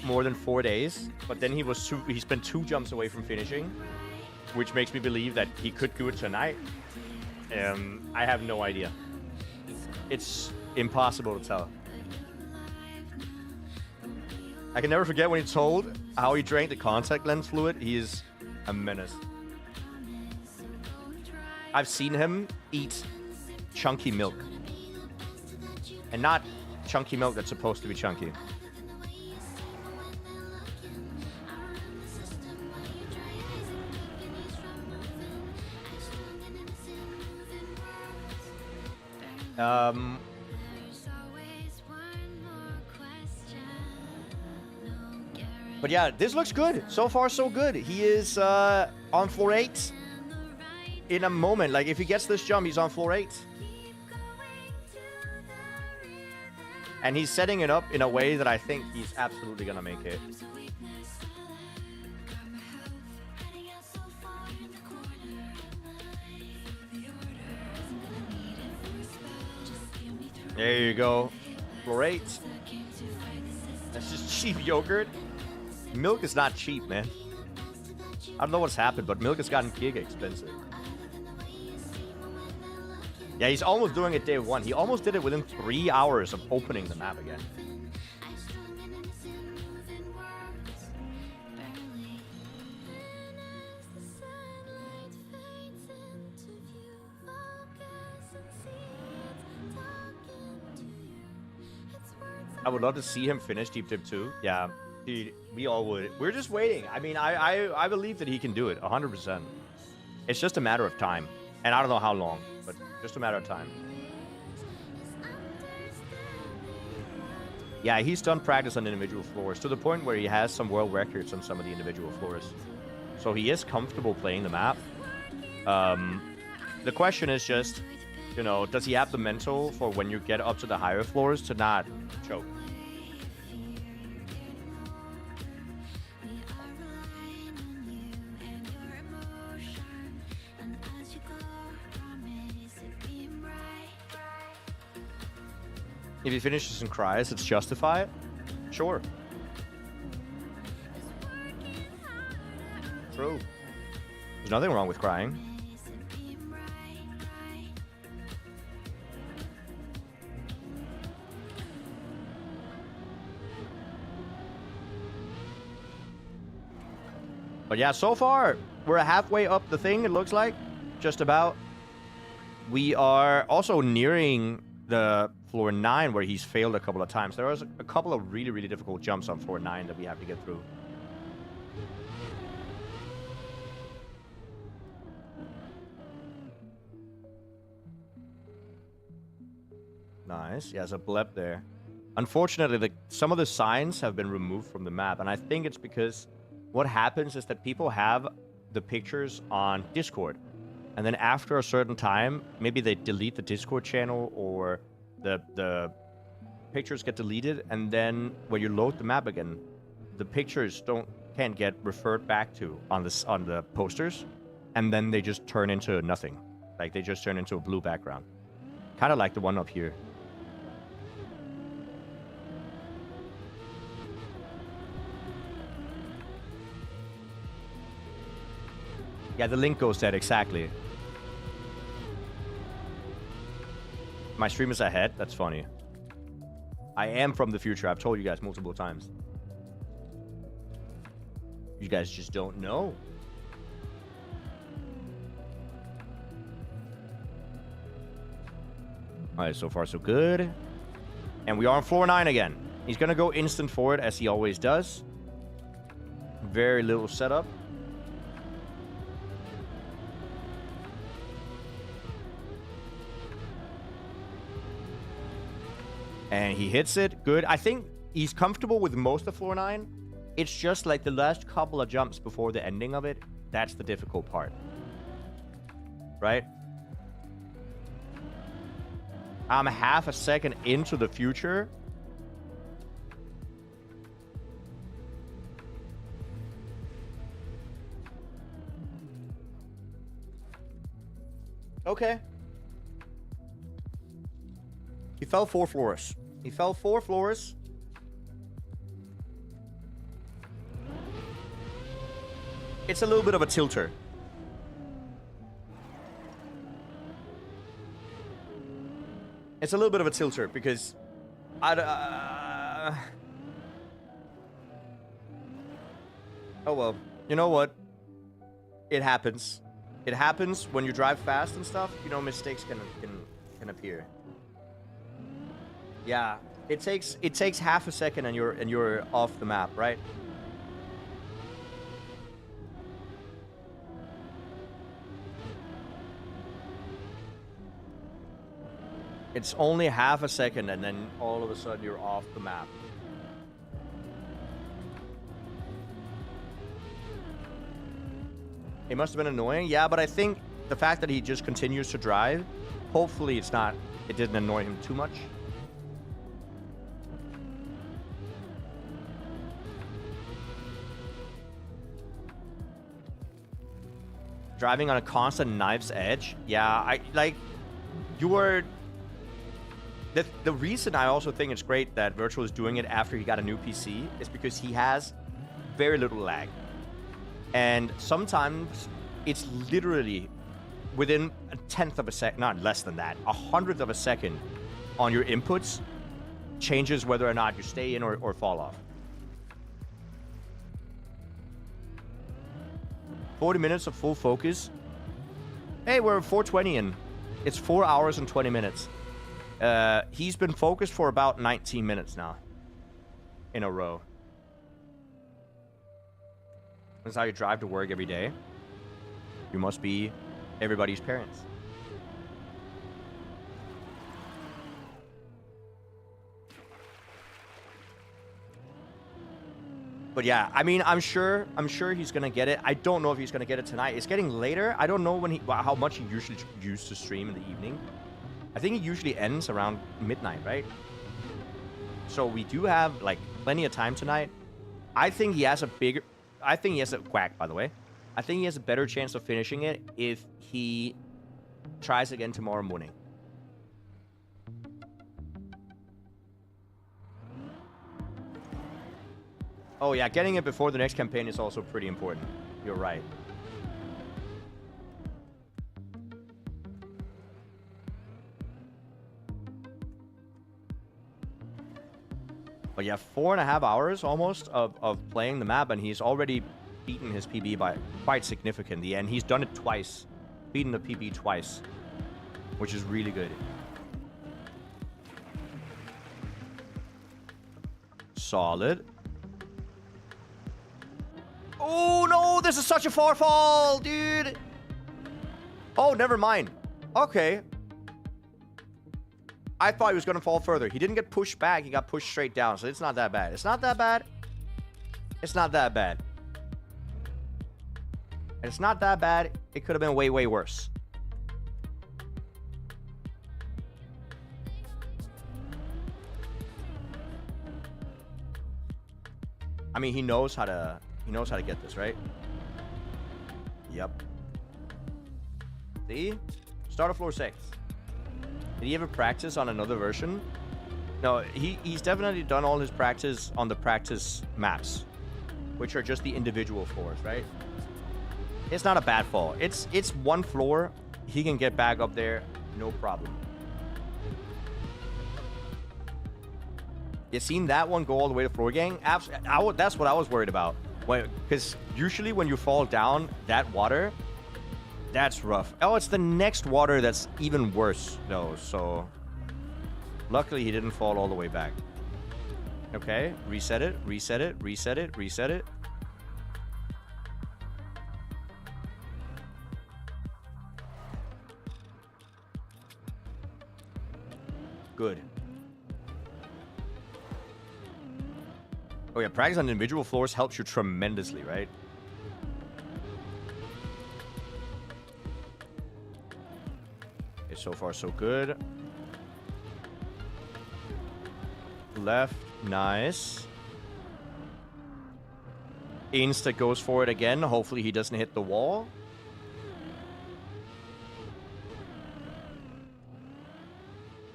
more than 4 days, but then he's been 2 jumps away from finishing, which makes me believe that he could do it tonight. I have no idea. It's impossible to tell. I can never forget when he told how he drank the contact lens fluid. He is a menace. I've seen him eat chunky milk. And not chunky milk that's supposed to be chunky. But yeah, this looks good. So far, so good. He is on floor 8 in a moment. Like, if he gets this jump, he's on floor 8. And he's setting it up in a way that I think he's absolutely gonna make it. There you go. Floor 8. That's just cheap yogurt. Milk is not cheap, man. I don't know what's happened, but milk has gotten giga expensive. Yeah, he's almost doing it day 1. He almost did it within 3 hours of opening the map again. I would love to see him finish Deep Dip 2. Yeah, dude, we all would. We're just waiting. I mean, I believe that he can do it 100%. It's just a matter of time. And I don't know how long, but just a matter of time. Yeah, he's done practice on individual floors to the point where he has some world records on some of the individual floors. So he is comfortable playing the map. The question is just, you know, does he have the mental for when you get up to the higher floors to not choke? If he finishes and cries, it's justified? Sure. True. There's nothing wrong with crying. But yeah, so far, we're halfway up the thing, it looks like. Just about. We are also nearing the floor 9 where he's failed a couple of times. There was a couple of really, really difficult jumps on floor 9 that we have to get through. Nice. Yeah, there's a blep there. Unfortunately, some of the signs have been removed from the map, and I think it's because what happens is that people have the pictures on Discord, and then after a certain time, maybe they delete the Discord channel or the pictures get deleted, and then when you load the map again, the pictures can't get referred back to on the posters, and then they just turn into nothing. Like, they just turn into a blue background. Kind of like the one up here. Yeah, the link goes there, exactly. My stream is ahead? That's funny. I am from the future. I've told you guys multiple times. You guys just don't know. Alright, so far so good. And we are on floor 9 again. He's gonna go instant forward as he always does. Very little setup. And he hits it. Good. I think he's comfortable with most of floor 9. It's just like the last couple of jumps before the ending of it. That's the difficult part. Right? I'm half a second into the future. Okay. He fell 4 floors. He fell 4 floors. It's a little bit of a tilter. It's a little bit of a tilter because oh well, you know what? It happens. It happens when you drive fast and stuff. You know, mistakes can appear. Yeah, it takes half a second and you're off the map, right? It's only half a second and then all of a sudden you're off the map. It must have been annoying. Yeah, but I think the fact that he just continues to drive, hopefully it didn't annoy him too much. Driving on a constant knife's edge. Yeah, the reason I also think it's great that Virtual is doing it after he got a new PC is because he has very little lag. And sometimes it's literally within a 1/10 of a second, not less than that, 100th of a second on your inputs changes whether or not you stay in or fall off. 40 minutes of full focus. Hey, we're 4:20 in. It's 4 hours and 20 minutes. He's been focused for about 19 minutes now. In a row. That's how you drive to work every day. You must be everybody's parents. But yeah, I mean, I'm sure he's gonna get it. I don't know if he's gonna get it tonight. It's getting later. I don't know how much he usually used to stream in the evening. I think it usually ends around midnight, right? So we do have like plenty of time tonight. I think he has quack, by the way. I think he has a better chance of finishing it if he tries again tomorrow morning. Oh yeah, getting it before the next campaign is also pretty important. You're right. But yeah, 4.5 hours almost of playing the map, and he's already beaten his PB by quite significantly, and he's done it twice. Beaten the PB twice, which is really good. Solid. Oh no, this is such a far fall, dude. Oh, never mind. Okay. I thought he was going to fall further. He didn't get pushed back. He got pushed straight down. So it's not that bad. It's not that bad. It's not that bad. And it's not that bad. It could have been way, way worse. I mean, he knows how to get this, right? Yep. See? Start of floor 6. Did he ever practice on another version? No, he's definitely done all his practice on the practice maps, which are just the individual floors, right? It's not a bad fall. It's one floor. He can get back up there, no problem. You seen that one go all the way to floor gang? That's what I was worried about. Because usually when you fall down that water, that's rough. Oh, it's the next water that's even worse, though. So luckily he didn't fall all the way back. Okay, reset it, reset it, reset it, reset it. Good. Oh yeah, practice on individual floors helps you tremendously, right? Okay, so far so good. Left, nice. Insta goes for it again. Hopefully he doesn't hit the wall.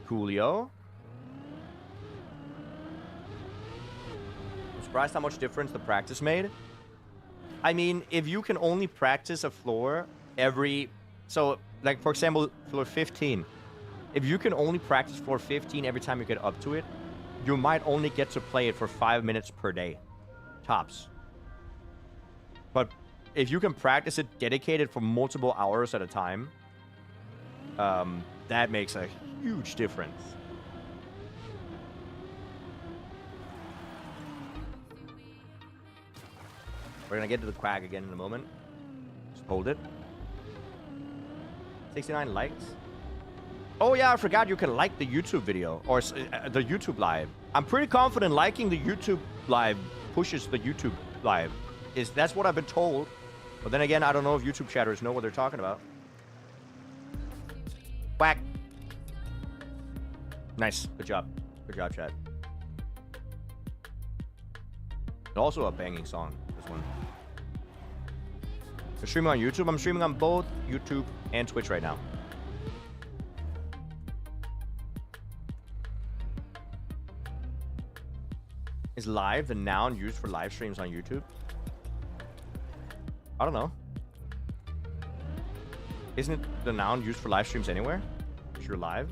Coolio. I'm surprised how much difference the practice made. I mean, if you can only practice a floor every... So, like, for example, floor 15. If you can only practice floor 15 every time you get up to it, you might only get to play it for 5 minutes per day. Tops. But if you can practice it dedicated for multiple hours at a time, that makes a huge difference. We're gonna get to the quag again in a moment. Just hold it. 69 likes. Oh yeah, I forgot you can like the YouTube video or the YouTube live. I'm pretty confident liking the YouTube live pushes the YouTube live. That's what I've been told. But then again, I don't know if YouTube chatters know what they're talking about. Whack. Nice. Good job. Good job, chat. Also a banging song, this one. You're streaming on YouTube? I'm streaming on both YouTube and Twitch right now. Is live the noun used for live streams on YouTube? I don't know. Isn't it the noun used for live streams anywhere? If you're live?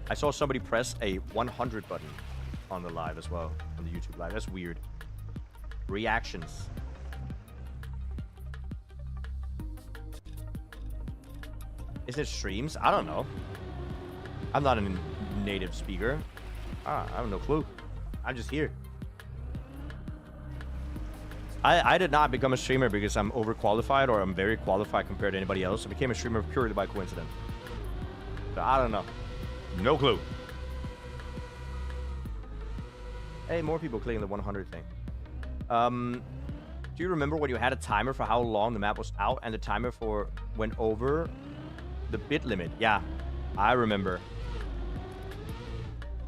I saw somebody press a 100 button on the live as well, on the YouTube live. That's weird. Reactions. Is it streams? I don't know. I'm not a native speaker. I have no clue. I'm just here. I did not become a streamer because I'm overqualified or I'm very qualified compared to anybody else. I became a streamer purely by coincidence. So I don't know. No clue. Hey, more people clicking the 100 thing. Do you remember when you had a timer for how long the map was out and the timer for went over the bit limit? Yeah, I remember.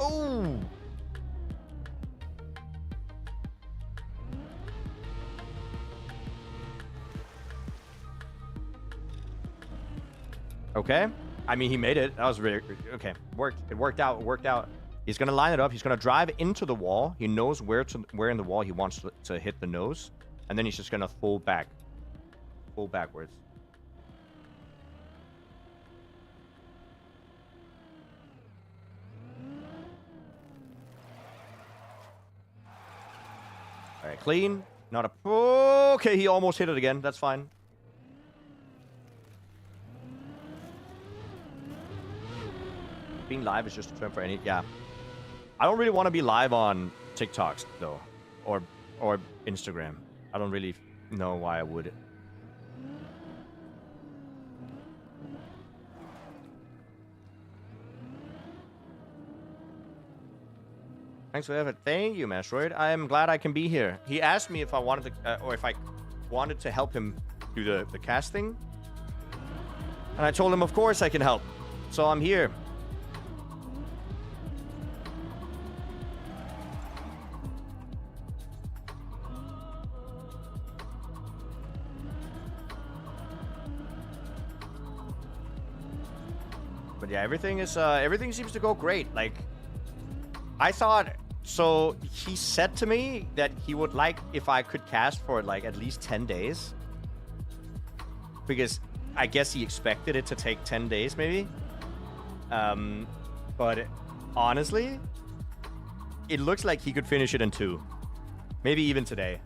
Oh! Okay. I mean, he made it. That was really... Okay. Worked. It worked out. It worked out. He's going to line it up. He's going to drive into the wall. He knows where in the wall he wants to hit the nose. And then he's just going to full back. Full backwards. All right. Clean. Not a... Okay, he almost hit it again. That's fine. Being live is just a term for any... Yeah. I don't really want to be live on TikToks, though. Or Instagram. I don't really know why I would. Thanks for the effort. Thank you, Mastroid. I am glad I can be here. He asked me if I wanted to... or if I wanted to help him do the casting. And I told him, of course I can help. So I'm here. But yeah, everything seems to go great. Like, I thought, so he said to me that he would like if I could cast for like at least 10 days. Because I guess he expected it to take 10 days maybe. But honestly, it looks like he could finish it in 2. Maybe even today.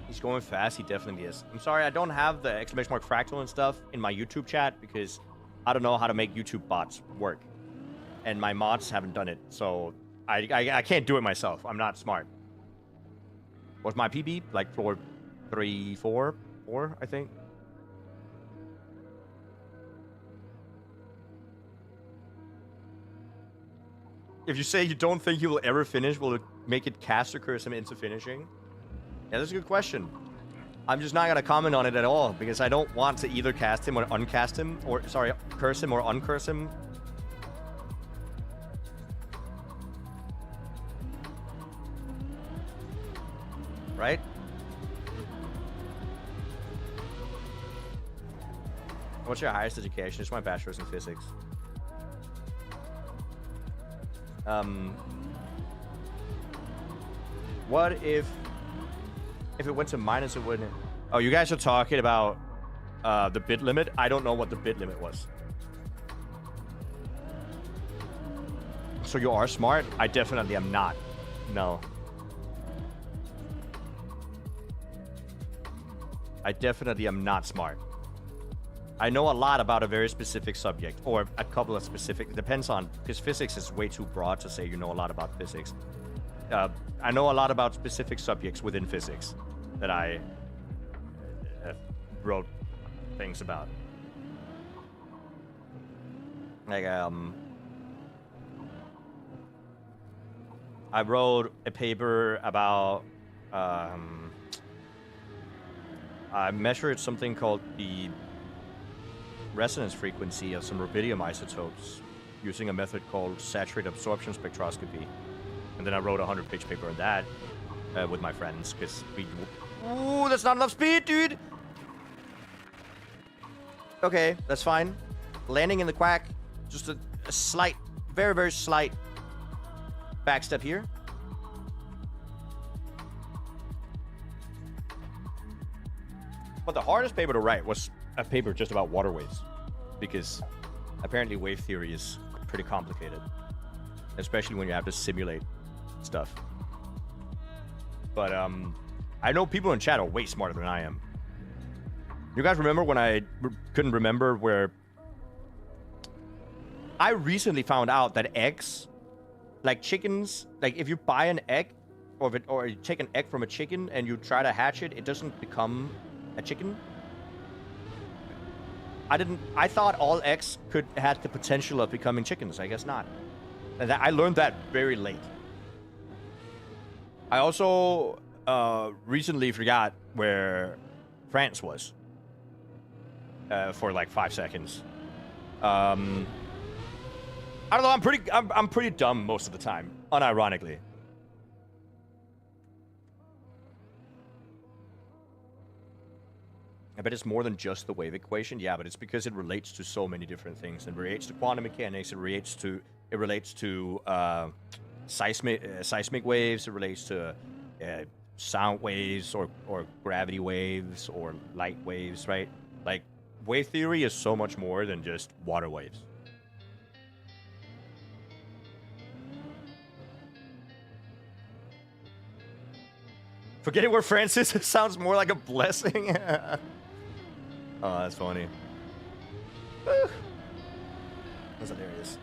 He's going fast. He definitely is. I'm sorry, I don't have the exclamation mark fractal and stuff in my YouTube chat because I don't know how to make YouTube bots work. And my mods haven't done it, so I can't do it myself. I'm not smart. What's my PB? Like floor 3, 4, I think. If you say you don't think he will ever finish, will it make it caster curse him into finishing? Yeah, that's a good question. I'm just not gonna comment on it at all because I don't want to either cast him or uncast him, or sorry, curse him or uncurse him. Right? What's your highest education? It's my bachelor's in physics. What if it went to minus, it wouldn't? Oh, you guys are talking about the bit limit? I don't know what the bit limit was. So you are smart? I definitely am not. No. I definitely am not smart. I know a lot about a very specific subject, or a couple of specific, it depends on, because physics is way too broad to say you know a lot about physics. I know a lot about specific subjects within physics that I wrote things about. Like, I wrote a paper about, I measured something called the resonance frequency of some rubidium isotopes using a method called saturated absorption spectroscopy. And then I wrote a 100-page paper on that with my friends, because we... Ooh, that's not enough speed, dude! Okay, that's fine. Landing in the quack. Just a slight, very, very slight backstep here. But the hardest paper to write was a paper just about water waves, because apparently wave theory is pretty complicated, especially when you have to simulate stuff. But I know people in chat are way smarter than I am. You guys remember when I couldn't remember where... I recently found out that eggs, like chickens, like if you buy an egg, or you take an egg from a chicken and you try to hatch it, it doesn't become a chicken. I thought all eggs had the potential of becoming chickens. I guess not. And I learned that very late. I also recently forgot where France was for like 5 seconds. I don't know. I'm pretty dumb most of the time, unironically. I bet it's more than just the wave equation. Yeah, but it's because it relates to so many different things. It relates to quantum mechanics. It relates to seismic waves. It relates to sound waves or gravity waves or light waves, right? Like, wave theory is so much more than just water waves. Forgetting where France is sounds more like a blessing. Oh, that's funny. That's hilarious.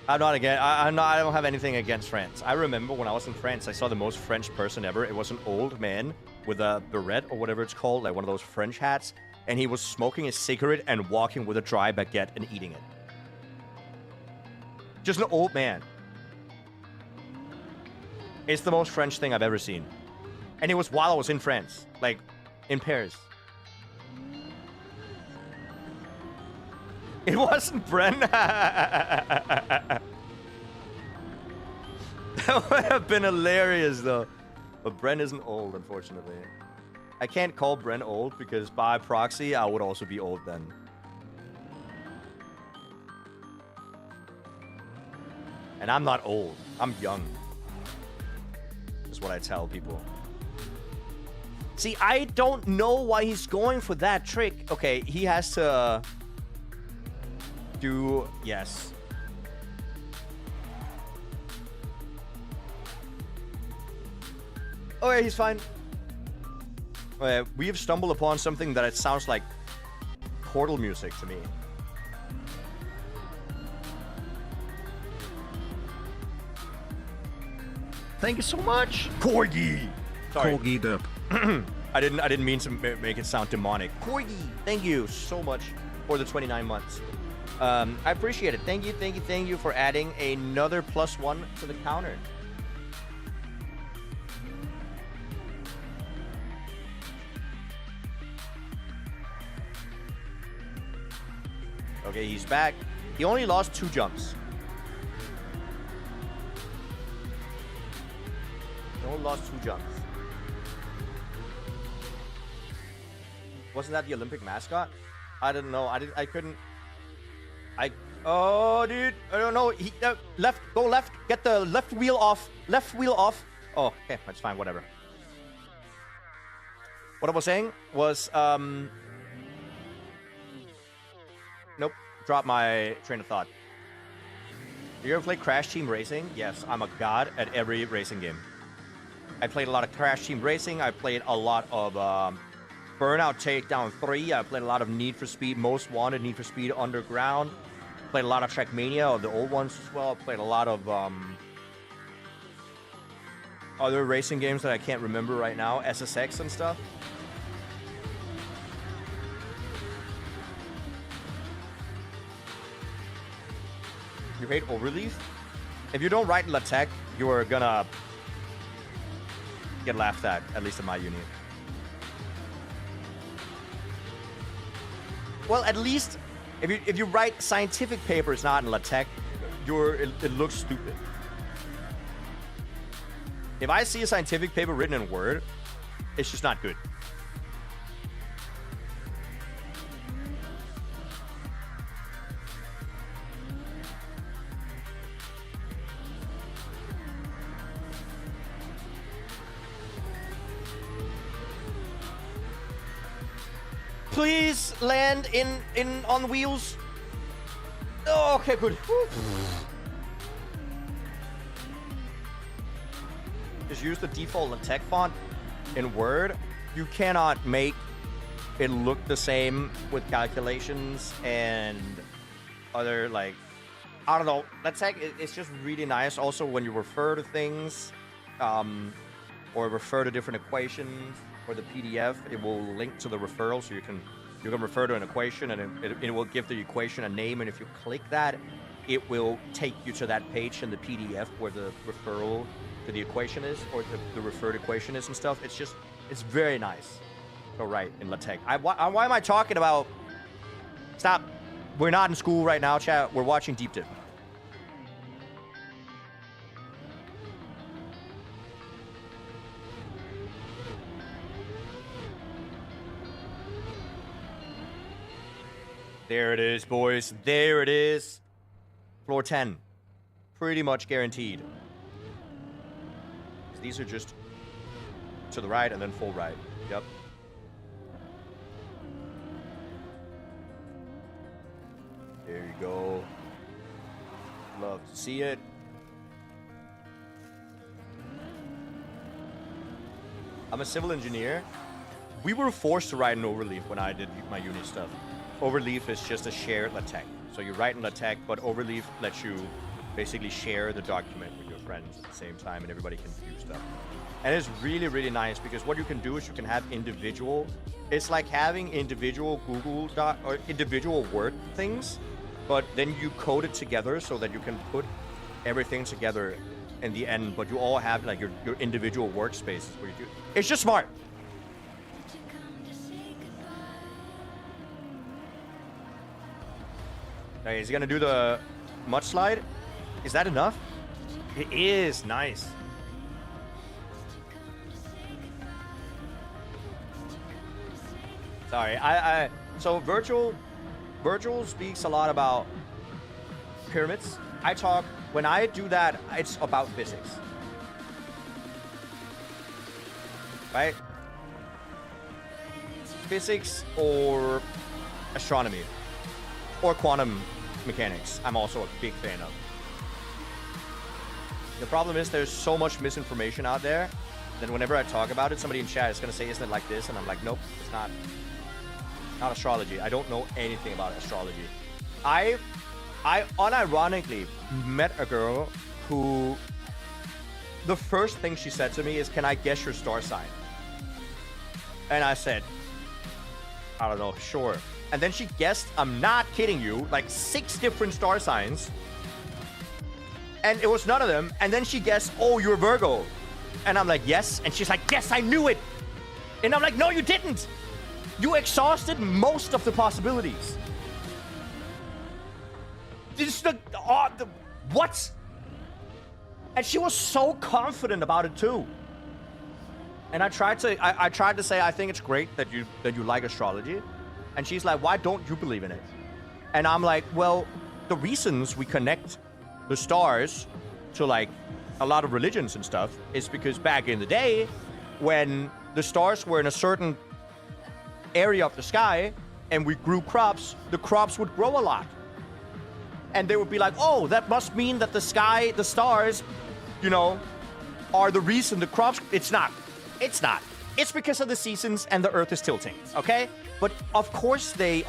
I don't have anything against France. I remember when I was in France, I saw the most French person ever. It was an old man with a beret or whatever it's called, like one of those French hats, and he was smoking a cigarette and walking with a dry baguette and eating it. Just an old man. It's the most French thing I've ever seen. And it was while I was in France, like in Paris. It wasn't Bren. That would have been hilarious, though. But Bren isn't old, unfortunately. I can't call Bren old because by proxy, I would also be old then. And I'm not old. I'm young. Is what I tell people. See, I don't know why he's going for that trick. Okay, he has to do... Yes. Oh yeah, he's fine. We have stumbled upon something that it sounds like Portal music to me. Thank you so much, Corgi. Sorry. Corgi derp. I didn't mean to make it sound demonic. Corgi, thank you so much for the 29 months. I appreciate it. Thank you for adding another +1 to the counter. Okay, he's back. He only lost 2 jumps. He only lost 2 jumps. Wasn't that the Olympic mascot? I didn't know. I couldn't. Oh, dude. I don't know. He left. Go left. Get the left wheel off. Left wheel off. Oh, okay. That's fine. Whatever. What I was saying was, nope. Drop my train of thought. You ever play Crash Team Racing? Yes, I'm a god at every racing game. I played a lot of Crash Team Racing. I played a lot of Burnout Takedown 3. I played a lot of Need for Speed Most Wanted, Need for Speed Underground. Played a lot of Trackmania, of the old ones as well. Played a lot of other racing games that I can't remember right now. SSX and stuff. You hate Overleaf? If you don't write in LaTeX, you are gonna get laughed at least in my uni. Well, at least if you write scientific papers not in LaTeX, it looks stupid. If I see a scientific paper written in Word, it's just not good. Please land on wheels. Oh, okay, good. Just use the default LaTeX font in Word. You cannot make it look the same with calculations and other, like, I don't know. LaTeX, it's just really nice. Also, when you refer to things, or refer to different equations, or the PDF, it will link to the referral, so you can refer to an equation, and it will give the equation a name, and if you click that, it will take you to that page in the PDF where the referral to the equation is, or the referred equation is and stuff. It's very nice to write in LaTeX. Why am I talking about... Stop. We're not in school right now, chat. We're watching Deep Dip. There it is, boys. There it is. Floor 10. Pretty much guaranteed. These are just to the right and then full right. Yep. There you go. Love to see it. I'm a civil engineer. We were forced to write in Overleaf when I did my uni stuff. Overleaf is just a shared LaTeX. So you write in LaTeX, but Overleaf lets you basically share the document with your friends at the same time, and everybody can view stuff. And it's really, really nice because what you can do is you can have individual... It's like having individual Google Doc or individual Word things, but then you code it together so that you can put everything together in the end, but you all have like your individual workspaces where you do... It's just smart. Okay, is he gonna do the mudslide? Is that enough? It is. Nice. Sorry, so Virgil speaks a lot about pyramids. When I do that, it's about physics. Right? Physics or astronomy or quantum mechanics. I'm also a big fan of. The problem is there's so much misinformation out there that whenever I talk about it, somebody in chat is going to say, isn't it like this? And I'm like, nope, it's not. Not astrology. I don't know anything about astrology. I unironically met a girl who the first thing she said to me is, can I guess your star sign? And I said, I don't know, sure. And then she guessed, I'm not kidding you, like 6 different star signs. And it was none of them. And then she guessed, oh, you're Virgo. And I'm like, yes. And she's like, yes, I knew it. And I'm like, no, you didn't. You exhausted most of the possibilities. This is the what? And she was so confident about it too. And I tried to say, I think it's great that you like astrology. And she's like, why don't you believe in it? And I'm like, well, the reasons we connect the stars to like a lot of religions and stuff is because back in the day, when the stars were in a certain area of the sky and we grew crops, the crops would grow a lot. And they would be like, oh, that must mean that the sky, the stars, you know, are the reason the crops. It's not. It's not. It's because of the seasons and the earth is tilting, okay? But of course they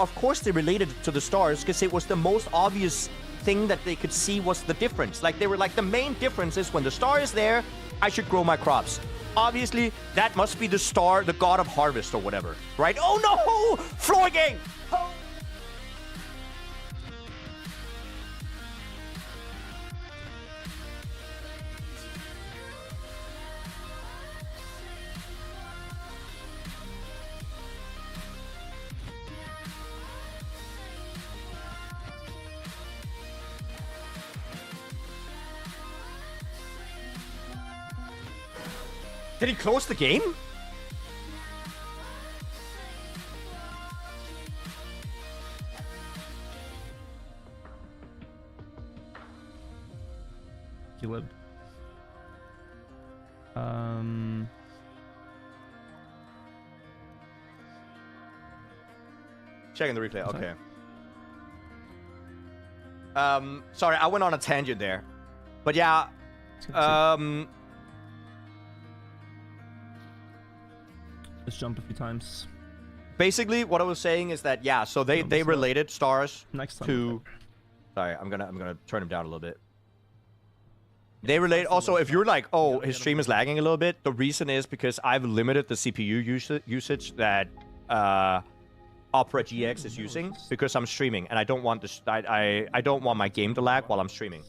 related it to the stars because it was the most obvious thing that they could see was the difference. Like they were like, the main difference is when the star is there, I should grow my crops. Obviously, that must be the star, the god of harvest or whatever, right? Oh no! Floor game! Oh. Did he close the game? He lived. Checking the replay. Okay. Sorry, I went on a tangent there, but yeah. Just jump a few times. Basically, what I was saying is that yeah, so they related stars Next time. to. Sorry, I'm gonna turn him down a little bit. They relate also if you're like, oh, his stream is lagging a little bit. The reason is because I've limited the CPU usage that Opera GX is using because I'm streaming and I don't want this. I don't want my game to lag while I'm streaming.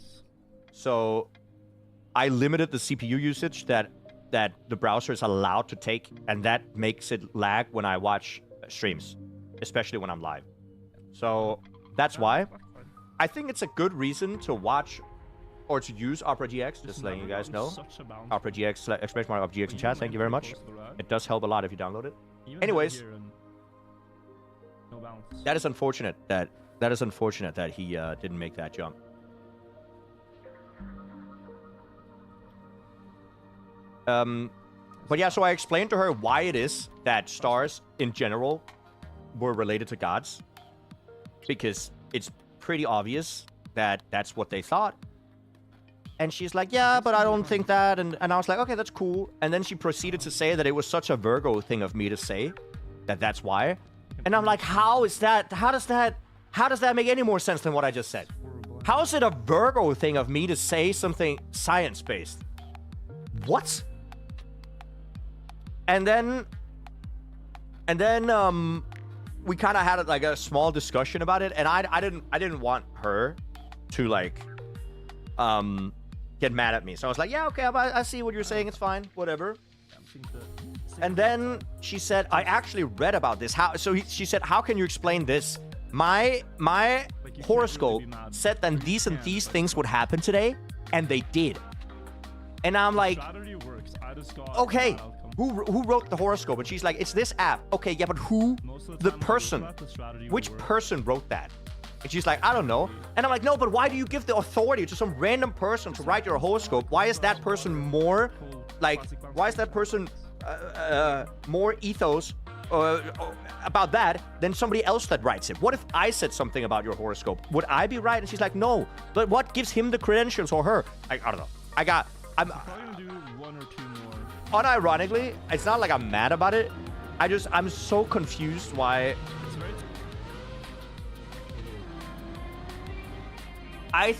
So I limited the CPU usage that the browser is allowed to take, and that makes it lag when I watch streams, especially when I'm live. So that's why I think it's a good reason to watch or to use Opera GX, just letting you guys know. Opera GX, exclamation mark of GX in chat, thank you very much. It does help a lot if you download it. Anyways, that is unfortunate that he didn't make that jump. But yeah, so I explained to her why it is that stars in general were related to gods, because it's pretty obvious that that's what they thought. And she's like, yeah, but I don't think that. And I was like, okay, that's cool. And then she proceeded to say that it was such a Virgo thing of me to say that that's why. And I'm like, how is that? How does that make any more sense than what I just said? How is it a Virgo thing of me to say something science-based? What? And then we kind of had like a small discussion about it, and I didn't want her to like get mad at me. So I was like, yeah, okay, I see what you're saying. It's fine, whatever. And then she said, I actually read about this. She said, how can you explain this? My Like, you can't horoscope really be mad. said that Or you these and can, these but things would happen today, and they did. And I'm like, strategy works. I just got okay, that outcome. who wrote the horoscope? And she's like, it's this app. Okay, yeah, but who? Most of The time when I look person. at that, the strategy will Which work. person wrote that? And she's like, I don't know. And I'm like, no, but why do you give the authority to some random person to write your horoscope? Why is that person more, like, why is that person more ethos about that than somebody else that writes it? What if I said something about your horoscope? Would I be right? And she's like, no. But what gives him the credentials or her? I don't know. I'm Probably gonna do 1 or 2 more. unironically, it's not like I'm mad about it. I'm so confused why. It's very I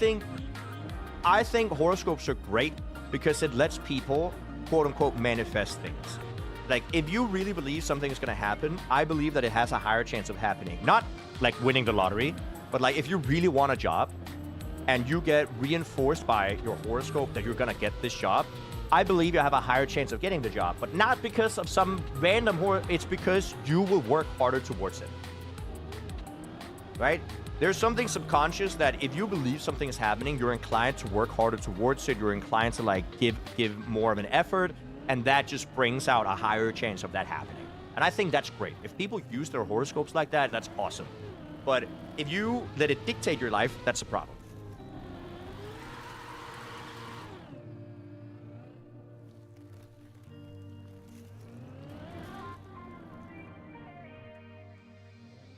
think horoscopes are great because it lets people, quote unquote, manifest things. Like, if you really believe something is going to happen, I believe that it has a higher chance of happening. Not like winning the lottery, but like if you really want a job and you get reinforced by your horoscope that you're going to get this job, I believe you have a higher chance of getting the job. But not because of some random it's because you will work harder towards it. Right? There's something subconscious that if you believe something is happening, you're inclined to work harder towards it. You're inclined to like give more of an effort, and that just brings out a higher chance of that happening. And I think that's great. If people use their horoscopes like that, that's awesome. But if you let it dictate your life, that's a problem.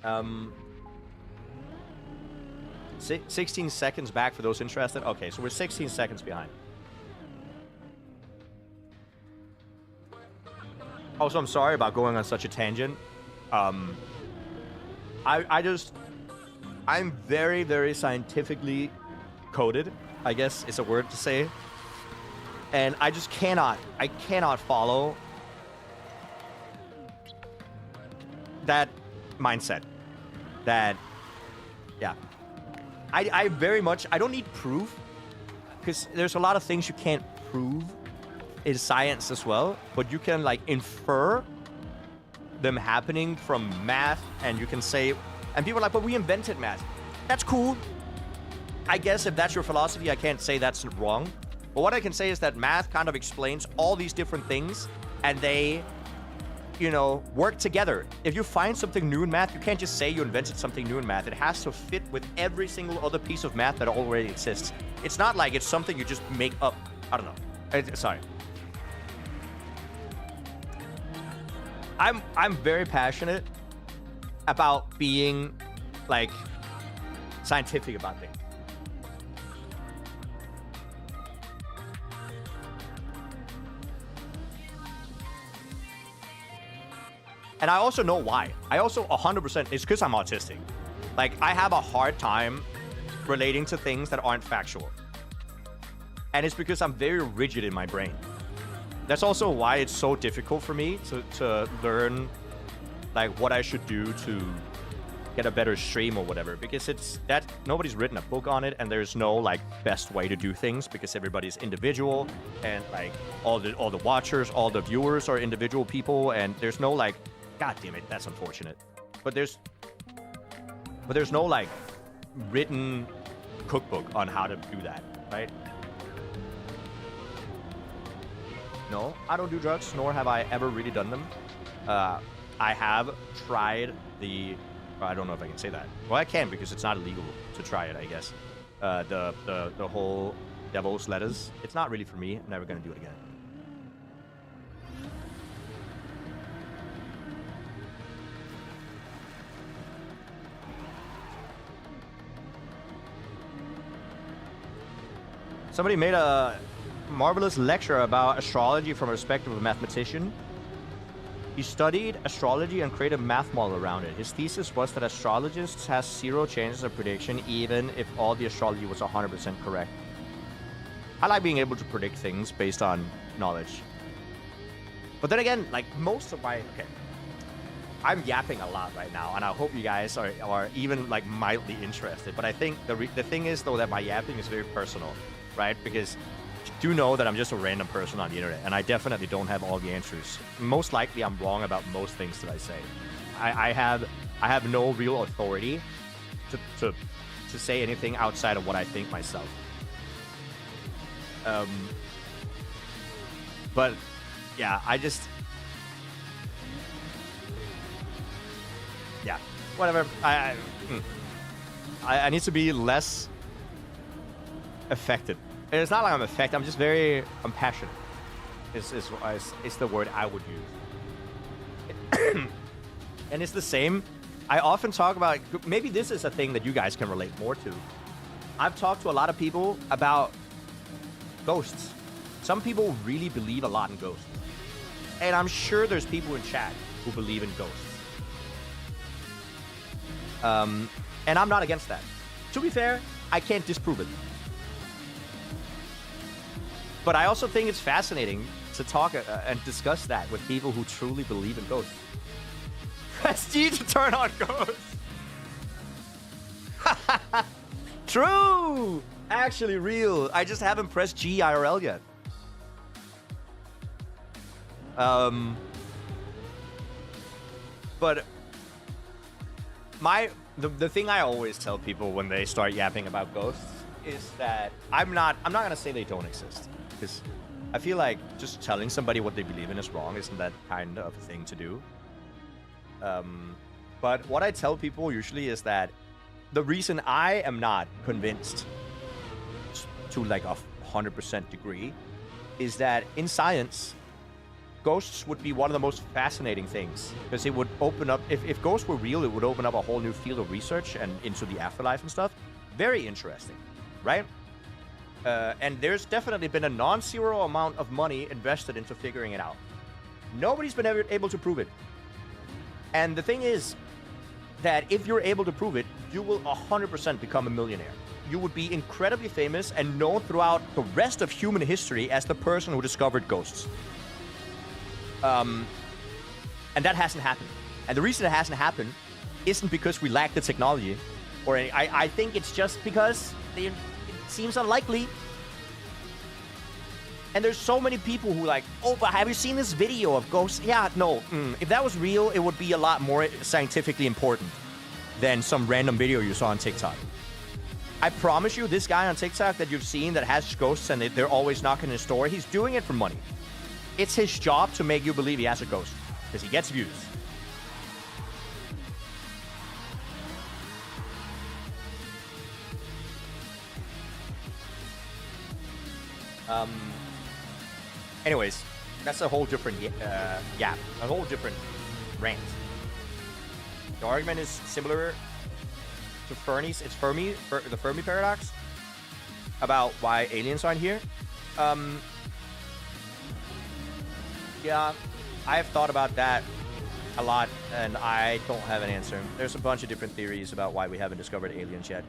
Um 16 seconds back for those interested. Okay, so we're 16 seconds behind. Also, I'm sorry about going on such a tangent. I'm very, very scientifically coded, I guess is a word to say. And I just cannot follow that mindset. That, yeah. I very much, I don't need proof, because there's a lot of things you can't prove in science as well, but you can like infer them happening from math, and you can say, and people are like, but we invented math. That's cool. I guess if that's your philosophy, I can't say that's wrong. But what I can say is that math kind of explains all these different things, and they, you know, work together. If you find something new in math, you can't just say you invented something new in math. It has to fit with every single other piece of math that already exists. It's not like it's something you just make up. I don't know. Sorry. I'm very passionate about being like scientific about things. And I also know why. I also 100%, it's because I'm autistic. Like, I have a hard time relating to things that aren't factual. And it's because I'm very rigid in my brain. That's also why it's so difficult for me to learn, like, what I should do to get a better stream or whatever. Because it's that nobody's written a book on it, and there's no, like, best way to do things because everybody's individual, and, like, all the watchers, all the viewers are individual people, and there's no, like, God damn it, that's unfortunate. But there's no like written cookbook on how to do that, right? No, I don't do drugs, nor have I ever really done them. I have tried I don't know if I can say that. Well, I can because it's not illegal to try it, I guess. The whole devil's lettuce. It's not really for me. I'm never gonna do it again. Somebody made a marvelous lecture about astrology from a perspective of a mathematician. He studied astrology and created a math model around it. His thesis was that astrologists has 0 chances of prediction even if all the astrology was 100% correct. I like being able to predict things based on knowledge. But then again, like most of my... Okay. I'm yapping a lot right now, and I hope you guys are even like mildly interested. But I think the thing is, though, that my yapping is very personal. Right? Because do know that I'm just a random person on the internet, and I definitely don't have all the answers. Most likely, I'm wrong about most things that I say. I have no real authority to to say anything outside of what I think myself. But yeah, yeah, whatever. I need to be less affected. And it's not like I'm affected. I'm just I'm passionate. Is the word I would use. And it's the same. I often talk about, maybe this is a thing that you guys can relate more to. I've talked to a lot of people about ghosts. Some people really believe a lot in ghosts. And I'm sure there's people in chat who believe in ghosts. And I'm not against that. To be fair, I can't disprove it. But I also think it's fascinating to talk and discuss that with people who truly believe in ghosts. Press G to turn on ghosts. True! Actually real. I just haven't pressed G IRL yet. But the thing I always tell people when they start yapping about ghosts is that I'm not gonna say they don't exist, because I feel like just telling somebody what they believe in is wrong isn't that kind of a thing to do. But what I tell people usually is that the reason I am not convinced to like 100% degree is that in science, ghosts would be one of the most fascinating things, because it would open up, if ghosts were real, it would open up a whole new field of research and into the afterlife and stuff. Very interesting, right? And there's definitely been a non-zero amount of money invested into figuring it out. Nobody's been ever able to prove it. And the thing is that if you're able to prove it, you will 100% become a millionaire. You would be incredibly famous and known throughout the rest of human history as the person who discovered ghosts. And that hasn't happened. And the reason it hasn't happened isn't because we lack the technology or any, I think it's just because it seems unlikely. And there's so many people who like, oh, but have you seen this video of ghosts? Yeah, no. If that was real, it would be a lot more scientifically important than some random video you saw on TikTok. I promise you, this guy on TikTok that you've seen that has ghosts and they're always knocking his door, he's doing it for money. It's his job to make you believe he has a ghost, because he gets views. Anyways, that's a whole different a whole different rant. The argument is similar to Fermi's. It's the Fermi paradox about why aliens aren't here. Yeah, I've thought about that a lot, and I don't have an answer. There's a bunch of different theories about why we haven't discovered aliens yet.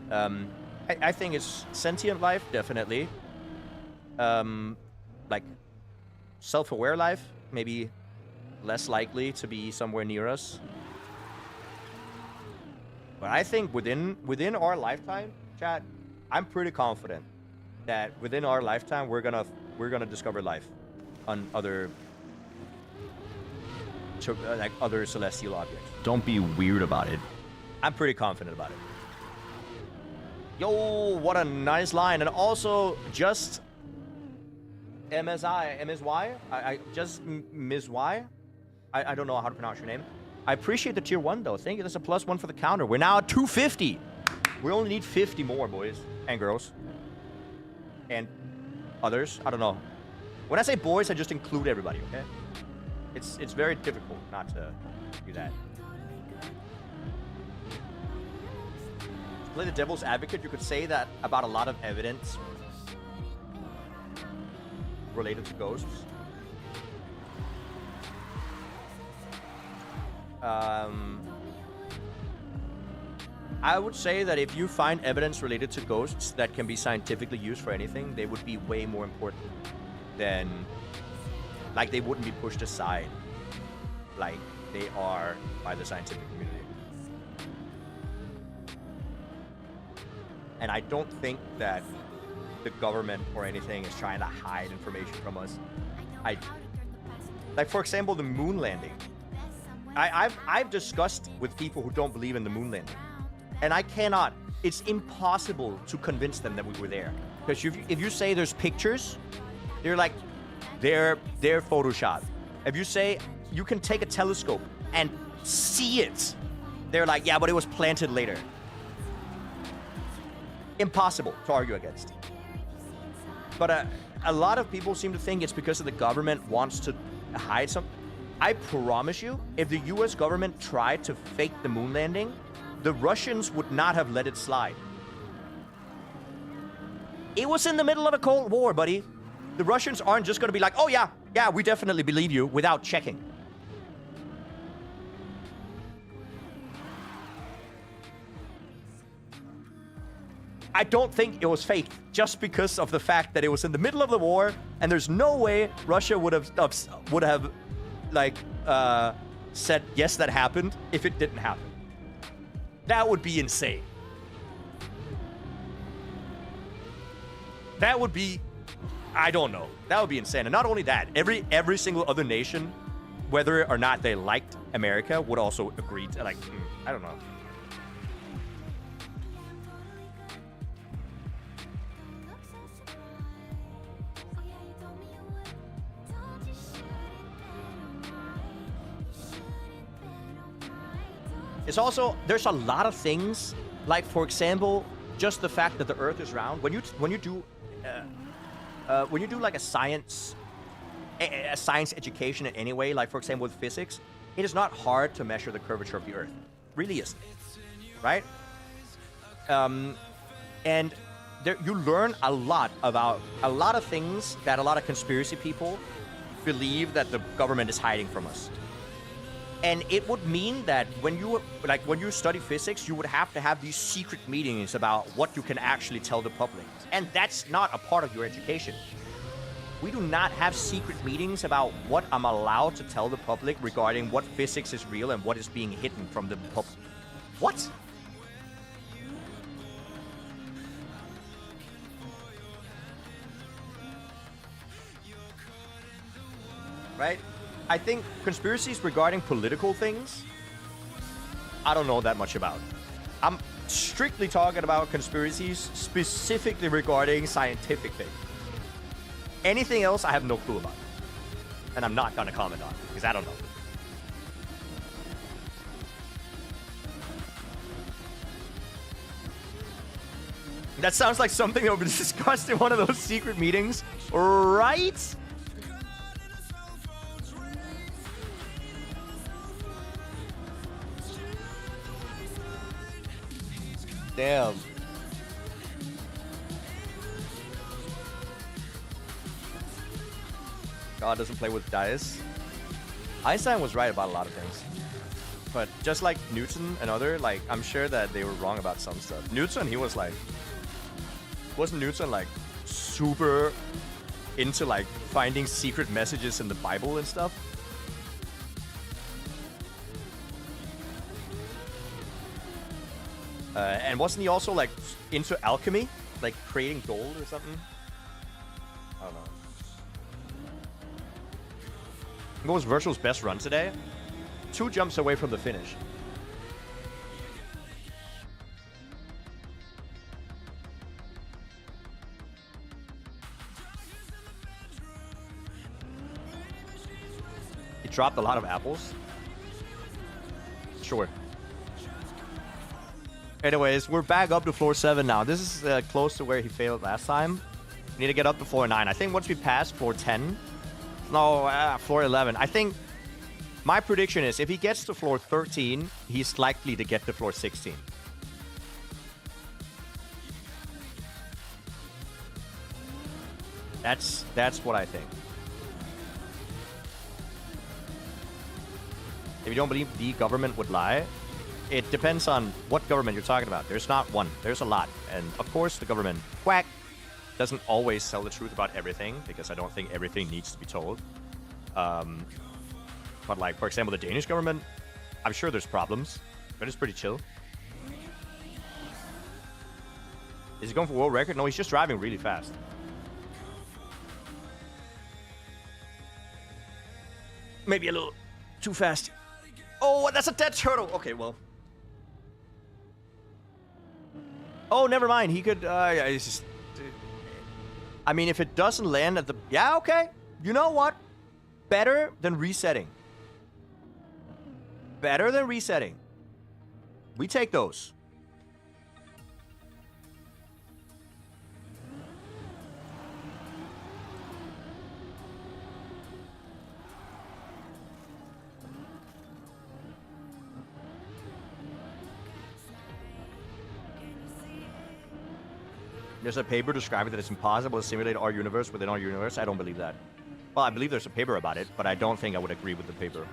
I think it's sentient life, definitely. Like self-aware life, maybe less likely to be somewhere near us. But I think within our lifetime, chat, I'm pretty confident that within our lifetime we're gonna discover life on other celestial objects. Don't be weird about it. I'm pretty confident about it. Yo, what a nice line. And also, just MSY? Just Ms. Y? I don't know how to pronounce your name. I appreciate the tier 1, though. Thank you. That's a +1 for the counter. We're now at 250. We only need 50 more, boys and girls. And others. I don't know. When I say boys, I just include everybody, okay? It's very difficult not to do that. To play the devil's advocate, you could say that about a lot of evidence related to ghosts. I would say that if you find evidence related to ghosts that can be scientifically used for anything, they would be way more important than, like, they wouldn't be pushed aside like they are by the scientific community. And I don't think that the government or anything is trying to hide information from us. Like, for example, the moon landing. I've discussed with people who don't believe in the moon landing. And I cannot, it's impossible to convince them that we were there. Because if you say there's pictures, they're like, they're Photoshopped. If you say you can take a telescope and see it, they're like, yeah, but it was planted later. Impossible to argue against. But a lot of people seem to think it's because of the government wants to hide something. I promise you, if the US government tried to fake the moon landing, the Russians would not have let it slide. It was in the middle of a Cold War, buddy. The Russians aren't just going to be like, oh yeah, we definitely believe you, without checking. I don't think it was fake just because of the fact that it was in the middle of the war, and there's no way Russia would have like said yes, that happened if it didn't happen. That would be insane. That would be, I don't know. That would be insane. And not only that, every single other nation, whether or not they liked America, would also agree to, like, I don't know. It's also, there's a lot of things, like, for example, just the fact that the Earth is round. When you do like a science education in any way, like for example with physics, it is not hard to measure the curvature of the Earth. It really isn't, right? And you learn a lot about a lot of things that a lot of conspiracy people believe that the government is hiding from us. And it would mean that when you study physics, you would have to have these secret meetings about what you can actually tell the public. And that's not a part of your education. We do not have secret meetings about what I'm allowed to tell the public regarding what physics is real and what is being hidden from the public. What? Right? I think conspiracies regarding political things, I don't know that much about. I'm strictly talking about conspiracies specifically regarding scientific things. Anything else, I have no clue about. And I'm not going to comment on because I don't know. That sounds like something that would be discussed in one of those secret meetings, right? Damn. God doesn't play with dice. Einstein was right about a lot of things. But just like Newton and other, like, I'm sure that they were wrong about some stuff. Newton, he was like... Wasn't Newton, like, super into, like, finding secret messages in the Bible and stuff? And wasn't he also, like, into alchemy? Like, creating gold or something? I don't know. What was Virtual's best run today? 2 jumps away from the finish. He dropped a lot of apples. Sure. Anyways, we're back up to floor 7 now. This is close to where he failed last time. We need to get up to floor 9. I think once we pass floor 10... No, floor 11. I think... My prediction is if he gets to floor 13, he's likely to get to floor 16. That's what I think. If you don't believe the government would lie... It depends on what government you're talking about. There's not one. There's a lot. And, of course, the government, quack, doesn't always tell the truth about everything, because I don't think everything needs to be told. But, like, for example, the Danish government, I'm sure there's problems, but it's pretty chill. Is he going for world record? No, he's just driving really fast. Maybe a little too fast. Oh, that's a dead turtle. Okay, well... Oh, never mind. He could. Yeah, it's just. I mean, if it doesn't land at the. Yeah, okay. You know what? Better than resetting. Better than resetting. We take those. There's a paper describing that it's impossible to simulate our universe within our universe. I don't believe that. Well, I believe there's a paper about it, but I don't think I would agree with the paper.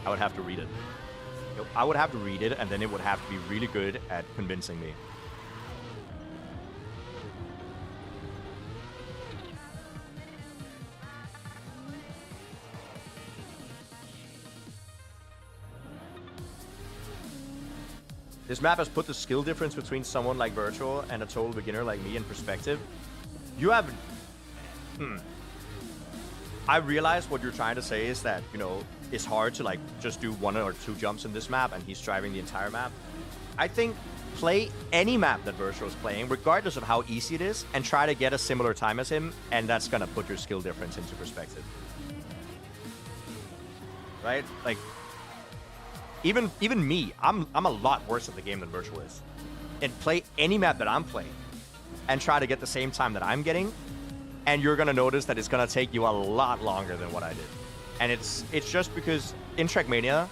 I would have to read it. I would have to read it, and then it would have to be really good at convincing me. This map has put the skill difference between someone like Virtual and a total beginner like me in perspective. You have... I realize what you're trying to say is that, you know, it's hard to, like, just do 1 or 2 jumps in this map, and he's driving the entire map. I think play any map that Virtual is playing, regardless of how easy it is, and try to get a similar time as him, and that's gonna put your skill difference into perspective. Right? Like... Even me, I'm a lot worse at the game than Virtual is. And play any map that I'm playing and try to get the same time that I'm getting, and you're gonna notice that it's gonna take you a lot longer than what I did. And it's just because in Trackmania,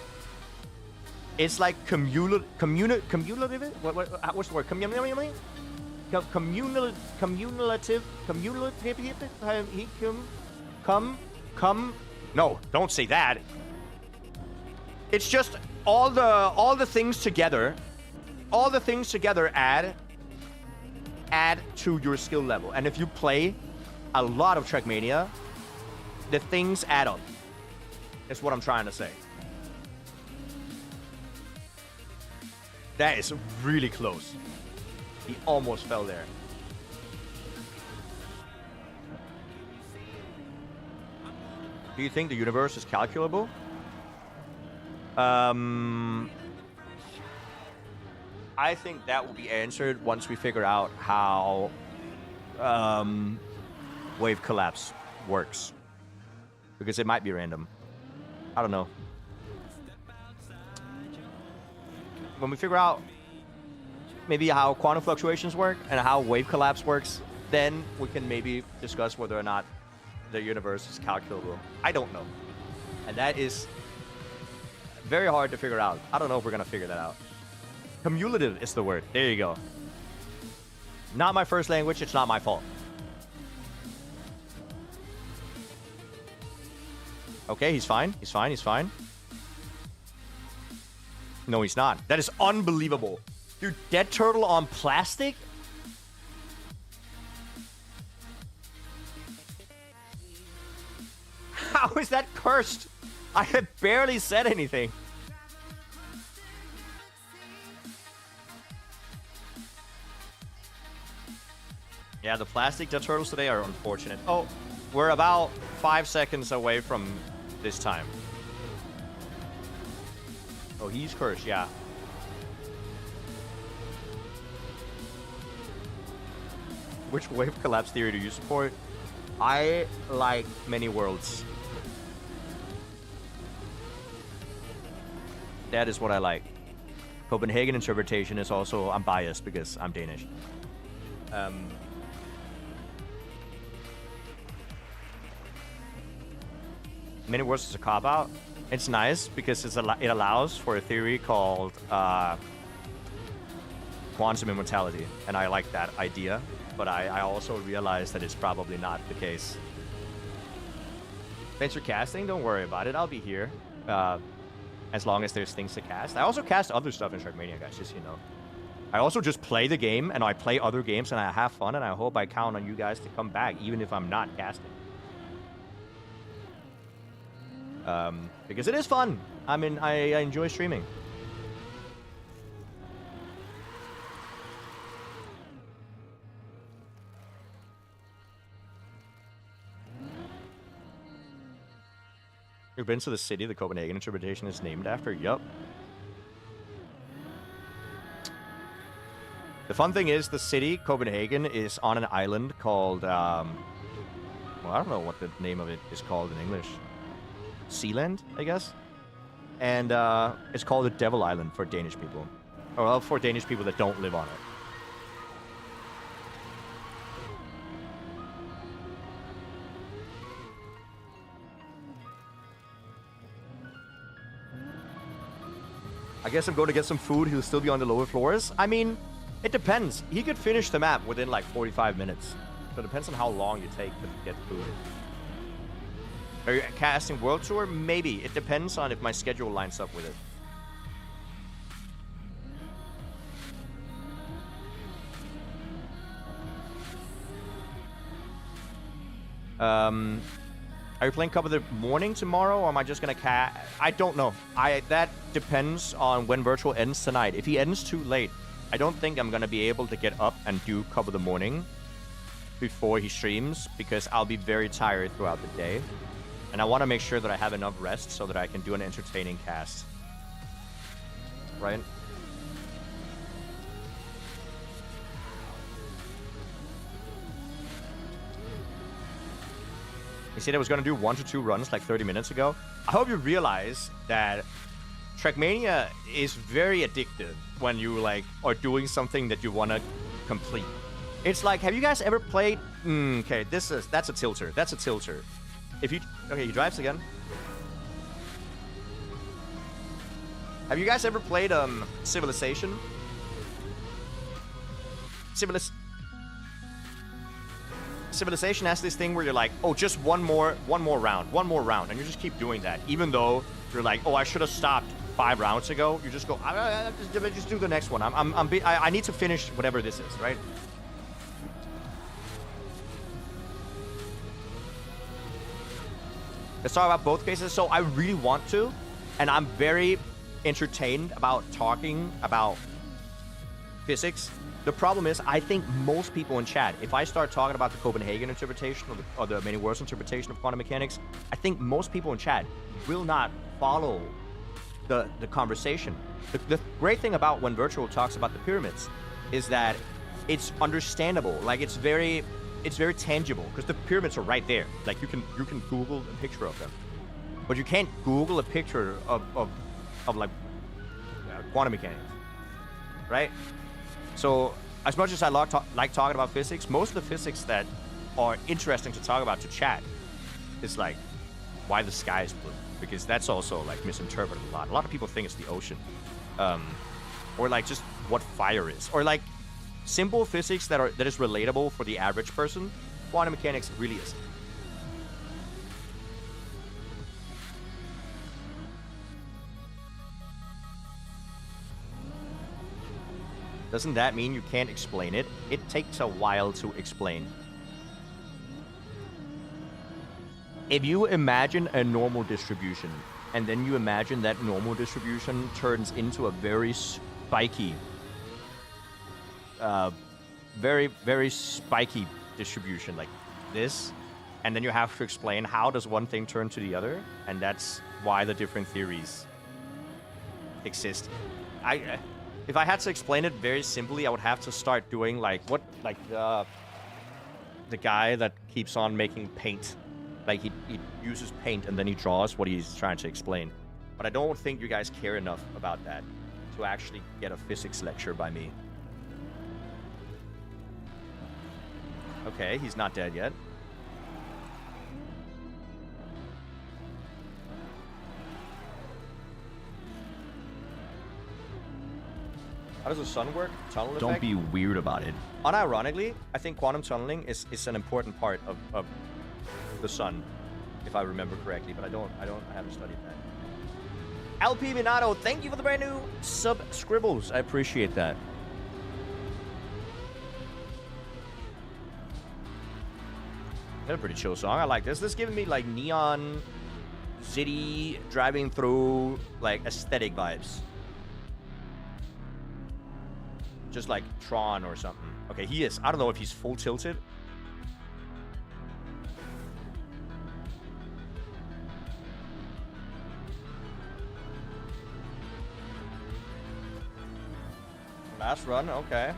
it's like cumulative. What's the word? No, don't say that. It's just all the things together. All the things together add to your skill level. And if you play a lot of Trackmania, the things add up. That's what I'm trying to say. That is really close. He almost fell there. Do you think the universe is calculable? I think that will be answered once we figure out how wave collapse works. Because it might be random. I don't know. When we figure out maybe how quantum fluctuations work and how wave collapse works, then we can maybe discuss whether or not the universe is calculable. I don't know. And that is very hard to figure out. I don't know if we're going to figure that out. Cumulative is the word. There you go. Not my first language. It's not my fault. Okay, he's fine. He's fine. He's fine. No, he's not. That is unbelievable. Dude, dead turtle on plastic? How is that cursed? I had barely said anything. Yeah, the plastic dead turtles today are unfortunate. Oh, we're about 5 seconds away from this time. Oh, he's cursed, yeah. Which wave collapse theory do you support? I like many worlds. That is what I like. Copenhagen interpretation is also... I'm biased because I'm Danish. Many worlds is a cop-out. It's nice because it allows for a theory called quantum immortality. And I like that idea. But I also realize that it's probably not the case. Thanks for casting. Don't worry about it. I'll be here. As long as there's things to cast. I also cast other stuff in Trackmania, guys, just so you know. I also just play the game, and I play other games, and I have fun, and I hope I count on you guys to come back, even if I'm not casting. Because it is fun. I mean, I enjoy streaming. You've been to the city the Copenhagen interpretation is named after? Yup. The fun thing is the city, Copenhagen, is on an island called, well, I don't know what the name of it is called in English. Sealand, I guess? And it's called the Devil Island for Danish people. Or well, for Danish people that don't live on it. I guess I'm going to get some food. He'll still be on the lower floors. I mean, it depends. He could finish the map within like 45 minutes. So it depends on how long you take to get food. Are you casting World Tour? Maybe. It depends on if my schedule lines up with it. Are you playing Cup of the Morning tomorrow, or am I just gonna I don't know. That depends on when Virtual ends tonight. If he ends too late, I don't think I'm gonna be able to get up and do Cup of the Morning before he streams, because I'll be very tired throughout the day. And I want to make sure that I have enough rest so that I can do an entertaining cast. Right? He said I was going to do 1 to 2 runs like 30 minutes ago. I hope you realize that Trackmania is very addictive when you like are doing something that you want to complete. It's like, have you guys ever played... okay, that's a tilter. That's a tilter. If you... Okay, he drives again. Have you guys ever played Civilization? Civilization has this thing where you're like, oh, just one more round, and you just keep doing that, even though you're like, oh, I should have stopped 5 rounds ago. You just go, just do the next one. I need to finish whatever this is, right? Let's talk about both cases. So I really want to, and I'm very entertained about talking about physics. The problem is, I think most people in chat, if I start talking about the Copenhagen interpretation or the many worlds interpretation of quantum mechanics, I think most people in chat will not follow the conversation. The great thing about when Virtual talks about the pyramids is that it's understandable. Like, it's very tangible, because the pyramids are right there. Like, you can Google a picture of them, but you can't Google a picture of like quantum mechanics, right? So as much as I like talking about physics, most of the physics that are interesting to talk about to chat is like why the sky is blue, because that's also like misinterpreted a lot. A lot of people think it's the ocean, or like just what fire is, or like simple physics that is relatable for the average person. Quantum mechanics really isn't. Doesn't that mean you can't explain it? It takes a while to explain. If you imagine a normal distribution, and then you imagine that normal distribution turns into a very spiky, very, very spiky distribution like this, and then you have to explain how does one thing turn to the other, and that's why the different theories exist. If I had to explain it very simply, I would have to start doing like the guy that keeps on making paint. Like he uses paint and then he draws what he's trying to explain. But I don't think you guys care enough about that to actually get a physics lecture by me. Okay, he's not dead yet. How does the sun work? Tunnel effect? Don't be weird about it. Unironically, I think quantum tunneling is an important part of the sun, if I remember correctly, but I haven't studied that. LP Minato, thank you for the brand new scribbles. I appreciate that. That's a pretty chill song. I like this. This is giving me like neon city driving through like aesthetic vibes. Just like Tron or something. Okay, he is. I don't know if he's full tilted. Last run, okay.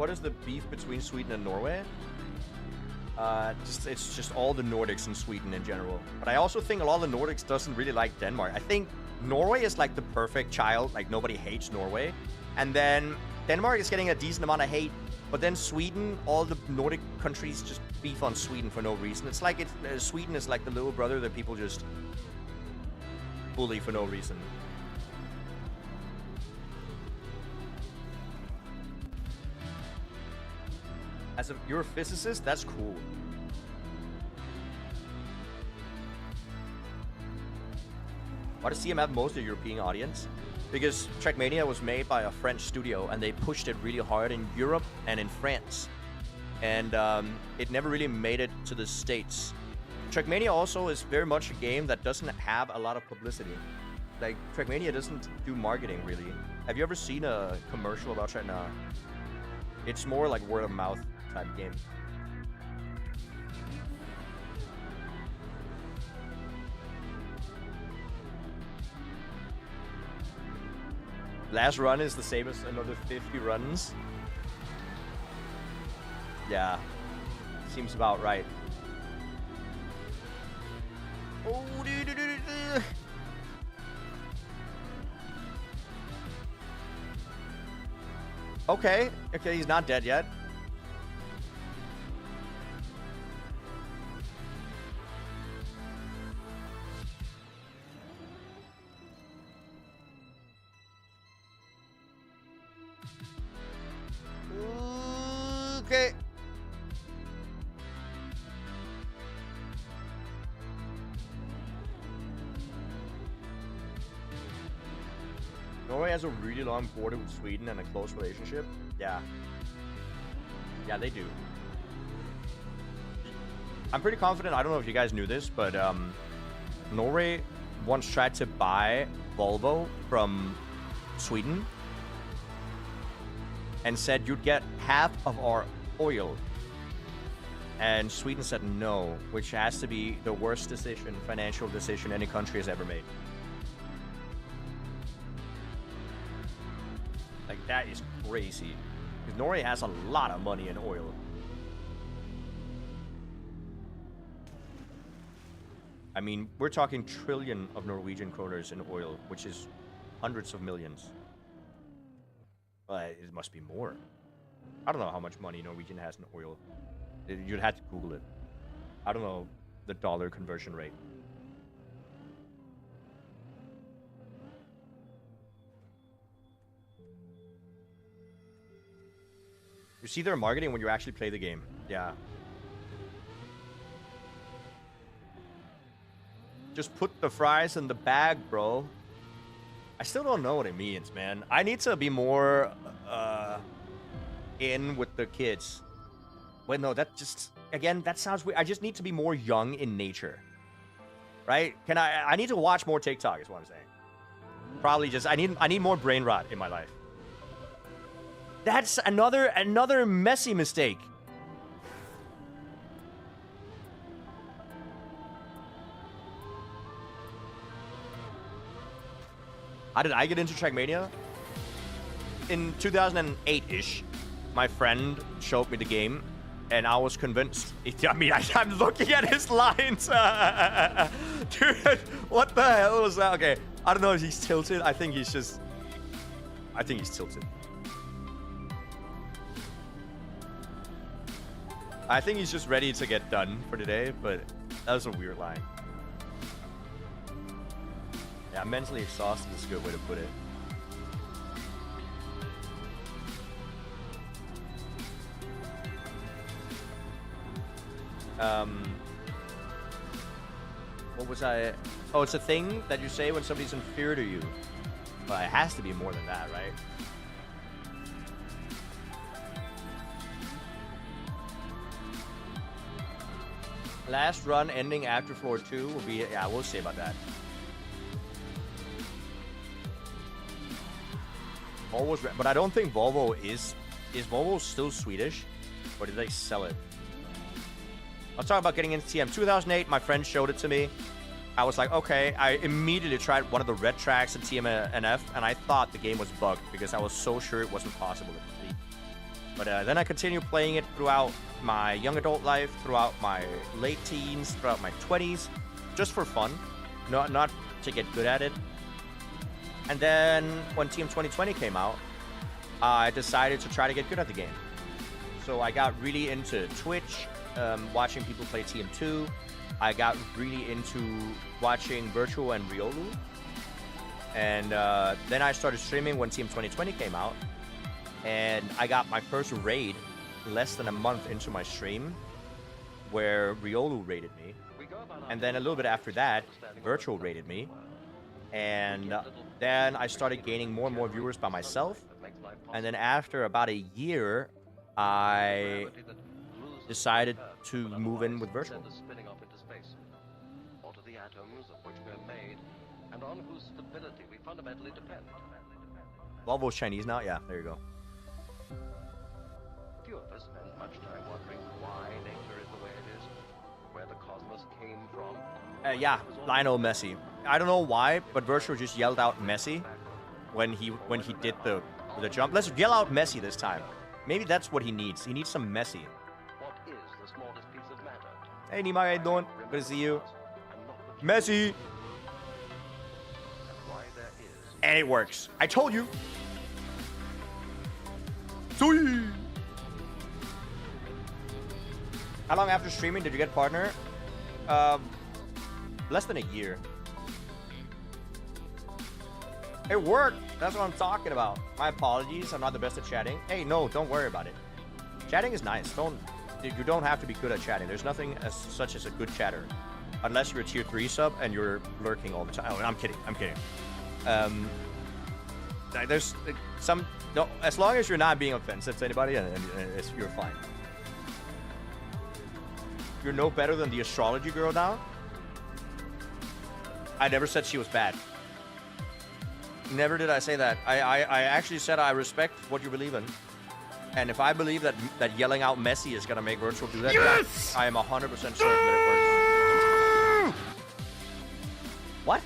what is the beef between Sweden and Norway? It's just all the Nordics and Sweden in general. But I also think a lot of the Nordics doesn't really like Denmark. I think Norway is like the perfect child. Like nobody hates Norway. And then Denmark is getting a decent amount of hate. But then Sweden, all the Nordic countries just beef on Sweden for no reason. It's like Sweden is like the little brother that people just bully for no reason. You're a physicist? That's cool. Why does CM have most of the European audience? Because Trackmania was made by a French studio and they pushed it really hard in Europe and in France. And it never really made it to the States. Trackmania also is very much a game that doesn't have a lot of publicity. Like, Trackmania doesn't do marketing, really. Have you ever seen a commercial about Trackmania? It's more like word of mouth type game. Last run is the same as another 50 runs. Yeah, seems about right. Oh, okay, he's not dead yet. Okay. Norway has a really long border with Sweden and a close relationship. Yeah. Yeah, they do. I'm pretty confident, I don't know if you guys knew this, but Norway once tried to buy Volvo from Sweden and said you'd get half of our oil. And Sweden said no, which has to be the worst decision, financial decision any country has ever made. Like, that is crazy. Because Norway has a lot of money in oil. I mean, we're talking trillion of Norwegian kroners in oil, which is hundreds of millions. It must be more. I don't know how much money Norwegian has in oil. You'd have to Google it. I don't know the dollar conversion rate. You see their marketing when you actually play the game. Yeah. Just put the fries in the bag, bro. I still don't know what it means, man. I need to be more in with the kids. Wait, no, that just... Again, that sounds weird. I just need to be more young in nature. Right? I need to watch more TikTok, is what I'm saying. Probably just... I need more brain rot in my life. That's another messy mistake. How did I get into Trackmania? In 2008-ish, my friend showed me the game, and I was convinced. I mean, I'm looking at his lines. Dude, what the hell was that? Okay, I don't know if he's tilted. I think he's tilted. I think he's just ready to get done for today, but that was a weird line. Yeah, mentally exhausted is a good way to put it. What was I... Oh, it's a thing that you say when somebody's inferior to you. Well, it has to be more than that, right? Last run ending after floor 2 will be... Yeah, we'll see about that. Volvo's... But I don't think Volvo is... Is Volvo still Swedish? Or did they sell it? I'll talk about getting into TM. 2008, my friend showed it to me. I was like, okay. I immediately tried one of the red tracks in TMNF, and I thought the game was bugged because I was so sure it wasn't possible to complete. But then I continued playing it throughout my young adult life, throughout my late teens, throughout my 20s, just for fun, not to get good at it. And then when Team 2020 came out, I decided to try to get good at the game. So I got really into Twitch, watching people play TM2. I got really into watching Virtual and Riolu. And then I started streaming when Team 2020 came out. And I got my first raid less than a month into my stream, where Riolu raided me. And then a little bit after that, Virtual raided me. And then I started gaining more and more viewers by myself. And then after about a year, I decided to move in with Virtual. Volvo's Chinese now? Yeah, there you go. Few of us spend much time wondering why nature is the way it is, where the cosmos came from. Yeah, Lionel Messi. I don't know why, but Virtual just yelled out Messi when he did the jump. Let's yell out Messi this time. Maybe that's what he needs. He needs some Messi. What is the smallest piece of matter? Hey Nima, how you doing? Good to see you. Messi! And why there is And it works. I told you. Sweet. How long after streaming did you get partner? Less than a year. It worked. That's what I'm talking about. My apologies. I'm not the best at chatting. Hey, no, don't worry about it. Chatting is nice. You don't have to be good at chatting. There's nothing as such as a good chatter, unless you're a tier 3 sub and you're lurking all the time. Oh, I'm kidding. I'm kidding. There's some. No, as long as you're not being offensive to anybody, and you're fine. You're no better than the astrology girl now. I never said she was bad. Never did I say that. I actually said I respect what you believe in. And if I believe that yelling out Messi is going to make Virtual do that, yes! I am 100% certain that it works. What?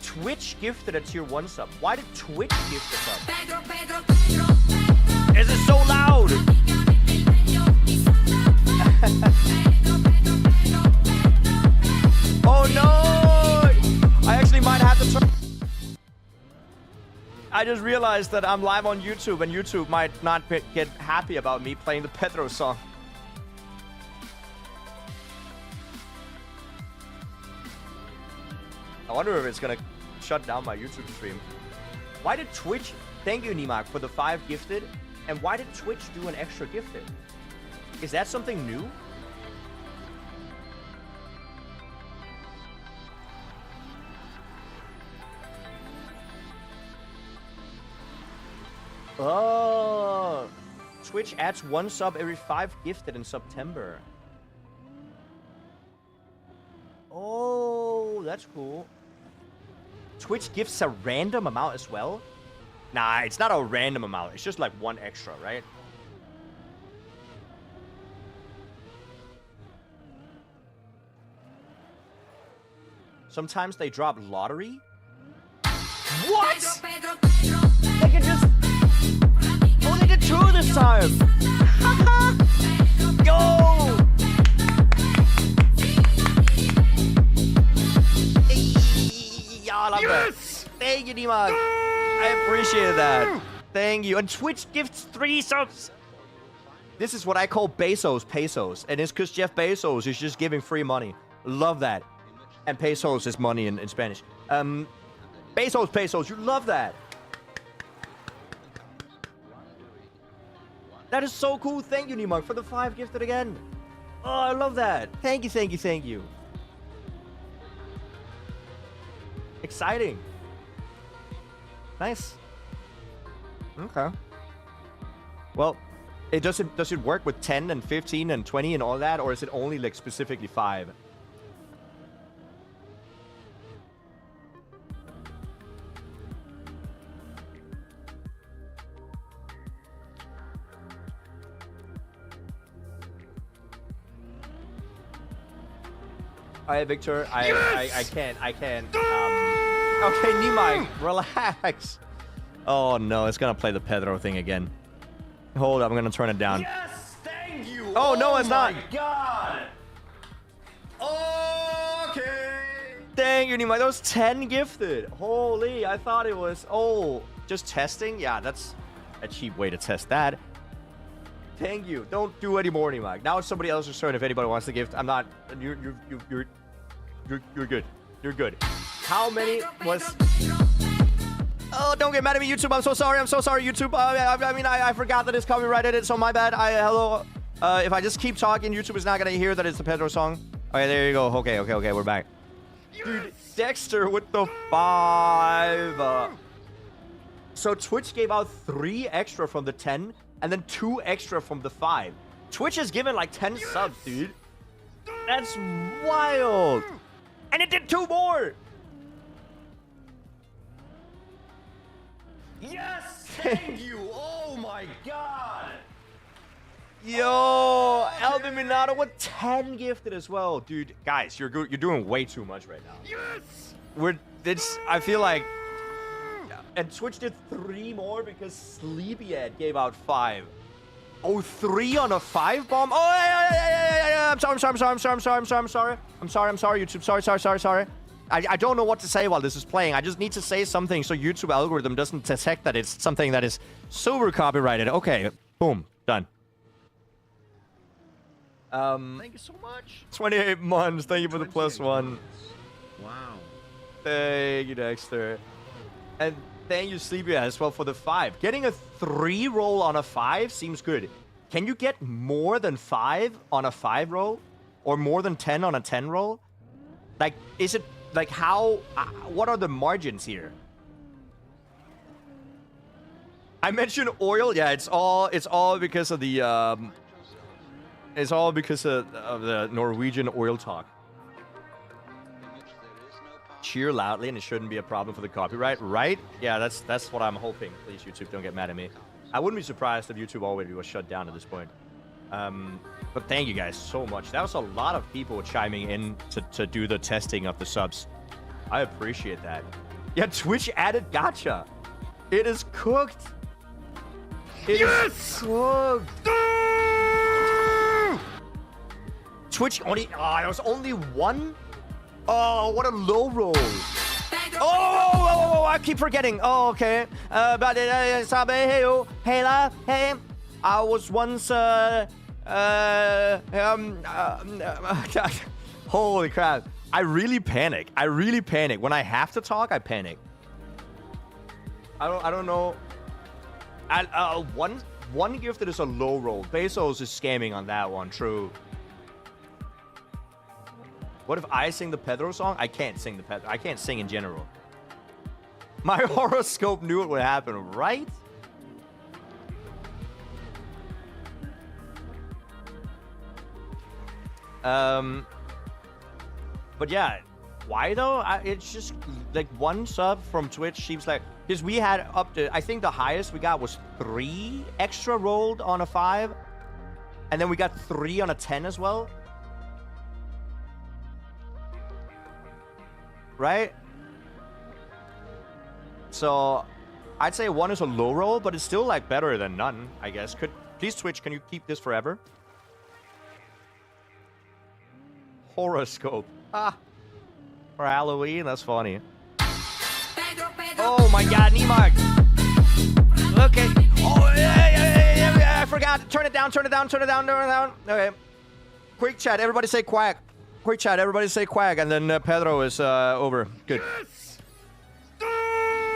Twitch gifted a tier 1 sub. Why did Twitch gift a sub? Is it so loud? Oh no! I actually might have to turn. I just realized that I'm live on YouTube and YouTube might not get happy about me playing the Pedro song. I wonder if it's gonna shut down my YouTube stream. Why did Twitch... Thank you, Nimak, for the 5 gifted. And why did Twitch do an extra gifted? Is that something new? Oh, Twitch adds 1 sub every 5 gifted in September. Oh, that's cool. Twitch gives a random amount as well? Nah, it's not a random amount. It's just like 1 extra, right? Sometimes they drop lottery? What? They can just... Oh, they did 2 this time! Yo! Yeah, I love that. Thank you, Nima. I appreciate that. Thank you. And Twitch gives 3 subs. This is what I call pesos. And it's because Jeff Bezos is just giving free money. Love that. And pesos is money in Spanish. Pesos. You love that. That is so cool. Thank you, Nimog, for the 5 gifted again. Oh, I love that. Thank you. Exciting. Nice. Okay. Well, does it work with 10 and 15 and 20 and all that, or is it only like specifically 5? Alright, Victor, I can't. Okay, Nimai, relax. Oh no, it's gonna play the Pedro thing again. Hold up, I'm gonna turn it down. Yes, thank you. Oh, no, it's not. Oh my god. Okay. Dang, Jnic, that was 10 gifted. Holy, I thought it was... Oh, just testing? Yeah, that's a cheap way to test that. Thank you. Don't do any more, Jnic. Now it's somebody else's turn if anybody wants to gift. I'm not... You're good. You're good. How many was... Oh, don't get mad at me, YouTube. I'm so sorry. I'm so sorry, YouTube. I mean, I forgot that it's copyrighted, so my bad. Hello. If I just keep talking, YouTube is not going to hear that it's the Pedro song. Okay, there you go. Okay, we're back. Dude, Dexter with the 5. So Twitch gave out 3 extra from the 10, and then 2 extra from the 5. Twitch has given like 10 subs, dude. That's wild. And it did 2 more. Yes, thank you. Oh my god. Yo, Elvin Minato with 10 gifted as well, dude. Guys, you're doing way too much right now. Yes. I feel like, and Twitch did 3 more because Sleepyhead gave out 5. Oh, 3 on a 5 bomb. Oh, yeah. I'm sorry, YouTube. Sorry. I don't know what to say while this is playing. I just need to say something so YouTube algorithm doesn't detect that it's something that is super copyrighted. Okay, boom, done. Thank you so much. 28 months. Thank you for the +1. Wow. Thank you, Dexter. And thank you, Sleepyhead, as well for the 5. Getting a 3 roll on a 5 seems good. Can you get more than 5 on a 5 roll? Or more than 10 on a 10 roll? Like, is it... Like, how... what are the margins here? I mentioned oil. Yeah, it's all because of the... It's all because of the Norwegian oil talk. Cheer loudly and it shouldn't be a problem for the copyright, right? Yeah, that's what I'm hoping. Please, YouTube, don't get mad at me. I wouldn't be surprised if YouTube already was shut down at this point. But thank you guys so much. That was a lot of people chiming in to do the testing of the subs. I appreciate that. Yeah, Twitch added gacha. It is cooked. It is cooked. Twitch only... there was only 1? Oh, what a low roll. Oh, I keep forgetting. Oh, okay. But hey, I was once holy crap. I really panic. When I have to talk, I panic. I don't know. One gift that is a low roll. Bezos is scamming on that one, true. What if I sing the Pedro song? I can't sing the Pedro. I can't sing in general. My horoscope knew it would happen, right? But yeah, why though? It's just like 1 sub from Twitch seems like, because we had up to, I think the highest we got was 3 extra rolled on a 5, and then we got 3 on a 10 as well. Right? So I'd say 1 is a low roll, but it's still like better than none, I guess. Please, Twitch, can you keep this forever? Horoscope. For Halloween, that's funny. Oh my god, Jnic. Okay. Oh, yeah, I forgot. Turn it down. Okay. Quick chat, everybody say quack. Quick chat, everybody say quack, and then Pedro is over. Good. Yes.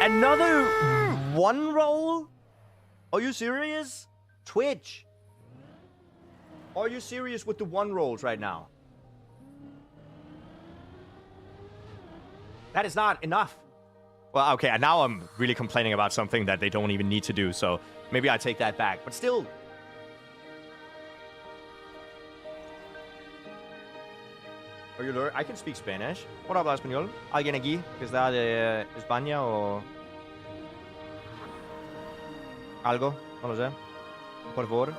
Another 1 roll? Are you serious? Twitch. Are you serious with the 1 rolls right now? That is not enough. Well, okay, now I'm really complaining about something that they don't even need to do, so maybe I take that back. But still... Are you learning? I can speak Spanish. ¿Puedo hablar español? ¿Alguien aquí que está de España o algo? No lo sé. Por favor.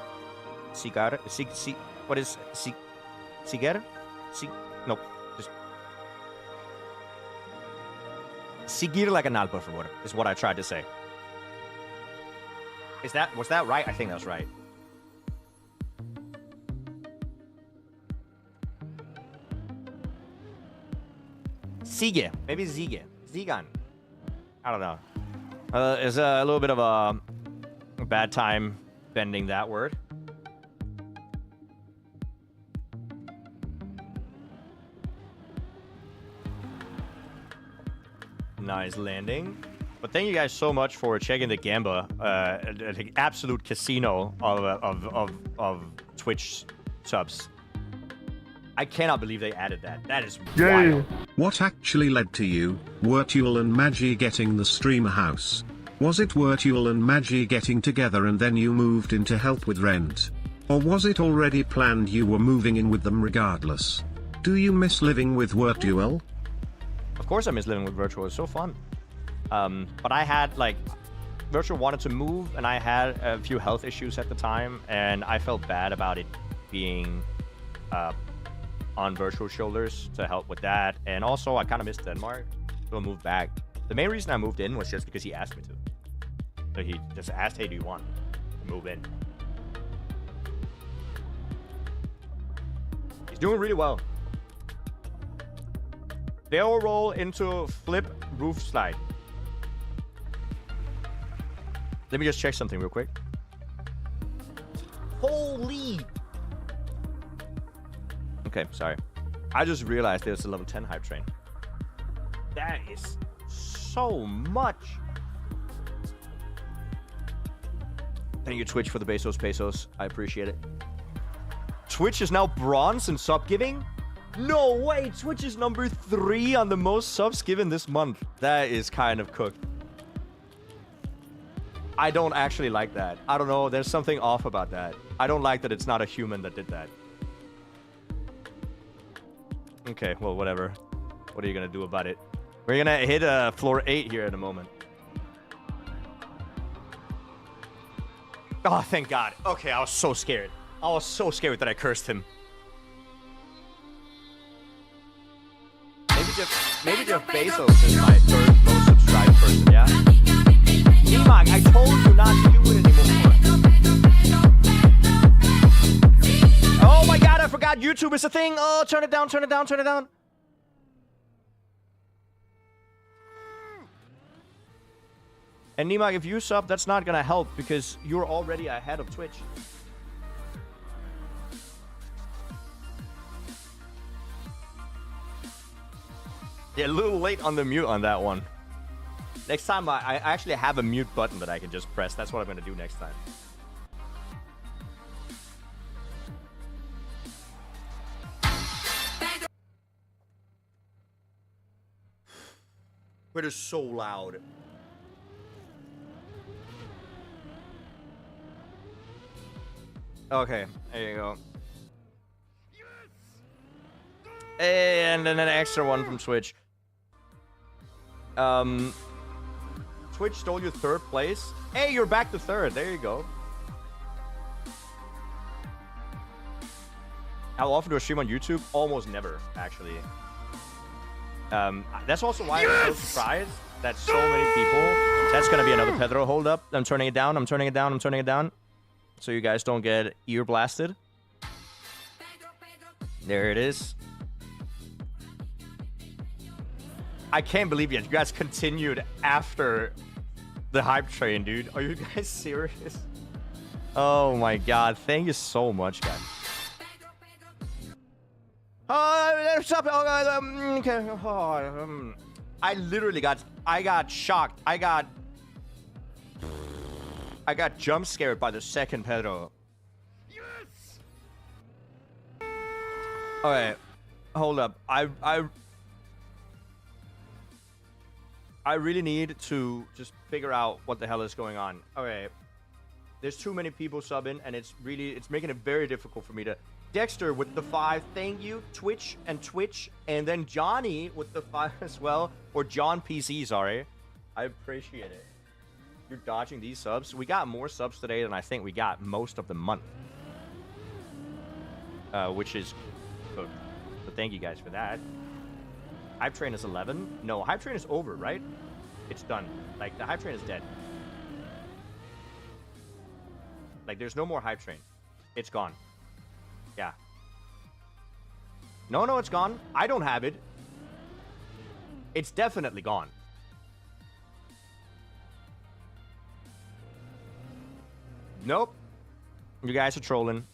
Sigar. What is Siger? No. Just seguir la canal, por favor, is what I tried to say. Was that right? I think that's right. Siege. Maybe Ziege. Zigan. I don't know. It's a little bit of a bad time bending that word. Nice landing. But thank you guys so much for checking the Gamba. An absolute casino of Twitch subs. I cannot believe they added that. That is wild. What actually led to you, Wirtual and Magi getting the streamer house? Was it Wirtual and Magi getting together and then you moved in to help with rent? Or was it already planned you were moving in with them regardless? Do you miss living with Wirtual? Of course I miss living with Virtual. It's so fun. But I had, like, Virtual wanted to move, and I had a few health issues at the time, and I felt bad about it being on Virtual's shoulders to help with that. And also, I kind of missed Denmark, so I moved back. The main reason I moved in was just because he asked me to. So he just asked, hey, do you want to move in? He's doing really well. They'll roll into flip roof slide. Let me just check something real quick. Holy! Okay, sorry. I just realized there's a level 10 hype train. That is so much. Thank you, Twitch, for the pesos. I appreciate it. Twitch is now bronze in sub giving? No way! Twitch is number 3 on the most subs given this month. That is kind of cooked. I don't actually like that. I don't know. There's something off about that. I don't like that it's not a human that did that. Okay, well, whatever. What are you going to do about it? We're going to hit floor 8 here in a moment. Oh, thank God. Okay, I was so scared. I was so scared that I cursed him. Maybe Jeff Bezos is my third most subscribed person, yeah? Jnic, I told you not to do it anymore. Oh my God, I forgot YouTube is a thing. Oh, turn it down, turn it down, turn it down. And Jnic, if you sub, that's not gonna help because you're already ahead of Twitch. Yeah, a little late on the mute on that one. Next time, I actually have a mute button that I can just press. That's what I'm going to do next time. It is so loud. Okay, there you go. And then an extra one from Twitch. Twitch stole your 3rd place. Hey, you're back to 3rd. There you go. How often do I stream on YouTube? Almost never, actually. That's also why I'm so surprised that so many people... That's going to be another Pedro hold up. I'm turning it down. I'm turning it down. I'm turning it down. So you guys don't get ear blasted. There it is. I can't believe it. You guys continued after the hype train, dude. Are you guys serious? Oh my God. Thank you so much, guys. Okay. I literally got shocked. I got jump scared by the second Pedro. Yes! Okay. Hold up. I really need to just figure out what the hell is going on. Okay. There's too many people subbing, and it's making it very difficult for me to... Dexter with the 5, thank you. Twitch, and then Johnny with the 5 as well. Or John PC, sorry. I appreciate it. You're dodging these subs. We got more subs today than I think we got most of the month. Which is good. So thank you guys for that. Hype train is 11. No, hype train is over, right? It's done. Like, the hype train is dead. Like, there's no more hype train. It's gone. Yeah. No, it's gone. I don't have it. It's definitely gone. Nope. You guys are trolling.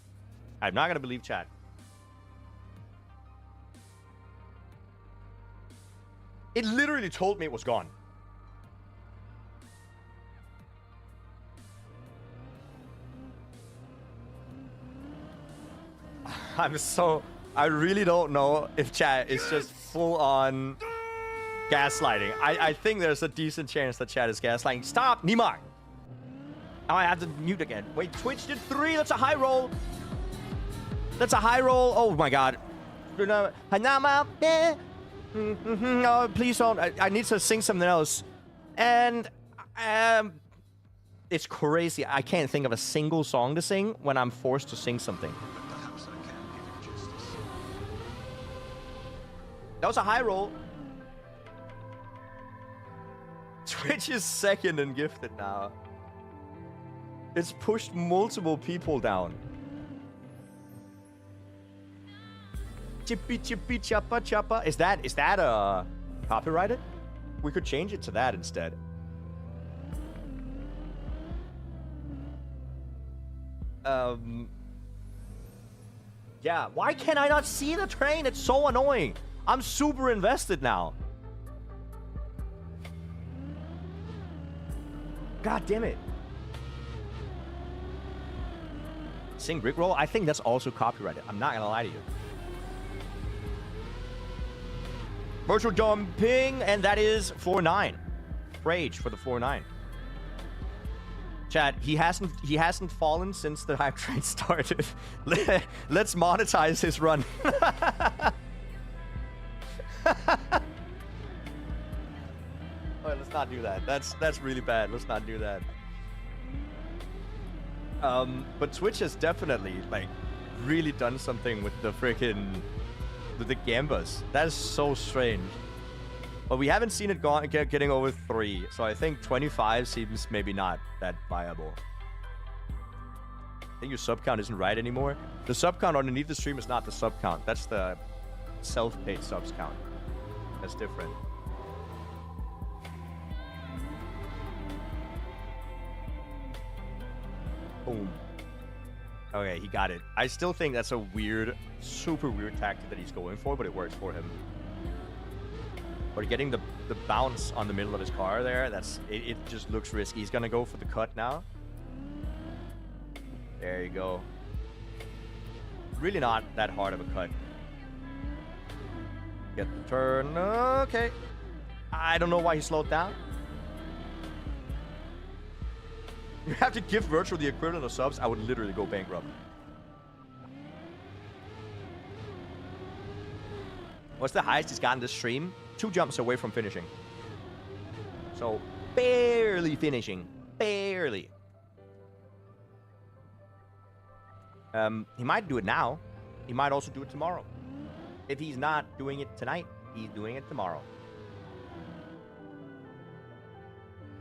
I'm not gonna believe chat. It literally told me it was gone. I really don't know if chat is just full on gaslighting. I think there's a decent chance that chat is gaslighting. Stop, Nimar! Now I have to mute again. Wait, Twitch did 3. That's a high roll. That's a high roll. Oh my god. No, please don't. I need to sing something else. And it's crazy. I can't think of a single song to sing when I'm forced to sing something. Perhaps I can give you justice. That was a high roll. Twitch is second and gifted now. It's pushed multiple people down. Chippy chippy choppa choppa. Is that copyrighted? We could change it to that instead. Yeah, why can I not see the train? It's so annoying. I'm super invested now. God damn it. Sing Rickroll? I think that's also copyrighted. I'm not gonna lie to you. Virtual jumping, and that is 4-9. Rage for the 4-9. Chat, he hasn't fallen since the hype train started. Let's monetize his run. Oh, let's not do that. That's really bad. Let's not do that. But Twitch has definitely like really done something with the gambas. That is so strange. But we haven't seen it getting over 3, so I think 25 seems maybe not that viable. I think your sub count isn't right anymore. The sub count underneath the stream is not the sub count. That's the self-paid subs count. That's different. Boom. Okay, he got it. I still think that's a weird, super weird tactic that he's going for, but it works for him. But getting the bounce on the middle of his car there, it just looks risky. He's gonna go for the cut now. There you go. Really not that hard of a cut. Get the turn. Okay. I don't know why he slowed down. You have to give Virtual the equivalent of subs, I would literally go bankrupt. What's the highest he's gotten this stream? 2 jumps away from finishing. So, barely finishing. Barely. He might do it now. He might also do it tomorrow. If he's not doing it tonight, he's doing it tomorrow.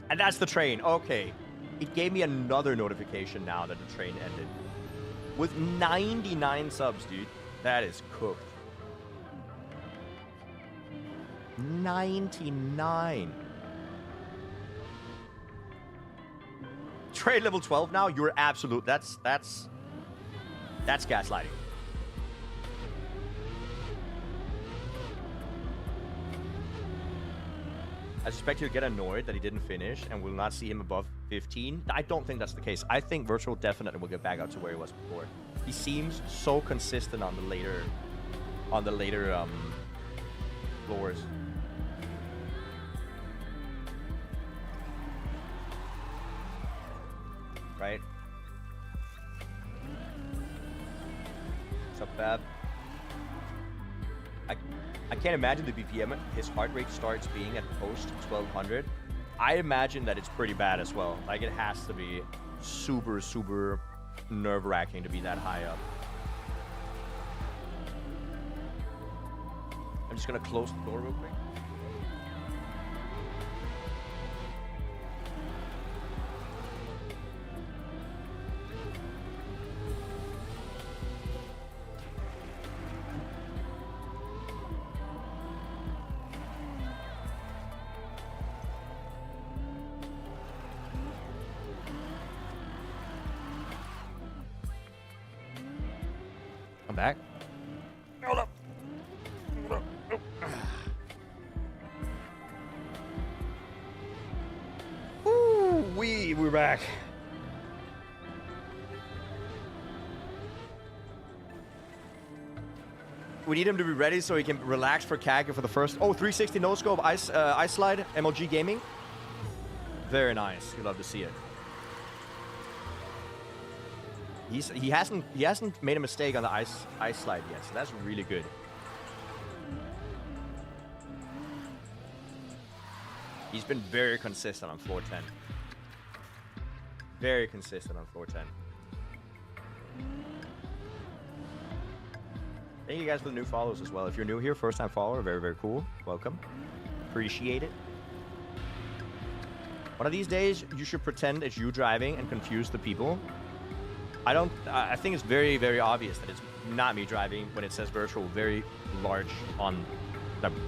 And that's the train. Okay. It gave me another notification now that the train ended. With 99 subs, dude. That is cooked. 99. Trade level 12 now? You're absolute. That's gaslighting. I suspect he'll get annoyed that he didn't finish and will not see him above 15. I don't think that's the case. I think Virtual definitely will get back out to where he was before. He seems so consistent on the later floors. Right? What's up, Fab? I can't imagine the BPM his heart rate starts being at post 1200. I imagine that it's pretty bad as well. Like, it has to be super, super nerve-wracking to be that high up. I'm just gonna close the door real quick. I'm back. Hold up. Ooh, we're back. We need him to be ready so he can relax for Kaka for the first. Oh, 360 no scope ice slide MLG gaming. Very nice. You love to see it. He hasn't made a mistake on the ice slide yet, so that's really good. He's been very consistent on floor 10. Very consistent on floor 10. Thank you guys for the new follows as well. If you're new here, first time follower, very, very cool. Welcome. Appreciate it. One of these days, you should pretend it's you driving and confuse the people. I think it's very, very obvious that it's not me driving when it says virtual very large on,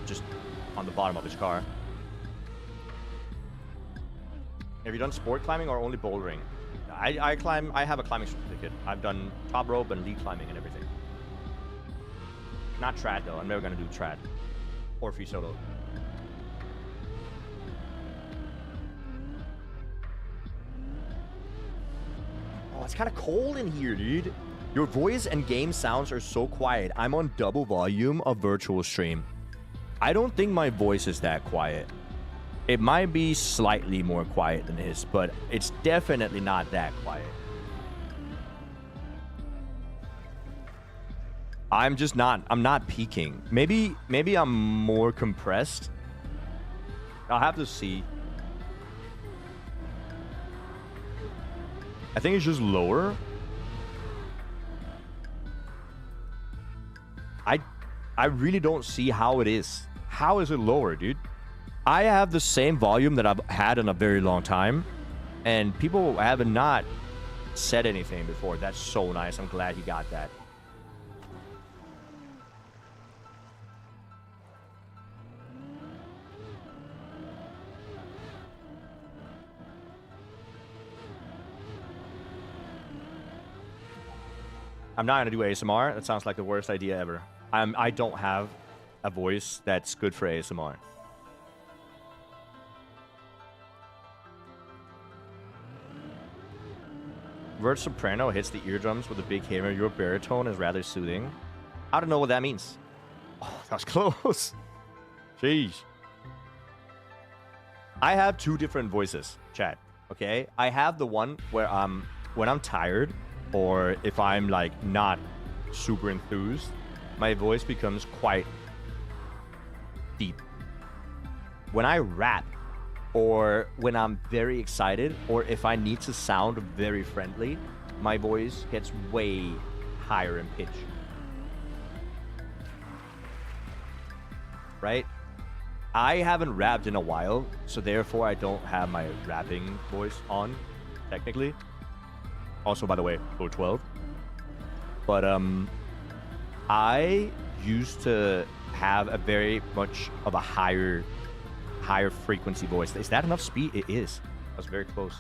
just on the bottom of his car. Have you done sport climbing or only bouldering? I have a climbing certificate. I've done top rope and lead climbing and everything. Not trad though. I'm never gonna do trad or free solo. Oh, it's kind of cold in here, dude. Your voice and game sounds are so quiet. I'm on double volume of virtual stream. I don't think my voice is that quiet. It might be slightly more quiet than his, but it's definitely not that quiet. I'm not peaking. Maybe I'm more compressed. I'll have to see. I think it's just lower. I really don't see how it is. How is it lower, dude? I have the same volume that I've had in a very long time, and people have not said anything before. That's so nice. I'm glad he got that. I'm not gonna do ASMR. That sounds like the worst idea ever. I don't have a voice that's good for ASMR. Vert soprano hits the eardrums with a big hammer. Your baritone is rather soothing. I don't know what that means. Oh, that was close. Jeez. I have two different voices, chat. Okay, I have the one where when I'm tired or if I'm like not super enthused, my voice becomes quite deep. When I rap, or when I'm very excited, or if I need to sound very friendly, my voice gets way higher in pitch. Right? I haven't rapped in a while, so therefore I don't have my rapping voice on, technically. Also, by the way, floor 12. But I used to have a very much of a higher frequency voice. Is that enough speed? It is. That was very close.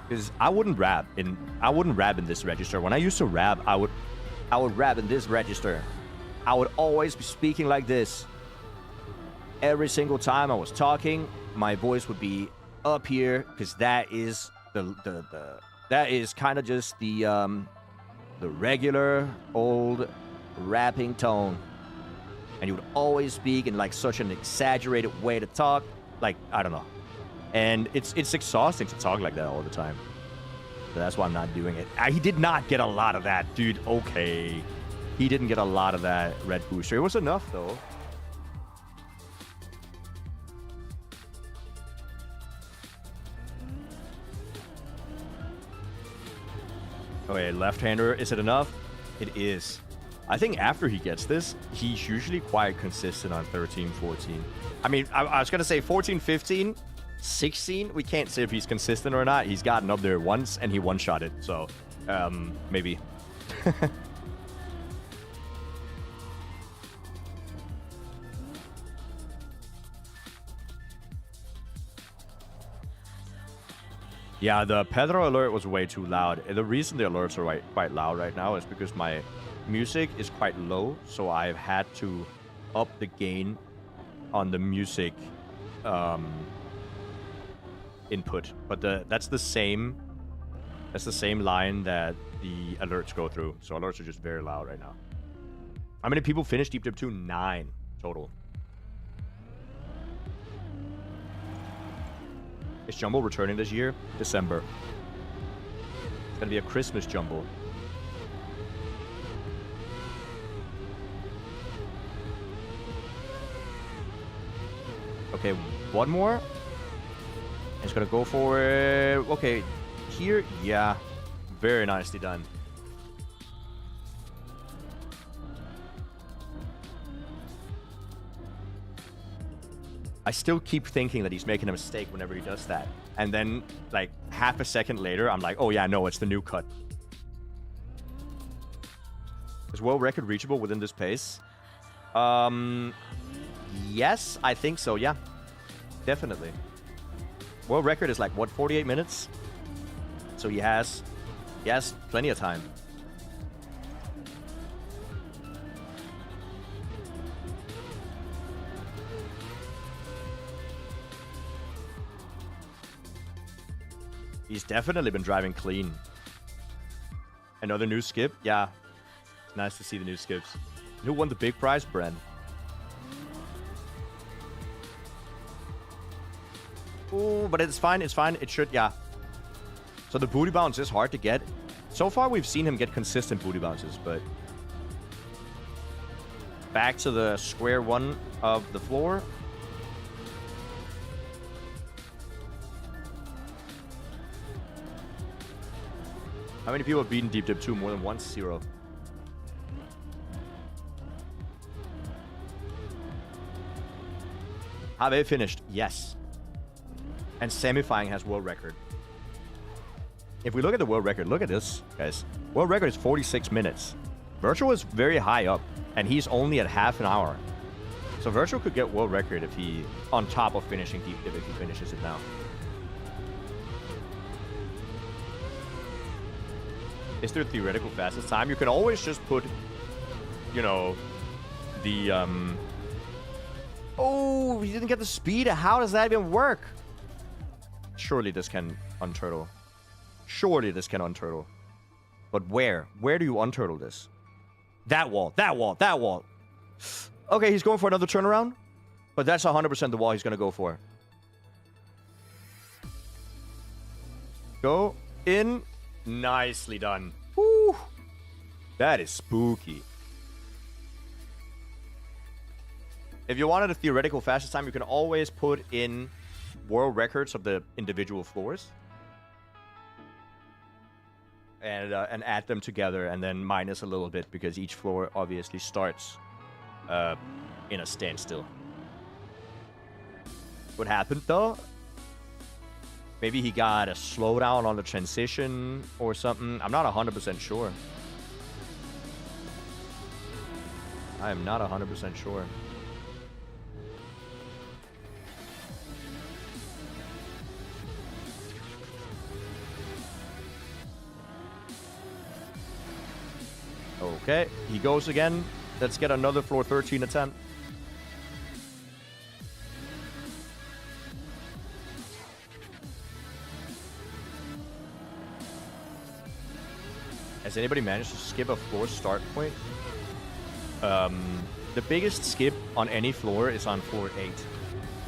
Because I wouldn't rap in this register. When I used to rap, I would rap in this register. I would always be speaking like this. Every single time I was talking, my voice would be up here because that is that is kind of just the regular old rapping tone, and you would always speak in like such an exaggerated way to talk, like I don't know, and it's exhausting to talk like that all the time. So that's why I'm not doing it. He did not get a lot of that, dude. Okay, he didn't get a lot of that red booster. It was enough though. Okay, left-hander, is it enough? It is. I think after he gets this, he's usually quite consistent on 13, 14. I mean, I was going to say 14, 15, 16. We can't say if he's consistent or not. He's gotten up there once, and he one-shot it. So, maybe. Yeah, the Pedro alert was way too loud. The reason the alerts are quite loud right now is because my music is quite low, so I've had to up the gain on the music input. But that's the same line that the alerts go through. So alerts are just very loud right now. How many people finished Deep Dip 2? 9 total. Is Jumbo returning this year? December. It's gonna be a Christmas Jumbo. Okay, one more. It's gonna go for it. Okay, here, yeah. Very nicely done. I still keep thinking that he's making a mistake whenever he does that. And then, like, half a second later, I'm like, oh yeah, no, it's the new cut. Is world record reachable within this pace? Yes, I think so, yeah. Definitely. World record is like, what, 48 minutes? So he has plenty of time. He's definitely been driving clean. Another new skip? Yeah. It's nice to see the new skips. Who won the big prize, Bren? Ooh, but it's fine, it's fine. It should, yeah. So the booty bounce is hard to get. So far, we've seen him get consistent booty bounces, but... Back to the square one of the floor. How many people have beaten Deep Dip 2 more than once? 0. Have they finished? Yes. And Semifying has world record. If we look at the world record, look at this, guys. World record is 46 minutes. Virtual is very high up, and he's only at half an hour. So Virtual could get world record if he, on top of finishing Deep Dip, if he finishes it now. Is there theoretical fastest time? You can always just put, you know, the, Oh, he didn't get the speed. How does that even work? Surely this can unturtle. Surely this can unturtle. But where? Where do you unturtle this? That wall. That wall. That wall. Okay, he's going for another turnaround. But that's 100% the wall he's going to go for. Go in. Nicely done. Woo. That is spooky. If you wanted a theoretical fastest time, you can always put in world records of the individual floors. And add them together and then minus a little bit because each floor obviously starts in a standstill. What happened though? Maybe he got a slowdown on the transition or something. I'm not 100% sure. I am not 100% sure. Okay, he goes again. Let's get another floor 13 attempt. Has anybody managed to skip a floor start point? The biggest skip on any floor is on floor 8.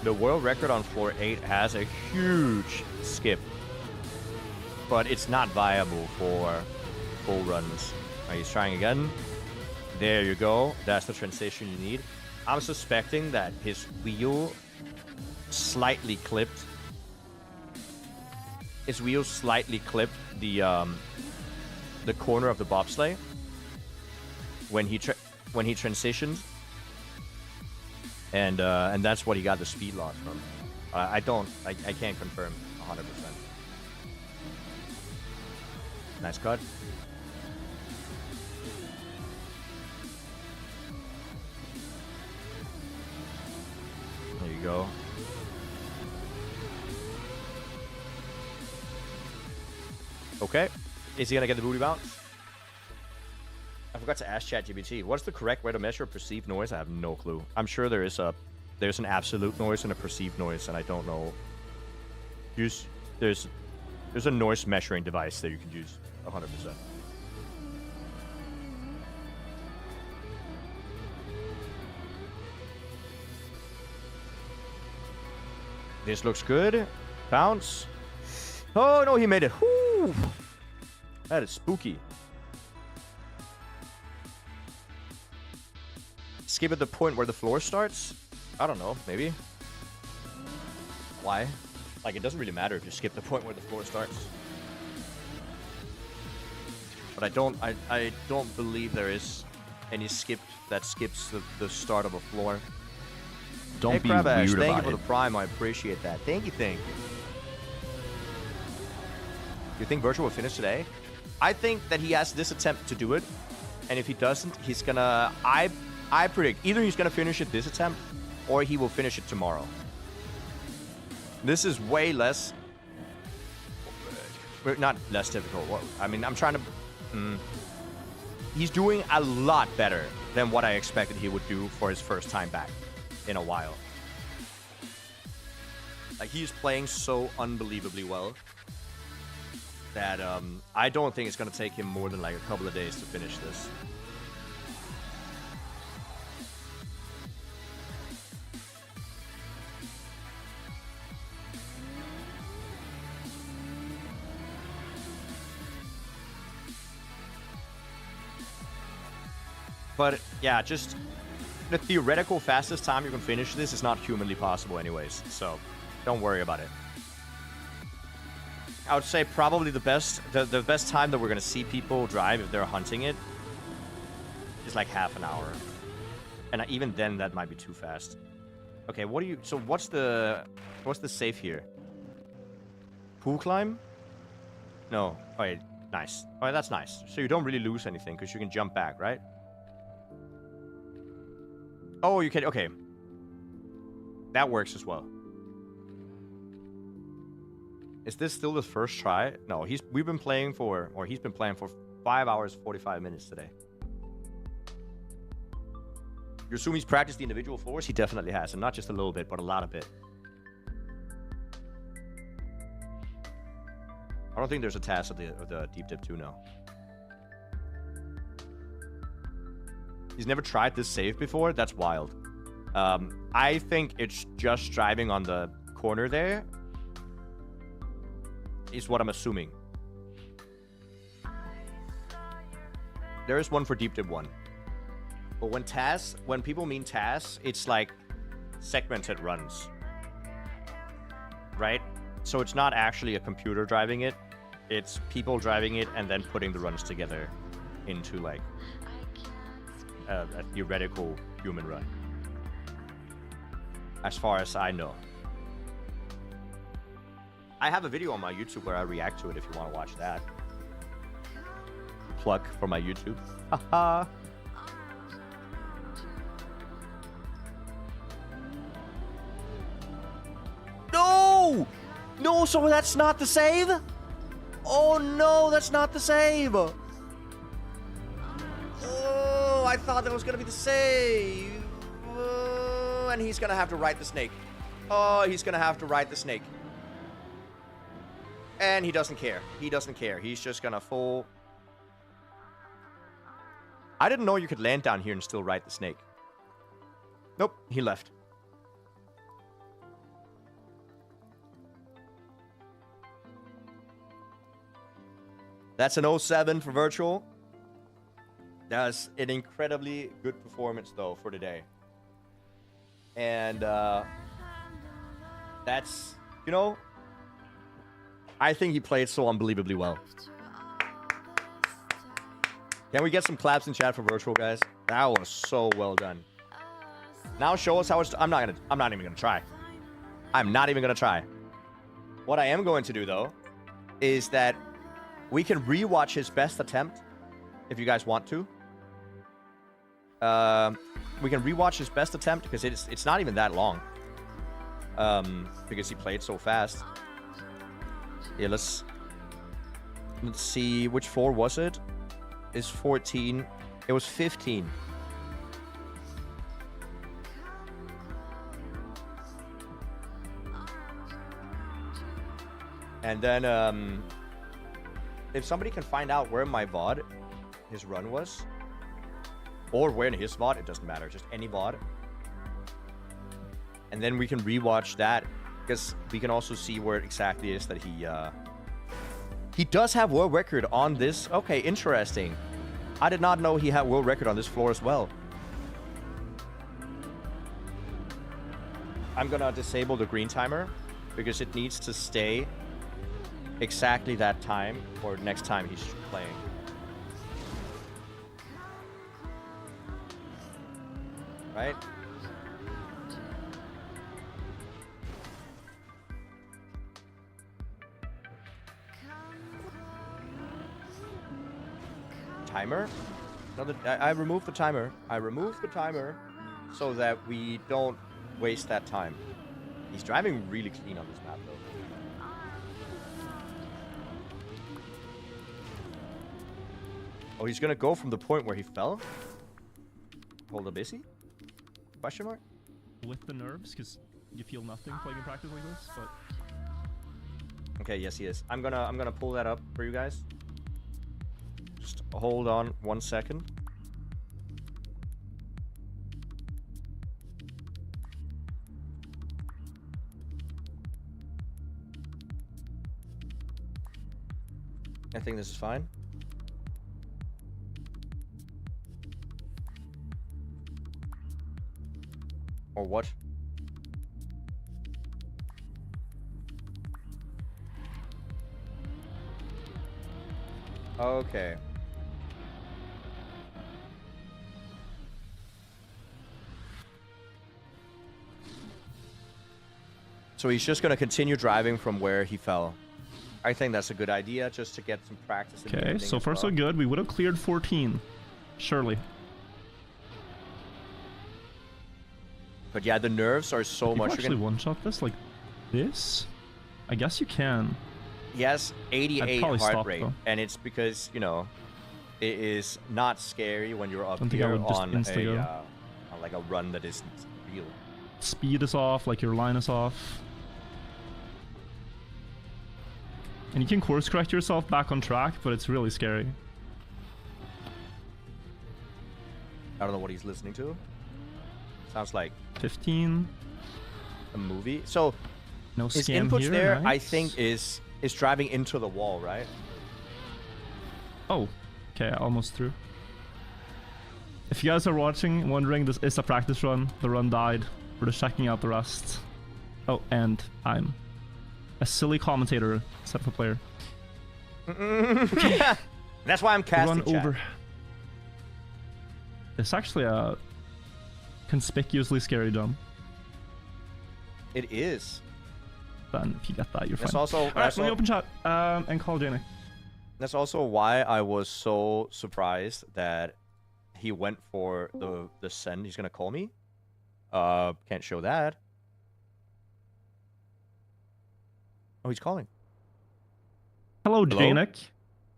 The world record on floor 8 has a huge skip. But it's not viable for full runs. He's trying again. There you go. That's the transition you need. I'm suspecting that his wheel slightly clipped. His wheel slightly clipped the corner of the bobsleigh when he transitioned, and that's what he got the speed loss from. I can't confirm 100%. Nice cut. There you go. Okay. Is he gonna get the booty bounce? I forgot to ask ChatGPT. What's the correct way to measure perceived noise? I have no clue. I'm sure there's an absolute noise and a perceived noise, and I don't know. There's a noise measuring device that you can use 100%. This looks good. Bounce. Oh no, he made it. Whoo! That is spooky. Skip at the point where the floor starts? I don't know, maybe. Why? Like, it doesn't really matter if you skip the point where the floor starts. But I don't believe there is any skip that skips the start of a floor. Don't be Crab Ash, weird thank about you for it. the prime, I appreciate that. Thank you. You think Virtual will finish today? I think that he has this attempt to do it, and if he doesn't, he's gonna... I predict either he's gonna finish it this attempt, or he will finish it tomorrow. This is way less... Not less difficult. I mean, I'm trying to... He's doing a lot better than what I expected he would do for his first time back in a while. Like, he's playing so unbelievably well that I don't think it's gonna take him more than like a couple of days to finish this. But yeah, just the theoretical fastest time you can finish this is not humanly possible anyways, so don't worry about it. I would say probably the best time that we're gonna see people drive if they're hunting it is like half an hour. And even then that might be too fast. Okay, what's the safe here? Pool climb? No. Oh wait, nice. Oh, that's nice. So you don't really lose anything because you can jump back, right? Oh, you can. Okay. That works as well. Is this still the first try? No, he's been playing for 5 hours, 45 minutes today. You assume he's practiced the individual floors? He definitely has, and not just a little bit, but a lot of it. I don't think there's a task of the deep dip 2 now. He's never tried this save before? That's wild. I think it's just driving on the corner there is what I'm assuming. There is one for deep dip 1. But when people mean tasks, it's like segmented runs. Right? So it's not actually a computer driving it. It's people driving it and then putting the runs together into like a theoretical human run. As far as I know. I have a video on my YouTube where I react to it if you want to watch that. Plug for my YouTube. Haha. No! No, so that's not the save? Oh no, that's not the save! Oh, I thought that was gonna be the save. Oh, and he's gonna have to ride the snake. Oh, he's gonna have to ride the snake. And he doesn't care. He doesn't care. He's just gonna full... I didn't know you could land down here and still ride the snake. Nope, he left. That's an 07 for virtual. That's an incredibly good performance, though, for today. And that's, you know, I think he played so unbelievably well. Can we get some claps in chat for virtual, guys? That was so well done. Now show us how it's... I'm not even gonna try. I'm not even gonna try. What I am going to do, though, is that we can rewatch his best attempt, if you guys want to. We can rewatch his best attempt, because it's not even that long. Because he played so fast. Yeah, let's Let's see, which floor was it? It's 14. It was 15. And then, if somebody can find out where my VOD, his run was, or where in his VOD, it doesn't matter, just any VOD. And then we can rewatch that, because we can also see where it exactly is that he does have world record on this. Okay, interesting. I did not know he had world record on this floor as well. I'm gonna disable the green timer because it needs to stay exactly that time for next time he's playing. Right? Timer? No, I removed the timer. I removed the timer so that we don't waste that time. He's driving really clean on this map, though. Oh, he's gonna go from the point where he fell? Hold up, is he? Question mark? With the nerves, because you feel nothing playing in practice like this, but... Okay, yes he is. I'm gonna pull that up for you guys. Just hold on 1 second. I think this is fine. Or what? Okay. So he's just going to continue driving from where he fell. I think that's a good idea, just to get some practice. Okay, so far so good. We would have cleared 14. Surely. But yeah, the nerves are so Can you much. actually one-shot this like this? I guess you can. He has 88 probably heart stop, rate, though. and it's because, you know, it is not scary when you're up Don't think I here would just on like a run that isn't real. Speed is off, like your line is off. And you can course correct yourself back on track, but it's really scary. I don't know what he's listening to. Sounds like 15. a movie. So No his scam inputs here, there, nice. I think, is driving into the wall, right? Oh, okay, almost through. If you guys are watching, wondering, this is a practice run. The run died. We're just checking out the rest. Oh, and I'm a silly commentator instead of a player. That's why I'm casting Run over. It's actually a conspicuously scary jump. It is. Then if you get that, you're That's fine. also. Alright, That's, let me al- open chat and call Jnic. that's also why I was so surprised that he went for the send. He's gonna call me. Can't show that. Oh, he's calling. Hello, Hello? Jnic.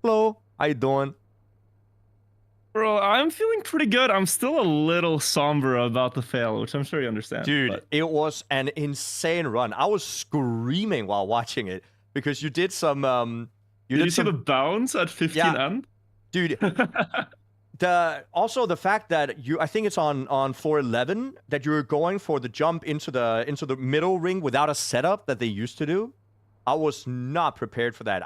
Hello. How you doing? Bro, I'm feeling pretty good. I'm still a little somber about the fail, which I'm sure you understand. Dude, but- it was an insane run. I was screaming while watching it because you did some Did you see the bounce at 15 Yeah. end? dude. The fact that I think it's on floor 11 that you're going for the jump into the middle ring without a setup that they used to do. I was not prepared for that.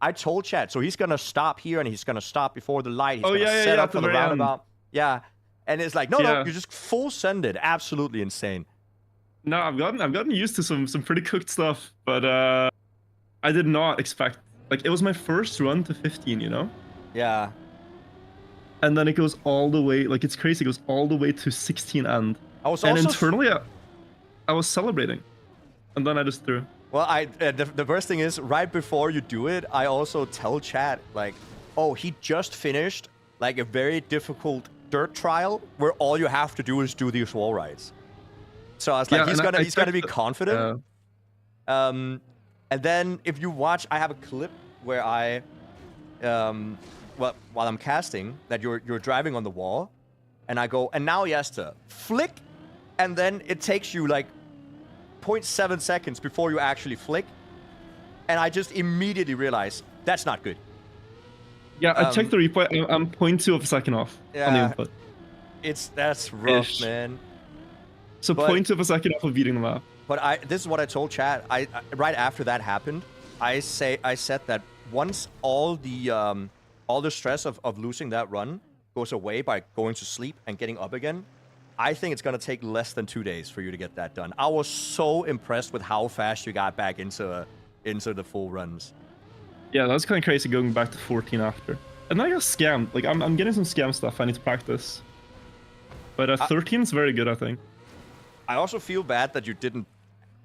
I told chat, so he's gonna stop here and he's gonna stop before the light. He's gonna set up at for the the very end. roundabout. Yeah, and it's like no, Yeah. you just full send it. Absolutely insane. No, I've gotten used to some pretty cooked stuff, but I did not expect, like, it was my first run to 15, you know? Yeah. And then it goes all the way, like, it's crazy, it goes all the way to 16 end. I was And also internally, I was celebrating. And then I just threw. Well, the worst thing is, right before you do it, I also tell chat, like, oh, he just finished, like, a very difficult dirt trial where all you have to do is do these wall rides. So I was like, Yeah, he's gonna be checked- confident. And then if you watch, I have a clip where I well, while I'm casting, that you're driving on the wall, and I go, and now he has to flick, and then it takes you like 0.7 seconds before you actually flick, and I just immediately realize that's not good. Yeah, I checked the replay. I'm 0.2 of a second off on the input. That's rough, man. So 0.2 of a second off of beating the map. But this is what I told chat. I right after that happened, I said that once all the stress of losing that run goes away by going to sleep and getting up again, I think it's gonna take less than 2 days for you to get that done. I was so impressed with how fast you got back into the full runs. Yeah, that's kind of crazy going back to 14 after. And I got scammed. Like I'm getting some scam stuff I need to practice. But 13 is very good, I think. I also feel bad that you didn't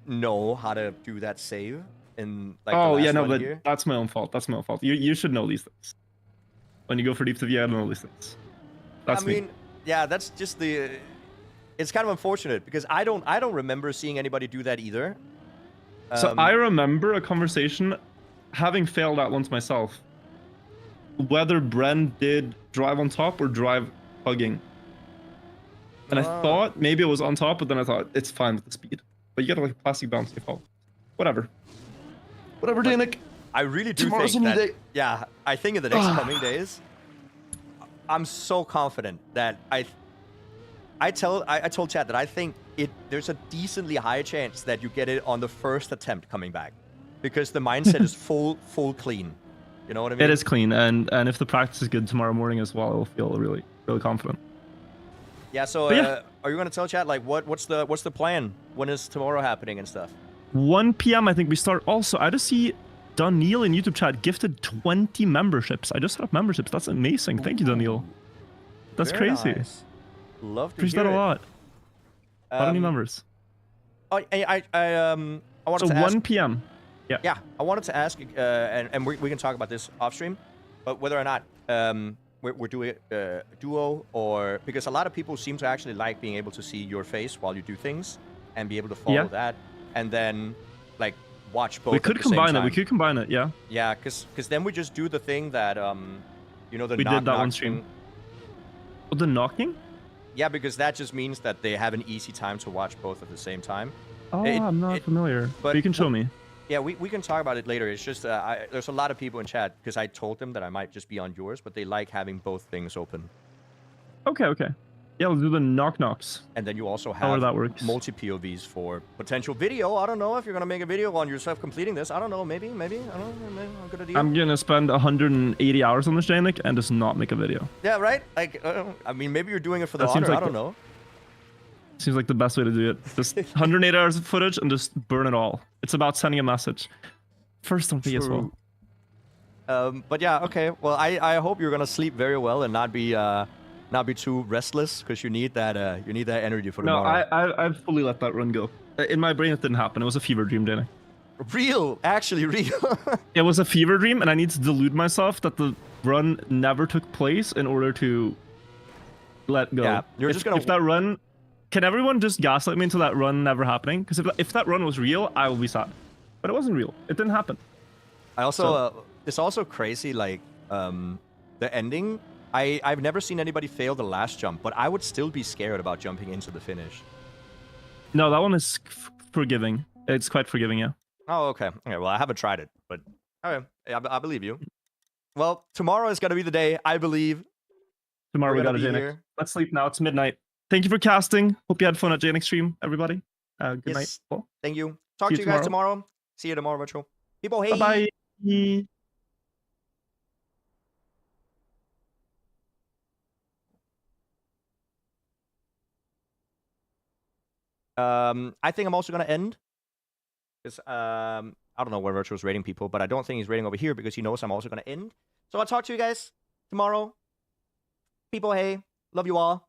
know how to do that save in like. Oh the last yeah, no, one but here. that's my own fault. That's my own fault. You should know these things. When you go for deep to the I don't know these things. That's I mean, yeah, that's just the. It's kind of unfortunate because I don't remember seeing anybody do that either. So I remember a conversation, having failed that once myself, whether Bren did drive on top or drive hugging. And I thought maybe it was on top, but then I thought it's fine with the speed. But you got like a plastic bounce default. Whatever. Whatever, Jnic. I really do Tomorrow's think a new that. day. Yeah, I think in the next coming days, I'm so confident that I told Chad that I think there's a decently high chance that you get it on the first attempt coming back, because the mindset is full clean. You know what I mean? It is clean, and if the practice is good tomorrow morning as well, I'll feel really confident. Yeah. So are you gonna tell Chad like what's the plan? When is tomorrow happening and stuff? 1 p.m. I think we start. Also, I just see Daniel in YouTube chat gifted 20 memberships. I just set up memberships. That's amazing. Thank you, Daniel. That's Very crazy. Nice. Love to Appreciate hear that a it. lot. A lot of new members. Oh, I wanted So to ask. 1 p.m. Yeah. Yeah, I wanted to ask, and we can talk about this off stream, but whether or not we're doing duo, or because a lot of people seem to actually like being able to see your face while you do things and be able to follow that, and then like watch both. We could combine it. We could combine it. Yeah. Yeah, because then we just do the thing that you know, the we did that one knock stream. thing. Oh, the knocking? Yeah, because that just means that they have an easy time to watch both at the same time. Oh, I'm not familiar. But you can show me. Yeah, we can talk about it later. It's just there's a lot of people in chat because I told them that I might just be on yours, but they like having both things open. Okay. Yeah, let's do the knocks. And then you also However have that works. multi POVs for potential video. I don't know if you're gonna make a video on yourself completing this. I don't know. Maybe. I don't know. Maybe a good idea. I'm gonna spend 180 hours on this, Jnic, and just not make a video. Yeah, right. Like, I mean, maybe you're doing it for the honor. Like I don't know. Seems like the best way to do it. Just 108 hours of footage and just burn it all. It's about sending a message. First on me as well. But yeah, okay. Well, I hope you're gonna sleep very well and not be too restless, because you need that energy for tomorrow. No, I've fully let that run go. In my brain, it didn't happen. It was a fever dream, Jnic. Actually real. It was a fever dream, and I need to delude myself that the run never took place in order to let go. Yeah, you're if, just gonna. If that run, can everyone just gaslight me into that run never happening? Because if that run was real, I will be sad. But it wasn't real. It didn't happen. I also it's also crazy, like the ending. I've never seen anybody fail the last jump, but I would still be scared about jumping into the finish. No, that one is forgiving. It's quite forgiving, yeah. Oh, okay. Okay, well, I haven't tried it, but okay, I believe you. Well, tomorrow is gonna be the day, I believe. Tomorrow we got a Jnic. Let's sleep now. It's midnight. Thank you for casting. Hope you had fun at Jnic stream, everybody. Good night. Well, thank you. Talk to you guys tomorrow. See you tomorrow, virtual. People, hey. Bye-bye. I think I'm also gonna end because I don't know where Virtual's rating people, but I don't think he's rating over here because he knows I'm also gonna end. So I'll talk to you guys tomorrow. People, hey, love you all.